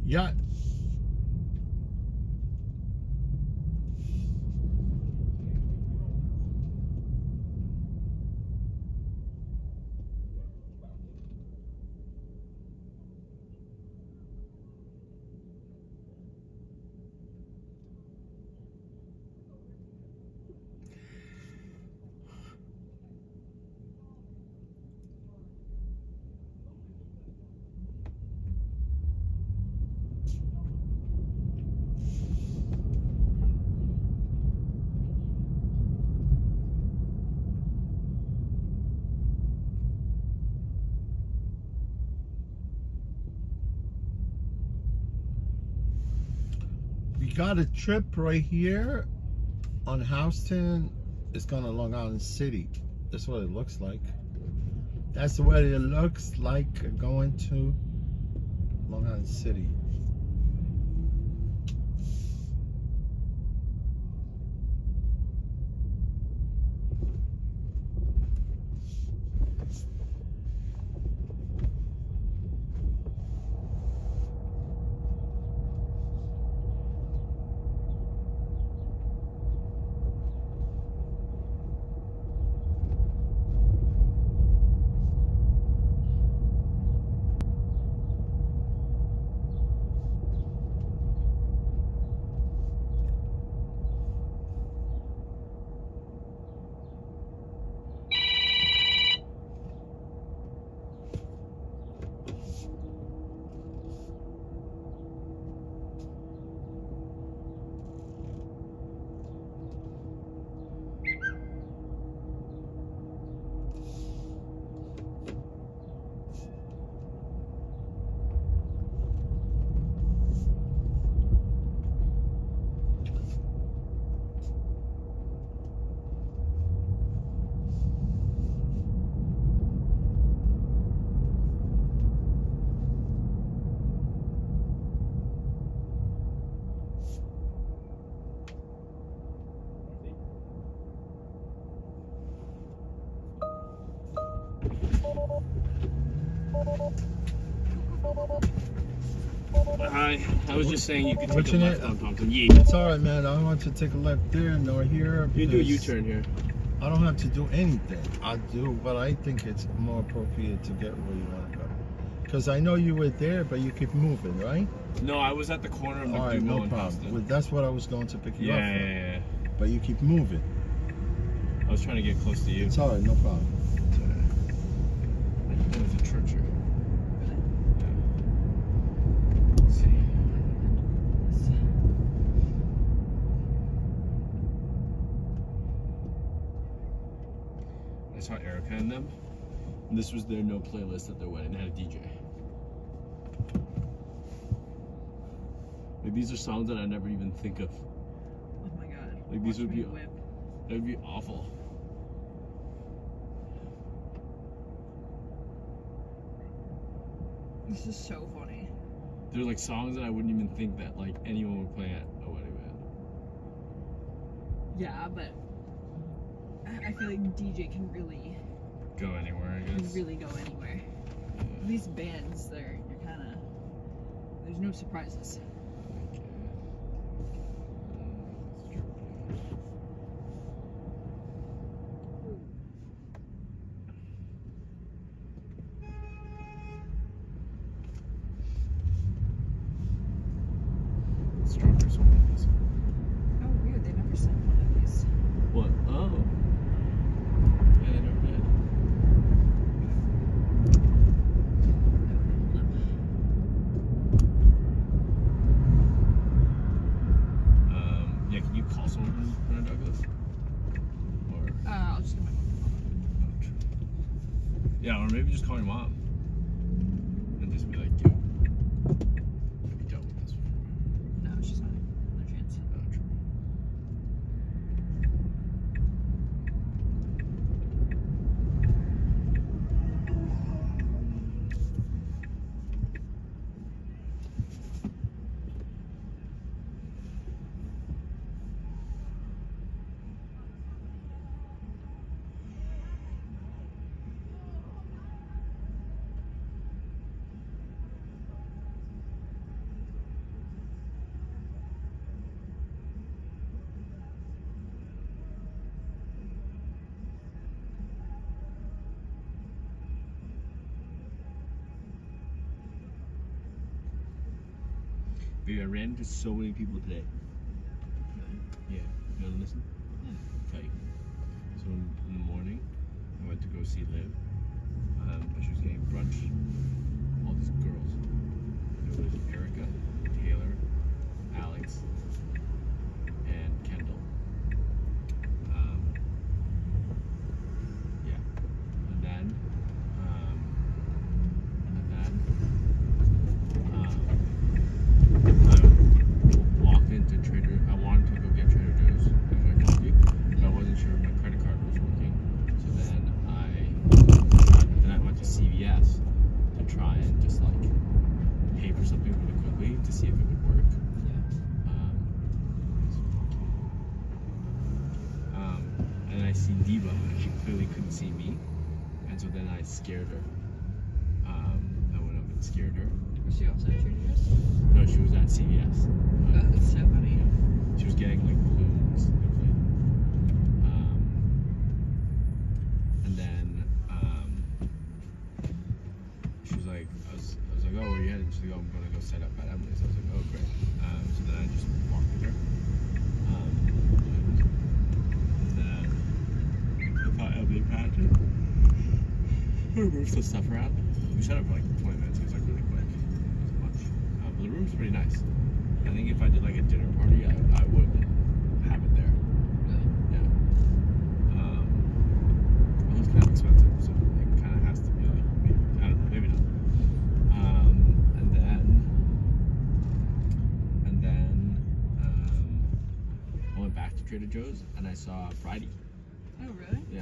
Yeah. got a trip right here on Houston. It's going to Long Island City. That's what it looks like. That's what it looks like going to Long Island City. Hi, I was just saying you could take What's a in left it? on Thompson. Yeah. It's alright, man. I don't want to take a left there nor here. You do a because U-turn here. I don't have to do anything. I do what I think it's more appropriate to get where you want to go. Because I know you were there, but you keep moving, right? No, I was at the corner of Alright, McDougal no and problem. Houston. Well, that's what I was going to pick you up from. Yeah. But you keep moving. I was trying to get close to you. It's alright, no problem. I think there was a church here. Let's see. I saw Erica and them. And this was their no playlist at their wedding. They had a DJ. Like, these are songs that I never even think of. Oh my god. Like, these would be, Whip. that would be awful. This is so funny. They're like songs that I wouldn't even think that like anyone would play at a wedding, man. Yeah, but I feel like DJ can really Go anywhere, I guess. really go anywhere. These bands, you're kind of, there's no surprises. Strawberries one of these. Oh, weird. They never sent one of these. What? Oh. Yeah, they never did. Yeah, can you call someone from Douglas? Or I'll just get my mom. yeah, or maybe just call your mom and just be like, yo, have you dealt with this before? No, she's not. No chance. Oh, true. Dude, I ran into so many people today. Yeah, you wanna listen? Tell you. So in the morning, I went to go see Liv. She was getting brunch. All these girls. It was Erica, Taylor, Alex, and Kendall. Yeah. And then I walked into see Diva, and she clearly couldn't see me, and so then I scared her. I went up and scared her. Was she also at Trader Joe's? No, she was at CVS. Oh, that's so funny. She was getting like balloons. And then she was like, I was like, oh, where are you headed? She's like, oh, I'm gonna go set up at Emily's. I was like, oh, great. So then I just walked with her. And then I thought Emily pageant. We moved some stuff around. We set up for like 20 minutes. It was like really quick. It wasn't much. But the room's pretty nice. I think if I did like a dinner party, I would have it there. Yeah. Well, it's kind of expensive, so it kind of has to be like, maybe, I don't know, maybe not. And then I went back to Trader Joe's and I saw Friday. Oh, really? Yeah.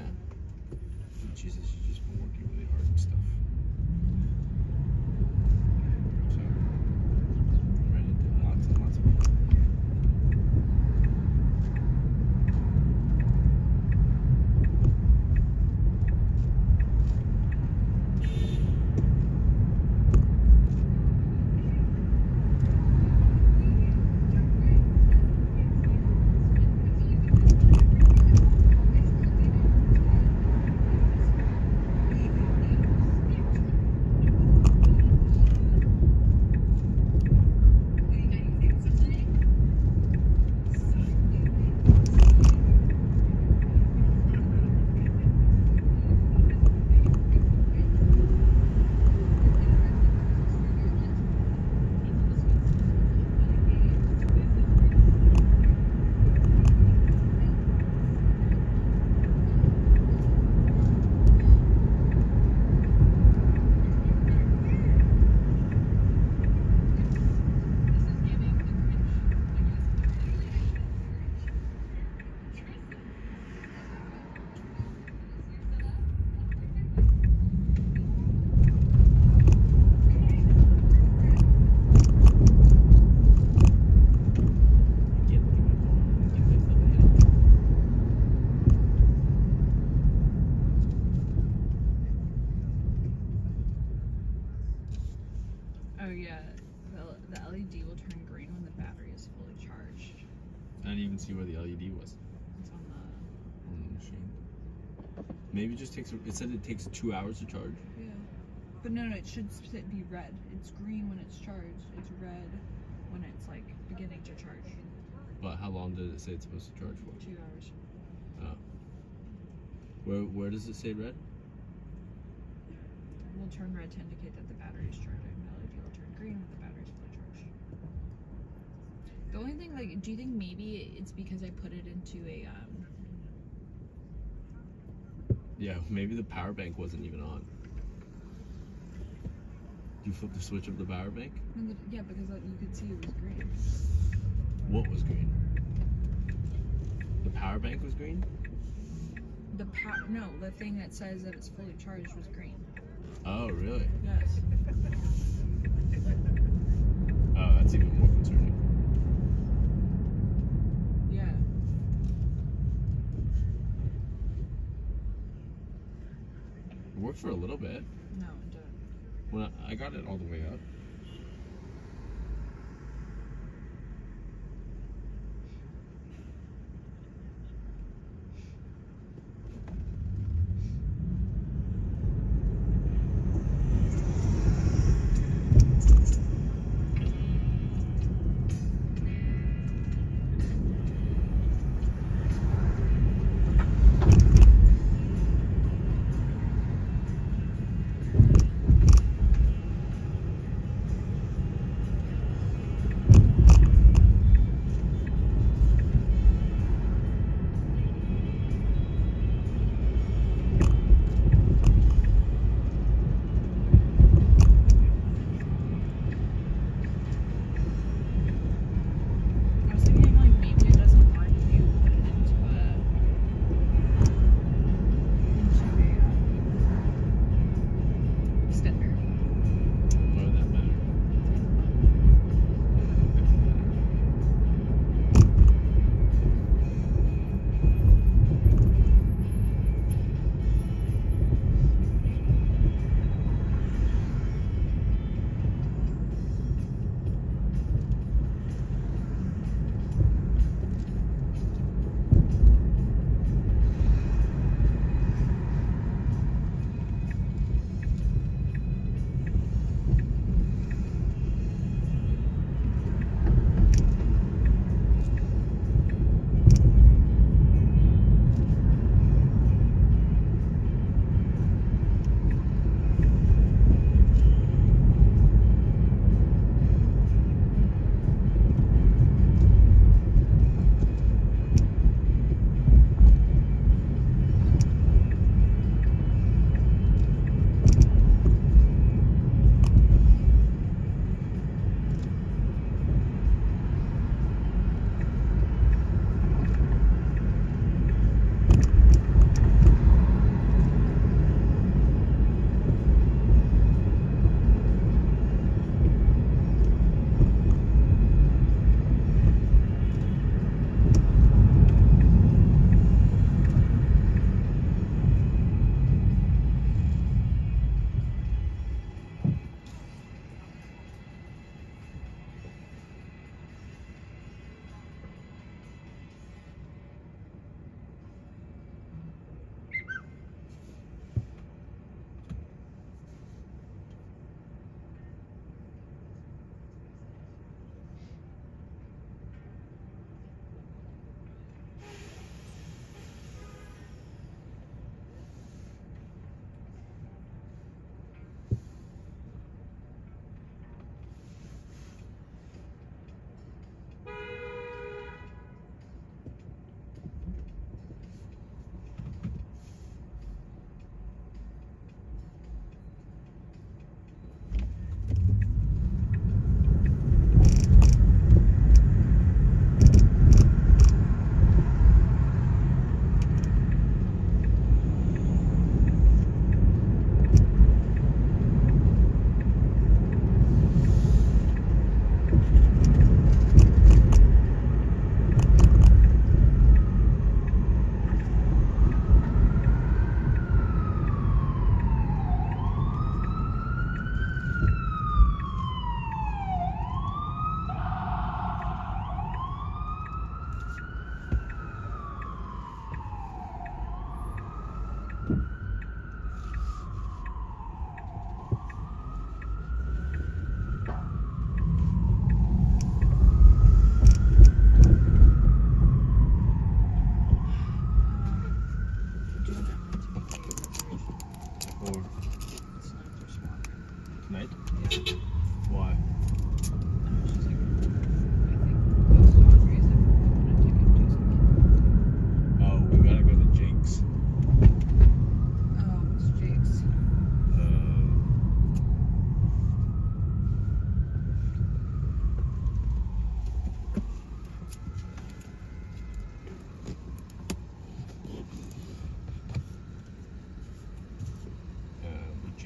And she says she's just been working really hard and stuff. So, ran into lots and lots of people. Oh yeah, the LED will turn green when the battery is fully charged. I didn't even see where the LED was. It's on On the machine. Maybe it just takes, it said it takes 2 hours to charge. yeah. But no, it should be red. It's green when it's charged. It's red when it's like beginning to charge. But how long did it say it's supposed to charge for? 2 hours. Oh. Where does it say red? Will turn red to indicate that the battery is charging. The LED will turn green when the battery is fully charged. The only thing, like, do you think maybe it's because I put it into a Yeah, maybe the power bank wasn't even on. You flipped the switch of the power bank? yeah, because you could see it was green. What was green? The power bank was green? No, the thing that says that it's fully charged was green. Oh, really? Yes. Oh, that's even more concerning. Yeah. It worked for a little bit. No, it didn't. When I got it all the way up.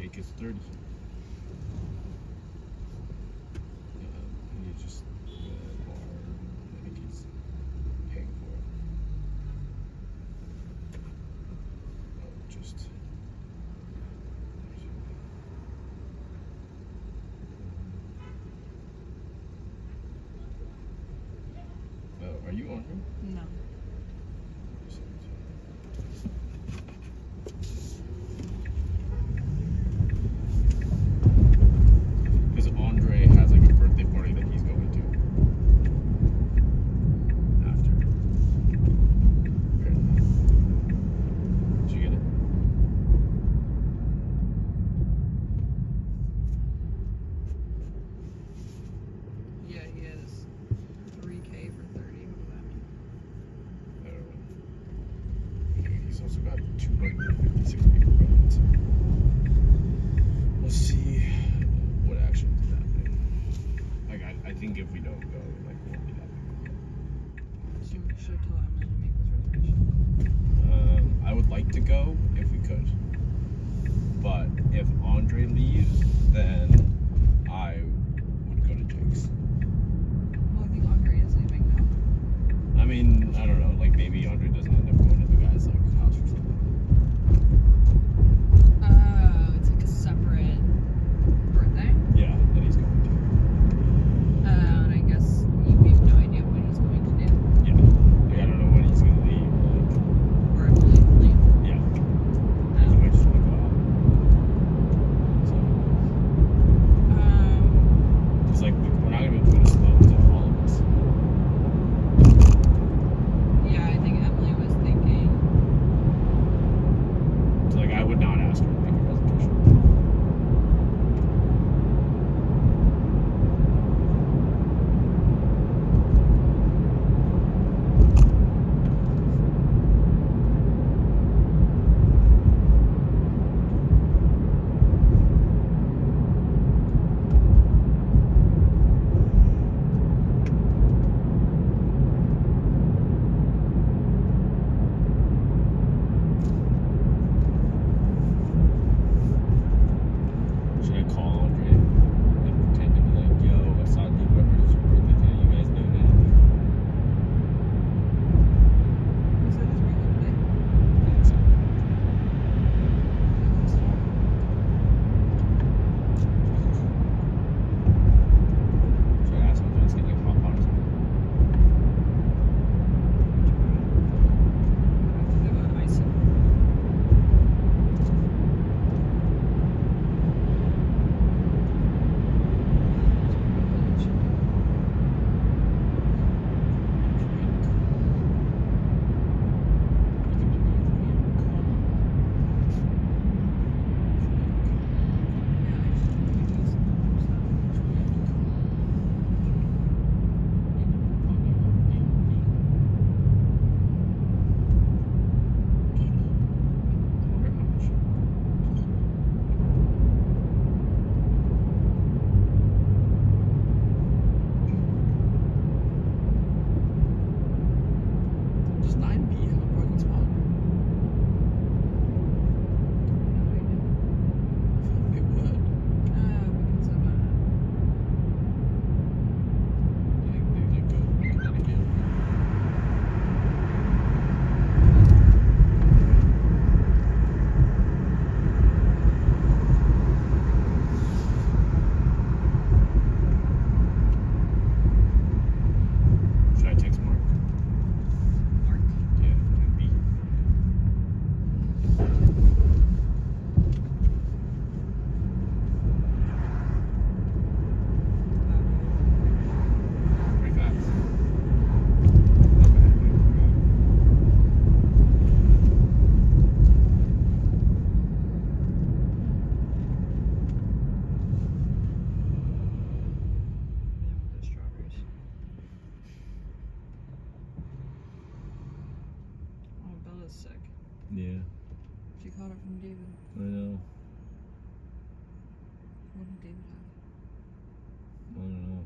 Jake is 30. He's just bar. I think he's paying for it. Just. Are you on here? No. Because Andre has like a birthday party that he's going to after. Apparently. Did you get it? Yeah, he is 3K for 30. What does that mean? He's also got 256 people running, so we'll see what actions is happening. Like, I think if we don't go, like, we won't be that big. So should I tell Emily to make this reservation? I would like to go if we could, but if Andre leaves, then I would go to Jake's. Well, I think Andre is leaving now. I mean, I don't know, like maybe Andre doesn't end up going to the guy's like house or something. Oh, it's like a separate birthday? Yeah, that he's going to. And I guess you have no idea what he's going to do. Yeah. Like, I don't know when he's gonna leave. Or I believe leave. Yeah. He might just want to go out. So. It's like we're not gonna do it slow to all of us. Yeah, I think Emily was thinking. So like I would not ask her to make a reservation. Should I call Andre and pretend to be like, yo, I saw Nick Weber this birthday today, you guys know that? Was it his birthday today? I think so. Should I ask him if he's getting like hot pot or something? They have an icing. Does 9B have a parking spot? I feel like it would. Because of They like go to Connecticut. Should I text Mark? Mark. Yeah, and B. Pretty fast. Not bad. the strawberries. Oh, Bella's sick. Yeah, She caught it from David. I know. What did David have? I don't know.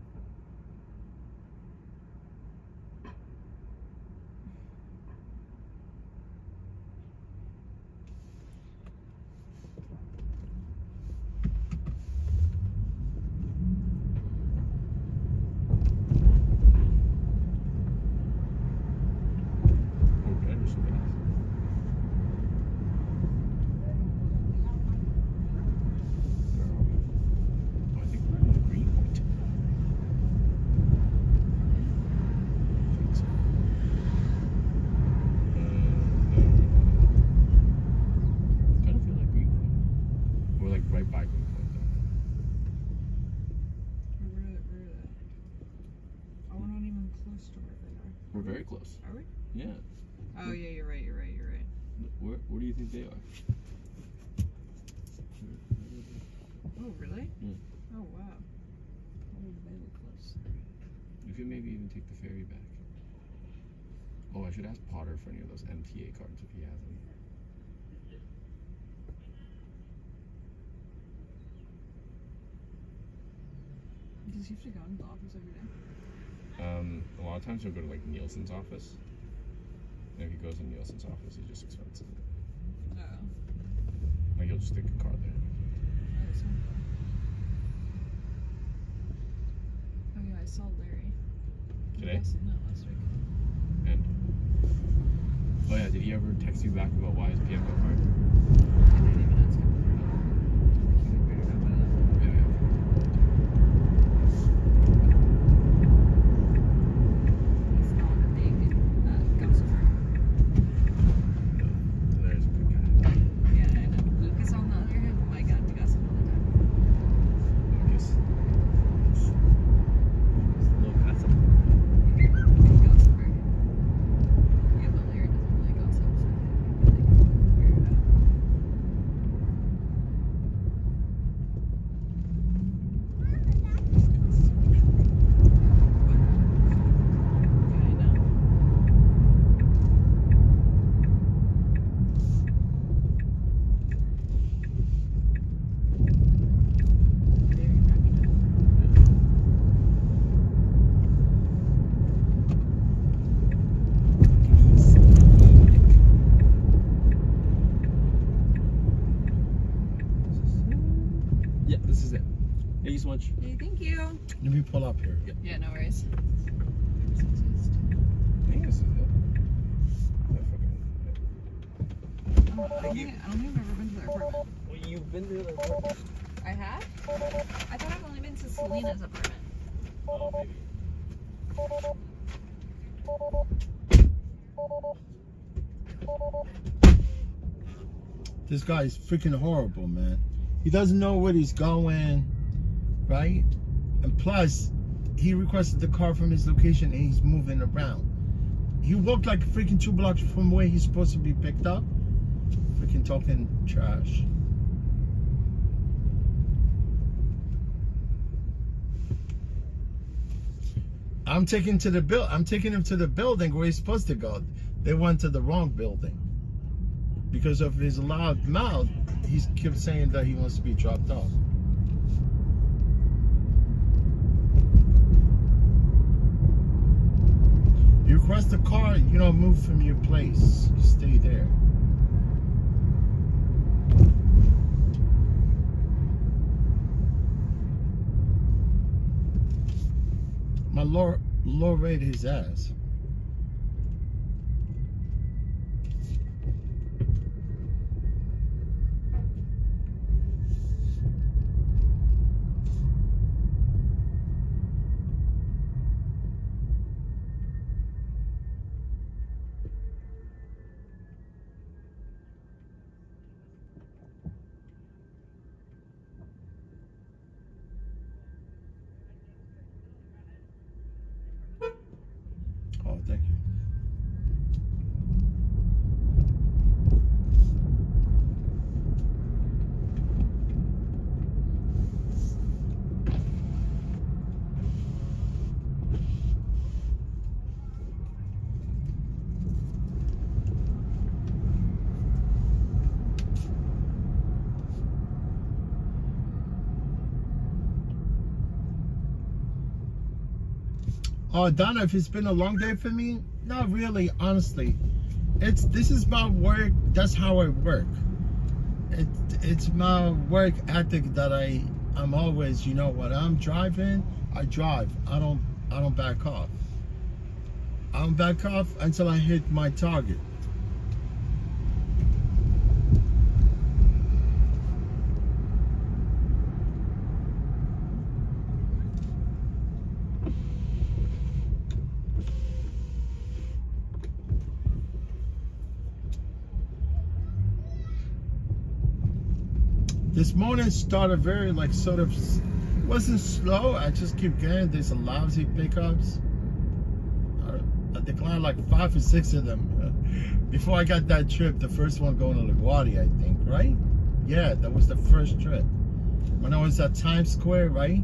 close. Are we? Yeah. Oh yeah, you're right. You're right. You're right. Where do you think they are? Oh really? Yeah. Oh wow. Oh, really close. You could maybe even take the ferry back. Oh, I should ask Potter for any of those MTA cards if he has them. Does he have to go into the office every day? A lot of times he'll go to like Nielsen's office. And if he goes to Nielsen's office, he just expenses it. Oh. Like he'll just take a card there. Oh, that's not cool. Oh yeah, I saw Larry. Today? Yes, no, last week. And oh yeah, did he ever text you back about why his PM got fired? I didn't even ask him. I think he got weirded out by that. He's not a big gossiper. Larry's a good guy. Yeah, I know. Lucas, on the other hand, oh my god, we gossip all the time. Lucas. Little gossip. Big gossiper. Yeah, but Larry doesn't really gossip, so I think weirded out. Yeah, this is it. Thank you so much. Hey, thank you. Let me pull up here. Yeah, no worries. I think this is it. I don't think I've ever been to their apartment. Well, you've been to the apartment. I have? I thought I've only been to Selena's apartment. Oh, maybe. This guy is freaking horrible, man. He doesn't know where he's going, right? And plus, he requested the car from his location and he's moving around. He walked like freaking 2 blocks from where he's supposed to be picked up. Freaking talking trash. I'm taking him to the building where he's supposed to go. They went to the wrong building. Because of his loud mouth, he kept saying that he wants to be dropped off. You request a car, you don't move from your place. You stay there. My Lord rate his ass. Oh, thank you. Oh, Donna, if it's been a long day for me, not really, honestly. This is my work. That's how I work. It's my work ethic that I'm always, you know, when I'm driving, I drive. I don't back off. I don't back off until I hit my target. This morning started very wasn't slow. I just keep getting these lousy pickups. I declined like 5 or 6 of them before I got that trip. The first one going to LaGuardia, I think, right? Yeah, that was the first trip. When I was at Times Square, right?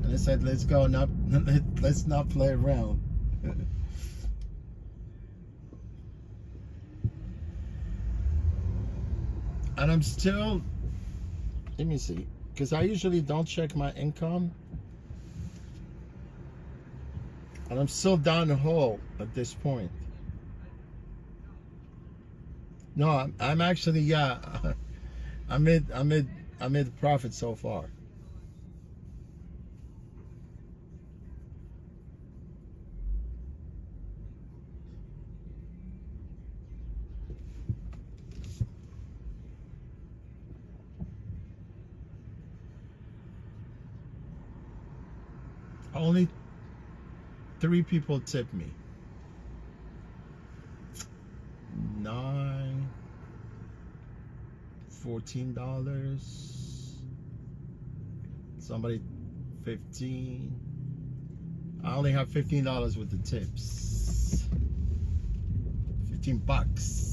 And I said, let's go, let's not play around. And I'm still, let me see, because I usually don't check my income. And I'm still down the hole at this point. No, I'm actually, yeah, I made the profit so far. Only 3 people tipped me. 9, $14. Somebody 15. I only have $15 with the tips. 15 bucks.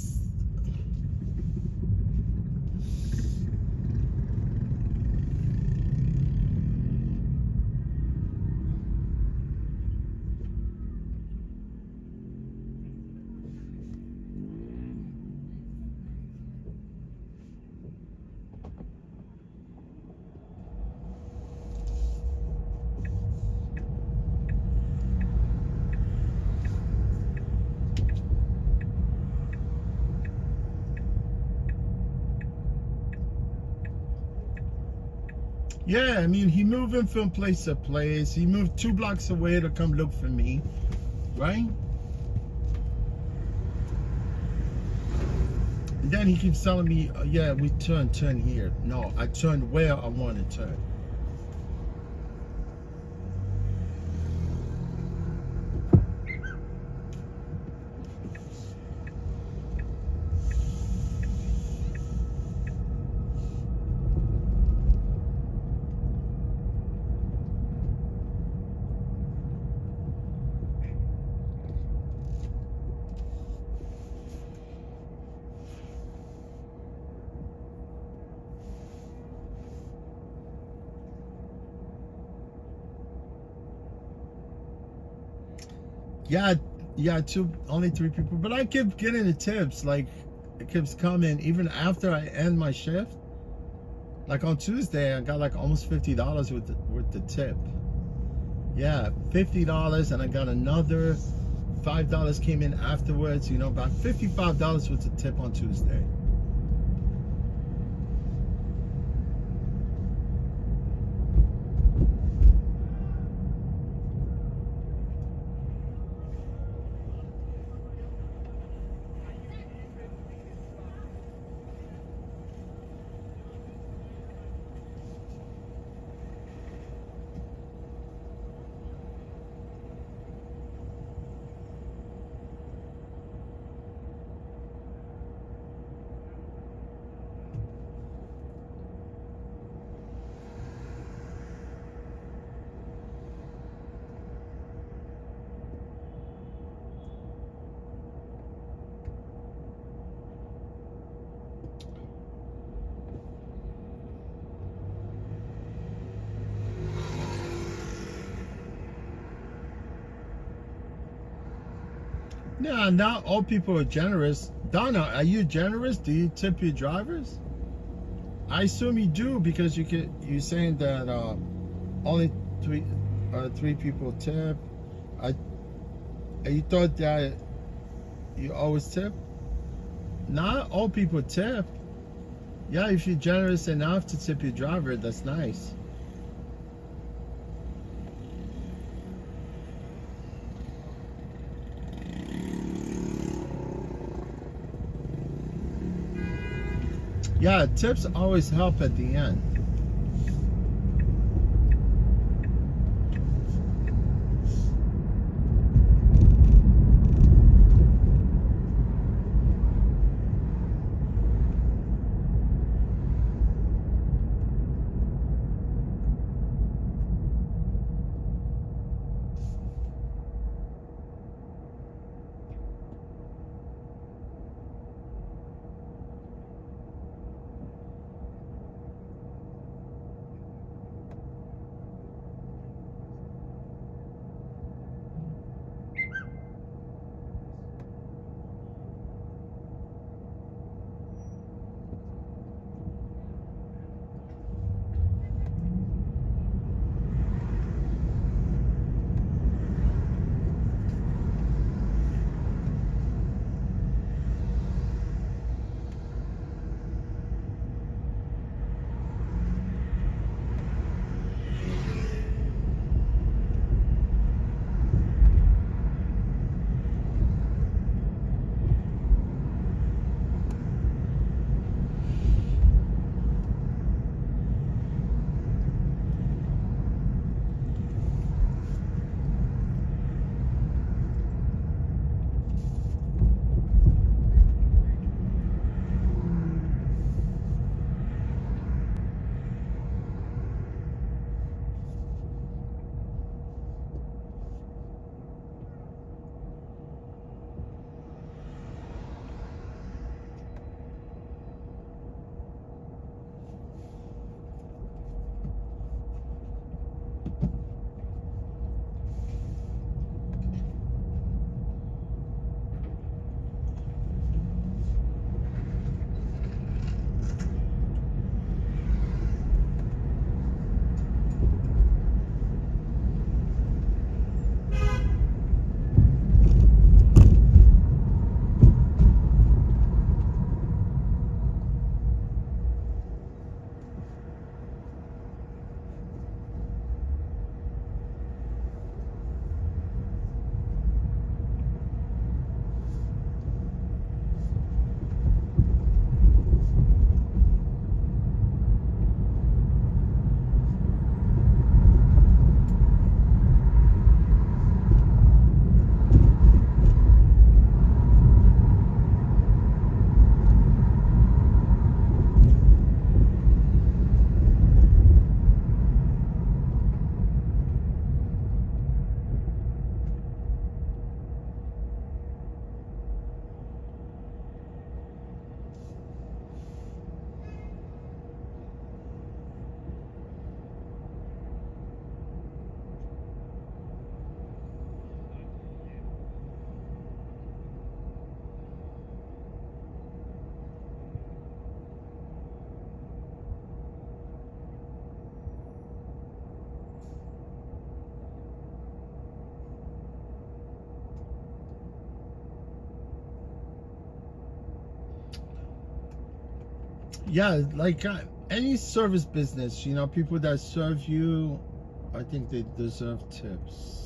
Yeah, I mean, he moving from place to place. He moved 2 blocks away to come look for me, right? And then he keeps telling me, yeah, we turn here. No, I turned where I want to turn. Yeah, only 3 people, but I kept getting the tips. Like, it keeps coming even after I end my shift. Like on Tuesday, I got like almost $50 with the tip. Yeah, $50, and I got another $5 came in afterwards. You know, about $55 with the tip on Tuesday. Yeah, not all people are generous. Donna, are you generous? Do you tip your drivers? I assume you do, because you're saying that only three people tip. You thought that you always tip? Not all people tip. Yeah, if you're generous enough to tip your driver, that's nice. Yeah, tips always help at the end. Yeah, like any service business, you know, people that serve you, I think they deserve tips.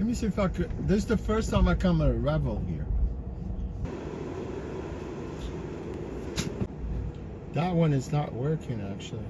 Let me see if I could. This is the first time I come to Revel here. That one is not working actually.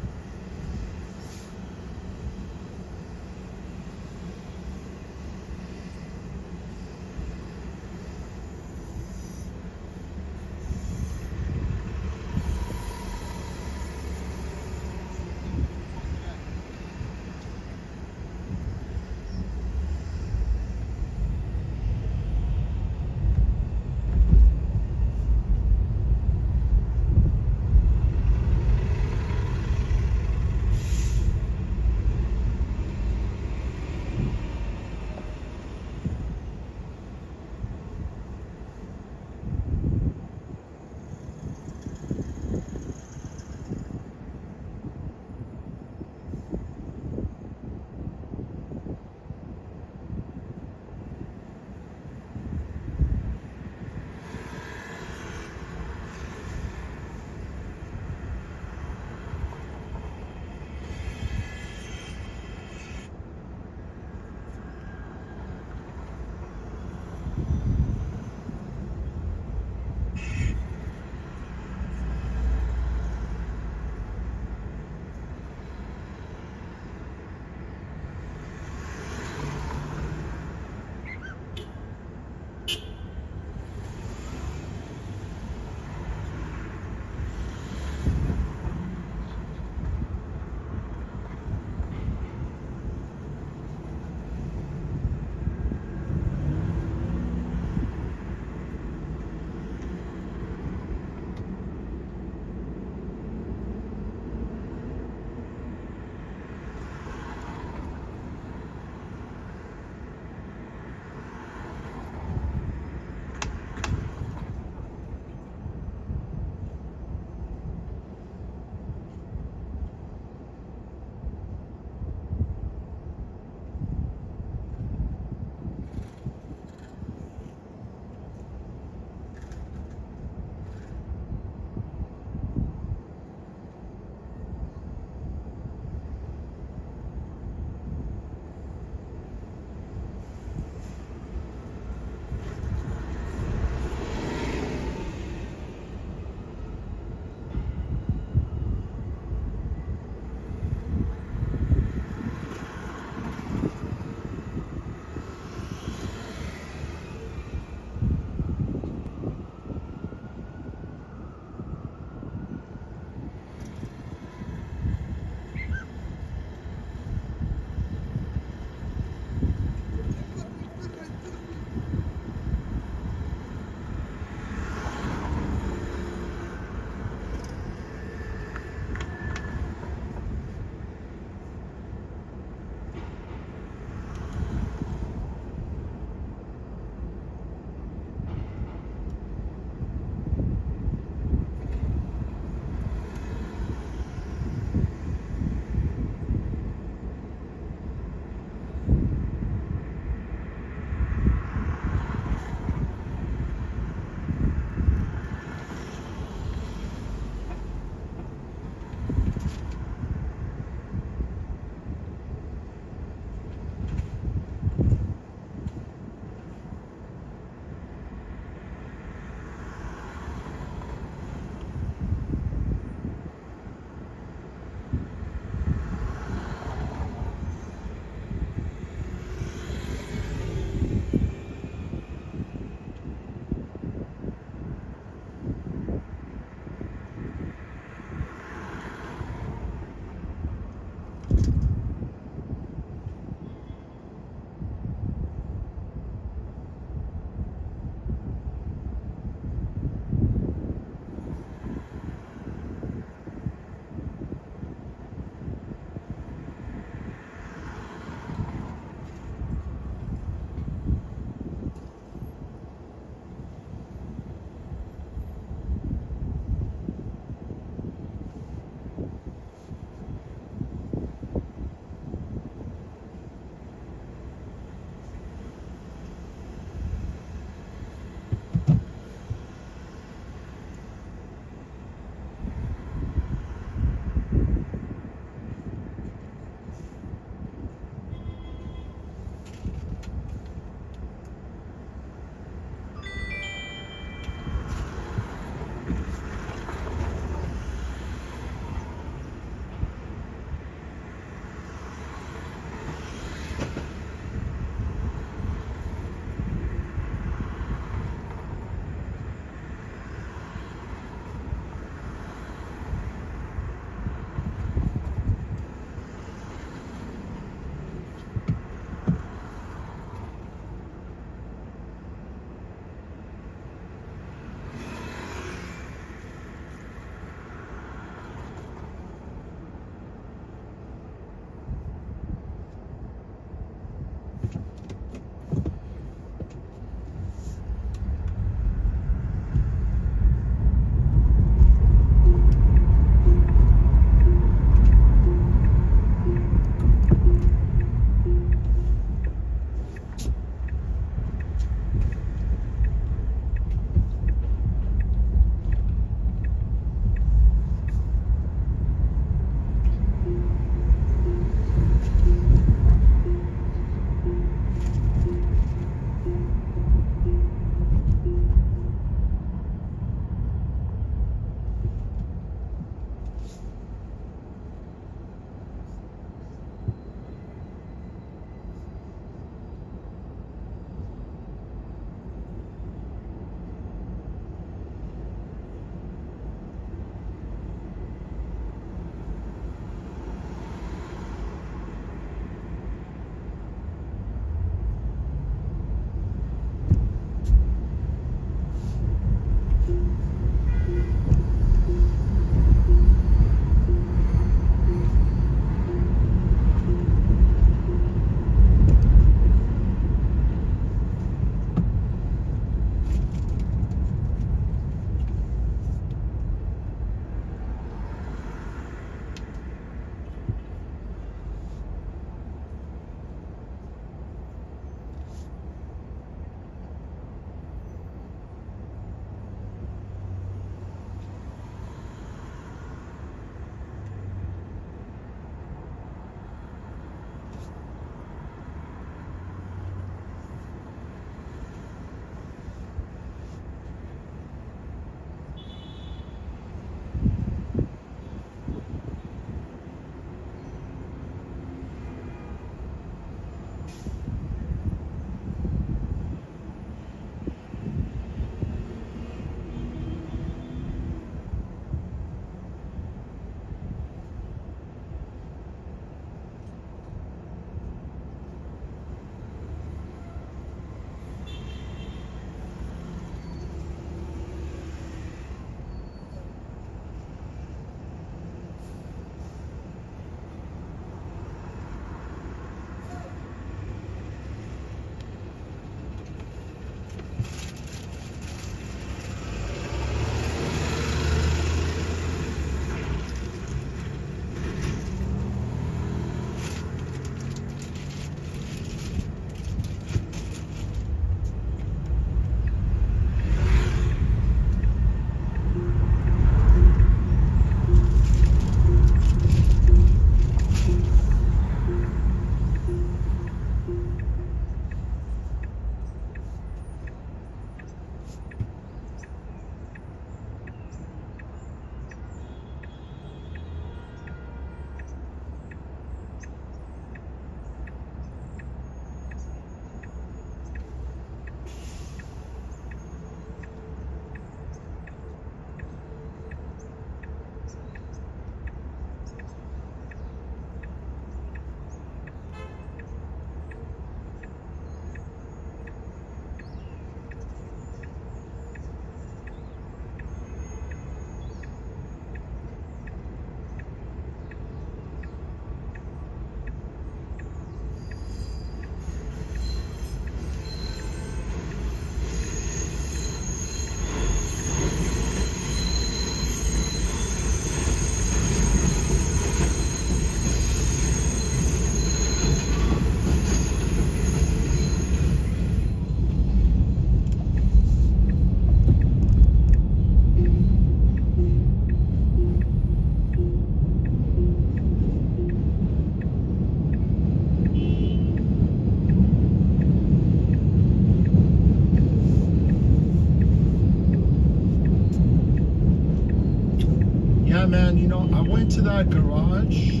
Yeah, man, you know, I went to that garage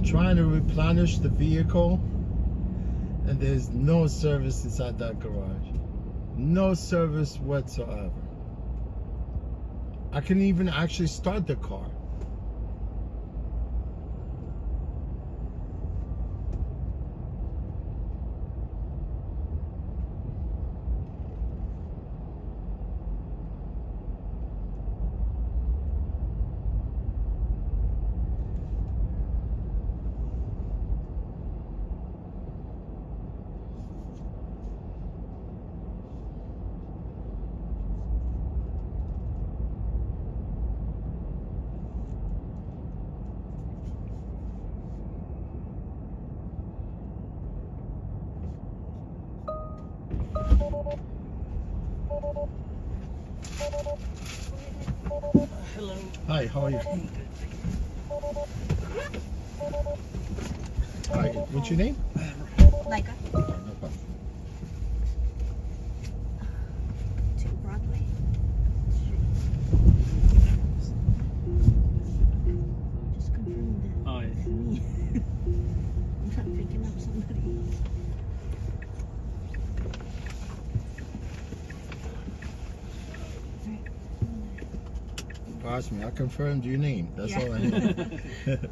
trying to replenish the vehicle, and there's no service inside that garage. No service whatsoever. I couldn't even actually start the car. Hello. Hi, how are you? Hi, what's your name? Leica. No problem. To Broadway. Just confirm that. Oh, yeah. Me. I'm not picking up somebody. Trust me, I confirmed your name. That's Yeah. all I need.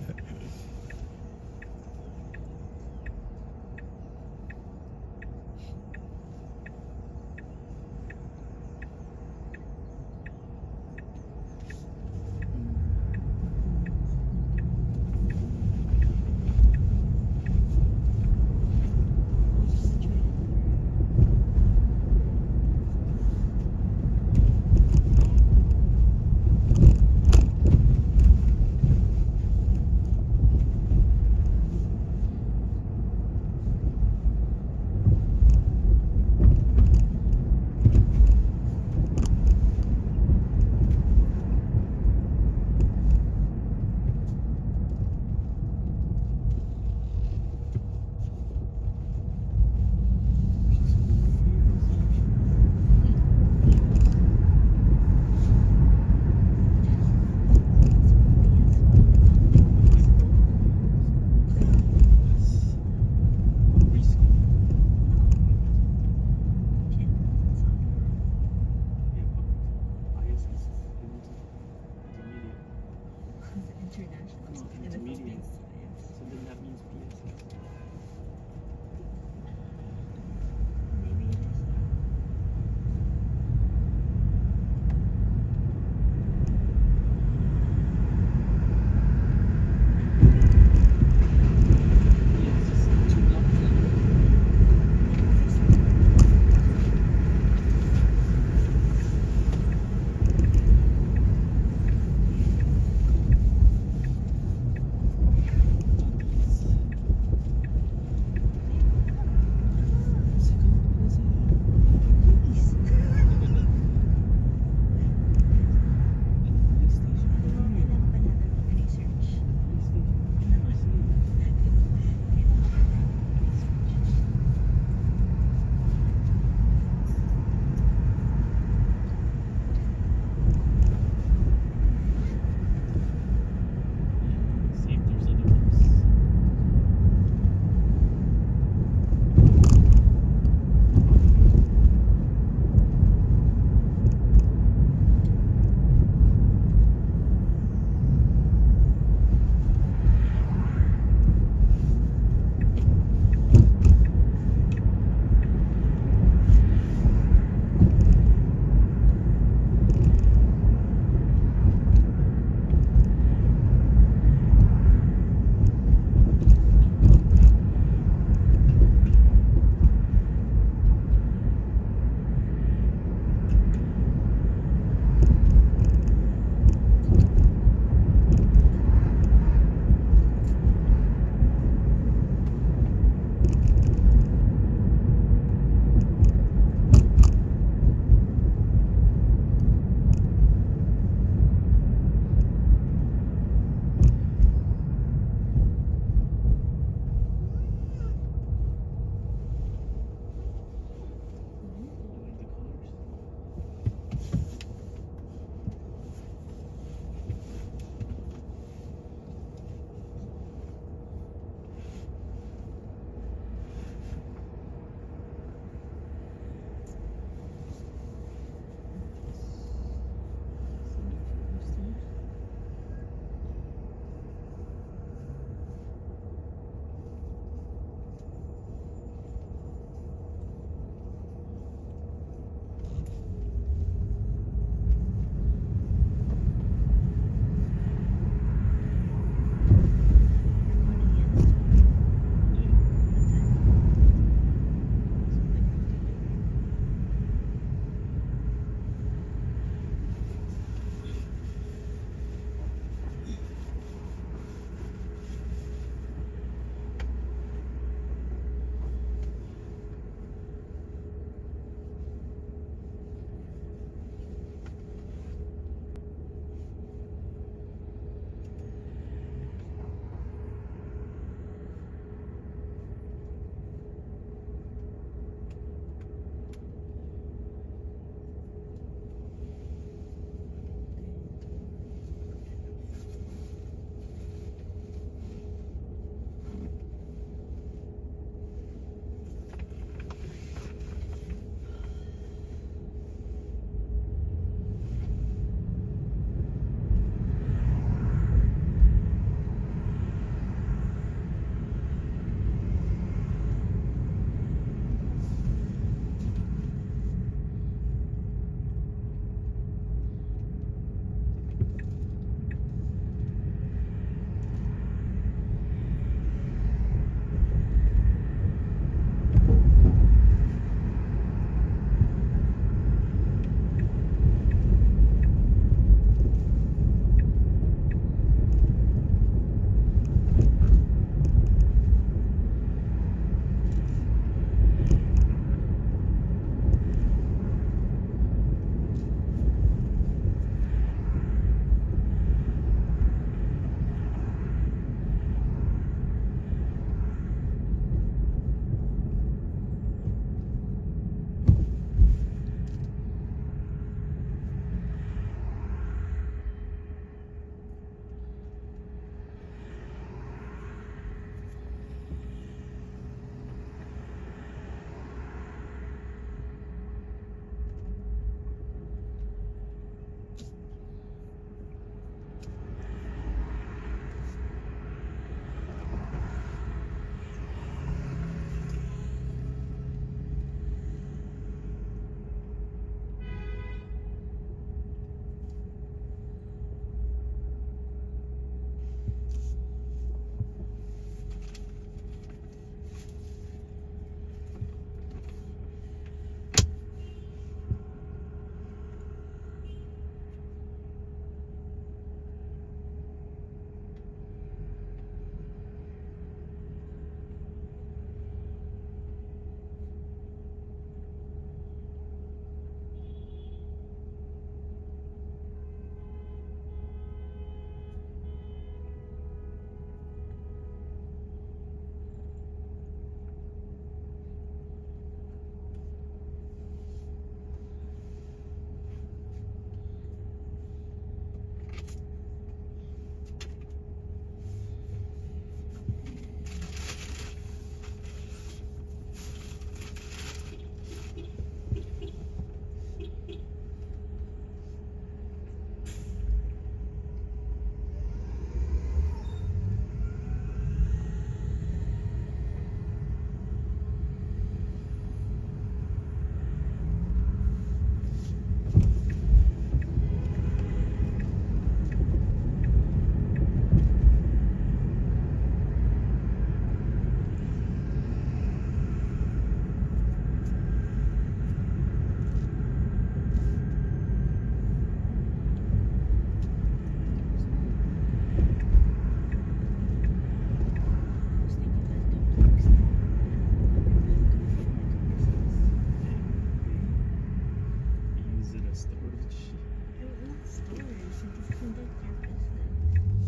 conduct your business.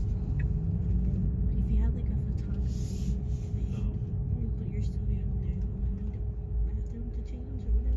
If you have like a photography thing, you put your studio in there. You need a bathroom to change or whatever.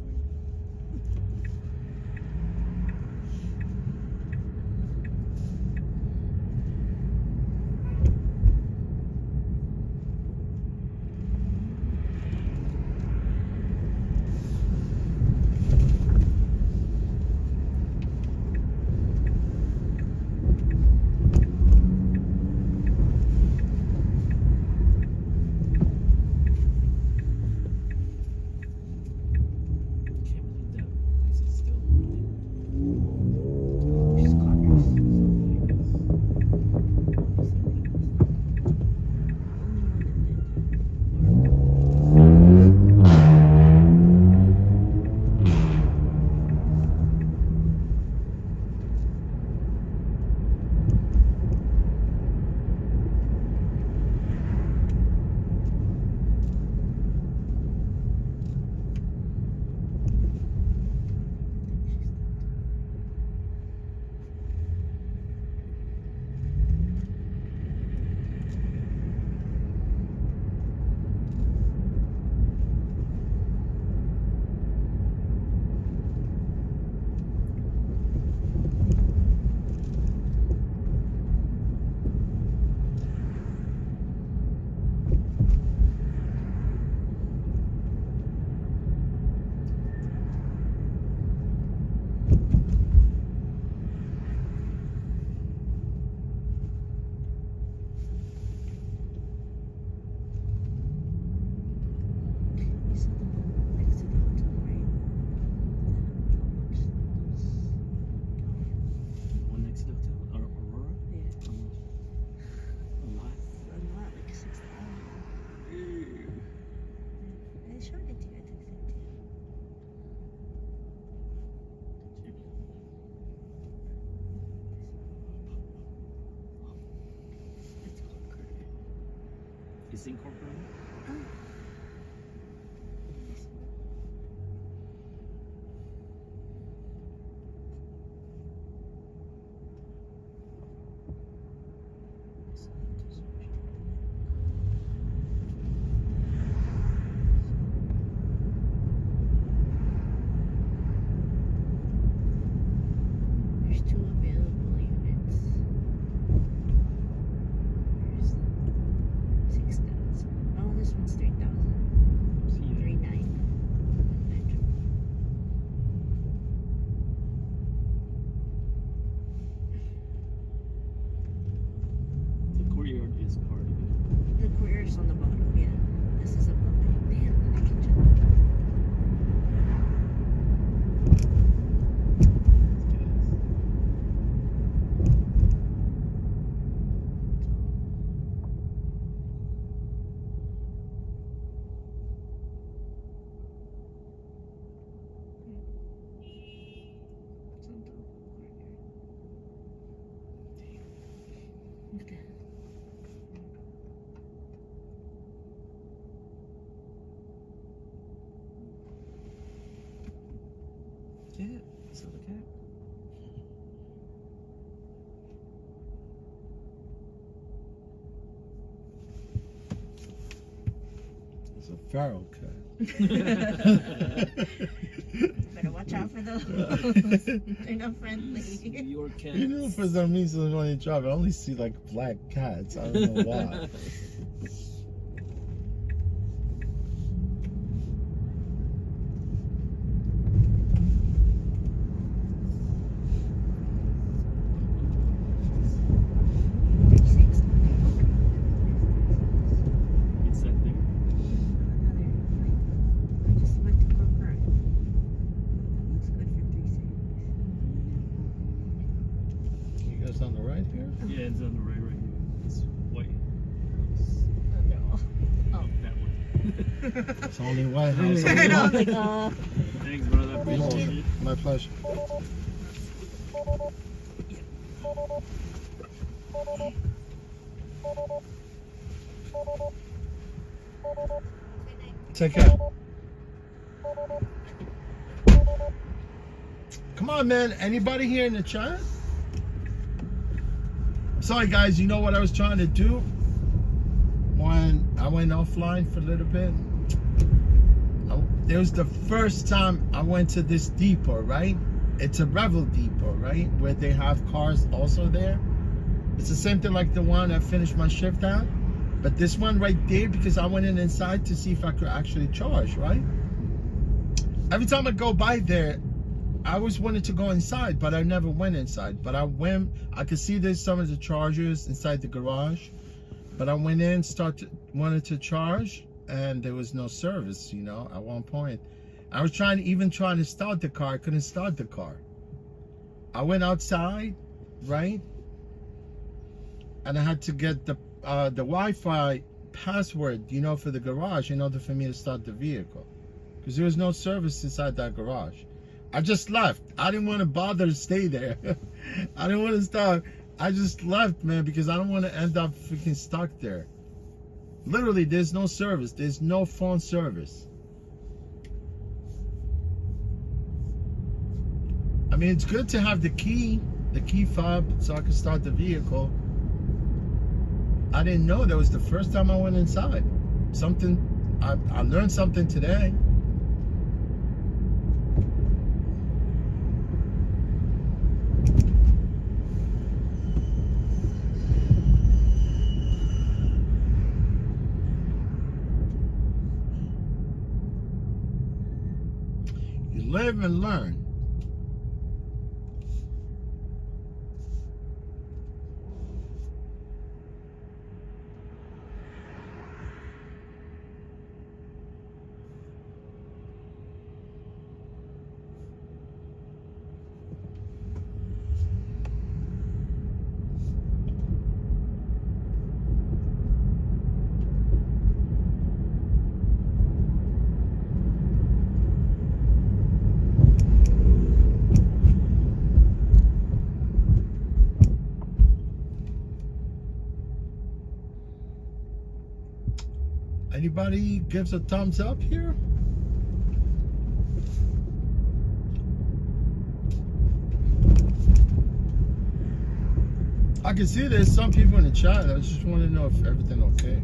Is incorporated? There's 2 available units. There's 6,000. Oh, this one's 3,000. 3,900. The courtyard is part of it. The courtyard's on the bottom, yeah. This is above it. Damn, the kitchen. Look at that. Yeah, so the cat. It's a feral cat. Better watch out for those. They're not friendly. Your cat. You know, for some reason when you drive, I only see like black cats. I don't know why. It's that there. I just went to go for it. Looks good for 360. You guys on the right here? Yeah, it's on the right here. It's white. Oh no. Oh. That one. It's only White House. I was like, Thanks, brother. Appreciate it. My pleasure. Take care. Come on, man. Anybody here in the chat? Sorry guys, you know what I was trying to do when I went offline for a little bit? It was the first time I went to this depot, right? It's a Revel depot, right? Where they have cars also there. It's the same thing like the one I finished my shift at. But this one right there, because I went inside to see if I could actually charge, right? Every time I go by there, I always wanted to go inside, but I never went inside. But I could see there's some of the chargers inside the garage. But I went in, wanted to charge, and there was no service, you know, at one point. I was trying to start the car. I couldn't start the car. I went outside, right? And I had to get the Wi-Fi password, you know, for the garage in order for me to start the vehicle. Because there was no service inside that garage. I just left. I didn't want to bother to stay there. I didn't want to stop. I just left, man, because I don't want to end up freaking stuck there. Literally, there's no service. There's no phone service. I mean, it's good to have the key fob, so I can start the vehicle. I didn't know that was the first time I went inside. I learned something today. You live and learn. Anybody gives a thumbs up here? I can see there's some people in the chat. I just want to know if everything okay.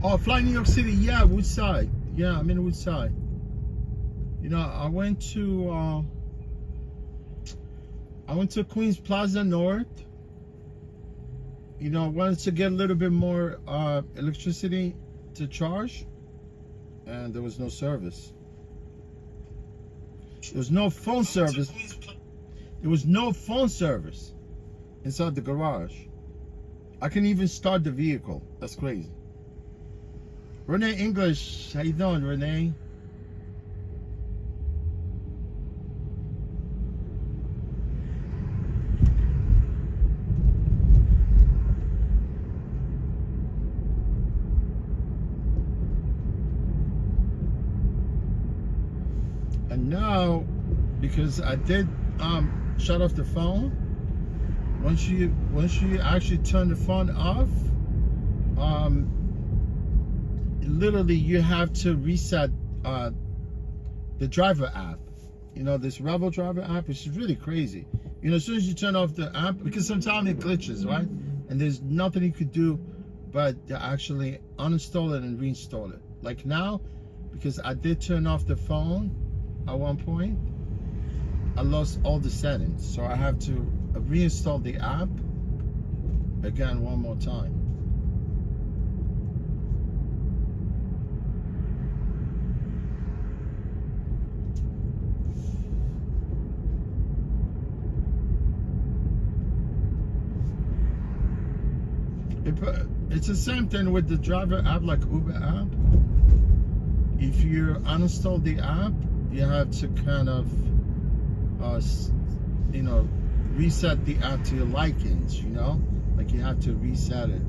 Oh, fly New York City, yeah, Woodside. Yeah, I'm in Woodside. You know, I went to Queens Plaza North. You know, I wanted to get a little bit more electricity to charge, and there was no service. There was no phone service. There was no phone service inside the garage. I couldn't even start the vehicle. That's crazy. Renee English, how you doing, Renee? And now, because I did shut off the phone, once you actually turn the phone off, literally you have to reset the driver app. You know, this Revel driver app, which is really crazy. You know, as soon as you turn off the app, because sometimes it glitches, right? And there's nothing you could do but to actually uninstall it and reinstall it. Like now, because I did turn off the phone at one point, I lost all the settings. So I have to reinstall the app again one more time. It's the same thing with the driver app, like Uber app. If you uninstall the app, you have to kind of, you know, reset the app to your likings, you know? Like you have to reset it.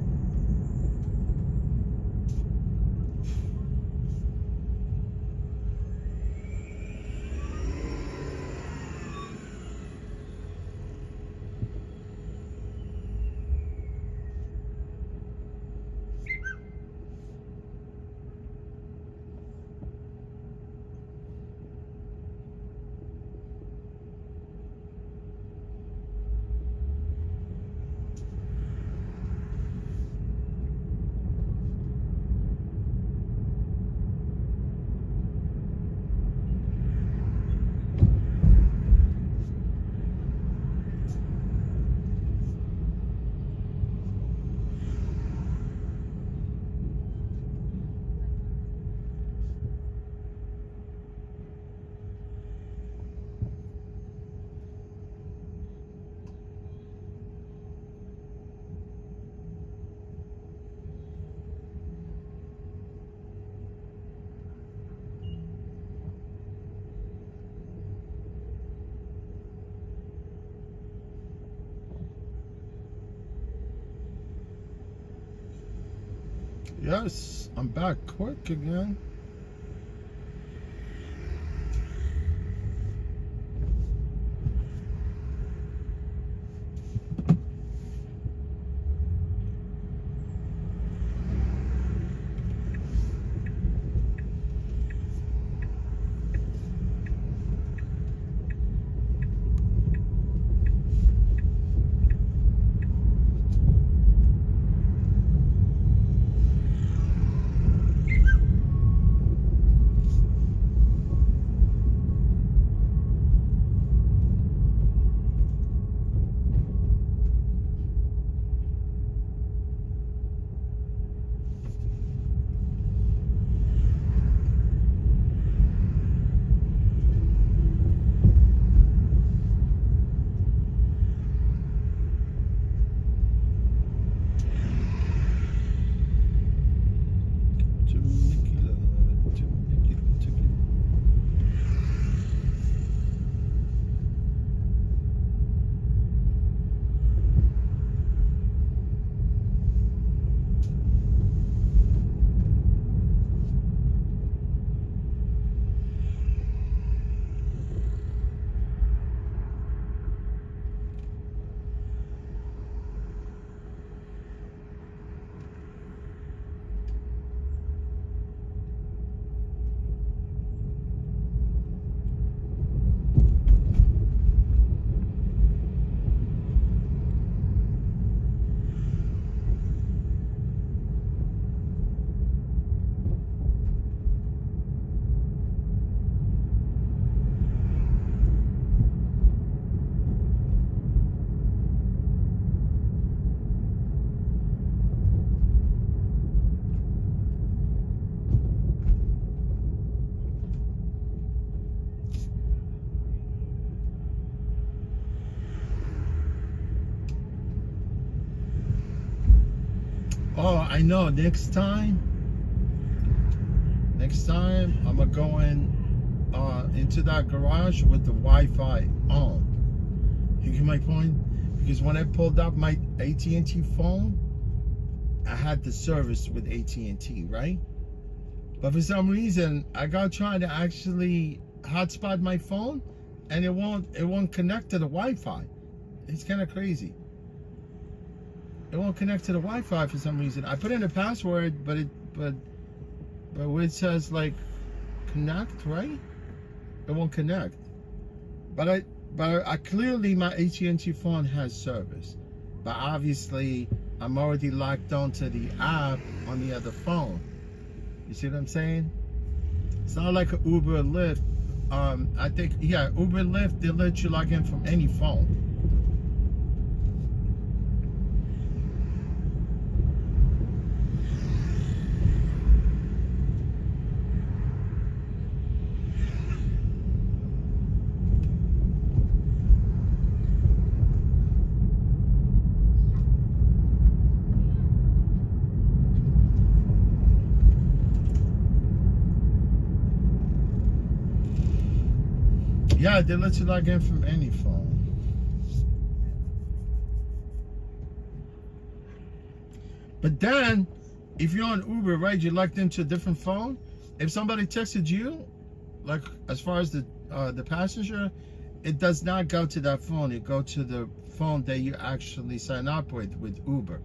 Yes, I'm back quick again. Oh, I know. Next time I'm gonna go into that garage with the Wi-Fi on. You get my point? Because when I pulled up my AT&T phone, I had the service with AT&T, right? But for some reason, I got trying to actually hotspot my phone, and it won't connect to the Wi-Fi. It's kind of crazy. It won't connect to the Wi-Fi for some reason. I put in a password, but But where it says like connect, right? It won't connect. But I clearly my AT&T phone has service. But obviously I'm already locked onto the app on the other phone. You see what I'm saying? It's not like an Uber or Lyft. I think, yeah, Uber and Lyft, they'll let you log in from any phone. Yeah, they let you log in from any phone. But then, if you're on Uber, right, you're logged into a different phone. If somebody texted you, like as far as the passenger, it does not go to that phone. It goes to the phone that you actually sign up with Uber.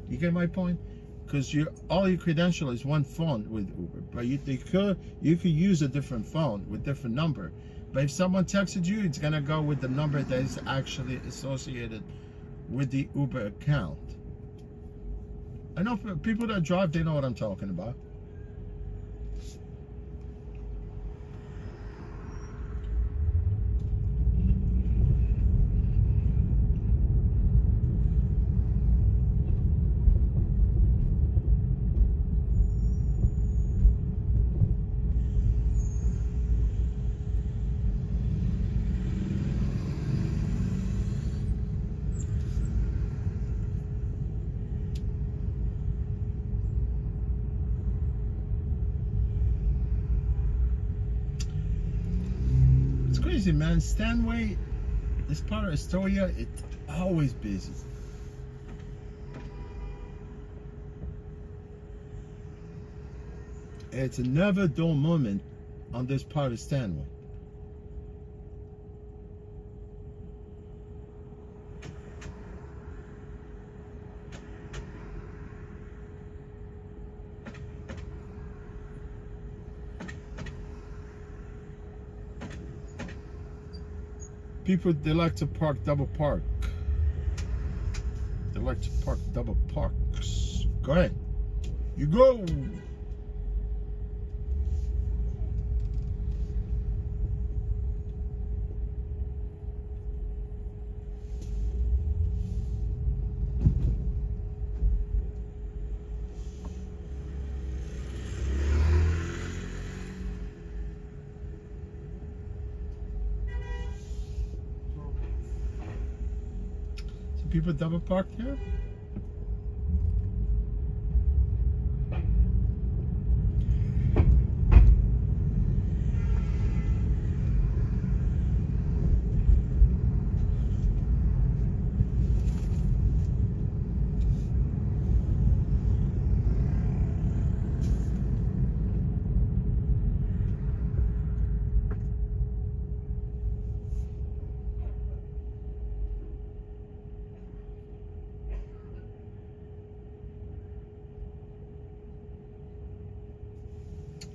You get my point? Because all your credential is one phone with Uber, but you could use a different phone with different number. But if someone texted you, it's gonna go with the number that is actually associated with the Uber account. I know people that drive, they know what I'm talking about. Crazy, man. Stanway, this part of Astoria, it's always busy. It's a never dull moment on this part of Stanway. People, they like to park double park. They like to park double parks. Go ahead. You go. People double park here?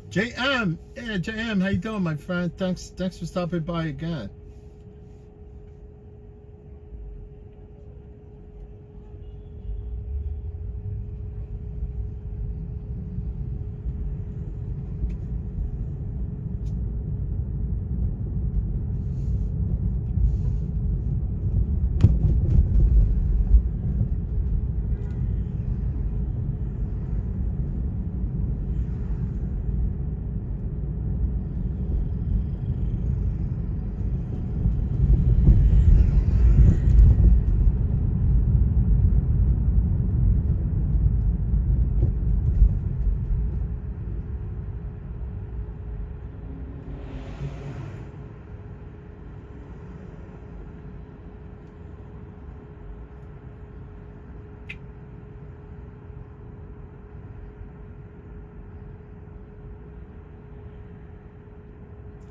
JM, yeah, JM, how you doing, my friend? Thanks for stopping by again.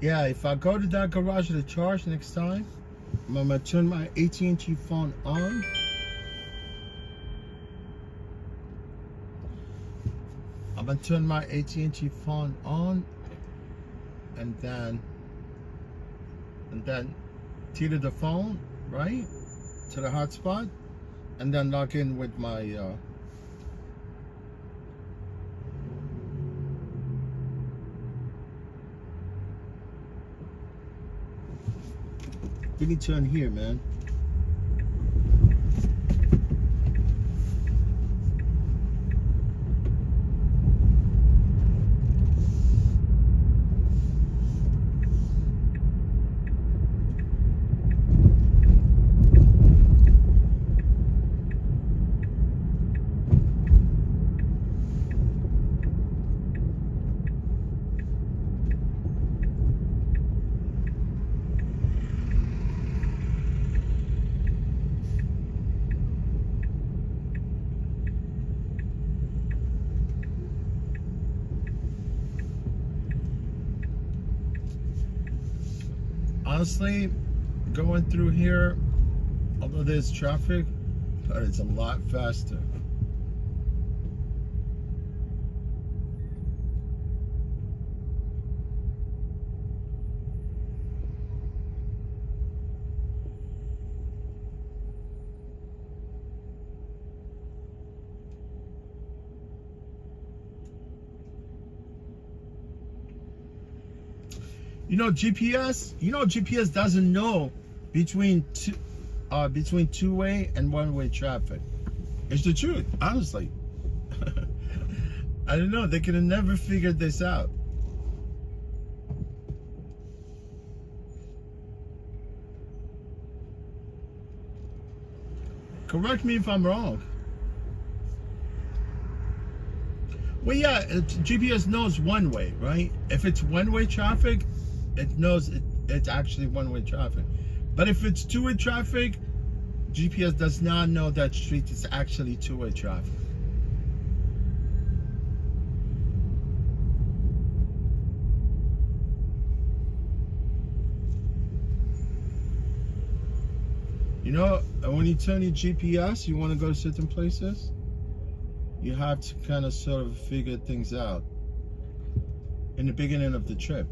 Yeah, if I go to that garage to charge next time, I'm gonna turn my AT&T phone on. I'm I'm gonna turn my AT&T phone on, and then tether the phone right to the hotspot, and then log in with my we need to turn here, man. Honestly, going through here, although there's traffic, but it's a lot faster. GPS doesn't know between two-way and one-way traffic. It's the truth, honestly. I don't know, they could have never figured this out. Correct me if I'm wrong. Well, yeah, GPS knows one way, right? If it's one-way traffic, it knows it's actually one-way traffic. But if it's two-way traffic, GPS does not know that street is actually two-way traffic. You know, when you turn your GPS, you want to go to certain places, you have to kind of sort of figure things out in the beginning of the trip.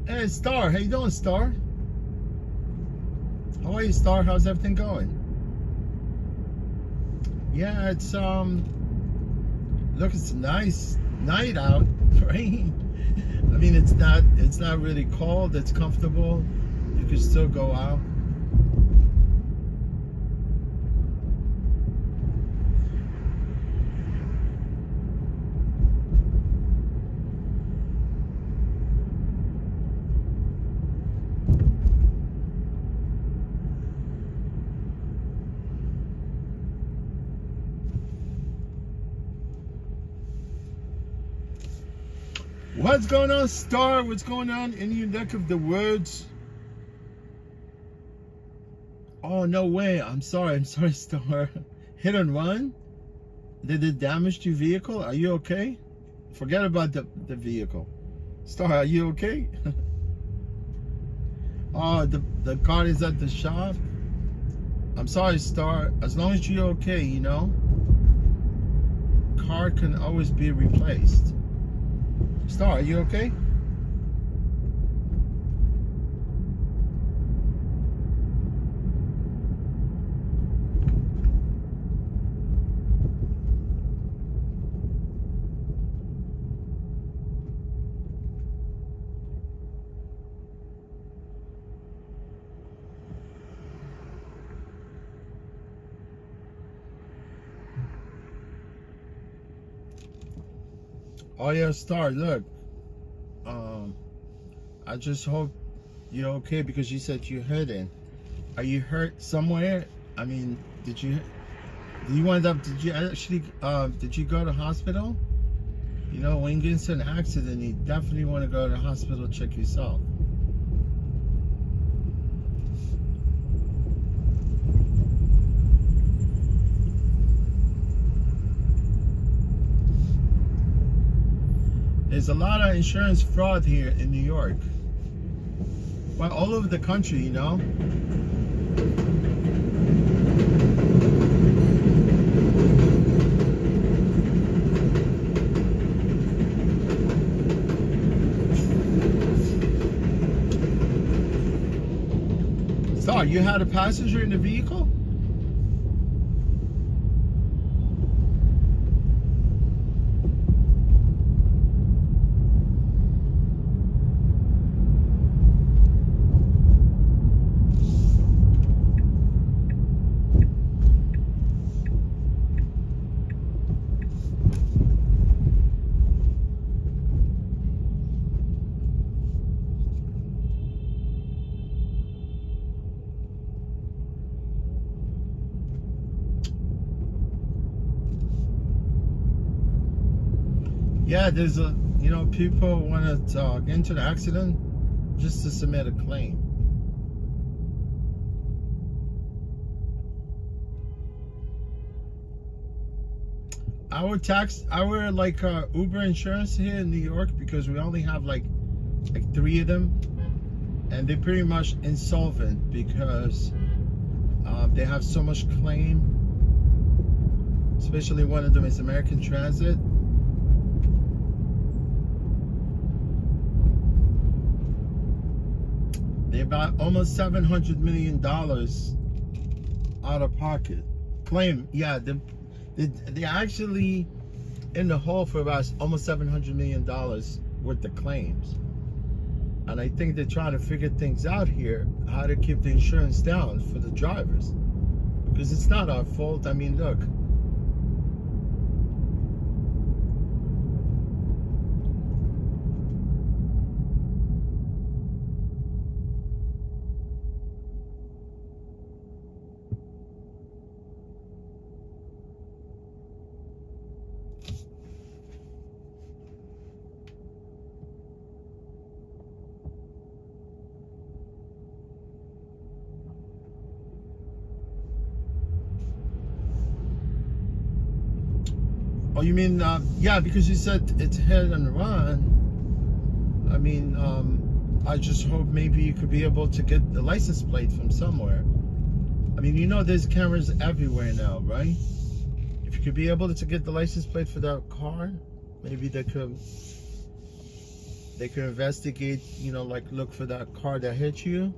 Hey, Star, how you doing, Star? How are you, Star? How's everything going? Yeah, it's look, it's a nice night out, right? I mean, it's not really cold. It's comfortable. You can still go out. What's going on, Star? What's going on in your neck of the woods? Oh, no way. I'm sorry, Star. Hit and run? Did it damage your vehicle? Are you okay? Forget about the vehicle. Star, are you okay? Oh, the car is at the shop? I'm sorry, Star. As long as you're okay, you know? Car can always be replaced. Star, are you okay? Oh yeah, Star, look. I just hope you're okay because you said you're hurting. Are you hurt somewhere? I mean, did you actually did you go to hospital? You know, when you get into an accident, you definitely want to go to the hospital, check yourself. There's a lot of insurance fraud here in New York. Well, all over the country, you know. So, you had a passenger in the vehicle? Yeah, there's a, you know, people want to get into the accident just to submit a claim. Our like Uber insurance here in New York, because we only have like 3 of them, and they're pretty much insolvent because they have so much claim. Especially one of them is American Transit. They're about almost $700 million out of pocket. Claim, yeah, they're actually in the hole for about almost $700 million worth of claims. And I think they're trying to figure things out here, how to keep the insurance down for the drivers. Because it's not our fault. I mean, look. Oh, you mean, yeah, because you said it's hit and run. I mean, I just hope maybe you could be able to get the license plate from somewhere. I mean, you know, there's cameras everywhere now, right? If you could be able to get the license plate for that car, maybe they could investigate, you know, like look for that car that hit you.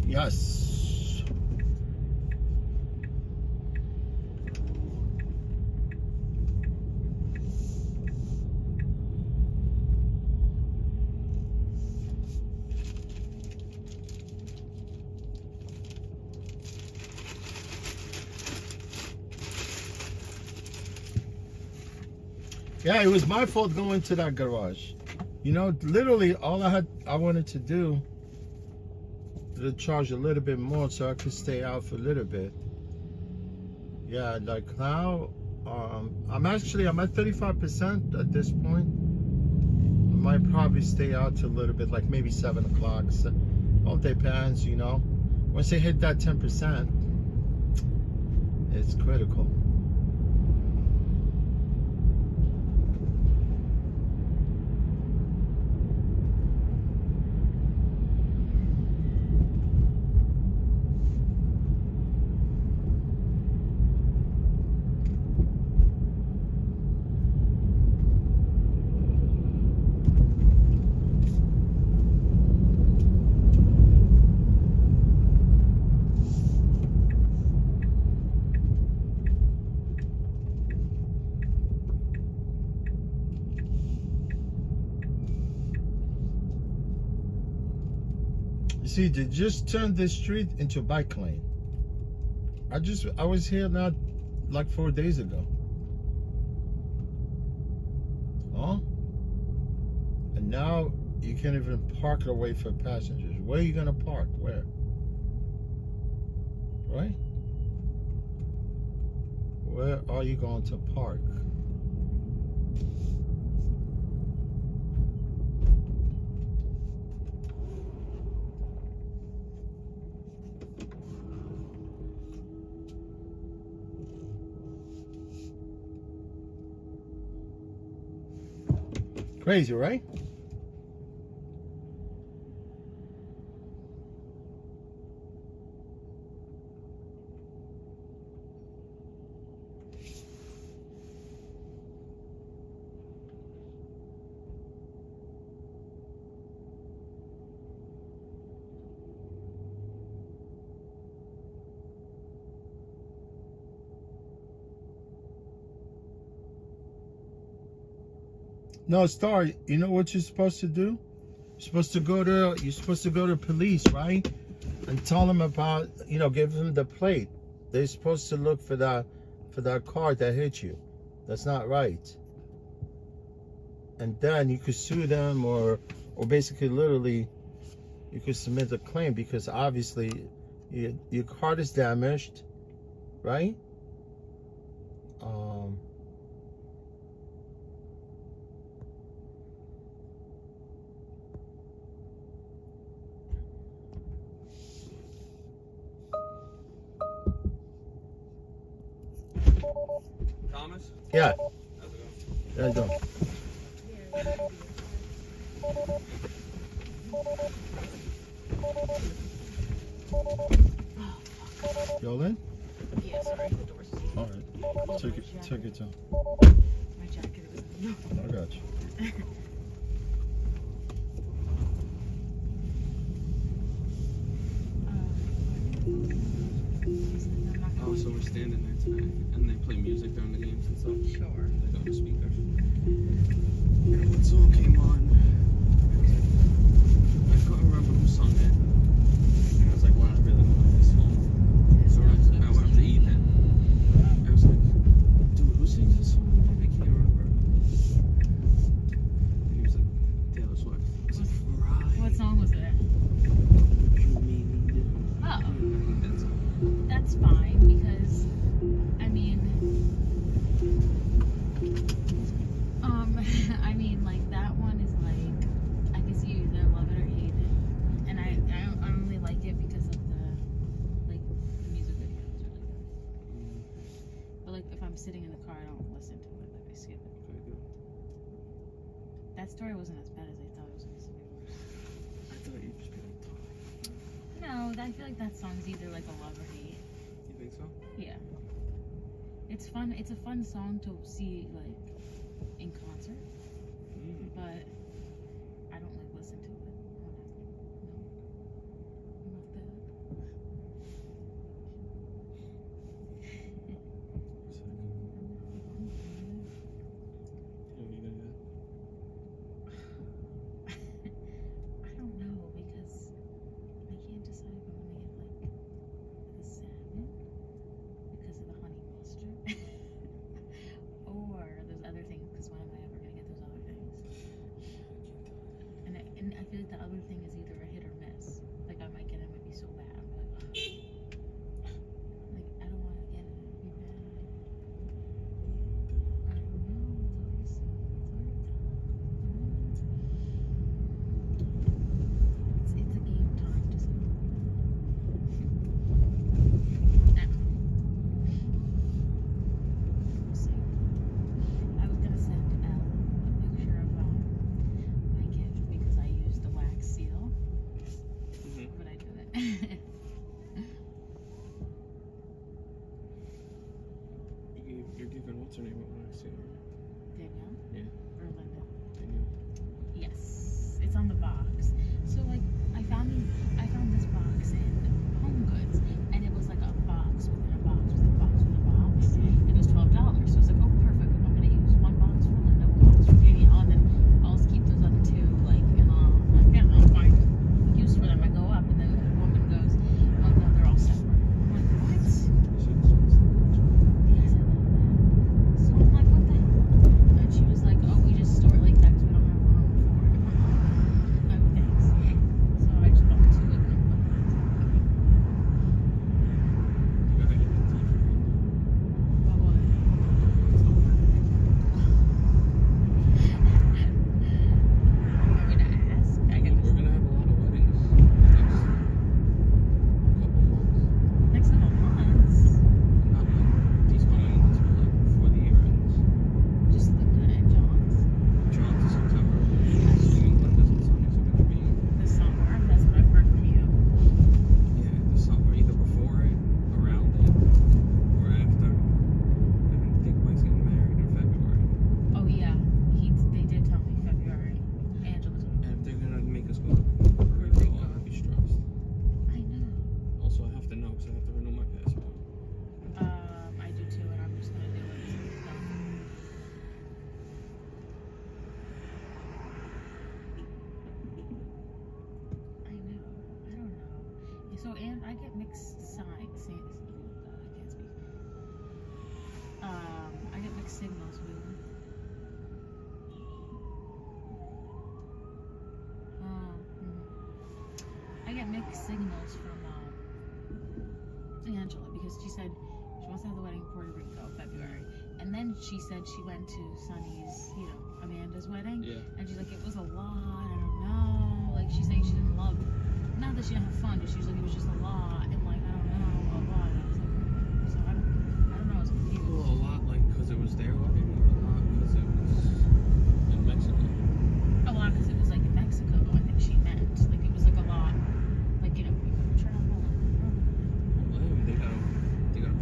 Yes. Yeah, it was my fault going to that garage. You know, literally all I wanted to do wanted to charge a little bit more so I could stay out for a little bit. Yeah, like now, I'm at 35% at this point. I might probably stay out to a little bit, like maybe 7 o'clock. So, all depends, you know. Once they hit that 10%, it's critical. See, they just turned this street into a bike lane. I was here not like 4 days ago. Huh? And now you can't even park away for passengers. Where are you gonna park? Where? Right? Where are you going to park? Crazy, right? No, Star, you know what you're supposed to do? You're supposed to go to police, right? And tell them about, you know, give them the plate. They're supposed to look for that car that hit you. That's not right. And then you could sue them or basically literally you could submit a claim because obviously your car is damaged, right? Thomas? Yeah. How's it going? There you go. You in? Yeah, sorry, the door's All right. Take it down. my jacket was I got you. Oh, so we're standing there tonight, and they play music during the games and stuff? Sure. Like on the speakers. What song came on? I can't remember who sung it. I was like, wow, I really love this song. So I went up to Ethan. I was like, dude, who sings this song? I can't remember. And he was like, Taylor Swift. I was like, right. What song was it? Oh, I think that's it. that's fine because, I mean, like that one is like, I can see you either love it or hate it, and I only like it because of the music video is really good. But like if I'm sitting in the car, I don't listen to it. Like I skip it. That story wasn't as bad as I thought it was going to be. I thought you'd just be like, No, I feel like that song's either like a love or hate. you think so? Yeah. It's fun. It's a fun song to see like in concert, but I don't like listen to it. I'm not that. I don't know because I can't decide if I'm gonna get like the salmon because of the honey mustard, or those other things. Because when am I ever gonna get those other things? And I feel like the other thing is either a hit or miss. Like I might get it, might be You're giving what's her name when I see her? Danielle? Yeah. Or Linda? Danielle. Yes. It's on the box. So like I found this box in Home Goods, and it was like a box within a box within a box within a box. And it was $12. So it's like, oh perfect. I'm gonna use one box for Linda, one box for Danielle, and then I'll just keep those other two like and I'll find use for them. I go up and the woman goes, oh no, they're all separate. I'm like, what? Yes, I love that. So I'm like, what the hell? And she was like, oh, we just store it like that because we don't have room for it. Like, thanks. So I just bought two of them. You gotta get the TV. What was it? Want me to ask? I got We're gonna have a lot of weddings next couple months. next couple months. Not like these weddings, but like before the year ends. Just Linda and John's. John's is September. Assuming Linda's and Sonny's are gonna be This summer. That's what I've heard from you. the summer, either before it, around it, or after. I don't think Mike's getting married in February. Oh yeah, they did tell me February. Angela's. And if they're gonna make us go to Puerto Rico, I'll be stressed. I know. Also, I have to know because I have to renew my passport. I do too, and I'm just gonna do it. So it's done. I know. I don't know. So, and I get mixed signs. I can't speak. I get mixed signals with. I get mixed signals from Angela because she said she wants to have the wedding in Puerto Rico February, and then she said she went to Sonny's, Amanda's wedding, and she's like, it was a lot. I don't know. Like she's saying she didn't love, not that she didn't have fun, but she was like, it was just a lot, and like I don't know, blah blah. And I was like, so I don't know. I was confused. Well, a lot like because it was their wedding, or a lot because it was in Mexico. A lot because it was like in Mexico. I think she meant like it was like a lot. Like we could travel. Well, they gotta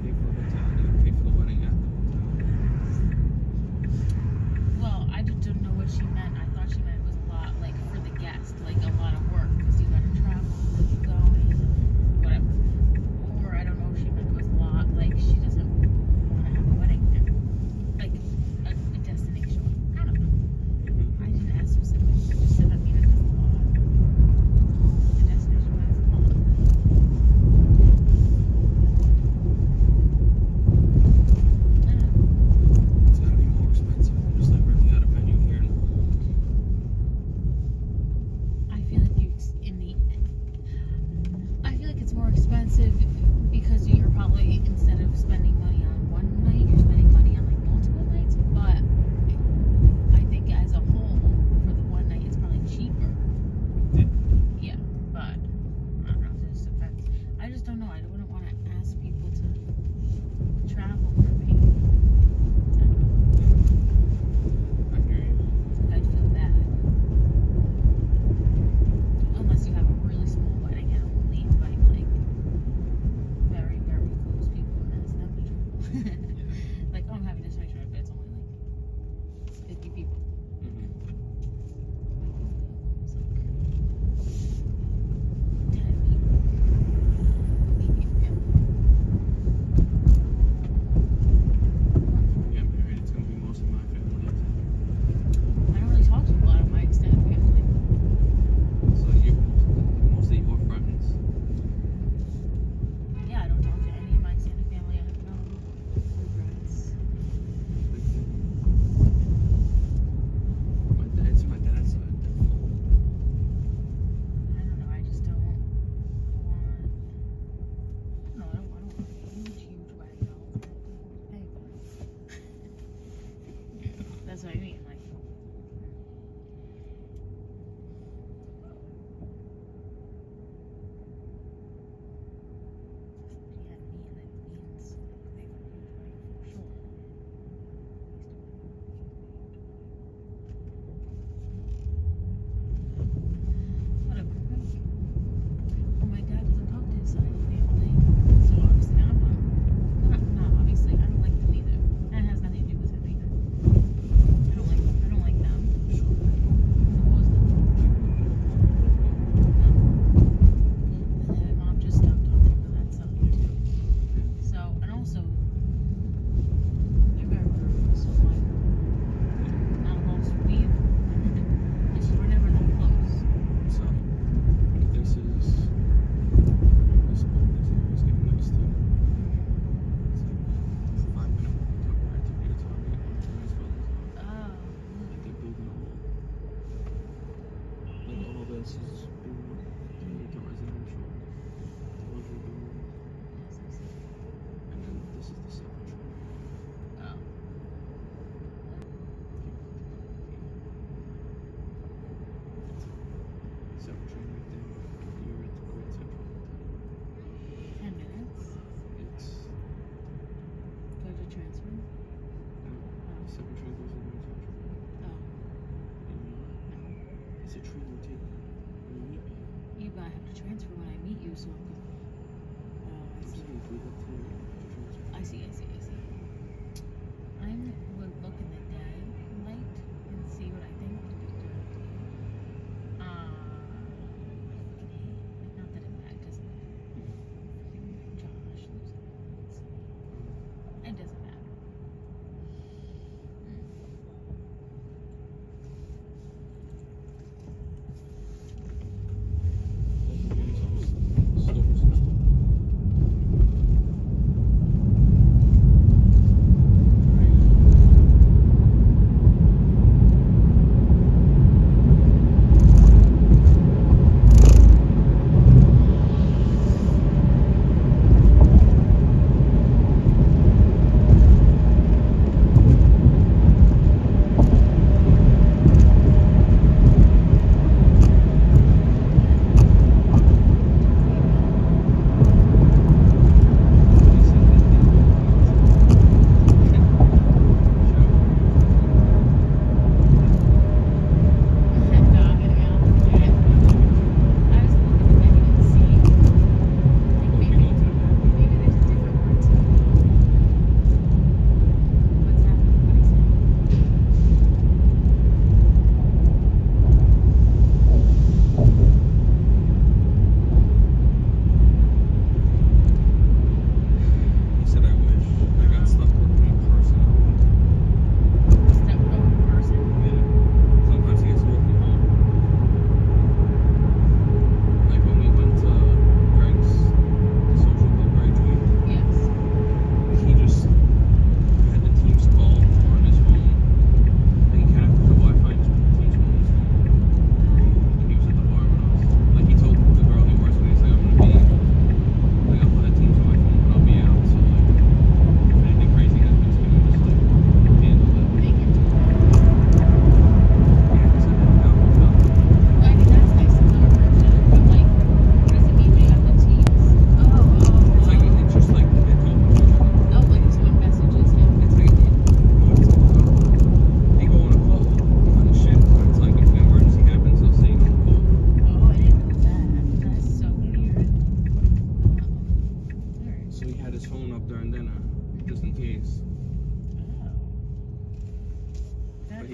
pay for a hotel. They gotta pay for the wedding at the hotel. Well, I just didn't know what she meant. I thought she meant it was a lot, like for the guest, like a lot of work because you gotta travel, you go, and whatever. Or I don't know if she meant it was a lot, like she doesn't want to have a wedding there. Like this has been the residential delivery building. And then this is the second train. Oh. Second train right there. You're at the Grand Central. 10 minutes? It's Go to transfer? the second train goes to Grand Central. Oh. It's a train you take when you meet me. You but I have to transfer when I meet you, so I'm good. I'm saying if we look through it, you have to transfer. I see. I would look in the daylight and see what I think. Not that it matters. Josh lives in Queens. It doesn't matter.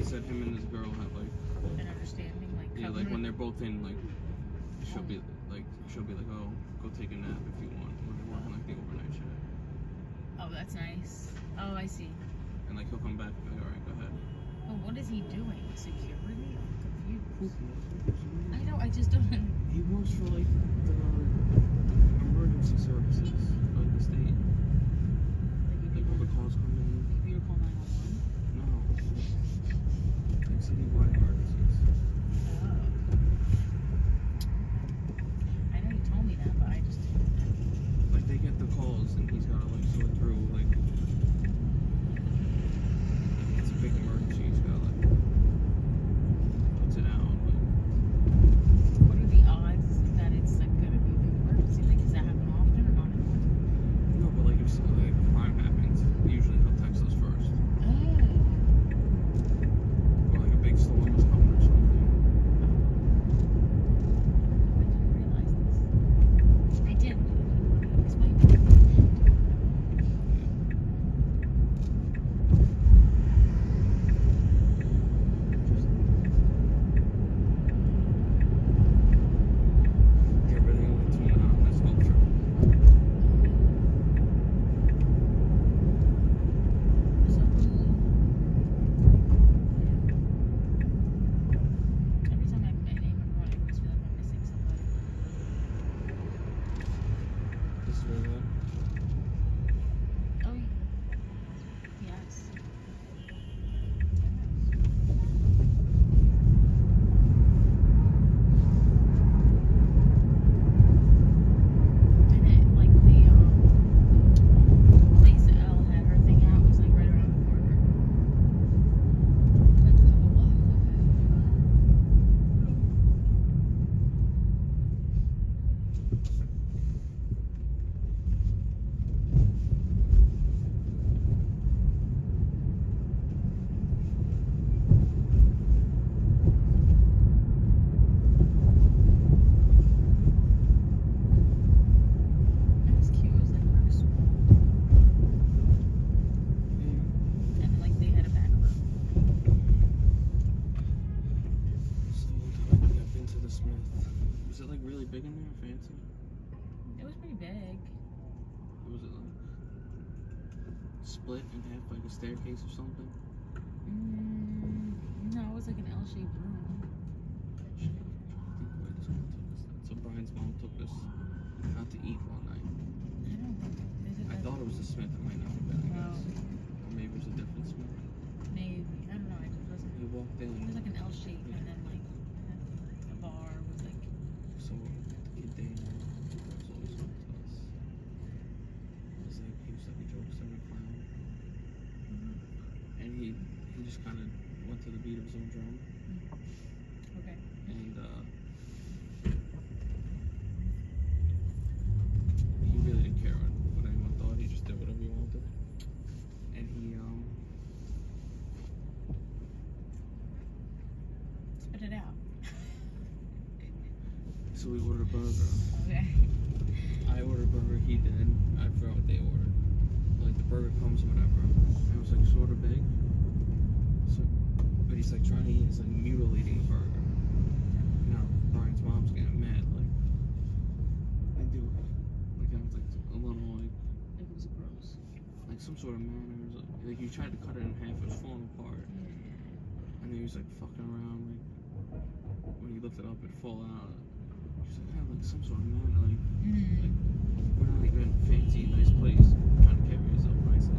said him and this girl have like an understanding, like yeah, like when they're both in, like she'll be like, oh, go take a nap if you want. When they're working like the overnight shift. Oh, that's nice. Oh, I see. And like he'll come back and be like, all right, go ahead. But what is he doing? Security? I'm confused. I know. I just don't. He works for like the emergency services of the state. Like all the calls come in. If you call 911. No. Like citywide emergencies. Oh. I know you told me that, but I just didn't. Like they get the calls and he's gotta like sort through like it's a big emergency. He's gotta like puts it out. Like, what are the odds that it's like gonna be a big emergency? Like, does that happen often or not anymore? no, but like if like a crime happens, usually he'll text us first. Or like a big storm is coming or something. Oh, Was it like really big in there, fancy? It was pretty big. Was it like split in half like a staircase or something? No, it was like an L-shaped room. So Brian's mom took us out to eat one night. I don't think I thought it was the Smith. It might not have been, I guess. Or maybe it was a different Smith. Maybe. I don't know. I just wasn't. We walked in. It was like an L shape and then like a bar with like. So kid Dana was always with us. He was like a jokester, a clown. And he just kind of went to the beat of his own drum. Okay. And he really didn't care what anyone thought. He just did whatever he wanted. And he Spit it out. so we ordered a burger. Okay. I ordered a burger, he did. I forgot what they ordered. Like the burger comes or whatever. And it was like sort of big. So, but he's like trying to eat, he's like mutilating the burger. Now Brian's mom's getting mad, like they do. Like I was like a little like It was gross. like some sort of manners. Like you tried to cut it in half, it was falling apart. And then he was like fucking around, like when he lifted up, it'd fall out. She's like, yeah, like some sort of manner, like we're not even fancy, nice place. Trying to carry yourself nicely.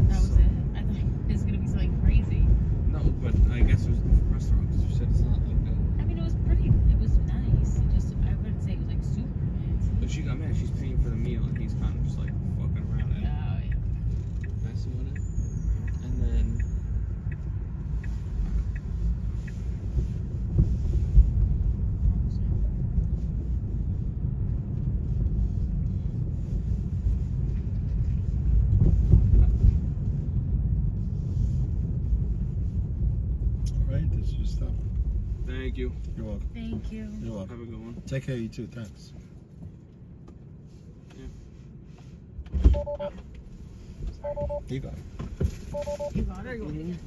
That was it. I thought it was gonna be something crazy. No, but I guess it was a different restaurant because you said it's not like a. I mean, it was pretty. It was nice. It just I wouldn't say it was like super fancy. But she got mad. She's paying for the meal, and he's kind of just like fucking around and messing with it. And then. Alright, this is your stuff. Thank you. You're welcome. Thank you. You're welcome. Have a good one. Take care of you too, thanks. You got it. You got it or you want me?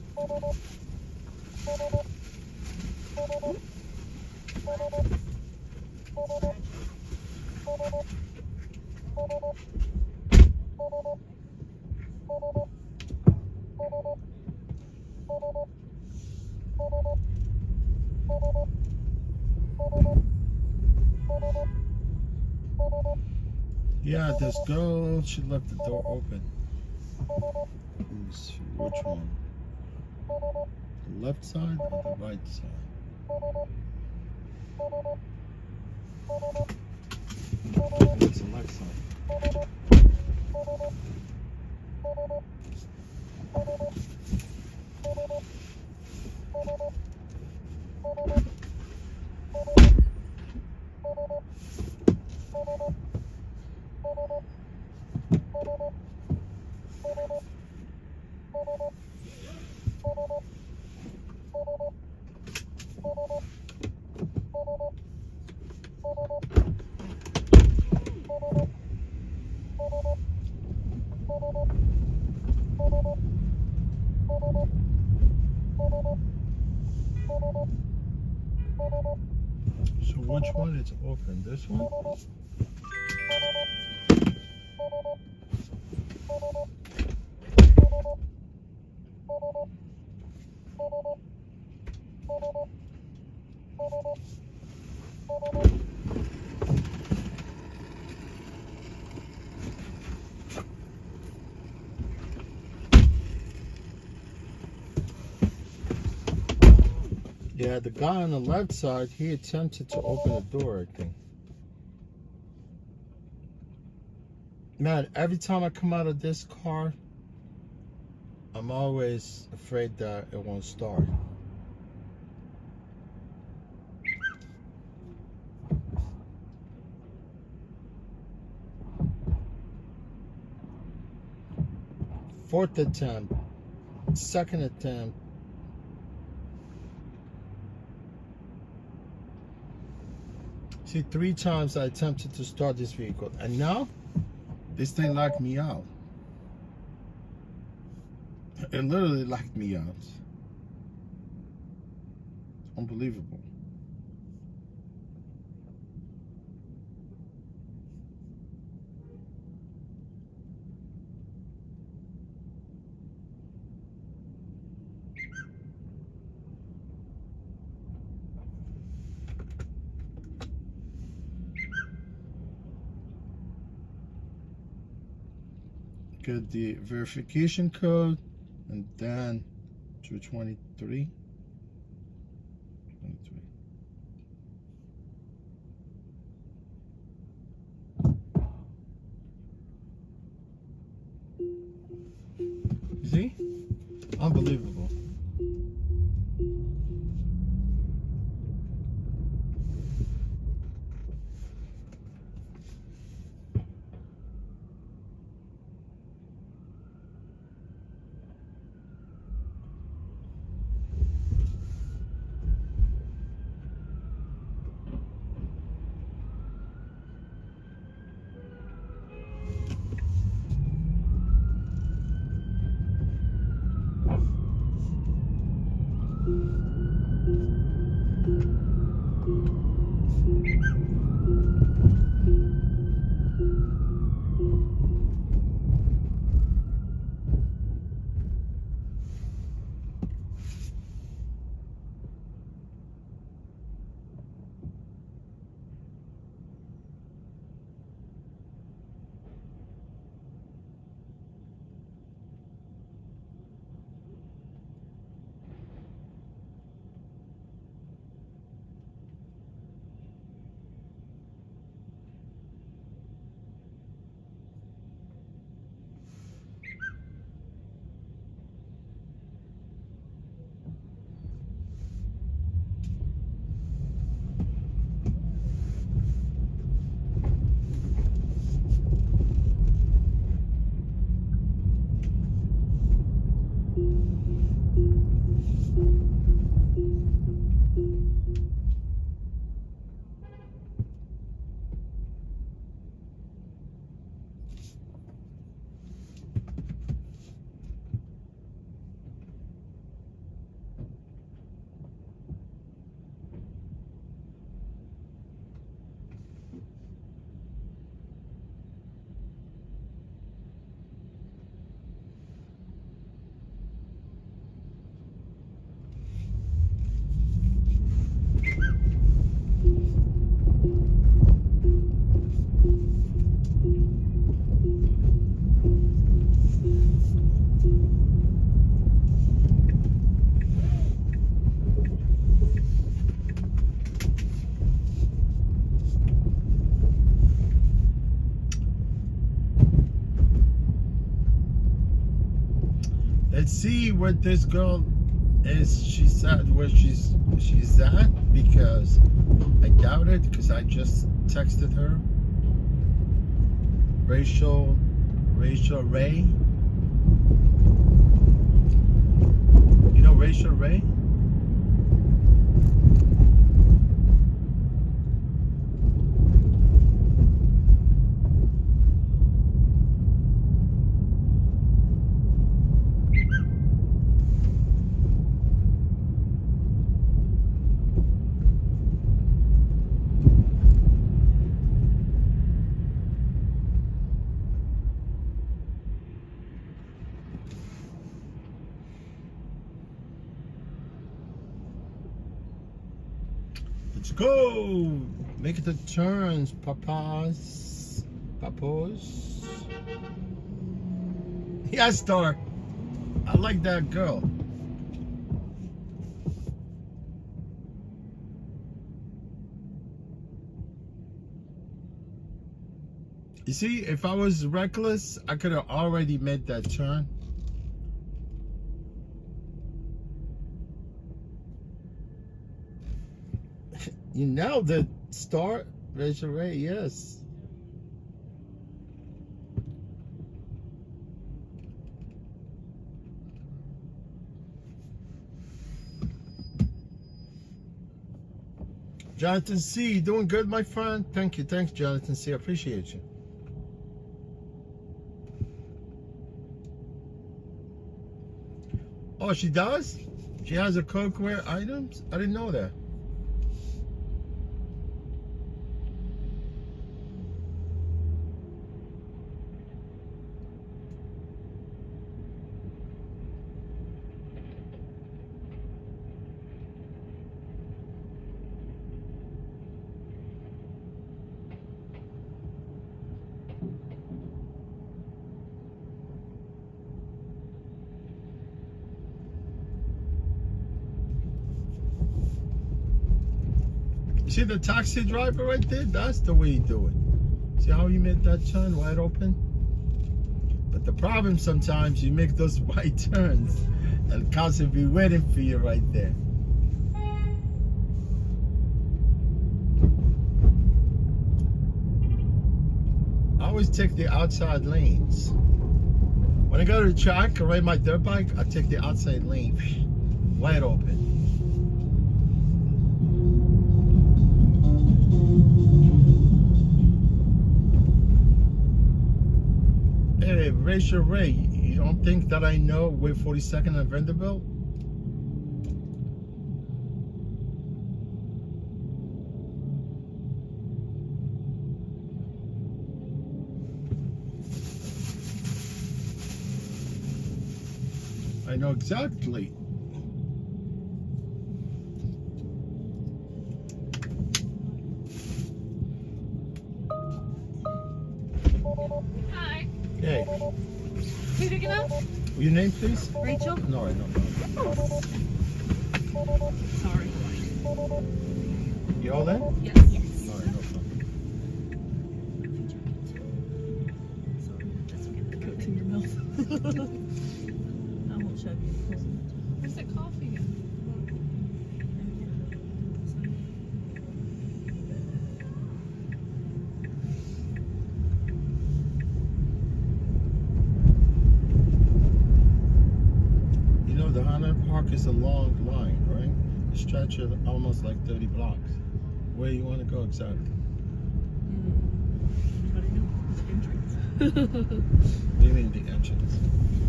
Yeah, this girl, she left the door open. Let me see, which one? The left side or the right side? It's the left side. So which one is open? This one? Yeah, the guy on the left side, he attempted to open the door, I think. Man, every time I come out of this car, I'm always afraid that it won't start. Fourth attempt, second attempt. See, 3 times I attempted to start this vehicle, and now this thing locked me out. It literally locked me out. Unbelievable. Get the verification code and then 223. You see? Unbelievable. Let's see what this girl is. She said where she's at, because I doubt it, because I just texted her. Rachel Ray. You know Rachel Ray? Let's go! Make the turns, papas. Papos. Yeah, Star. I like that girl. You see, if I was reckless, I could have already made that turn. You know the Star, Rachel Ray, yes. Jonathan C, doing good, my friend? Thank you. Thanks, Jonathan C. I appreciate you. Oh, she does? She has a cookware items? I didn't know that. See the taxi driver right there? That's the way you do it. See how you made that turn wide open? But the problem sometimes you make those wide turns and cars will be waiting for you right there. I always take the outside lanes. When I go to the track, I ride my dirt bike, I take the outside lane wide open. Hey, Rachel Ray, you don't think that I know where 42nd and Vanderbilt? I know exactly. Hi. Hey, Who's picking up? your name, please? Rachel? No, I don't. Sorry. You all there? Yes. Yes. All right, no problem. Coke's in your mouth. I won't shove you. Where's that coffee? You know, the Highland Park is a long line, right? It stretches almost like 30 blocks. Where you want to go exactly? Anybody know? The entrance. What do you mean the entrance?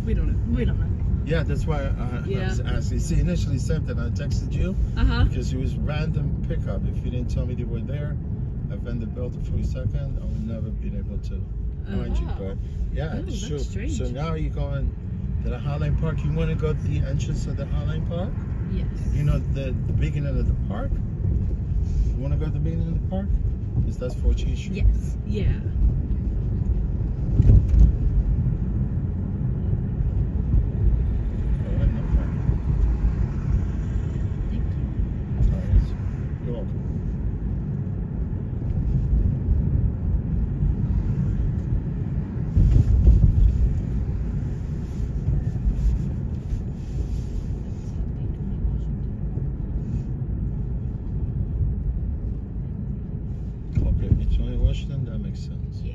We don't know. We don't know. Yeah, that's why I was asking. See, initially said that I texted you because it was random pickup. If you didn't tell me they were there at Vanderbilt the 42nd, I would never been able to find you. But yeah, Oh, sure. that's strange. So now you're going to the Highline Park. You want to go to the entrance of the Highline Park? Yes. You know the beginning of the park? You want to go to the beginning of the park? Because that's 14th Street. Yes. Yeah. All right, no problem. All right. You're welcome. Okay, it's only Washington, that makes sense. Yeah.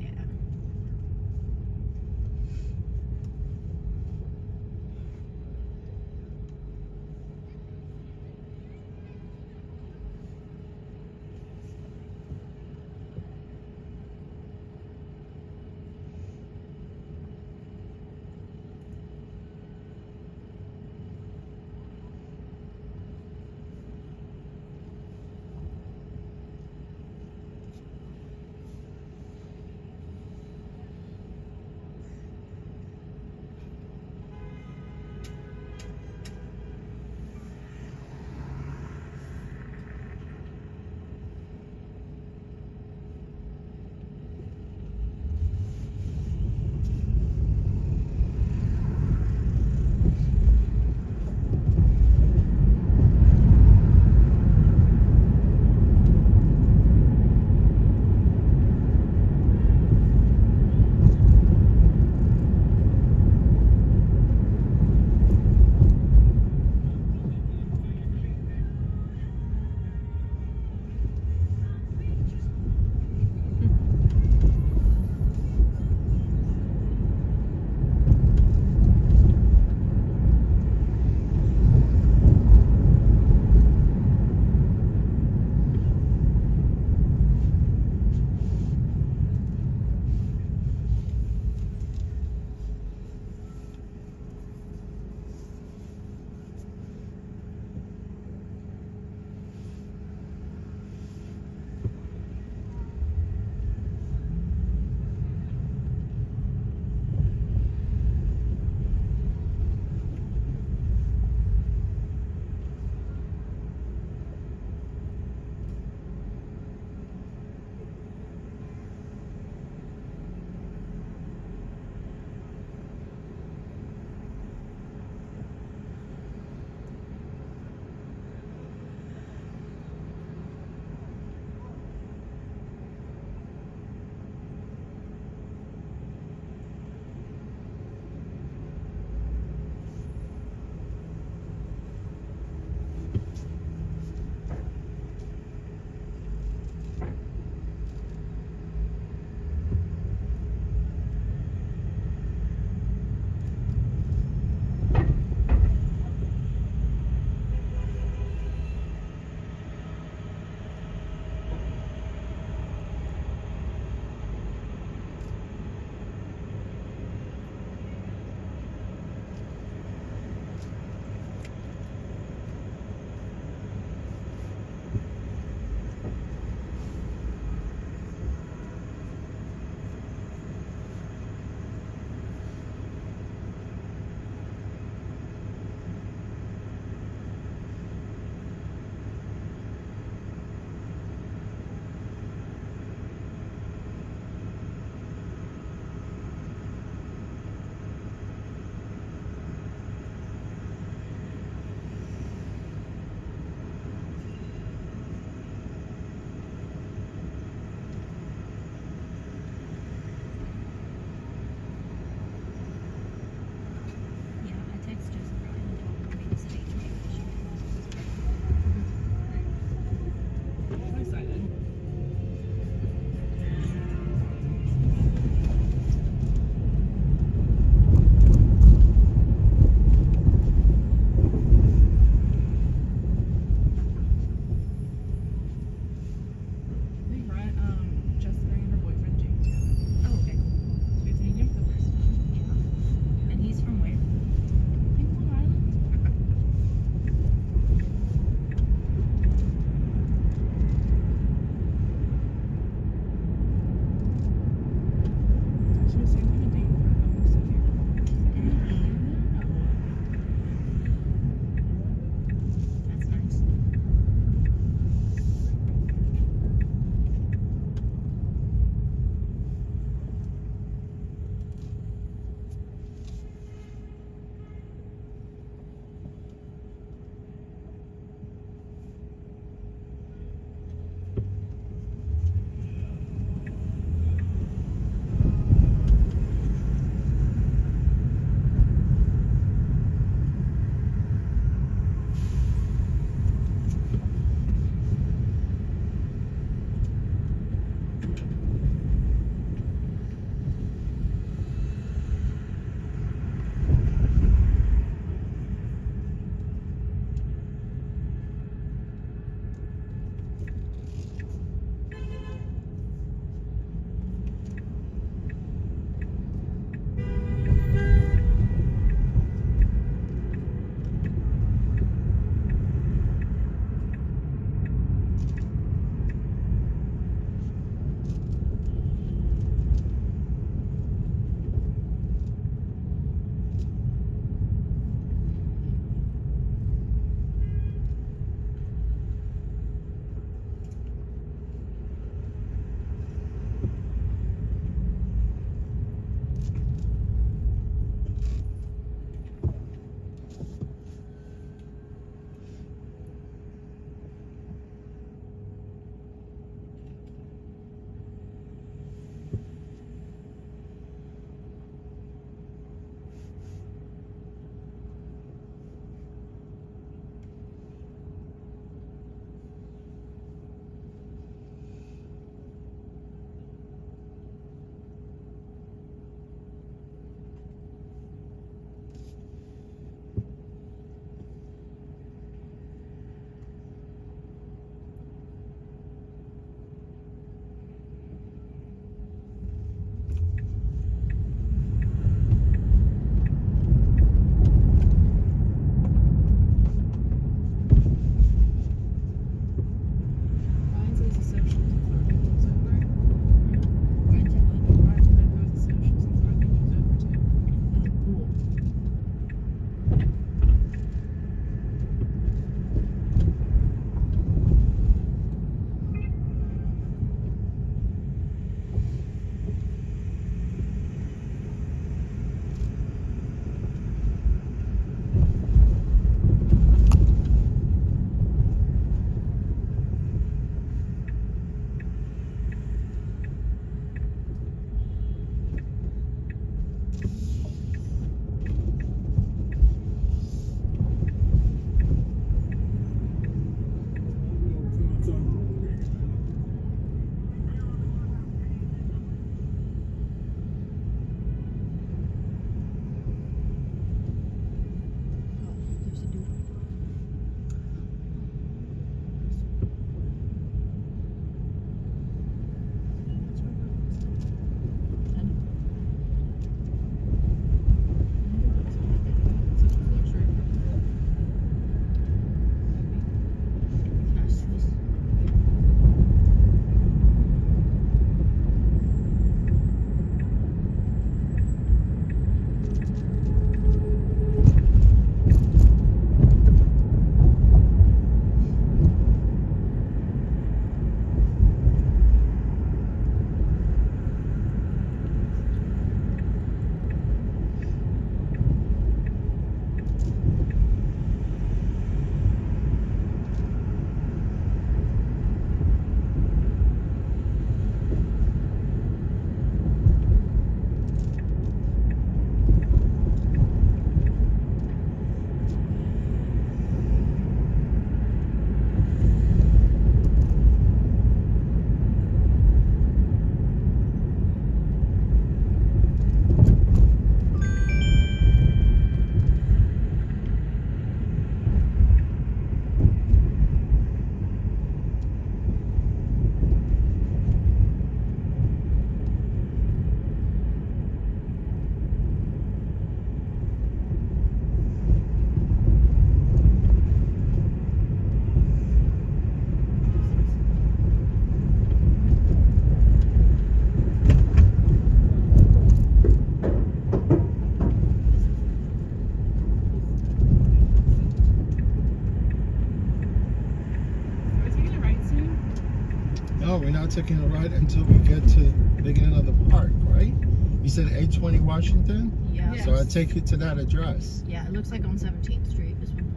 we're not taking a ride until we get to the beginning of the park, right? You said 820 Washington? Yeah. So I take you to that address. Yeah, it looks like on 17th Street. This one.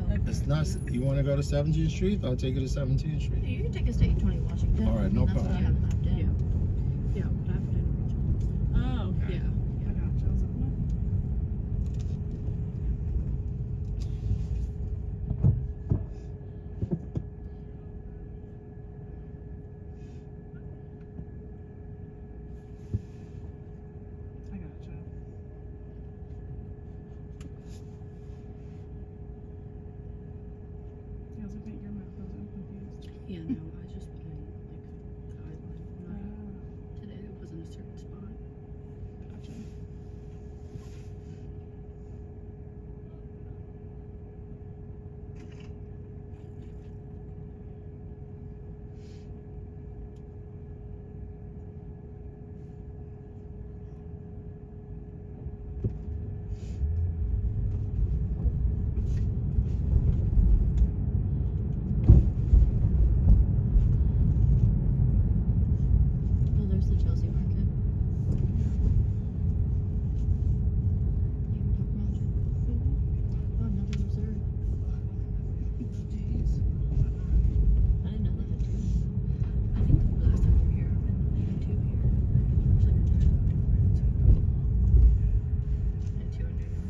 Oh. It's not, you want to go to 17th Street? I'll take you to 17th Street. You can take us to 820 Washington. All right, no That's what I problem. have mapped in. Yeah, but I put in original. Oh, okay. Yeah. I got you. I was like, no. I got you. Yeah, I was looking at your map. I was confused. Yeah, no, I just put in like guideline. Today it was in a certain spot. Gotcha. Oh, there's the Chelsea Market. Oh, another reserve. Jeez. I didn't know they had two. I think the last time we were here, they had two here. There's like a and two in there now.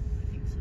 I think so.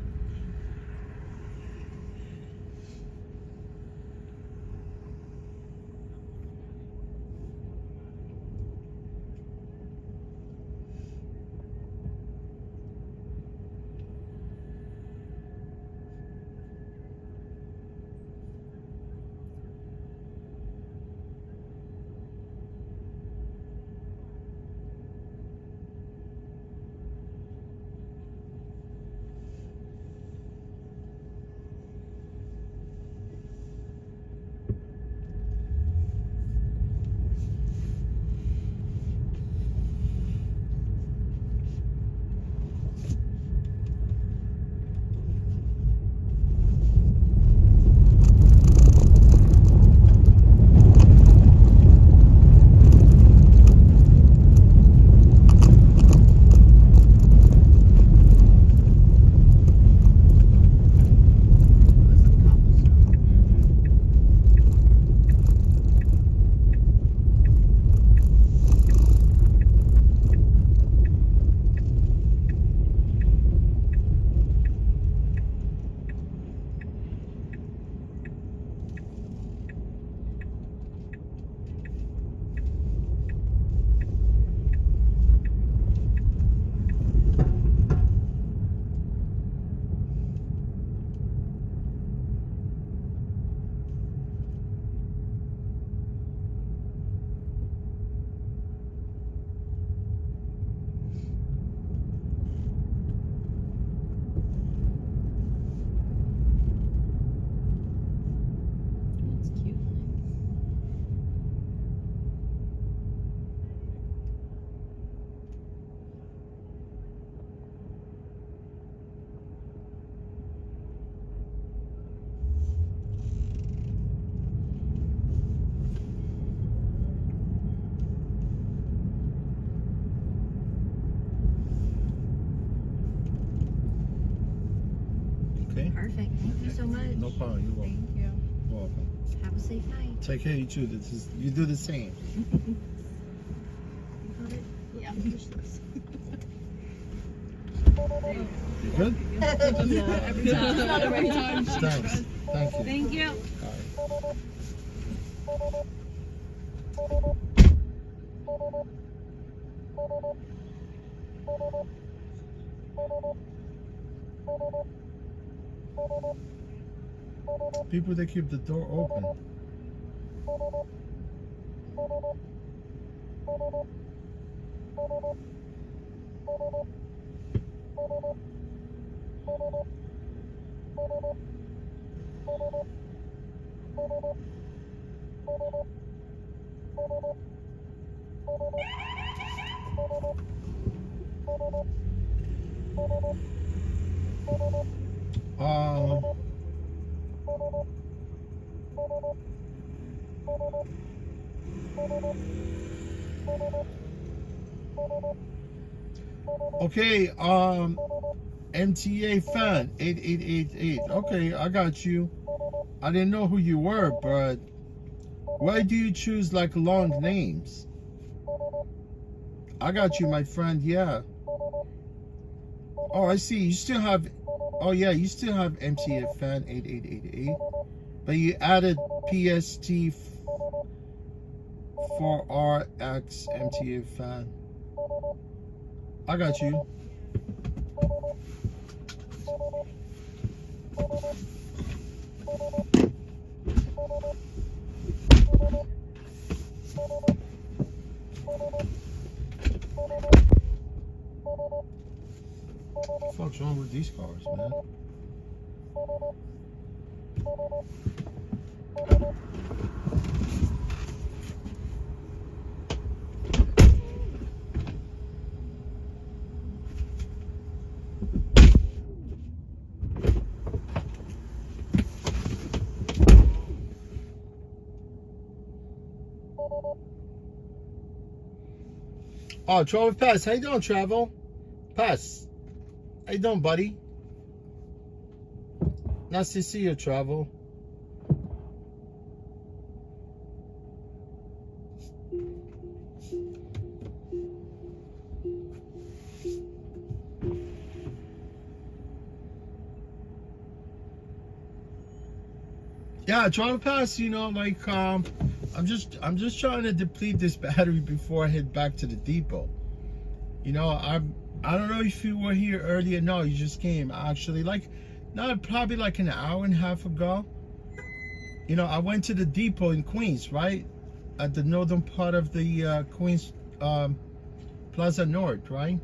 That's cute. Okay? Perfect. Thank you so much. No problem. You're welcome. Thank you. Welcome. Have a safe night. Take care, you too. You do the same. You got it? Yeah. Push this. You good? Yeah, every time. Not every time. Thanks. Thank you. Thank you. People, they keep the door open. Okay, MTA fan 8888. Okay, I got you. I didn't know who you were, but why do you choose like long names? I got you, my friend. Yeah. Oh, I see. You still have. Oh yeah, you still have MTA fan 8888, but you added PST 4RX MTA fan. I got you. What the fuck's wrong with these cars, man? Oh, Travel Pass. How you doing, Travel? Pass. How you doing, buddy? Nice to see you, Travel. Yeah, Travel Pass, you know, like I'm just trying to deplete this battery before I head back to the depot. You know, I don't know if you were here earlier. No, you just came actually, like probably like an hour and a half ago. You know, I went to the depot in Queens, right? At the northern part of the Queens Plaza North, right?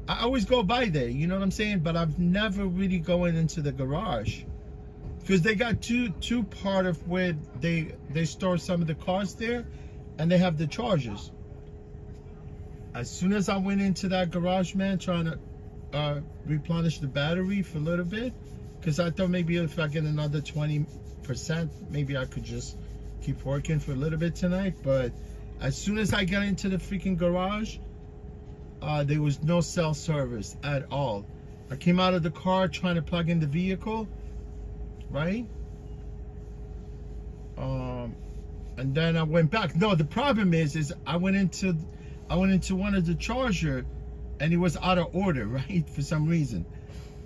I always go by there, you know what I'm saying? But I've never really going into the garage. Because they got two part of where they store some of the cars there, and they have the chargers. As soon as I went into that garage, man, trying to replenish the battery for a little bit, because I thought maybe if I get another 20%, maybe I could just keep working for a little bit tonight. But as soon as I got into the freaking garage, there was no cell service at all. I came out of the car trying to plug in the vehicle, right? And then I went back. No, the problem is I went into one of the charger, and it was out of order, right? For some reason.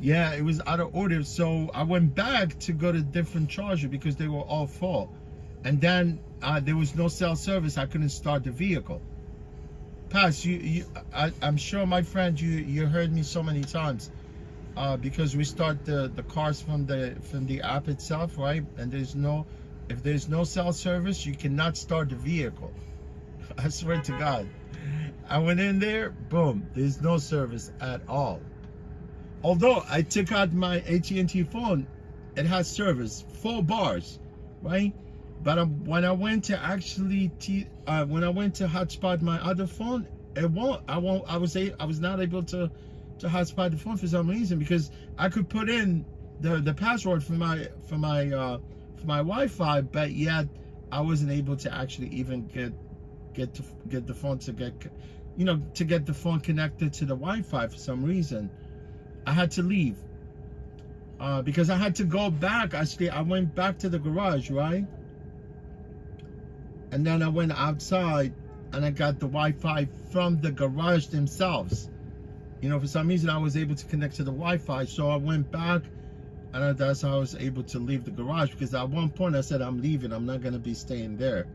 Yeah, it was out of order. So I went back to go to different charger because they were all full. And then there was no cell service. I couldn't start the vehicle. Pass, I'm sure, my friend, you heard me so many times. Because we start the cars from the app itself, right? And if there's no cell service, you cannot start the vehicle. I swear to God. I went in there, boom, there's no service at all. Although I took out my AT&T phone, it has service, 4 bars, right? But when I went to hotspot my other phone, it won't. I was not able to hotspot the phone for some reason, because I could put in the password for my Wi-Fi, but yet I wasn't able to actually even get the phone to get the phone connected to the Wi-Fi for some reason. I had to leave because I had to go back. I went back to the garage, right? And then I went outside and I got the Wi-Fi from the garage themselves. You know, for some reason I was able to connect to the Wi-Fi, so I went back, and that's how I was able to leave the garage, because at one point I said, I'm leaving, I'm not going to be staying there.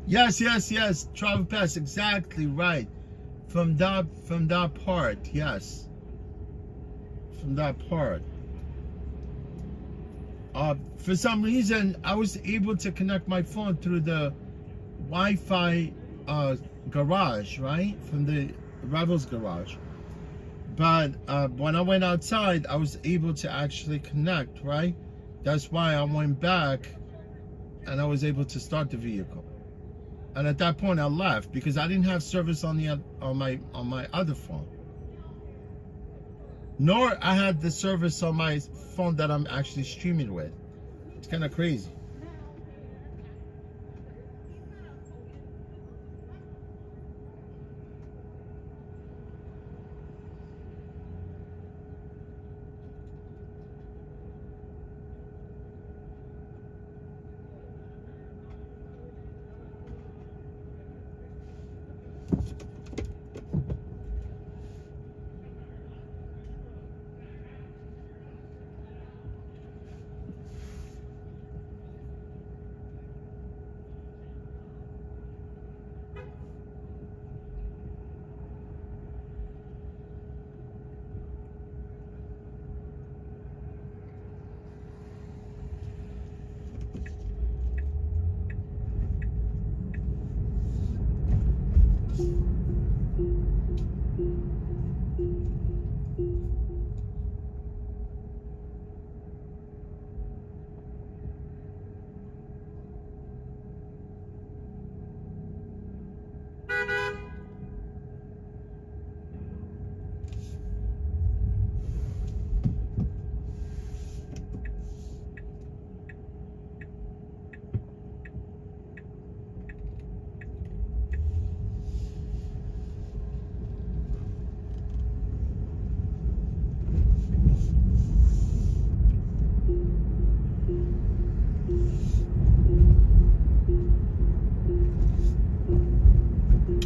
Yes. Travel Pass, exactly right. From that part, yes. From that part. For some reason, I was able to connect my phone through the Wi-Fi garage, right? From the Revel's garage. But when I went outside, I was able to actually connect, right? That's why I went back and I was able to start the vehicle. And at that point I left because I didn't have service on my other phone. Nor I had the service on my phone that I'm actually streaming with. It's kind of crazy.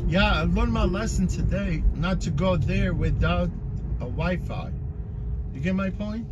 Yeah, I learned my lesson today not to go there without a Wi-Fi. You get my point?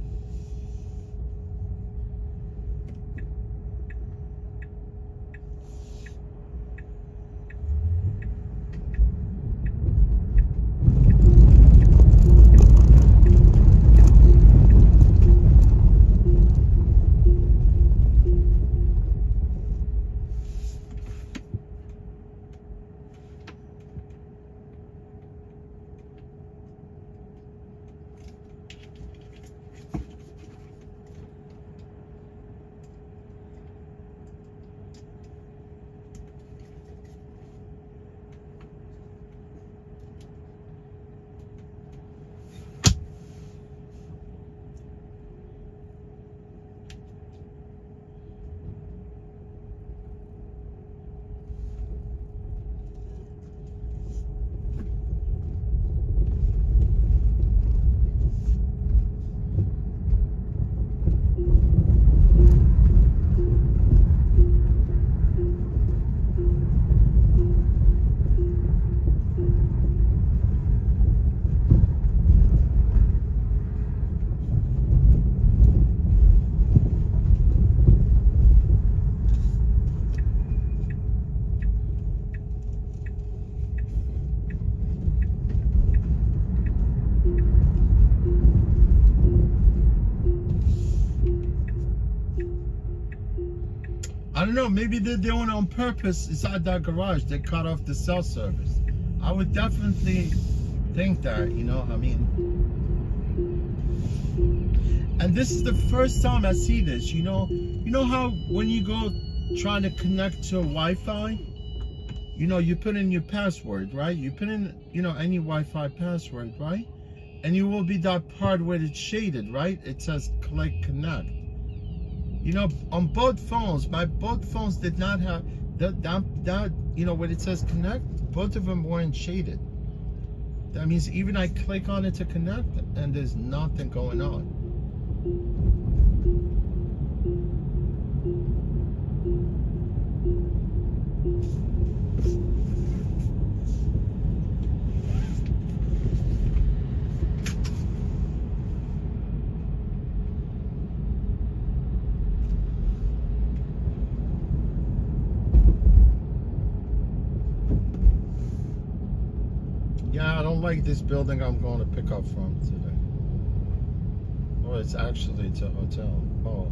I don't know, maybe they're doing it on purpose inside that garage. They cut off the cell service. I would definitely think that, you know, I mean. And this is the first time I see this, you know. You know how when you go trying to connect to Wi-Fi, you know, you put in your password, right? You put in, you know, any Wi-Fi password, right? And you will be that part where it's shaded, right? It says click connect. You know, on both phones, both phones did not have that, you know, when it says connect, both of them weren't shaded. That means even I click on it to connect and there's nothing going on. Yeah, I don't like this building I'm going to pick up from today. Oh, it's actually a hotel. Oh.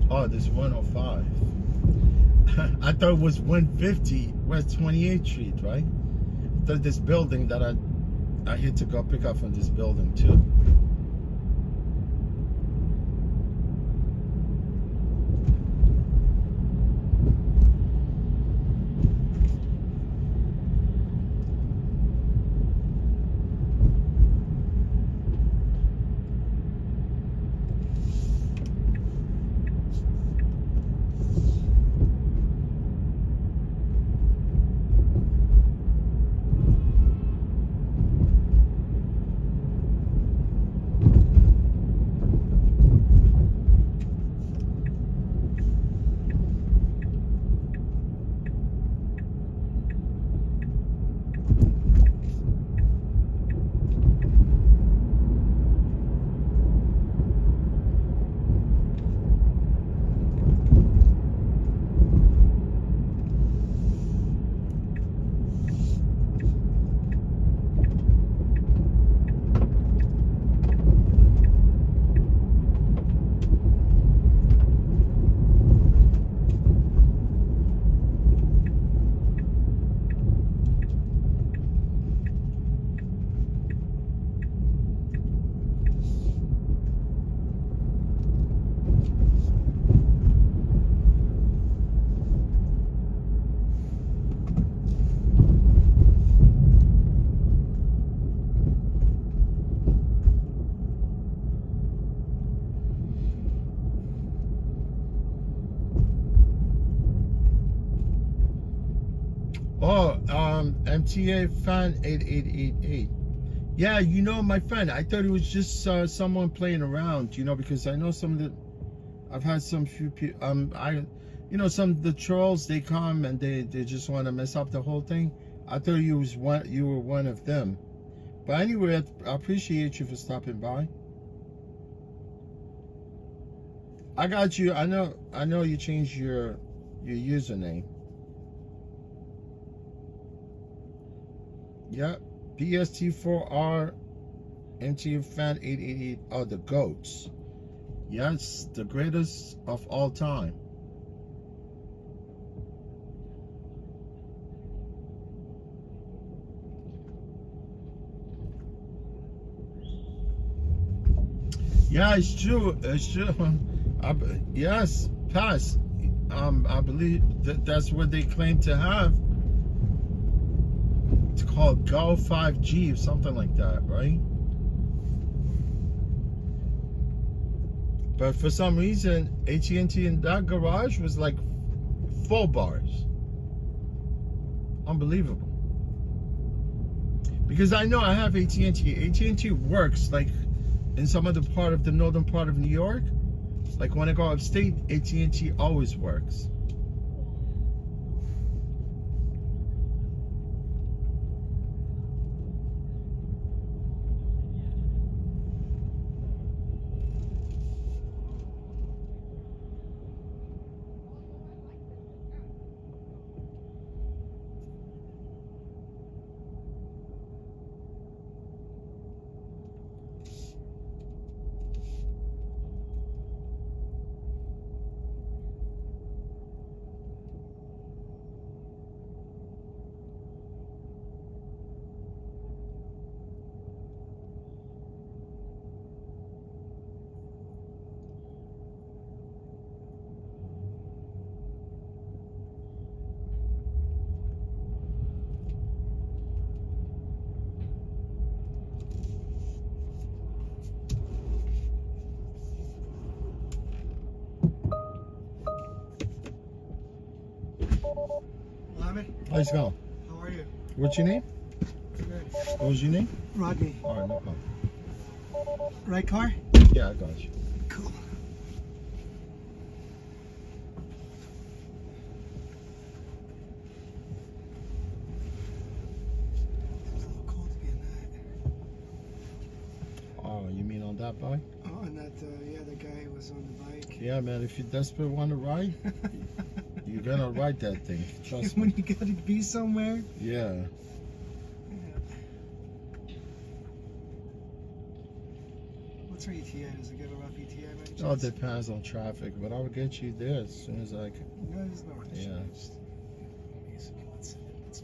Oh, this 105. I thought it was 150 West 28th Street, right? I thought this building that I had to go pick up from this building too. Oh, MTA fan 8888. Yeah, you know, my friend, I thought it was just someone playing around, you know, because I know some of the, I've had some few people, you know, some of the trolls, they come and they just want to mess up the whole thing. I thought you were one of them. But anyway, I appreciate you for stopping by. I got you. I know you changed your username. Yep. PST4R MTN fan 888 are the GOATs. Yes, the greatest of all time. Yeah, it's true. It's true. Yes, pass. I believe that's what they claim to have. It's called Go 5G or something like that, right? But for some reason, AT&T in that garage was like full bars. Unbelievable. Because I know I have AT&T. AT&T works like in some other part of the northern part of New York. Like when I go upstate, AT&T always works. Let's go. How are you? What's your name? Good. What was your name? Rodney. All right, no problem. Right car? Yeah, I got you. Cool. It's a little cold to be in that. Oh, you mean on that bike? Oh, and that, yeah, the guy was on the bike. Yeah, man, if you're desperate want to ride, you're gonna ride that thing. Trust me. When you gotta be somewhere. Yeah. What's our ETA? Does it give a rough ETA right change. It all depends on traffic, but I'll get you there as soon as I can. No, there's no rush. Yeah. Just, let's find it.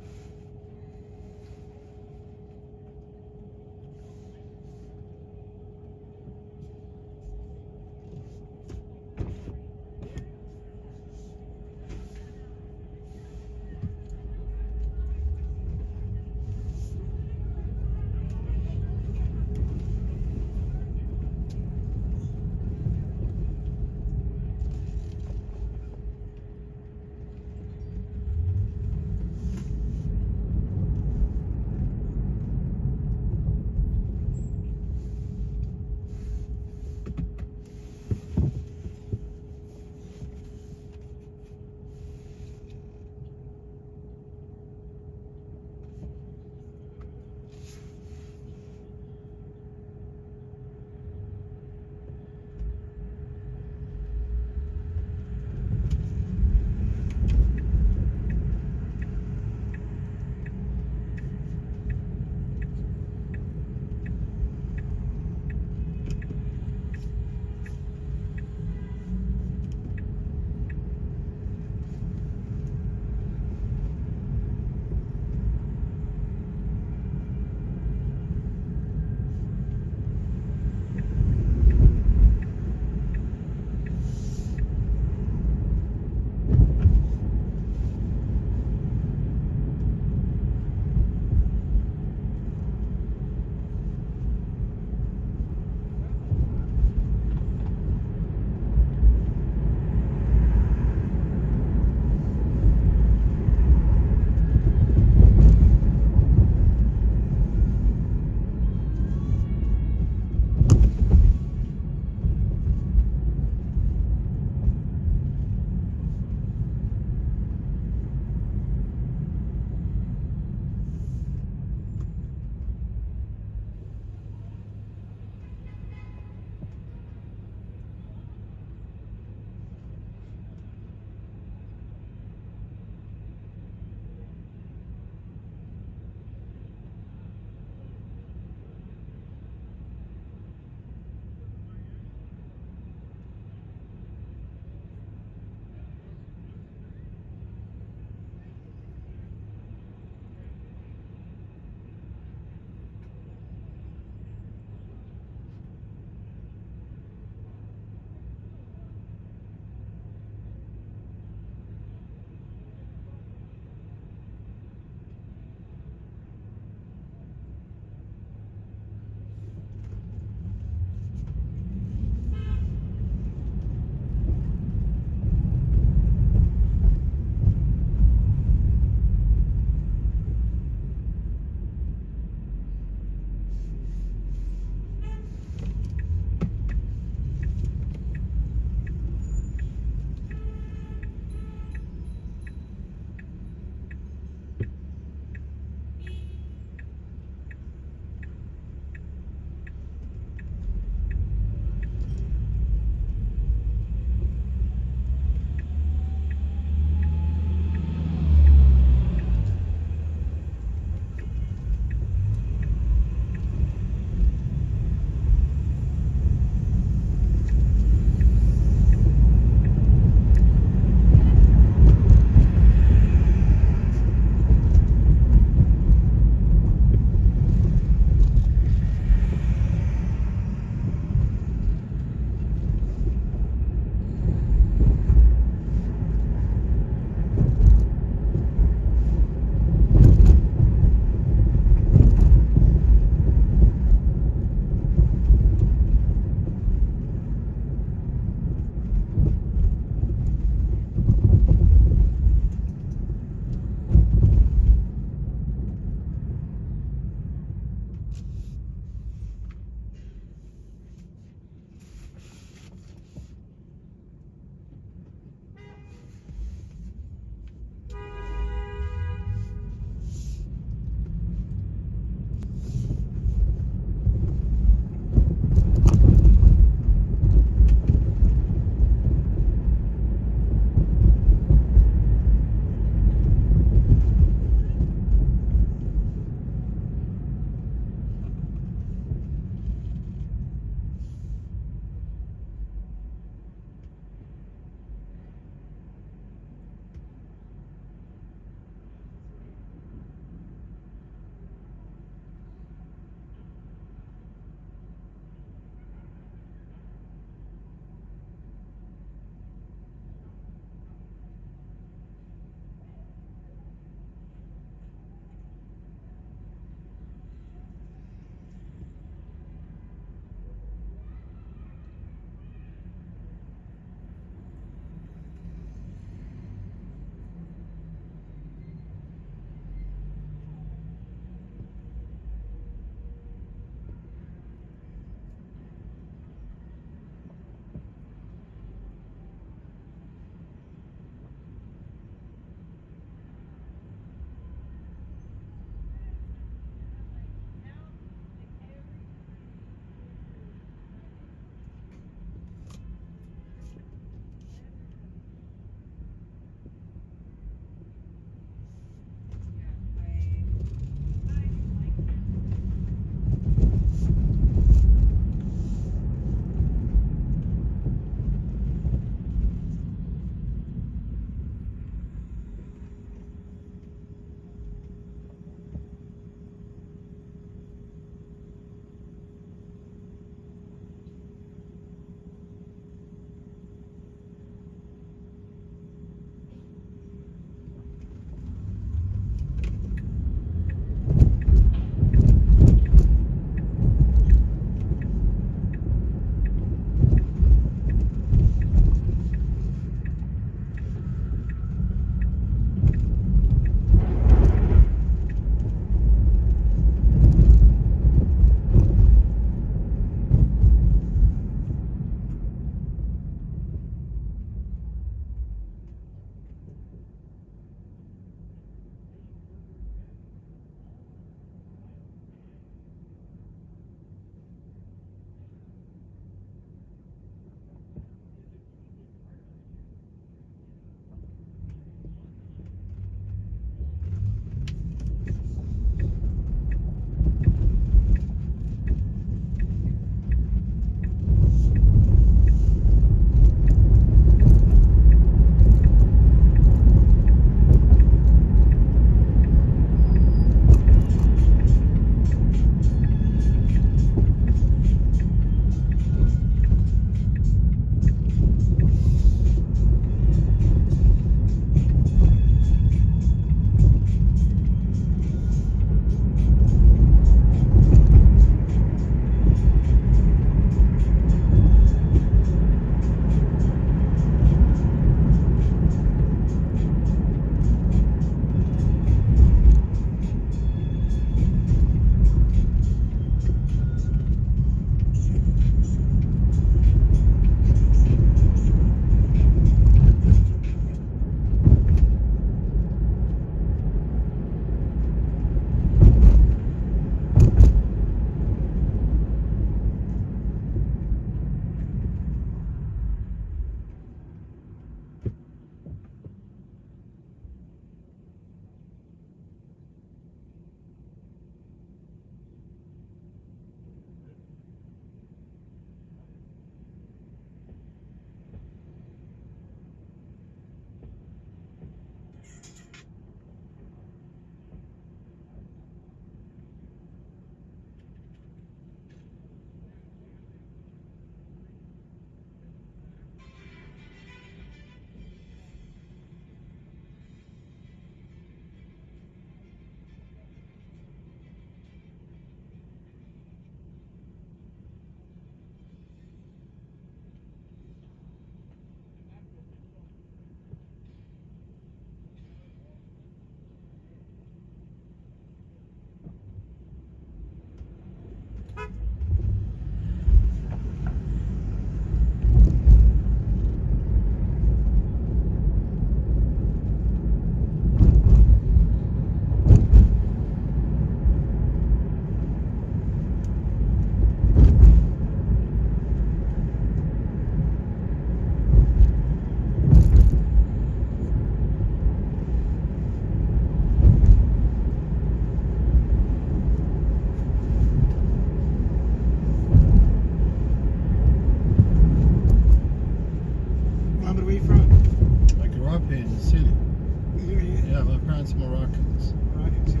Iranians, Moroccans. Moroccans, yeah.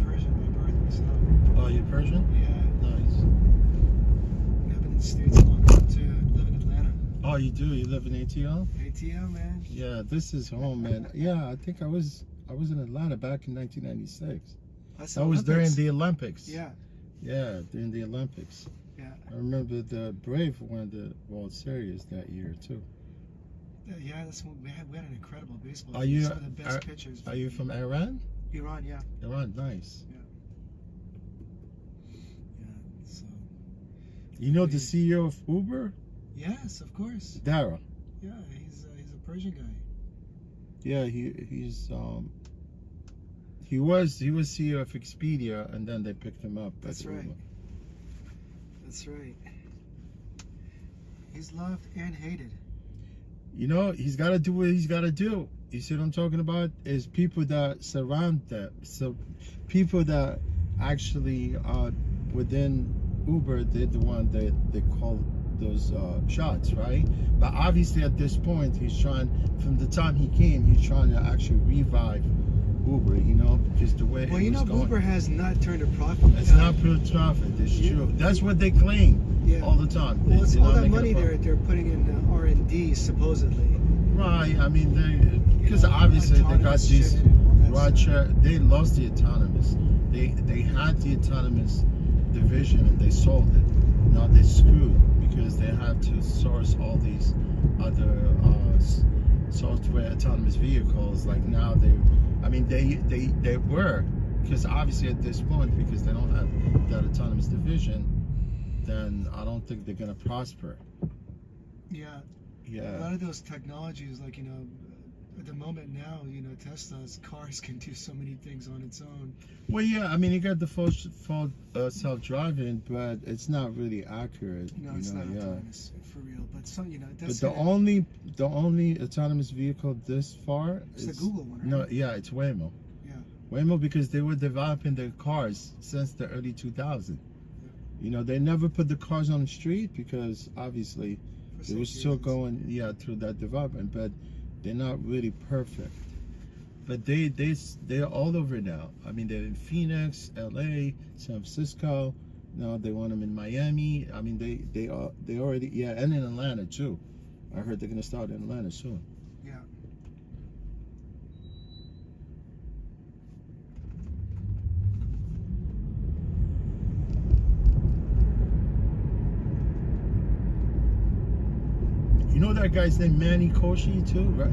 Persian by birth myself. Oh, you're Persian? Yeah. Nice. I've been in the States a long time too. I live in Atlanta. Oh, you do? You live in ATL? ATL, man. Yeah, this is home, man. Yeah, I think I was in Atlanta back in 1996. That's That was Olympics. during the Olympics. Yeah. Yeah, during the Olympics. Yeah. I remember the Brave won the World Series that year too. Yeah, that's when we had an incredible baseball. Are team. you Some of the best pitchers. Are you from Iran? Iran, yeah. Iran, nice. Yeah. So. You know the CEO of Uber? Yes, of course. Dara. Yeah, he's a Persian guy. Yeah, he was CEO of Expedia, and then they picked him up. That's right. Uber. That's right. He's loved and hated. You know, he's got to do what he's got to do. You see what I'm talking about? Is people that surround them. So people that actually are within Uber, they're the one that they call those shots, right? But obviously at this point, he's trying, from the time he came, he's trying to actually revive Uber, you know, because the way Well, you know, going, Uber has not turned a profit. it's not pure profit. It's true. That's what they claim all the time. Well, it's They're all not that making money a profit. they're putting in R&D supposedly. Right. I mean, because obviously they got these rideshare. They lost the autonomous. They had the autonomous division and they sold it. Now they screwed because they have to source all these other software autonomous vehicles. Like now they were, because obviously at this point, because they don't have that autonomous division, then I don't think they're gonna prosper. Yeah. Yeah. A lot of those technologies, like, you know, at the moment now, you know, Tesla's cars can do so many things on its own. Well, yeah, I mean, you got the full self-driving, but it's not really accurate. No, it's not autonomous for real. But some, you know, But the only autonomous vehicle this far is the Google one, right? No, yeah, it's Waymo. Yeah. Waymo, because they were developing their cars since the early 2000s. You know, they never put the cars on the street because obviously they were still going, through that development, but they're not really perfect. But they're all over now. I mean, they're in Phoenix, LA, San Francisco. Now they want them in Miami. I mean, they already, and in Atlanta too. I heard they're gonna start in Atlanta soon. Yeah. You know that guy's named Manny Koshi too, right?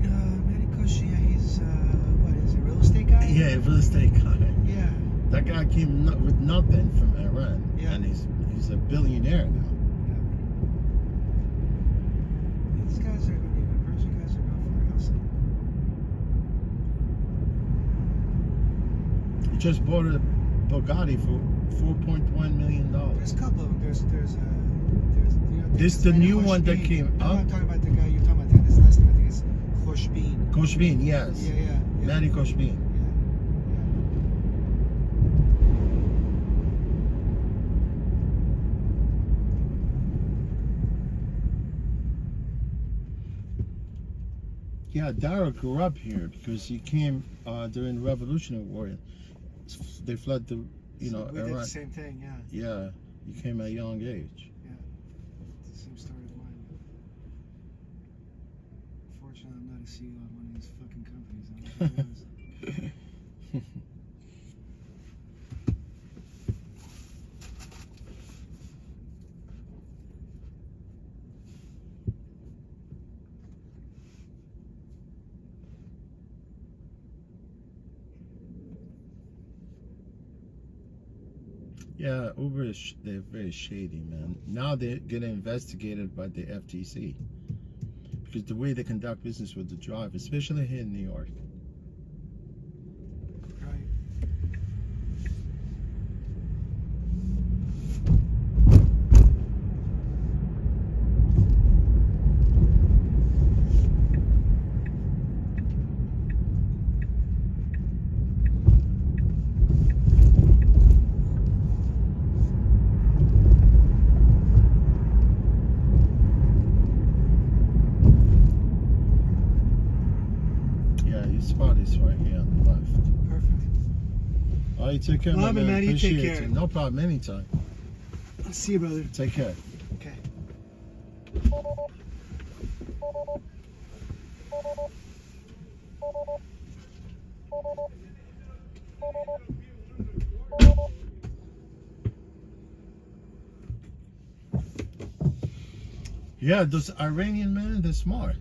Manny Koshi, he's what is he, real estate guy? Yeah, real estate guy. Yeah. That guy came with nothing from Iran, and he's a billionaire now. These guys are, I mean, the Persian guys are known for hustling. He just bought a Bugatti for $4.1 million. There's a couple of them. There's This the new one that came No, up. I'm talking about the guy you're talking about. His last name, I think, is Khoshbin. Khoshbin, yes. Yeah. Manny Khoshbin. Yeah, Dara grew up here because he came during the Revolutionary War. They fled the, We did Iran. the same thing, yeah. Yeah, he came at a young age. It's the same story of mine. Unfortunately, I'm not a CEO of one of these fucking companies. I don't know what it is. Yeah, Uber they're very shady, man. Now they're getting investigated by the FTC because the way they conduct business with the driver, especially here in New York. Right. you take care, Love my it, man. man. You Appreciate take care. it. No problem. Anytime. I'll see you, brother. Take care. Okay. Yeah, those Iranian men, they're smart.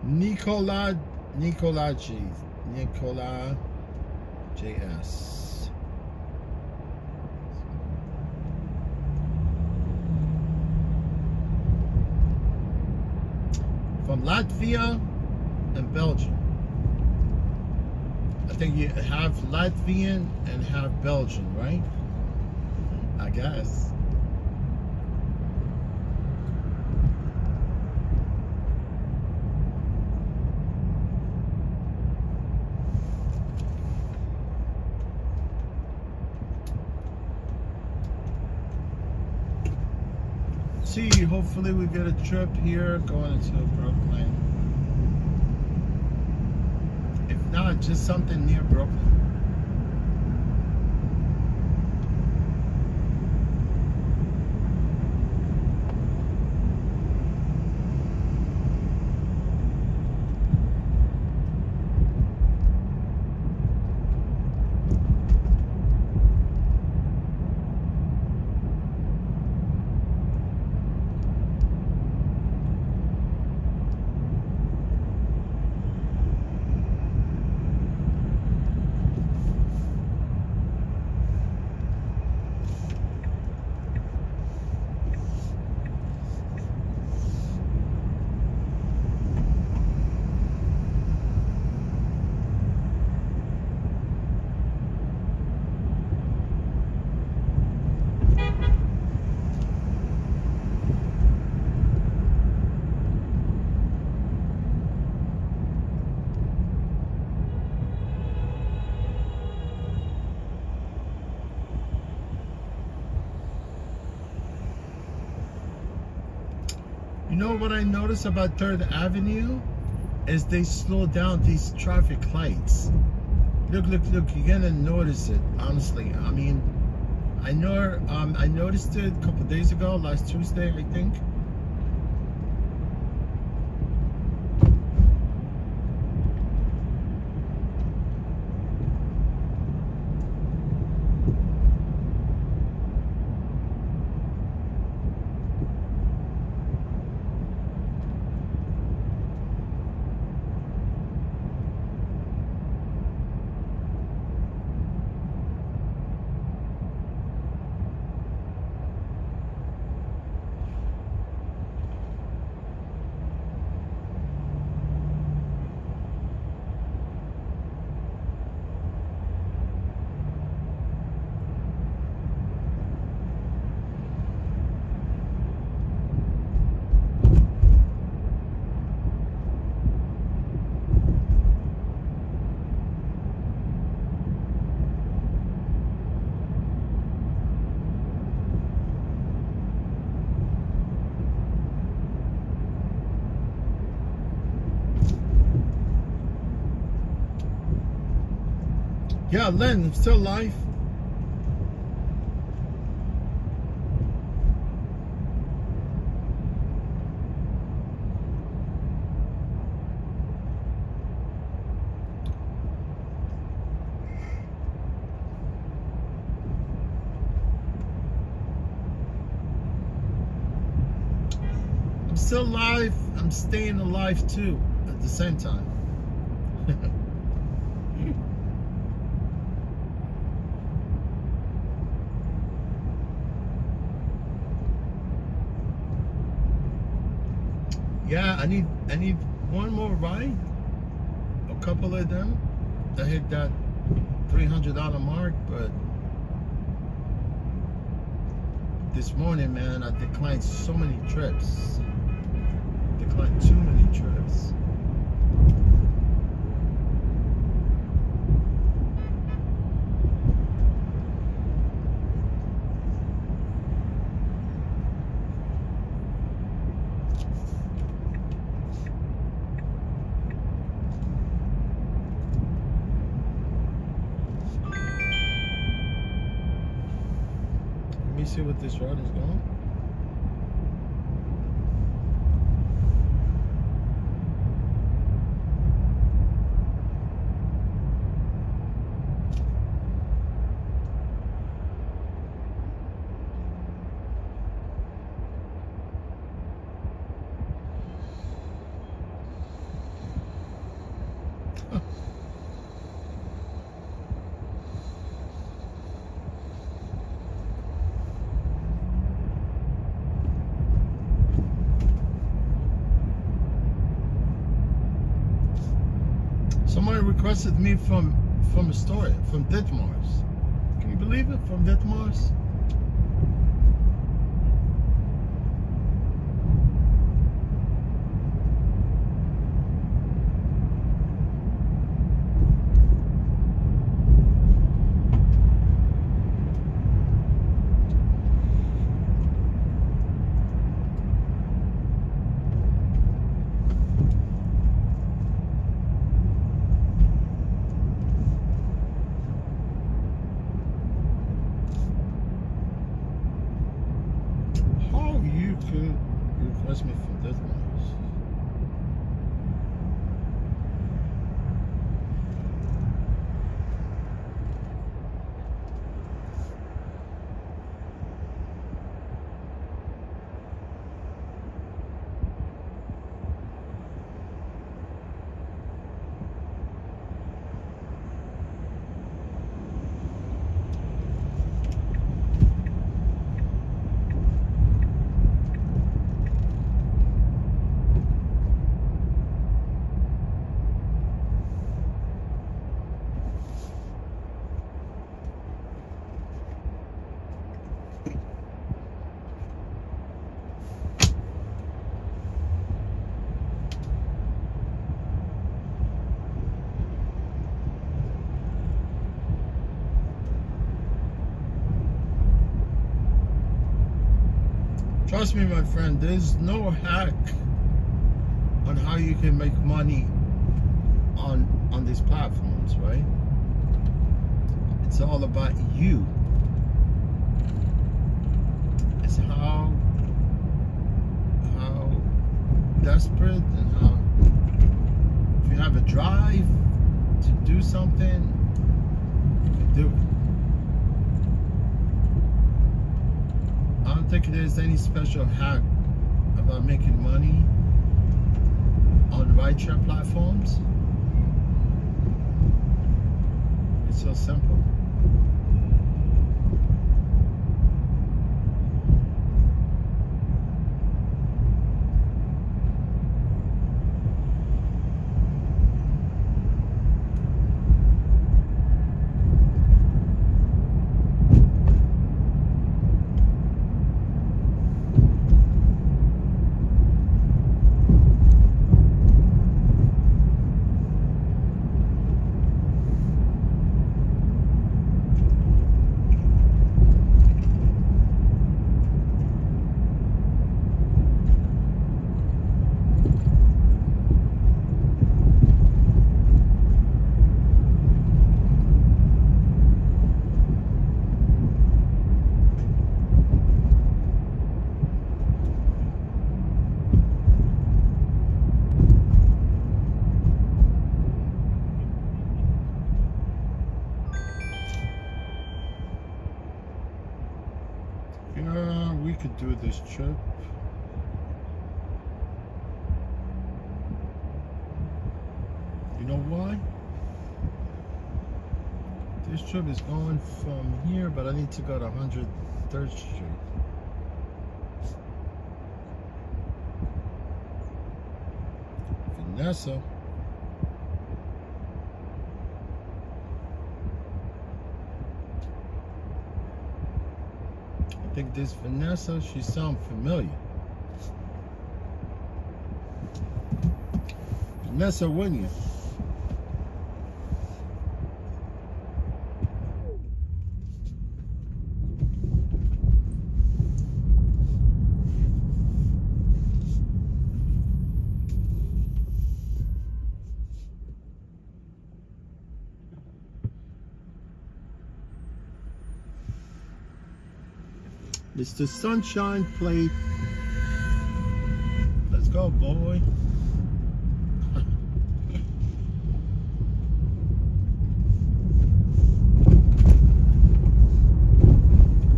Nicola JS. From Latvia and Belgium. I think you have Latvian and have Belgian, right? I guess. See, hopefully we get a trip here going to Brooklyn. If not, just something near Brooklyn. You know what I noticed about 3rd Avenue is they slow down these traffic lights. Look, you're gonna notice it, honestly. I mean, I noticed it a couple days ago, last Tuesday, I think. Yeah, Len, I'm still live. I'm still live. I'm staying alive too at the same time. Yeah, I need one more ride. A couple of them to hit that $300 mark, but this morning, man, I declined so many trips. Declined too many trips. Let me see what this route is going. Somebody requested me from Astoria, from Ditmars. Can you believe it? From Ditmars? Could request me from Ditmars. Trust me, my friend, there's no hack on how you can make money on these platforms, right? It's all about you. It's how desperate and how, if you have a drive to do something, you can do it. I don't think there's any special hack about making money on rideshare platforms. It's so simple. do this trip. You know why? This trip is going from here, but I need to go to 103rd Street. Vanessa. I think this Vanessa, she sounds familiar. Vanessa Winnie. Mr. Sunshine Plate. Let's go, boy.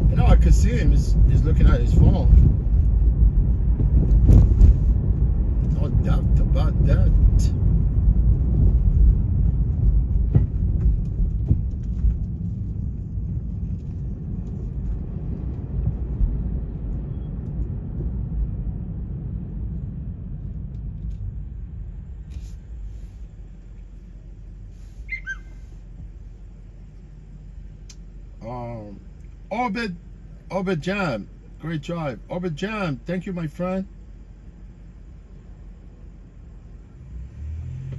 You know, I could see him. He's looking at his phone. No doubt about that. Orbit Jam, great drive. Orbit Jam, thank you, my friend.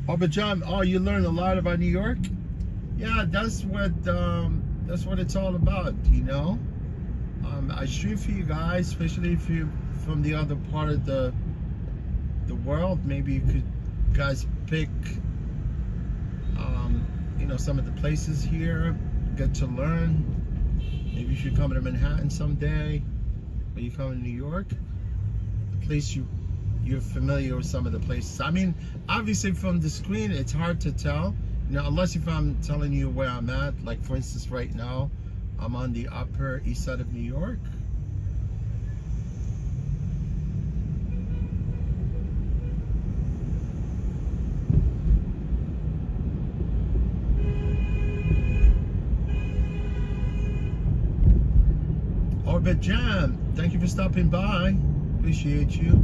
Orbit Jam, oh, you learned a lot about New York? Yeah, that's what it's all about, you know. I stream for you guys, especially if you're from the other part of the world. Maybe you could guys pick you know, some of the places here, get to learn. Maybe if you come to Manhattan someday, or you come to New York, at least you're familiar with some of the places. I mean, obviously from the screen, it's hard to tell, you know, unless if I'm telling you where I'm at. Like for instance, right now, I'm on the Upper East Side of New York. Orbit Jam, thank you for stopping by. Appreciate you.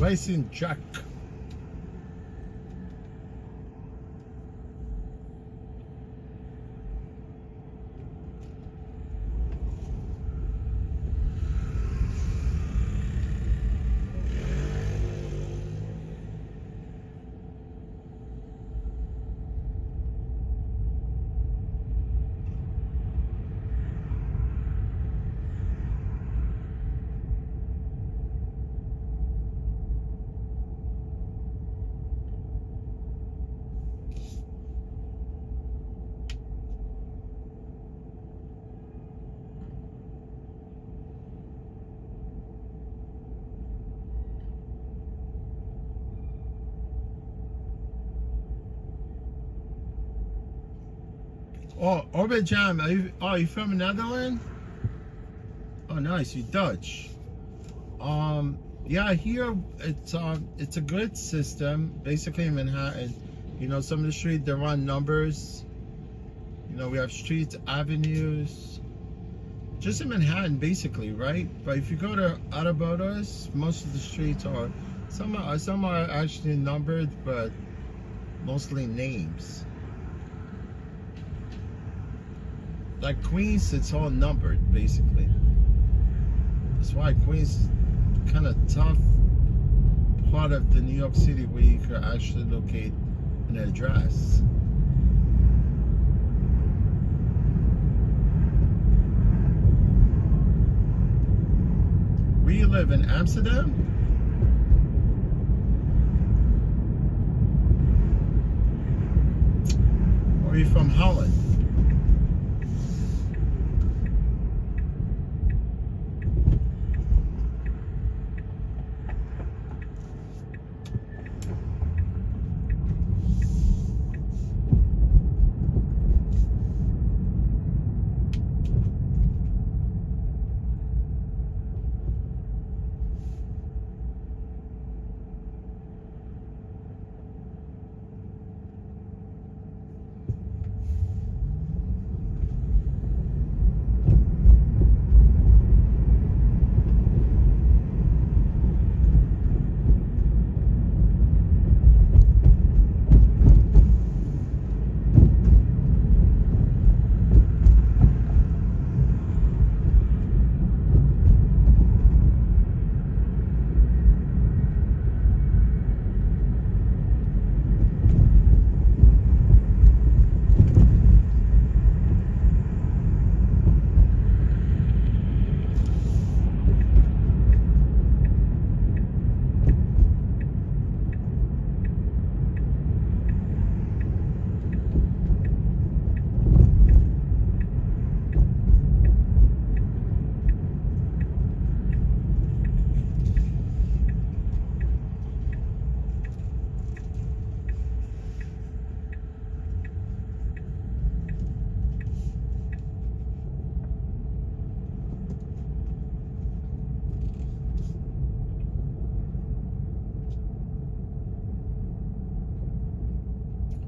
Slicing Jack. Oh, Orbit Jam, are you from Netherlands? Oh, nice, you Dutch. Yeah, here it's a good system. Basically in Manhattan, you know, some of the streets they're on numbers. You know, we have streets, avenues. Just in Manhattan, basically, right? But if you go to Autobotas, most of the streets are some are actually numbered, but mostly names. Like Queens, it's all numbered, basically. That's why Queens is kind of tough part of the New York City where you could actually locate an address. Where you live, in Amsterdam? Or are you from Holland?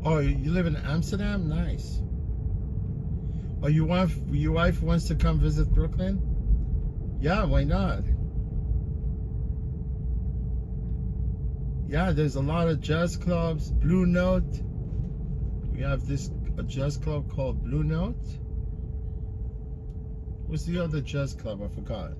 Oh, you live in Amsterdam? Nice. Oh, your wife wants to come visit Brooklyn? Yeah, why not? Yeah, there's a lot of jazz clubs. Blue Note. We have a jazz club called Blue Note. What's the other jazz club? I forgot.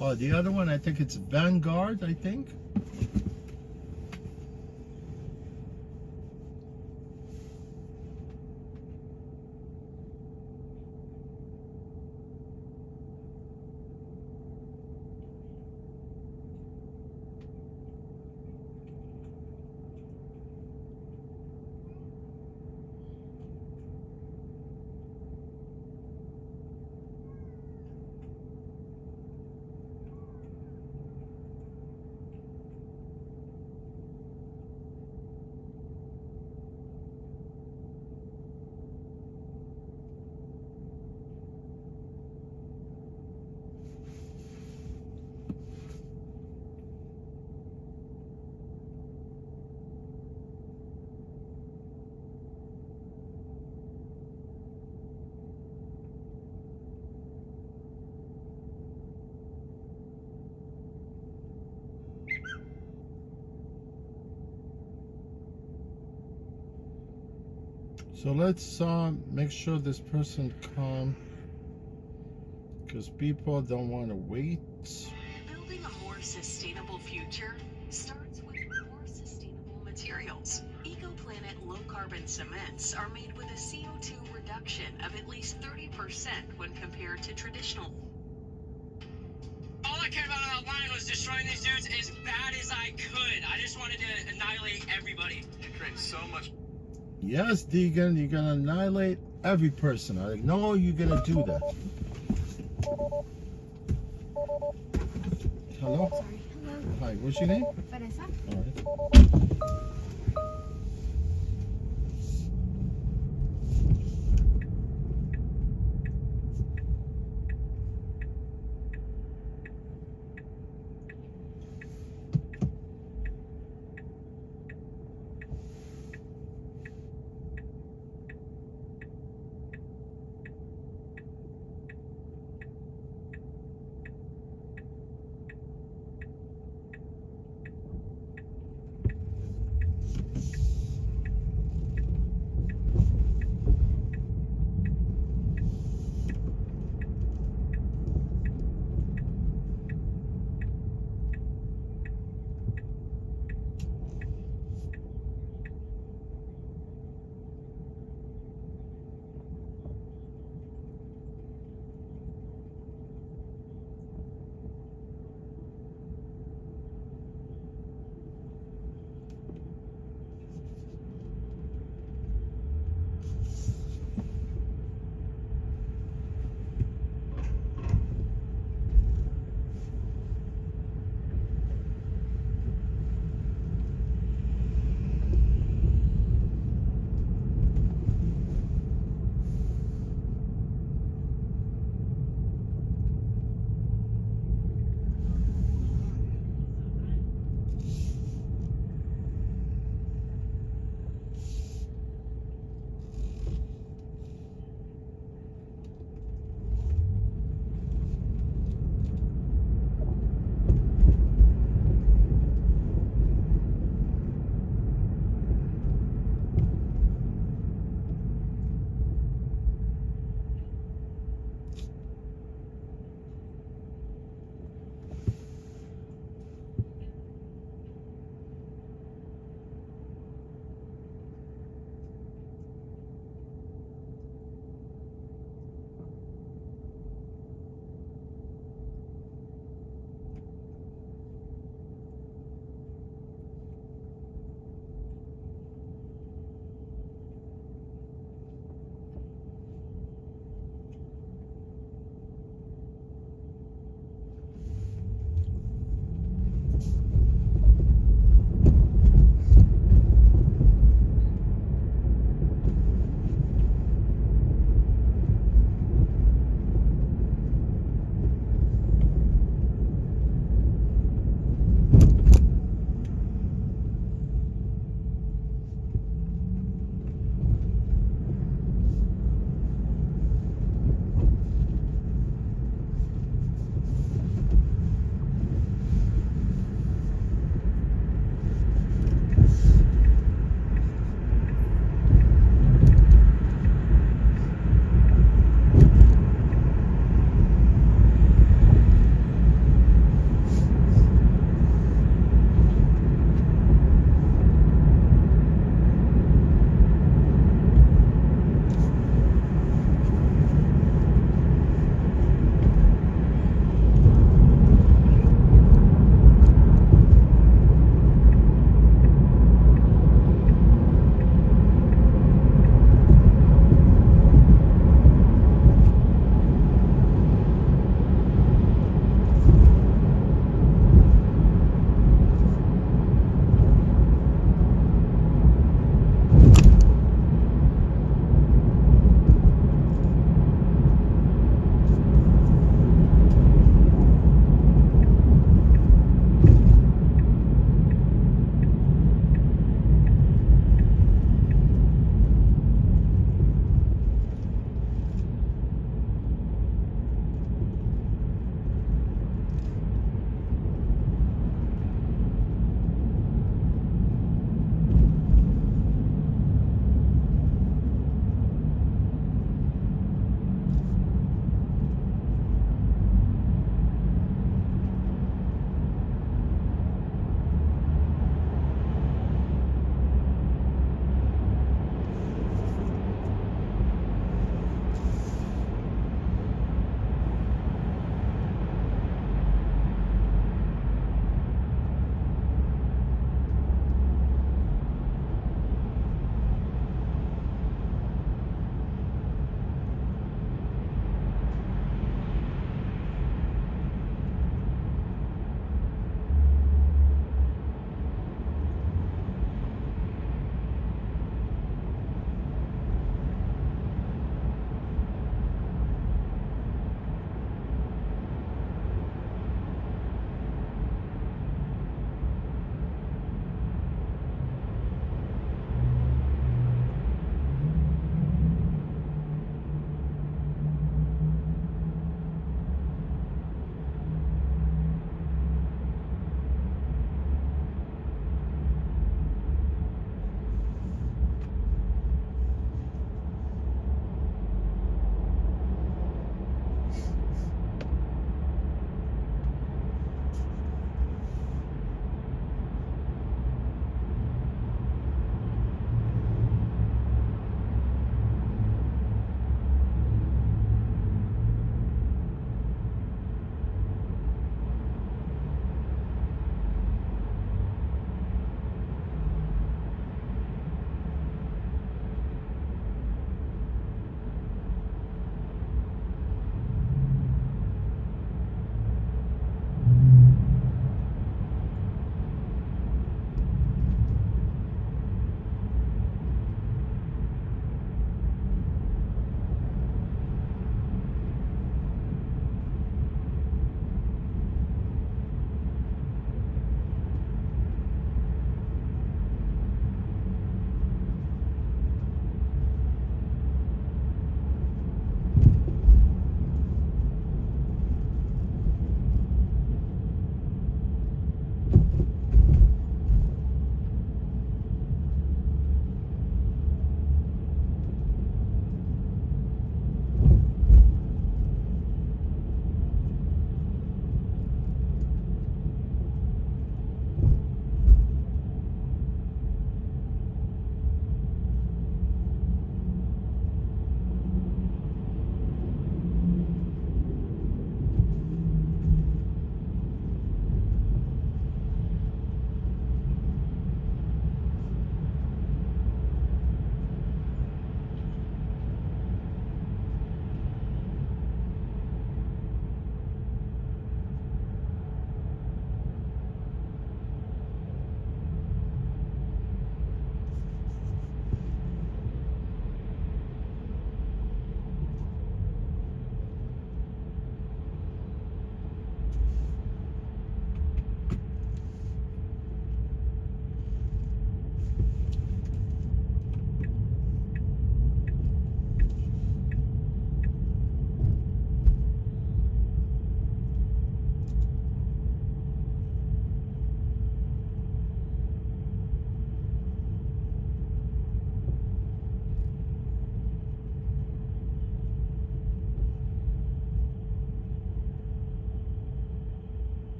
Oh, the other one, I think it's Vanguard, I think. So let's make sure this person come, because people don't want to wait. Building a more sustainable future starts with more sustainable materials. EcoPlanet low-carbon cements are made with a CO2 reduction of at least 30% when compared to traditional. All I cared about online was destroying these dudes as bad as I could. I just wanted to annihilate everybody. You create so much. Yes, Deegan, you're gonna annihilate every person. I know you're gonna do that. Hello? Sorry. Hello. Hi, what's your name? Vanessa. All right.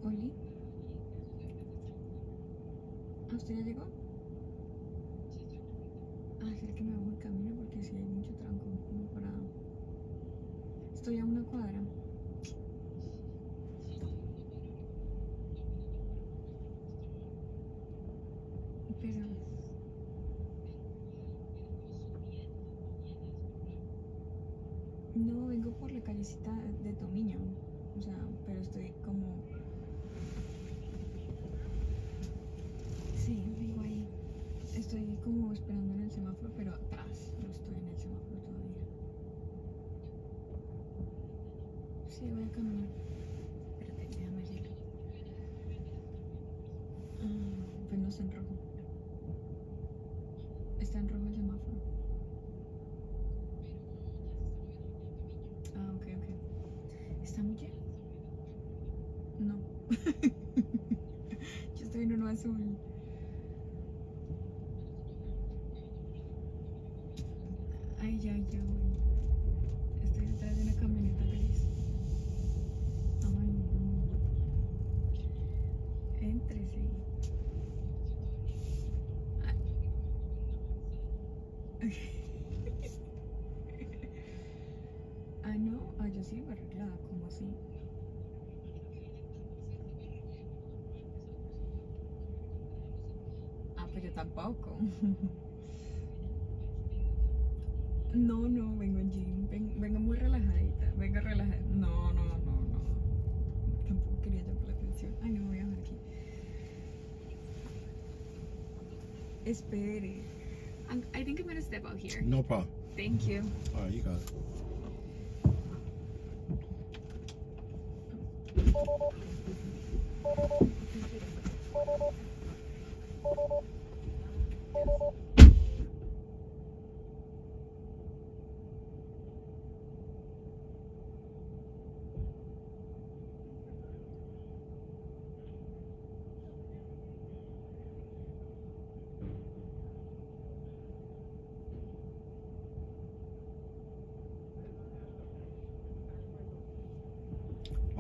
Oli. ¿A usted ya llegó? Ah, será que me bajo el camino porque si hay mucho tranco, como para... Estoy a una cuadra. Pero... No, vengo por la callecita de Tomiño. O sea, pero estoy como... Sí, vengo ahí. Estoy como esperando en el semáforo, pero atrás. No estoy en el semáforo todavía. Sí, voy a caminar. Espérate, déjame ver. Pues no está en rojo. Está en rojo el semáforo. Ah, ok, ok. ¿Está muy lleno? No. Yo estoy en uno azul. Ay, ya voy. Estoy detrás de una camioneta gris. Ay, no. Éntrese. Ah, no. Ah, yo sí iba arreglada, como así. Ah, pero yo tampoco. No, vengo en jean. Vengo muy relajadita. Vengo relajada. No. Tampoco quería llamar la atención. Ay, no, voy a dejar aquí. Espere. I think I'm gonna step out here. No problem. Thank you. All right, you got it.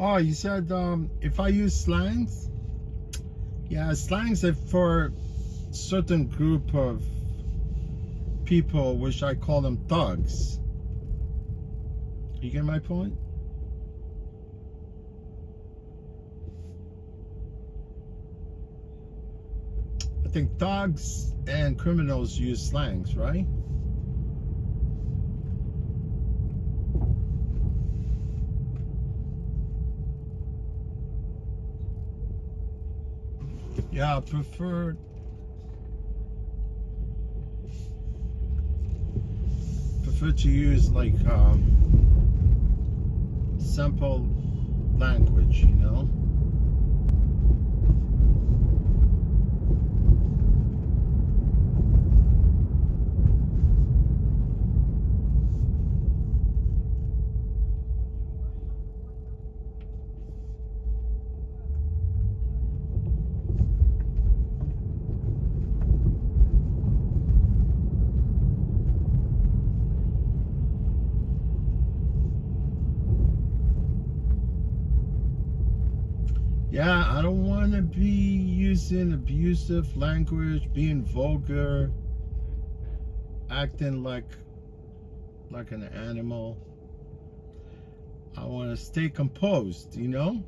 Oh, you said if I use slangs? Yeah, slangs are for certain group of people, which I call them thugs. You get my point? I think thugs and criminals use slangs, right? Yeah, I prefer to use like simple language, you know. Yeah, I don't want to be using abusive language, being vulgar, acting like an animal. I want to stay composed, you know?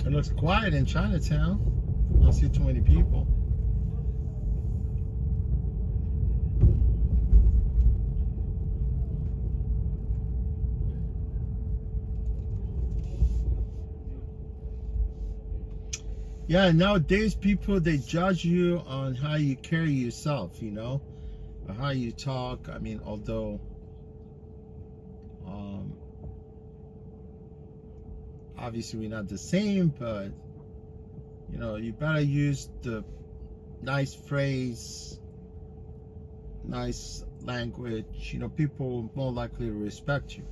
It looks quiet in Chinatown. I don't see too many people. Yeah, nowadays people, they judge you on how you carry yourself, you know, or how you talk. I mean, although obviously we're not the same, but you know, you better use the nice phrase, nice language, you know, people more likely to respect you.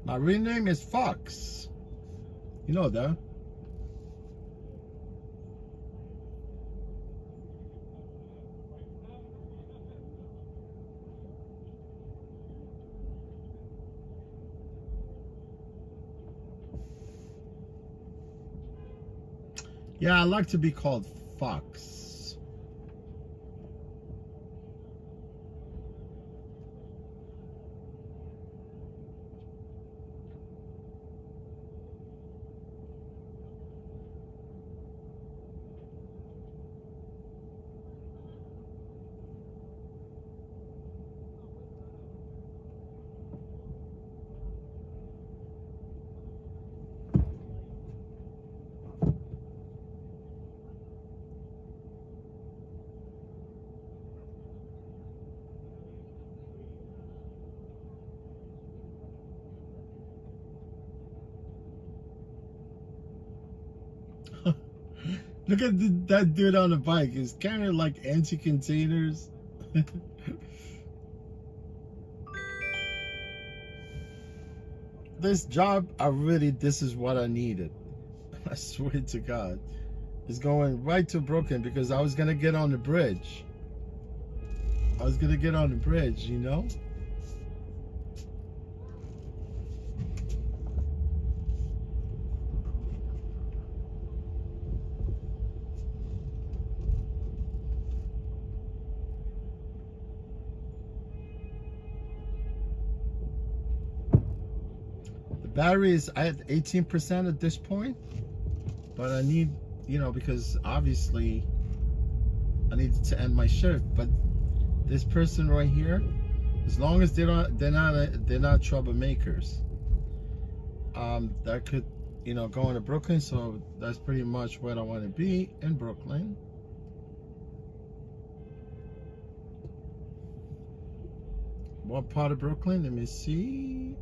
My real name is Fox. You know that. Yeah, I like to be called Fox. Look at that dude on the bike. He's kind of like empty containers. This job, this is what I needed. I swear to God. It's going right to Brooklyn because I was going to get on the bridge. You know? Battery is at 18% at this point, but I need, you know, because obviously I need to end my shift. But this person right here, as long as they're not troublemakers, that could, you know, go into Brooklyn. So that's pretty much what I want to be in Brooklyn. What part of Brooklyn? Let me see.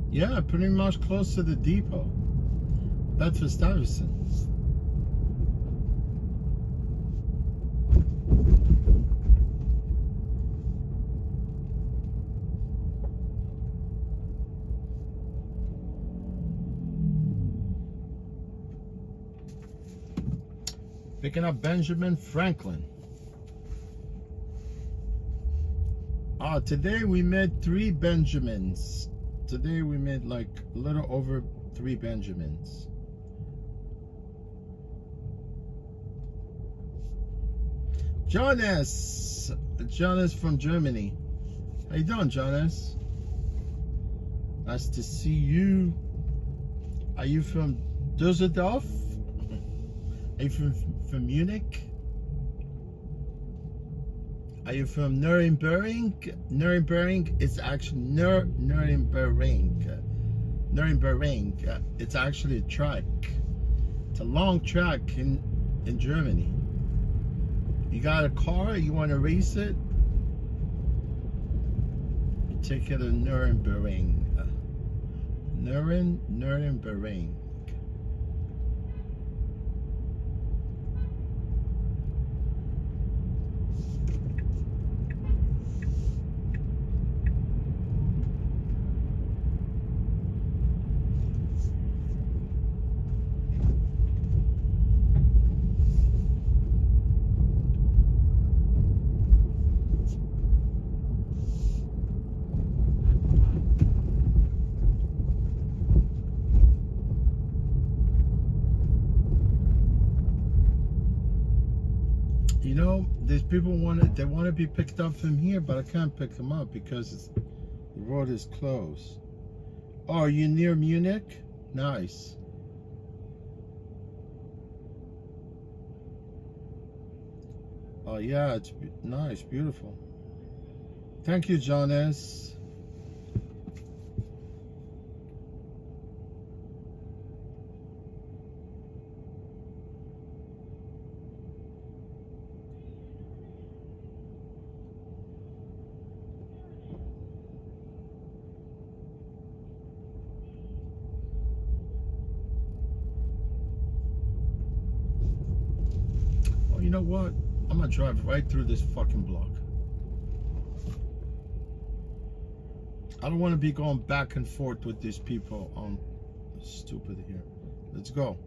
Yeah, pretty much close to the depot. Bedford-Stuyvesant. Picking up Benjamin Franklin. Today we made 3 Benjamins. Today we made like a little over 3 Benjamins. Jonas from Germany. How you doing, Jonas? Nice to see you. Are you from Düsseldorf? Are you from Munich? Are you from Nuremberg? Nuremberg is actually Nuremberg. Nuremberg. It's actually a track. It's a long track in Germany. You got a car, you want to race it? You take it to Nuremberg. Nuremberg. You know, there's people want to be picked up from here, but I can't pick them up because the road is closed. Oh, are you near Munich? Nice. Oh yeah, it's nice, beautiful. Thank you, Jonas. Oh, you know what? I'm gonna drive right through this fucking block. I don't want to be going back and forth with these people. Stupid here. Let's go.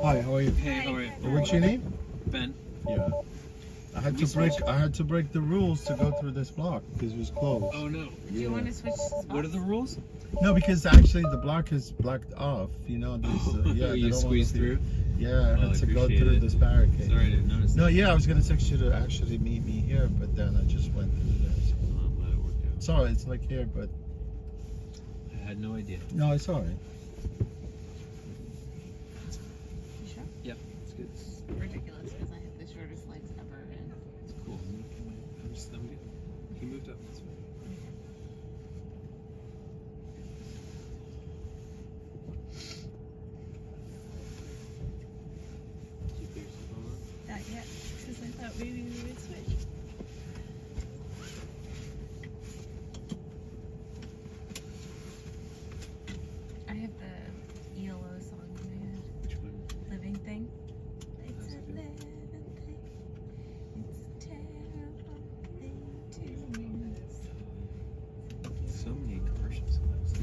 Hi, how are you? Hey, how are you? What's your name? Ben. Yeah. I had to break the rules to go through this block because it was closed. Oh no. Do you want to switch spots? What are the rules? No, because actually the block is blocked off. You know, yeah, You squeeze through? Yeah, I had to go appreciate through it. this barricade. Sorry, I didn't notice. No, yeah, I was gonna text you to actually meet me here, but then I just went through there. So. I'm glad it worked out. Sorry, it's like here, but I had no idea. no, it's alright. You sure? Yep, it's good. It's ridiculous because I have the shortest legs ever, and It's cool. I'm good. He moved up. That's fine. Did you figure something out? not yet because I thought maybe we would switch. I have the ELO song in my head. Which one? Living Thing. It's That's a good. living thing. It's a terrible thing to miss. So many commercial songs.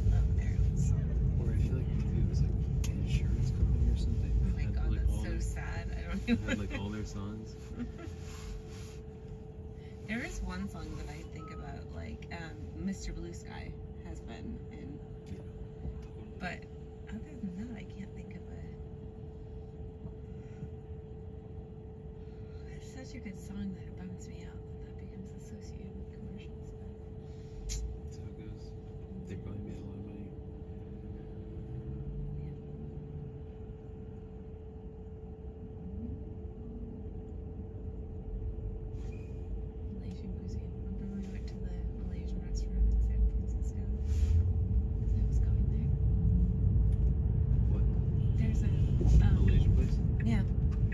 Oh, there it was. Or I feel like maybe it was like an insurance company or something. Oh my Had, god, like, all that's so their- sad. I don't Had even. like all their songs. There is one song that I think about, like Mr. Blue Sky has been in, but other than that, I can't think of it. It's such a good song that it bums me out that that becomes associated with commercials. That's how it goes. They probably made a lot of money. Malaysian cuisine. Remember we went to the Malaysian restaurant in San Francisco? Because I was going there. What? There's a Malaysian place? yeah.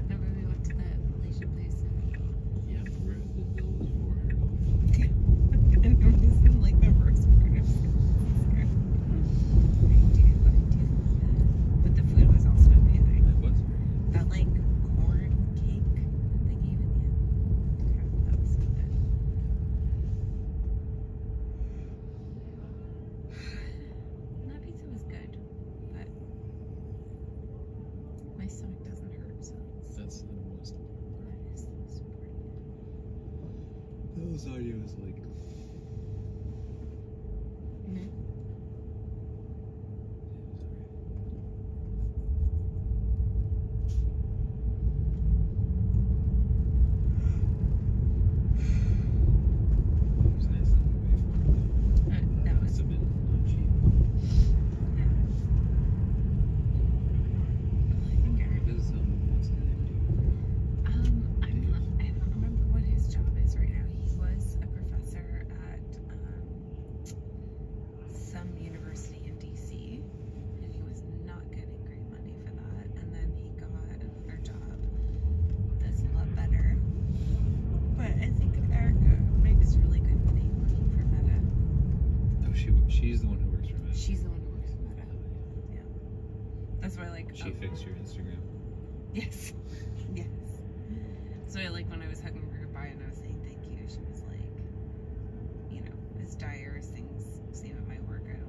Remember we went to that Malaysian place and Yeah, for real. The bill was $400. and it was in like the first part of San Francisco. I do. But the food was also amazing. It was. That like corn cake that they gave in the end. God, that was so good. And that pizza was good, but my stomach doesn't hurt, so That's the most important part. that is the most important. Those audios like Mm-hmm. it was nice that you paid for it. That It's was a bit not cheap. I think I What does what's his name do? I don't remember what his job is right now. He was a professor at some university in DC, and he was not getting great money for that. And then he got another job that's a lot better. But I think Erica makes really good money working for Meta. Oh, she's the one who works for Meta. She's the one who works for Meta. Yeah, that's why She fixed your Instagram. Yes. Yes. So like when I was hugging her goodbye and I was saying thank you, she was like, you know, as dire as things seem at my work, I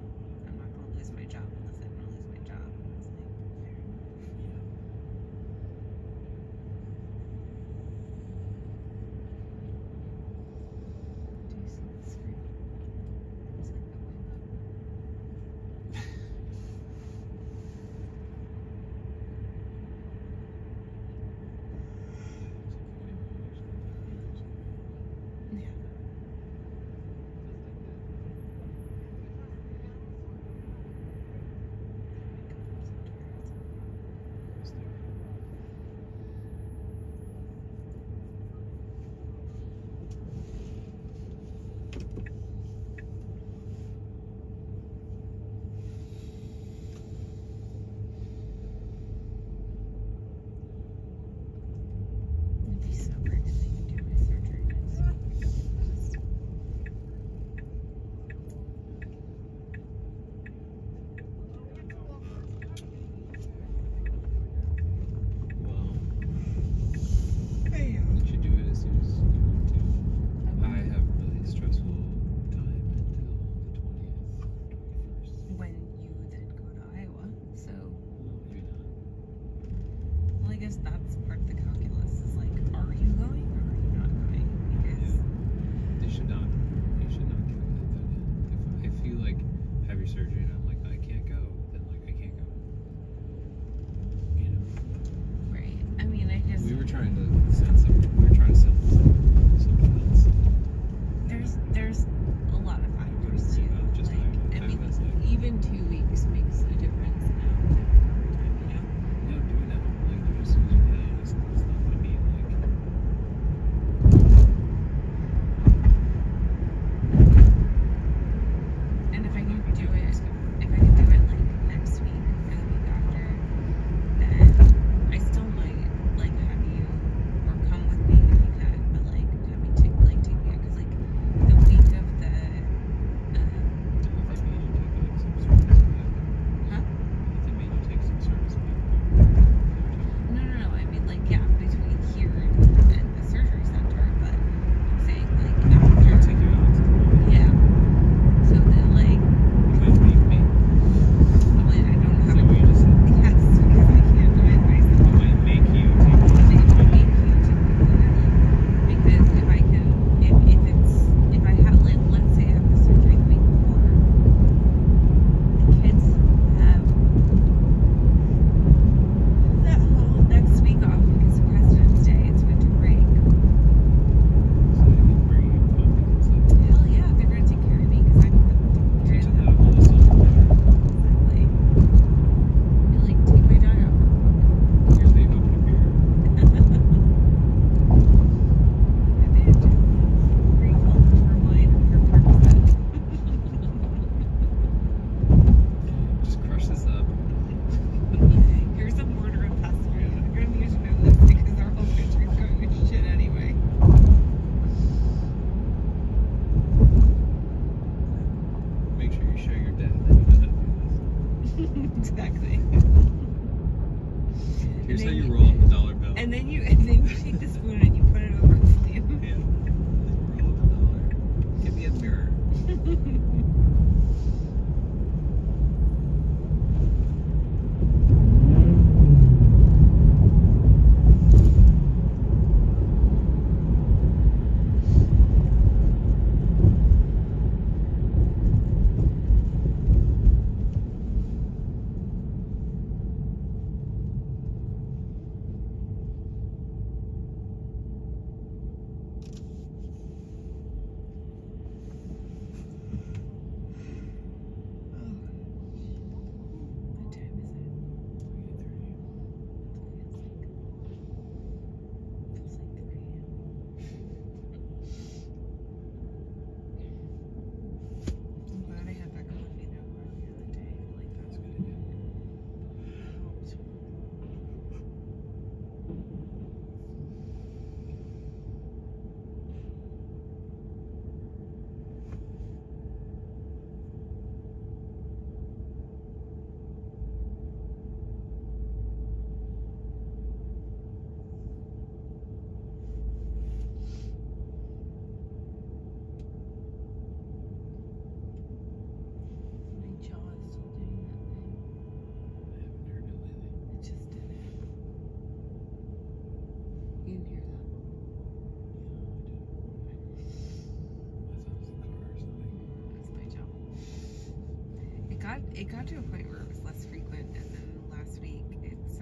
it got to a point where it was less frequent, and then last week it's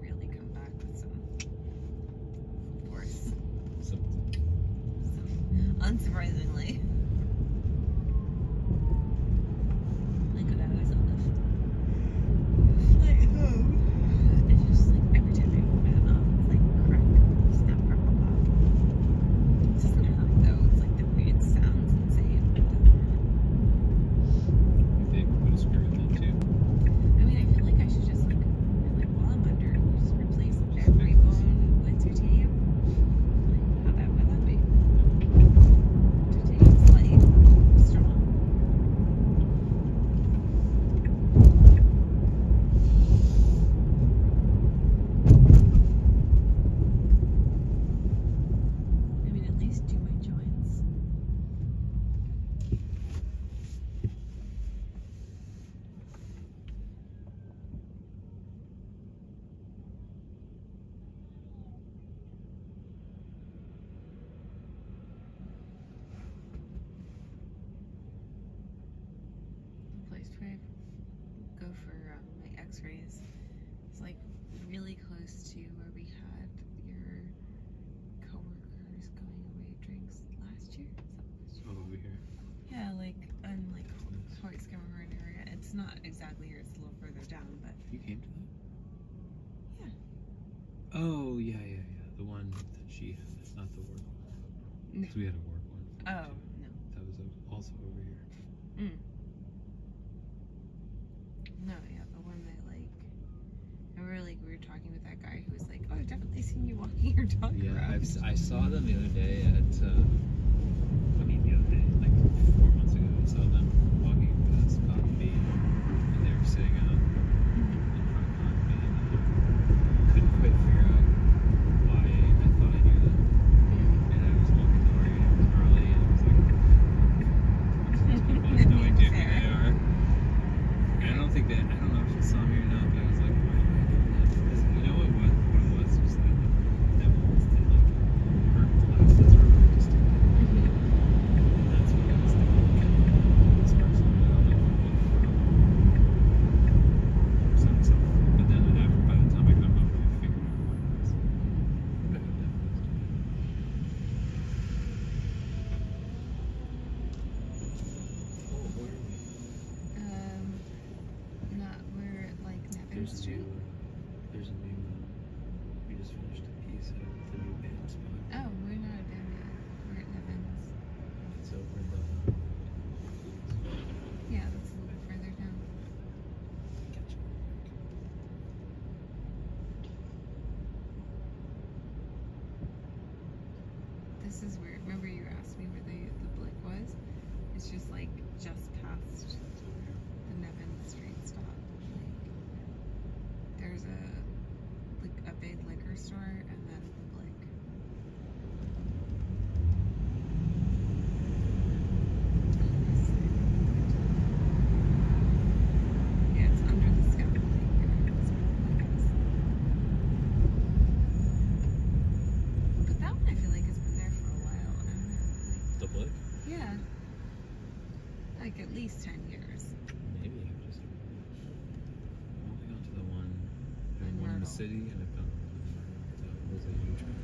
really come back with some force. Unsurprisingly. Like what I was on the flight home. It's just like every time I open it up, it's like crack, snap, crackle, pop. It doesn't hurt though. It's like the weird sounds insane. It doesn't hurt. They put a screw in that too. I mean, I feel like I should just like while I'm under, just replace every bone with titanium. Like, how bad would that be? Titanium's light, strong. I mean, at least do my joints. The place where I go for my x-rays is like really close to where we had your coworkers going away drinks last year. Oh, over here. Yeah, like on like Hoyt's Cameron area. It's not exactly here, it's a little further down, but You came to that? yeah. Oh, yeah. The one that she had. It's not the work one. No. 'Cause we had a work one. Oh, no. That was also over here. No, yeah, the one that like remember like we were talking with that guy who was like, oh, I've definitely seen you walking your dog Yeah, around. I saw them the other day at, the other day, like 4 months ago, I saw them walking past Coffee, and they were sitting out in front of Coffee, and I couldn't quite figure out why I thought I knew them. And I was walking over, and it was early, and I was like, I have no idea who they are. And I don't know if she saw me or not, but I was like, why do I know that? Because you know what it was? Just that was the, like, her glasses were really distinct. And that's what I was thinking, this person, I don't know from something. But then by the time I got home, I figured out what it was. But I definitely was doing it. Oh, where are we? Not where like Nevin Street. There's a new, we just finished a piece of the new band spot. Oh, we're not at them yet. We're at Nevin's. It's over the, Yeah, that's a little bit further down. catch it. This is where, remember you asked me where the blick was? It's just like just past the Nevin Street stop. Like, there's a big liquor store and then the blick. Yeah, it's under the scaffolding. But that one I feel like has been there for a while. I don't know. The blick? Yeah. Like at least 10 years. Maybe I've just I've only gone to the one In in the Myrtle. city, and I've gone to the one that was a huge one.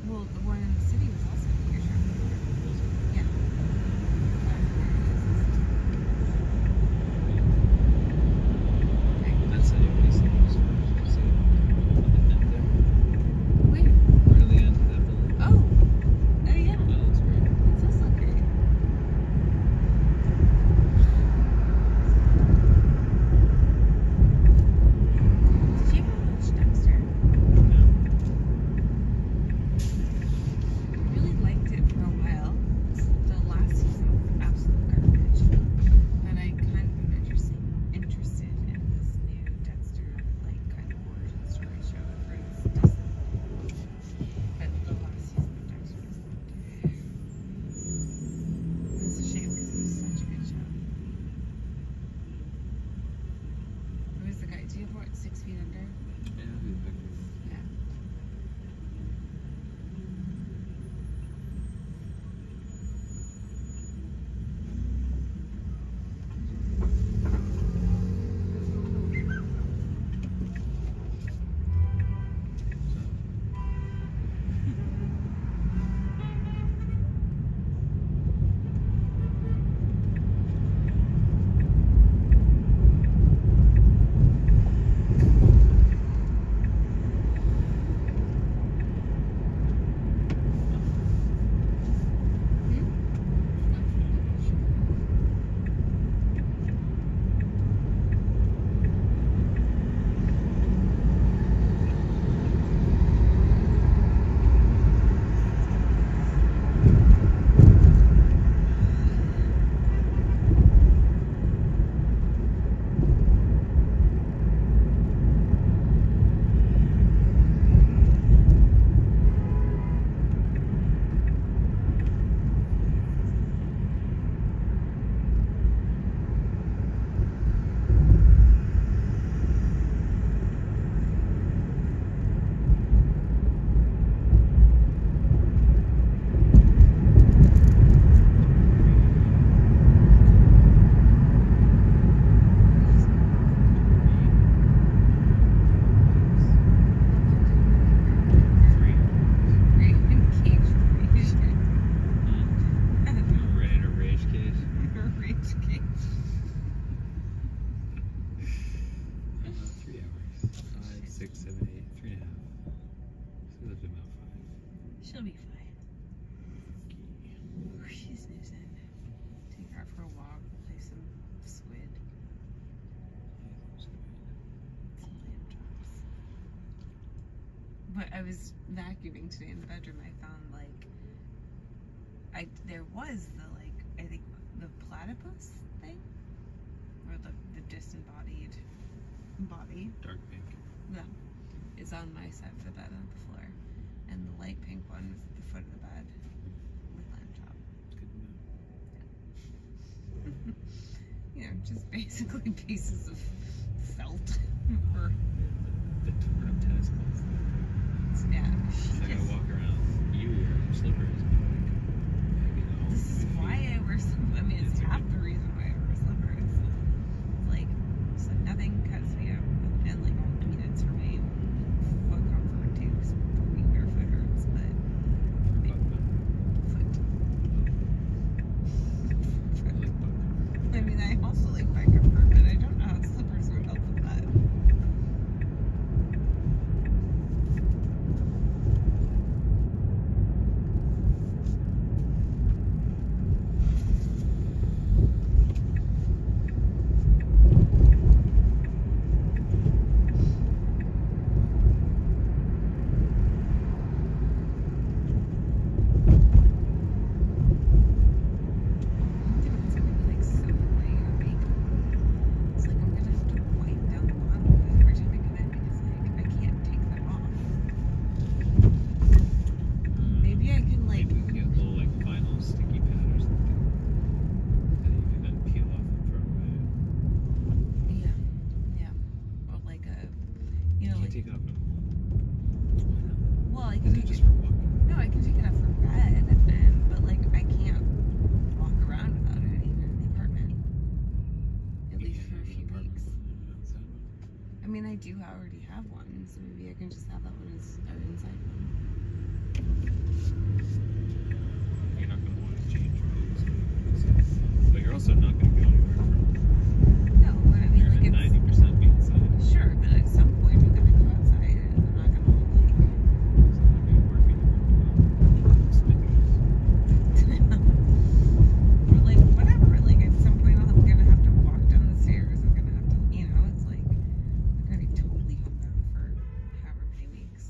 Well, the one in the city was also a year short. Yeah. That's anybody's supposed to say on the end there. Where? Right at the end of that building. Oh. Oh yeah. That looks great. It does look great. Did you ever watch Dexter? No. I really I was vacuuming today in the bedroom, I found like there was the I think the platypus thing, or the disembodied body. Dark pink. No, is on my side of the bed on the floor, and the light pink one was at the foot of the bed with lamb chop. Good to know. You know, just basically pieces of felt or the torn up tennis balls. yeah. So I gotta walk around you wearing slippers. This is why I wear slippers. I mean, it's half the reason why I wear slippers. Like, so nothing cuts me out. And like, I mean, it's for my foot comfort too, because walking barefoot hurts, but foot. I mean, I also like back comfort, but I don't know how slippers would help with that. I do already have one, so maybe I can just have that one as our inside one. You're not going to want to change rooms, but you're also not going to go anywhere from. No, but I mean, like, it's 90% be inside. Sure, but at some point we're going to go outside, and I'm not going to like. It's not going to be working. Or like whatever. Like at some point I'm going to have to walk down the stairs. I'm going to have to, you know, it's like. I'm going to be totally homebound for however many weeks.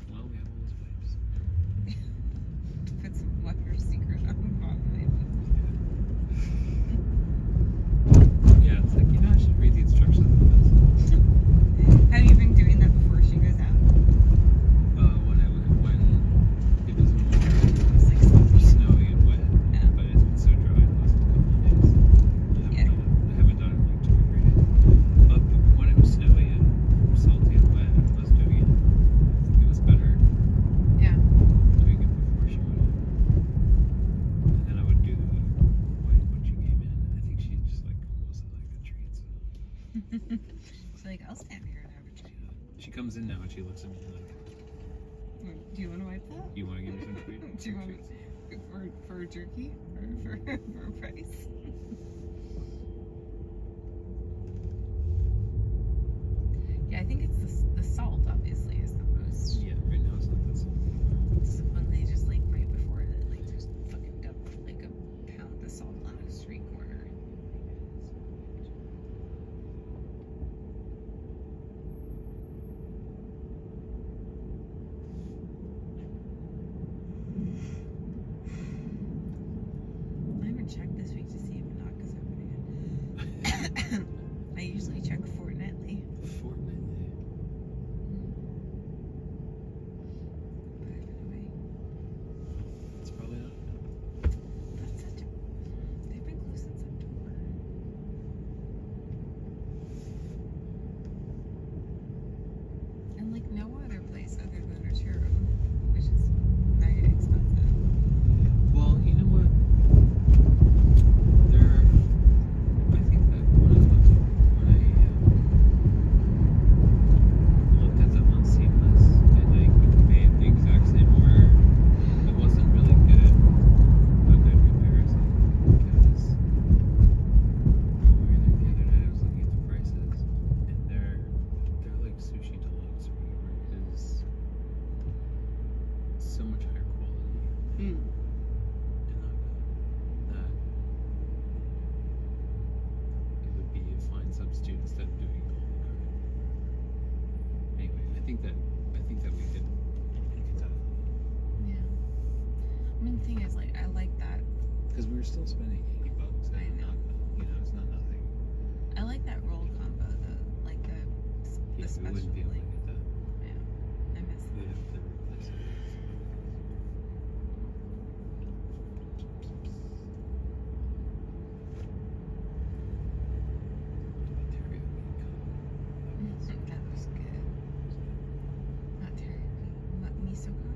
Well, we have all those pipes. Put some Wonder Secret on the bottom of it. Yeah, it's like, you know, I should read the instructions on this. Have you been doing that before she goes out? When it was more snowy and wet, but it's been so dry the last couple of days. I haven't done it in like 2 or 3 days. But when it was snowy and salty and wet, I was doing it. I think it was better. Yeah. Doing it before she went out. And then I would do the white when she came in. I think she just like almost like a treat. So. She's like, I'll stand here and have a treat. She comes in now and she looks at me like, Do you want to wipe that? you want to give me some treat? Do you want for jerky or for a price? Yeah, I think it's the salt. Obviously, is the most. Yeah, right now it's not that salty. It's when they just like right before it, like just fucking dump like a pound of salt on a street corner. I haven't checked this week to see if Naka's happening. I usually check fortnightly. Fortnightly. But anyway, It's probably not. that's such a. They've been closed since October. And like no other place other than Arturo, which is mega expensive. Well, you know what? I think that when I looked at them on Seamless, and I made the exact same order, it wasn't really a good comparison because the other night I was looking at the prices, and they're like sushi deluxe or whatever is so much higher quality. And that it would be a fine substitute instead of doing all the card. thing is, like, I like that. Because we were still spending $80. I know. It's not nothing. I like that roll combo, the like the Yeah, we special. wouldn't be able to Like, get that. yeah, I miss We'd that. have to replace it. That was good. Not teriyaki. What, miso con?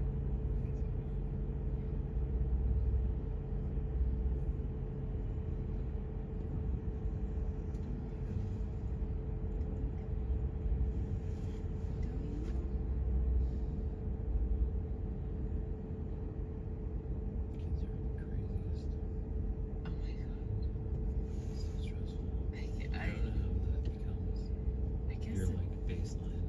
Oh my god. So stressful. I don't know how that becomes guess your like baseline.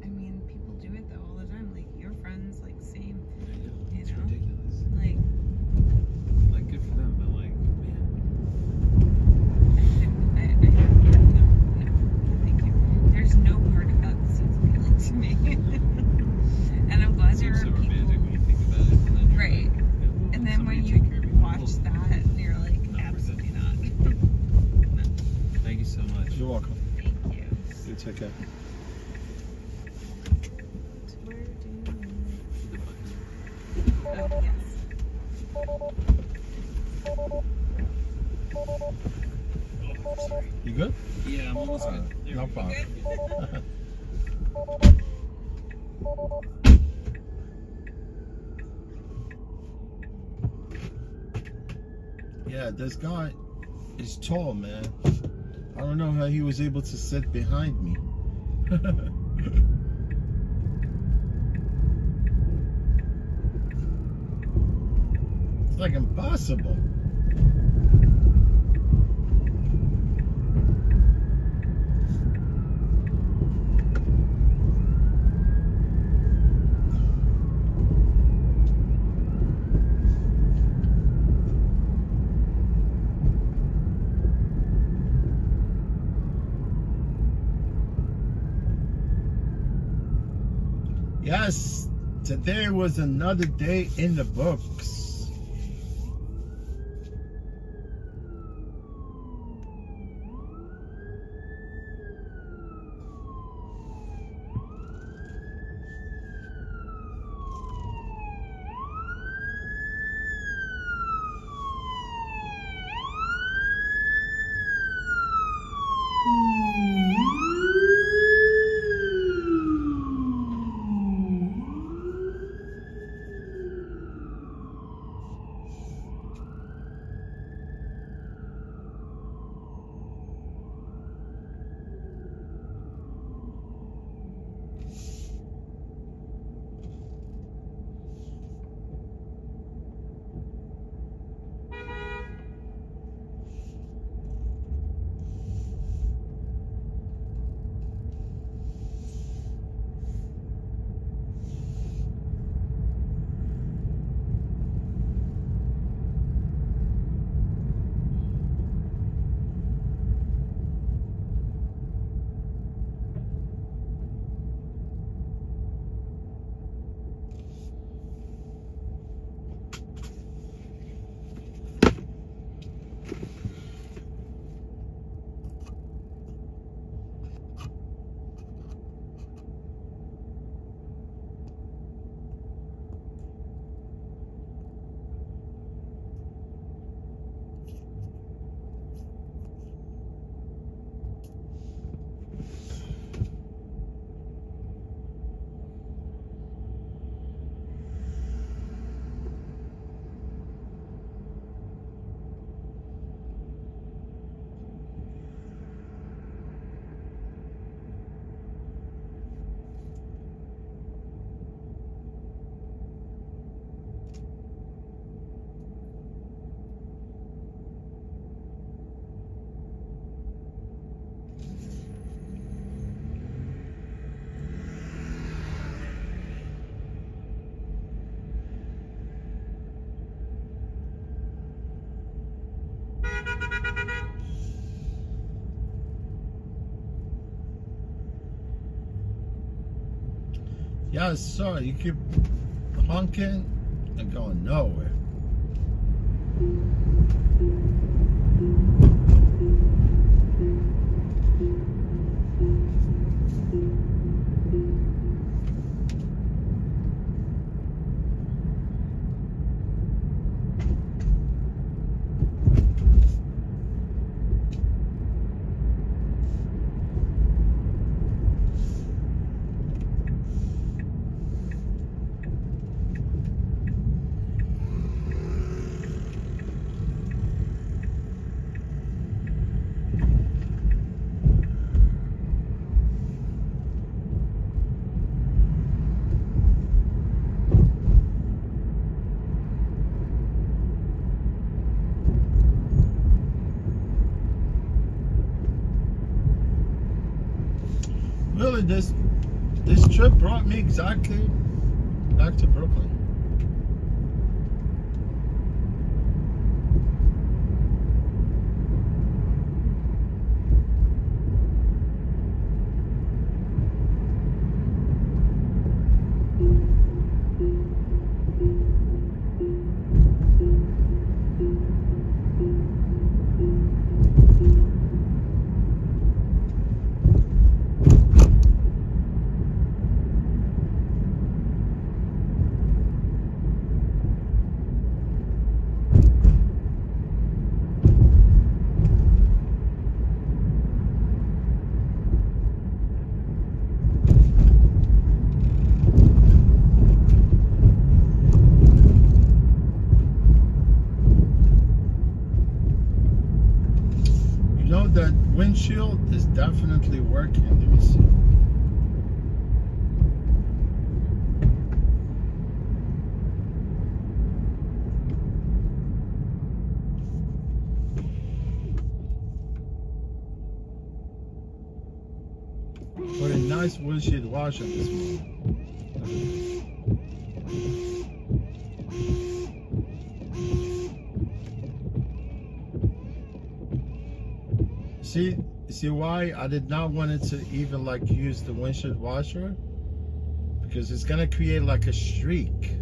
I mean, people do it though all the time. Like your friends, like same. I know. You It's know? ridiculous. Like, Like good for them, but like man. no, thank you. There's no part of that that seems appealing to me. And I'm glad there Seems are so people. romantic when you think about it. And then you're Right. like, yeah, well, And then somebody when take you care of me. watch that, you're like, absolutely not. Thank you so much. You're welcome. Thank you. You take care. Where do The button. Oh, yes. Oh, sorry. You good? Yeah, I'm almost good. There No we go. problem. Yeah, this guy is tall, man. I don't know how he was able to sit behind me. It's like impossible. Yes, today was another day in the books. Yeah, I saw it. You keep honking and going nowhere. Really, this trip brought me exactly back to Brooklyn. That windshield is definitely working. Let me see. What a nice windshield washer this morning. See why I did not want it to even like use the windshield washer? Because it's gonna create like a streak.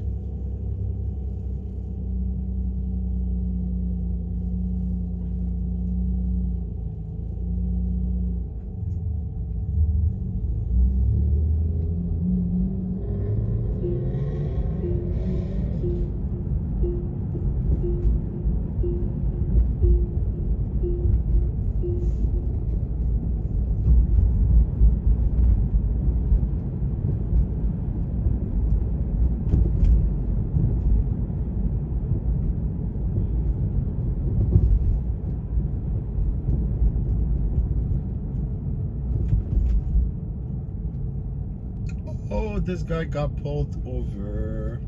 Oh, this guy got pulled over.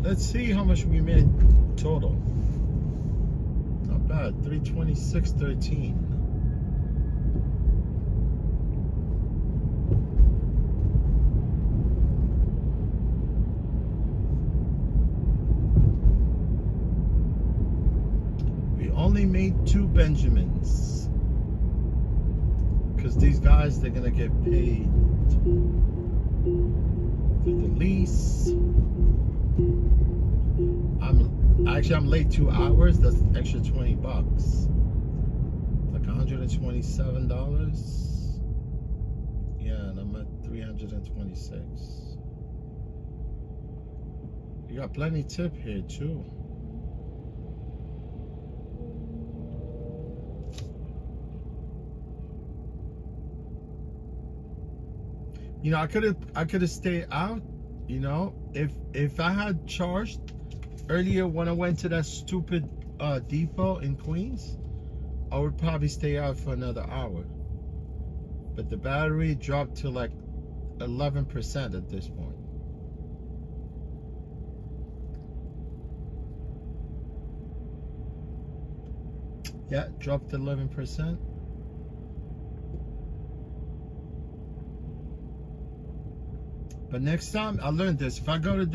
Let's see how much we made total. Not bad, 326.13. Only made 2 Benjamins because these guys, they're gonna get paid for the lease. I'm late 2 hours. That's extra $20. Like $127. Yeah, and I'm at 326. You got plenty tip here too. You know, I could have stayed out, you know, if I had charged earlier when I went to that stupid depot in Queens, I would probably stay out for another hour. But the battery dropped to like 11% at this point. Yeah, dropped to 11%. But next time I learned this. If I go to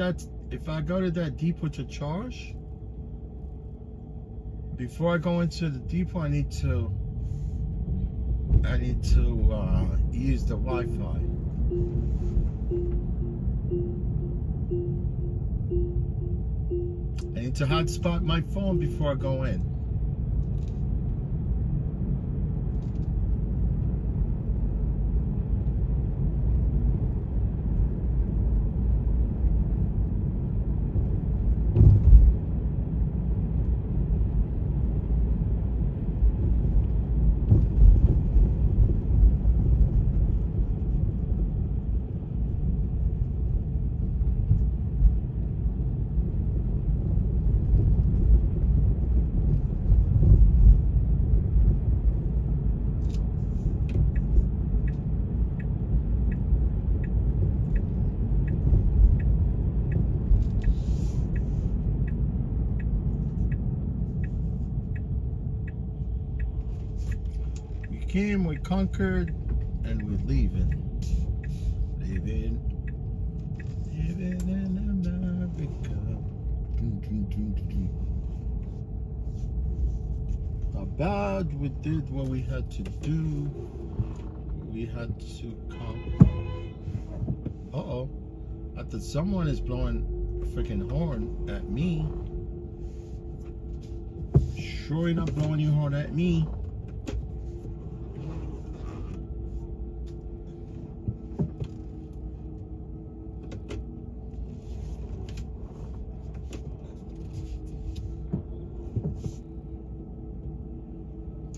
that depot to charge, before I go into the depot, I need to use the Wi-Fi. I need to hotspot my phone before I go in. Came, we conquered, and we're leaving. Leaving in America. Not bad. We did what we had to do. We had to come. Uh-oh. I thought someone is blowing a freaking horn at me. Sure you're not blowing your horn at me.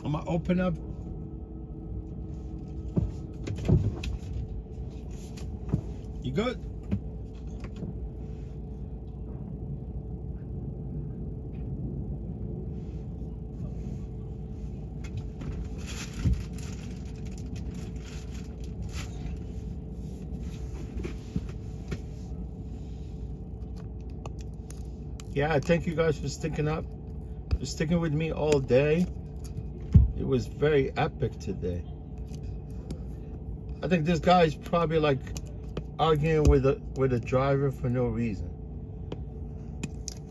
I'm gonna open up. You good? Yeah, thank you guys for sticking with me all day. It was very epic today. I think this guy's probably like arguing with a driver for no reason.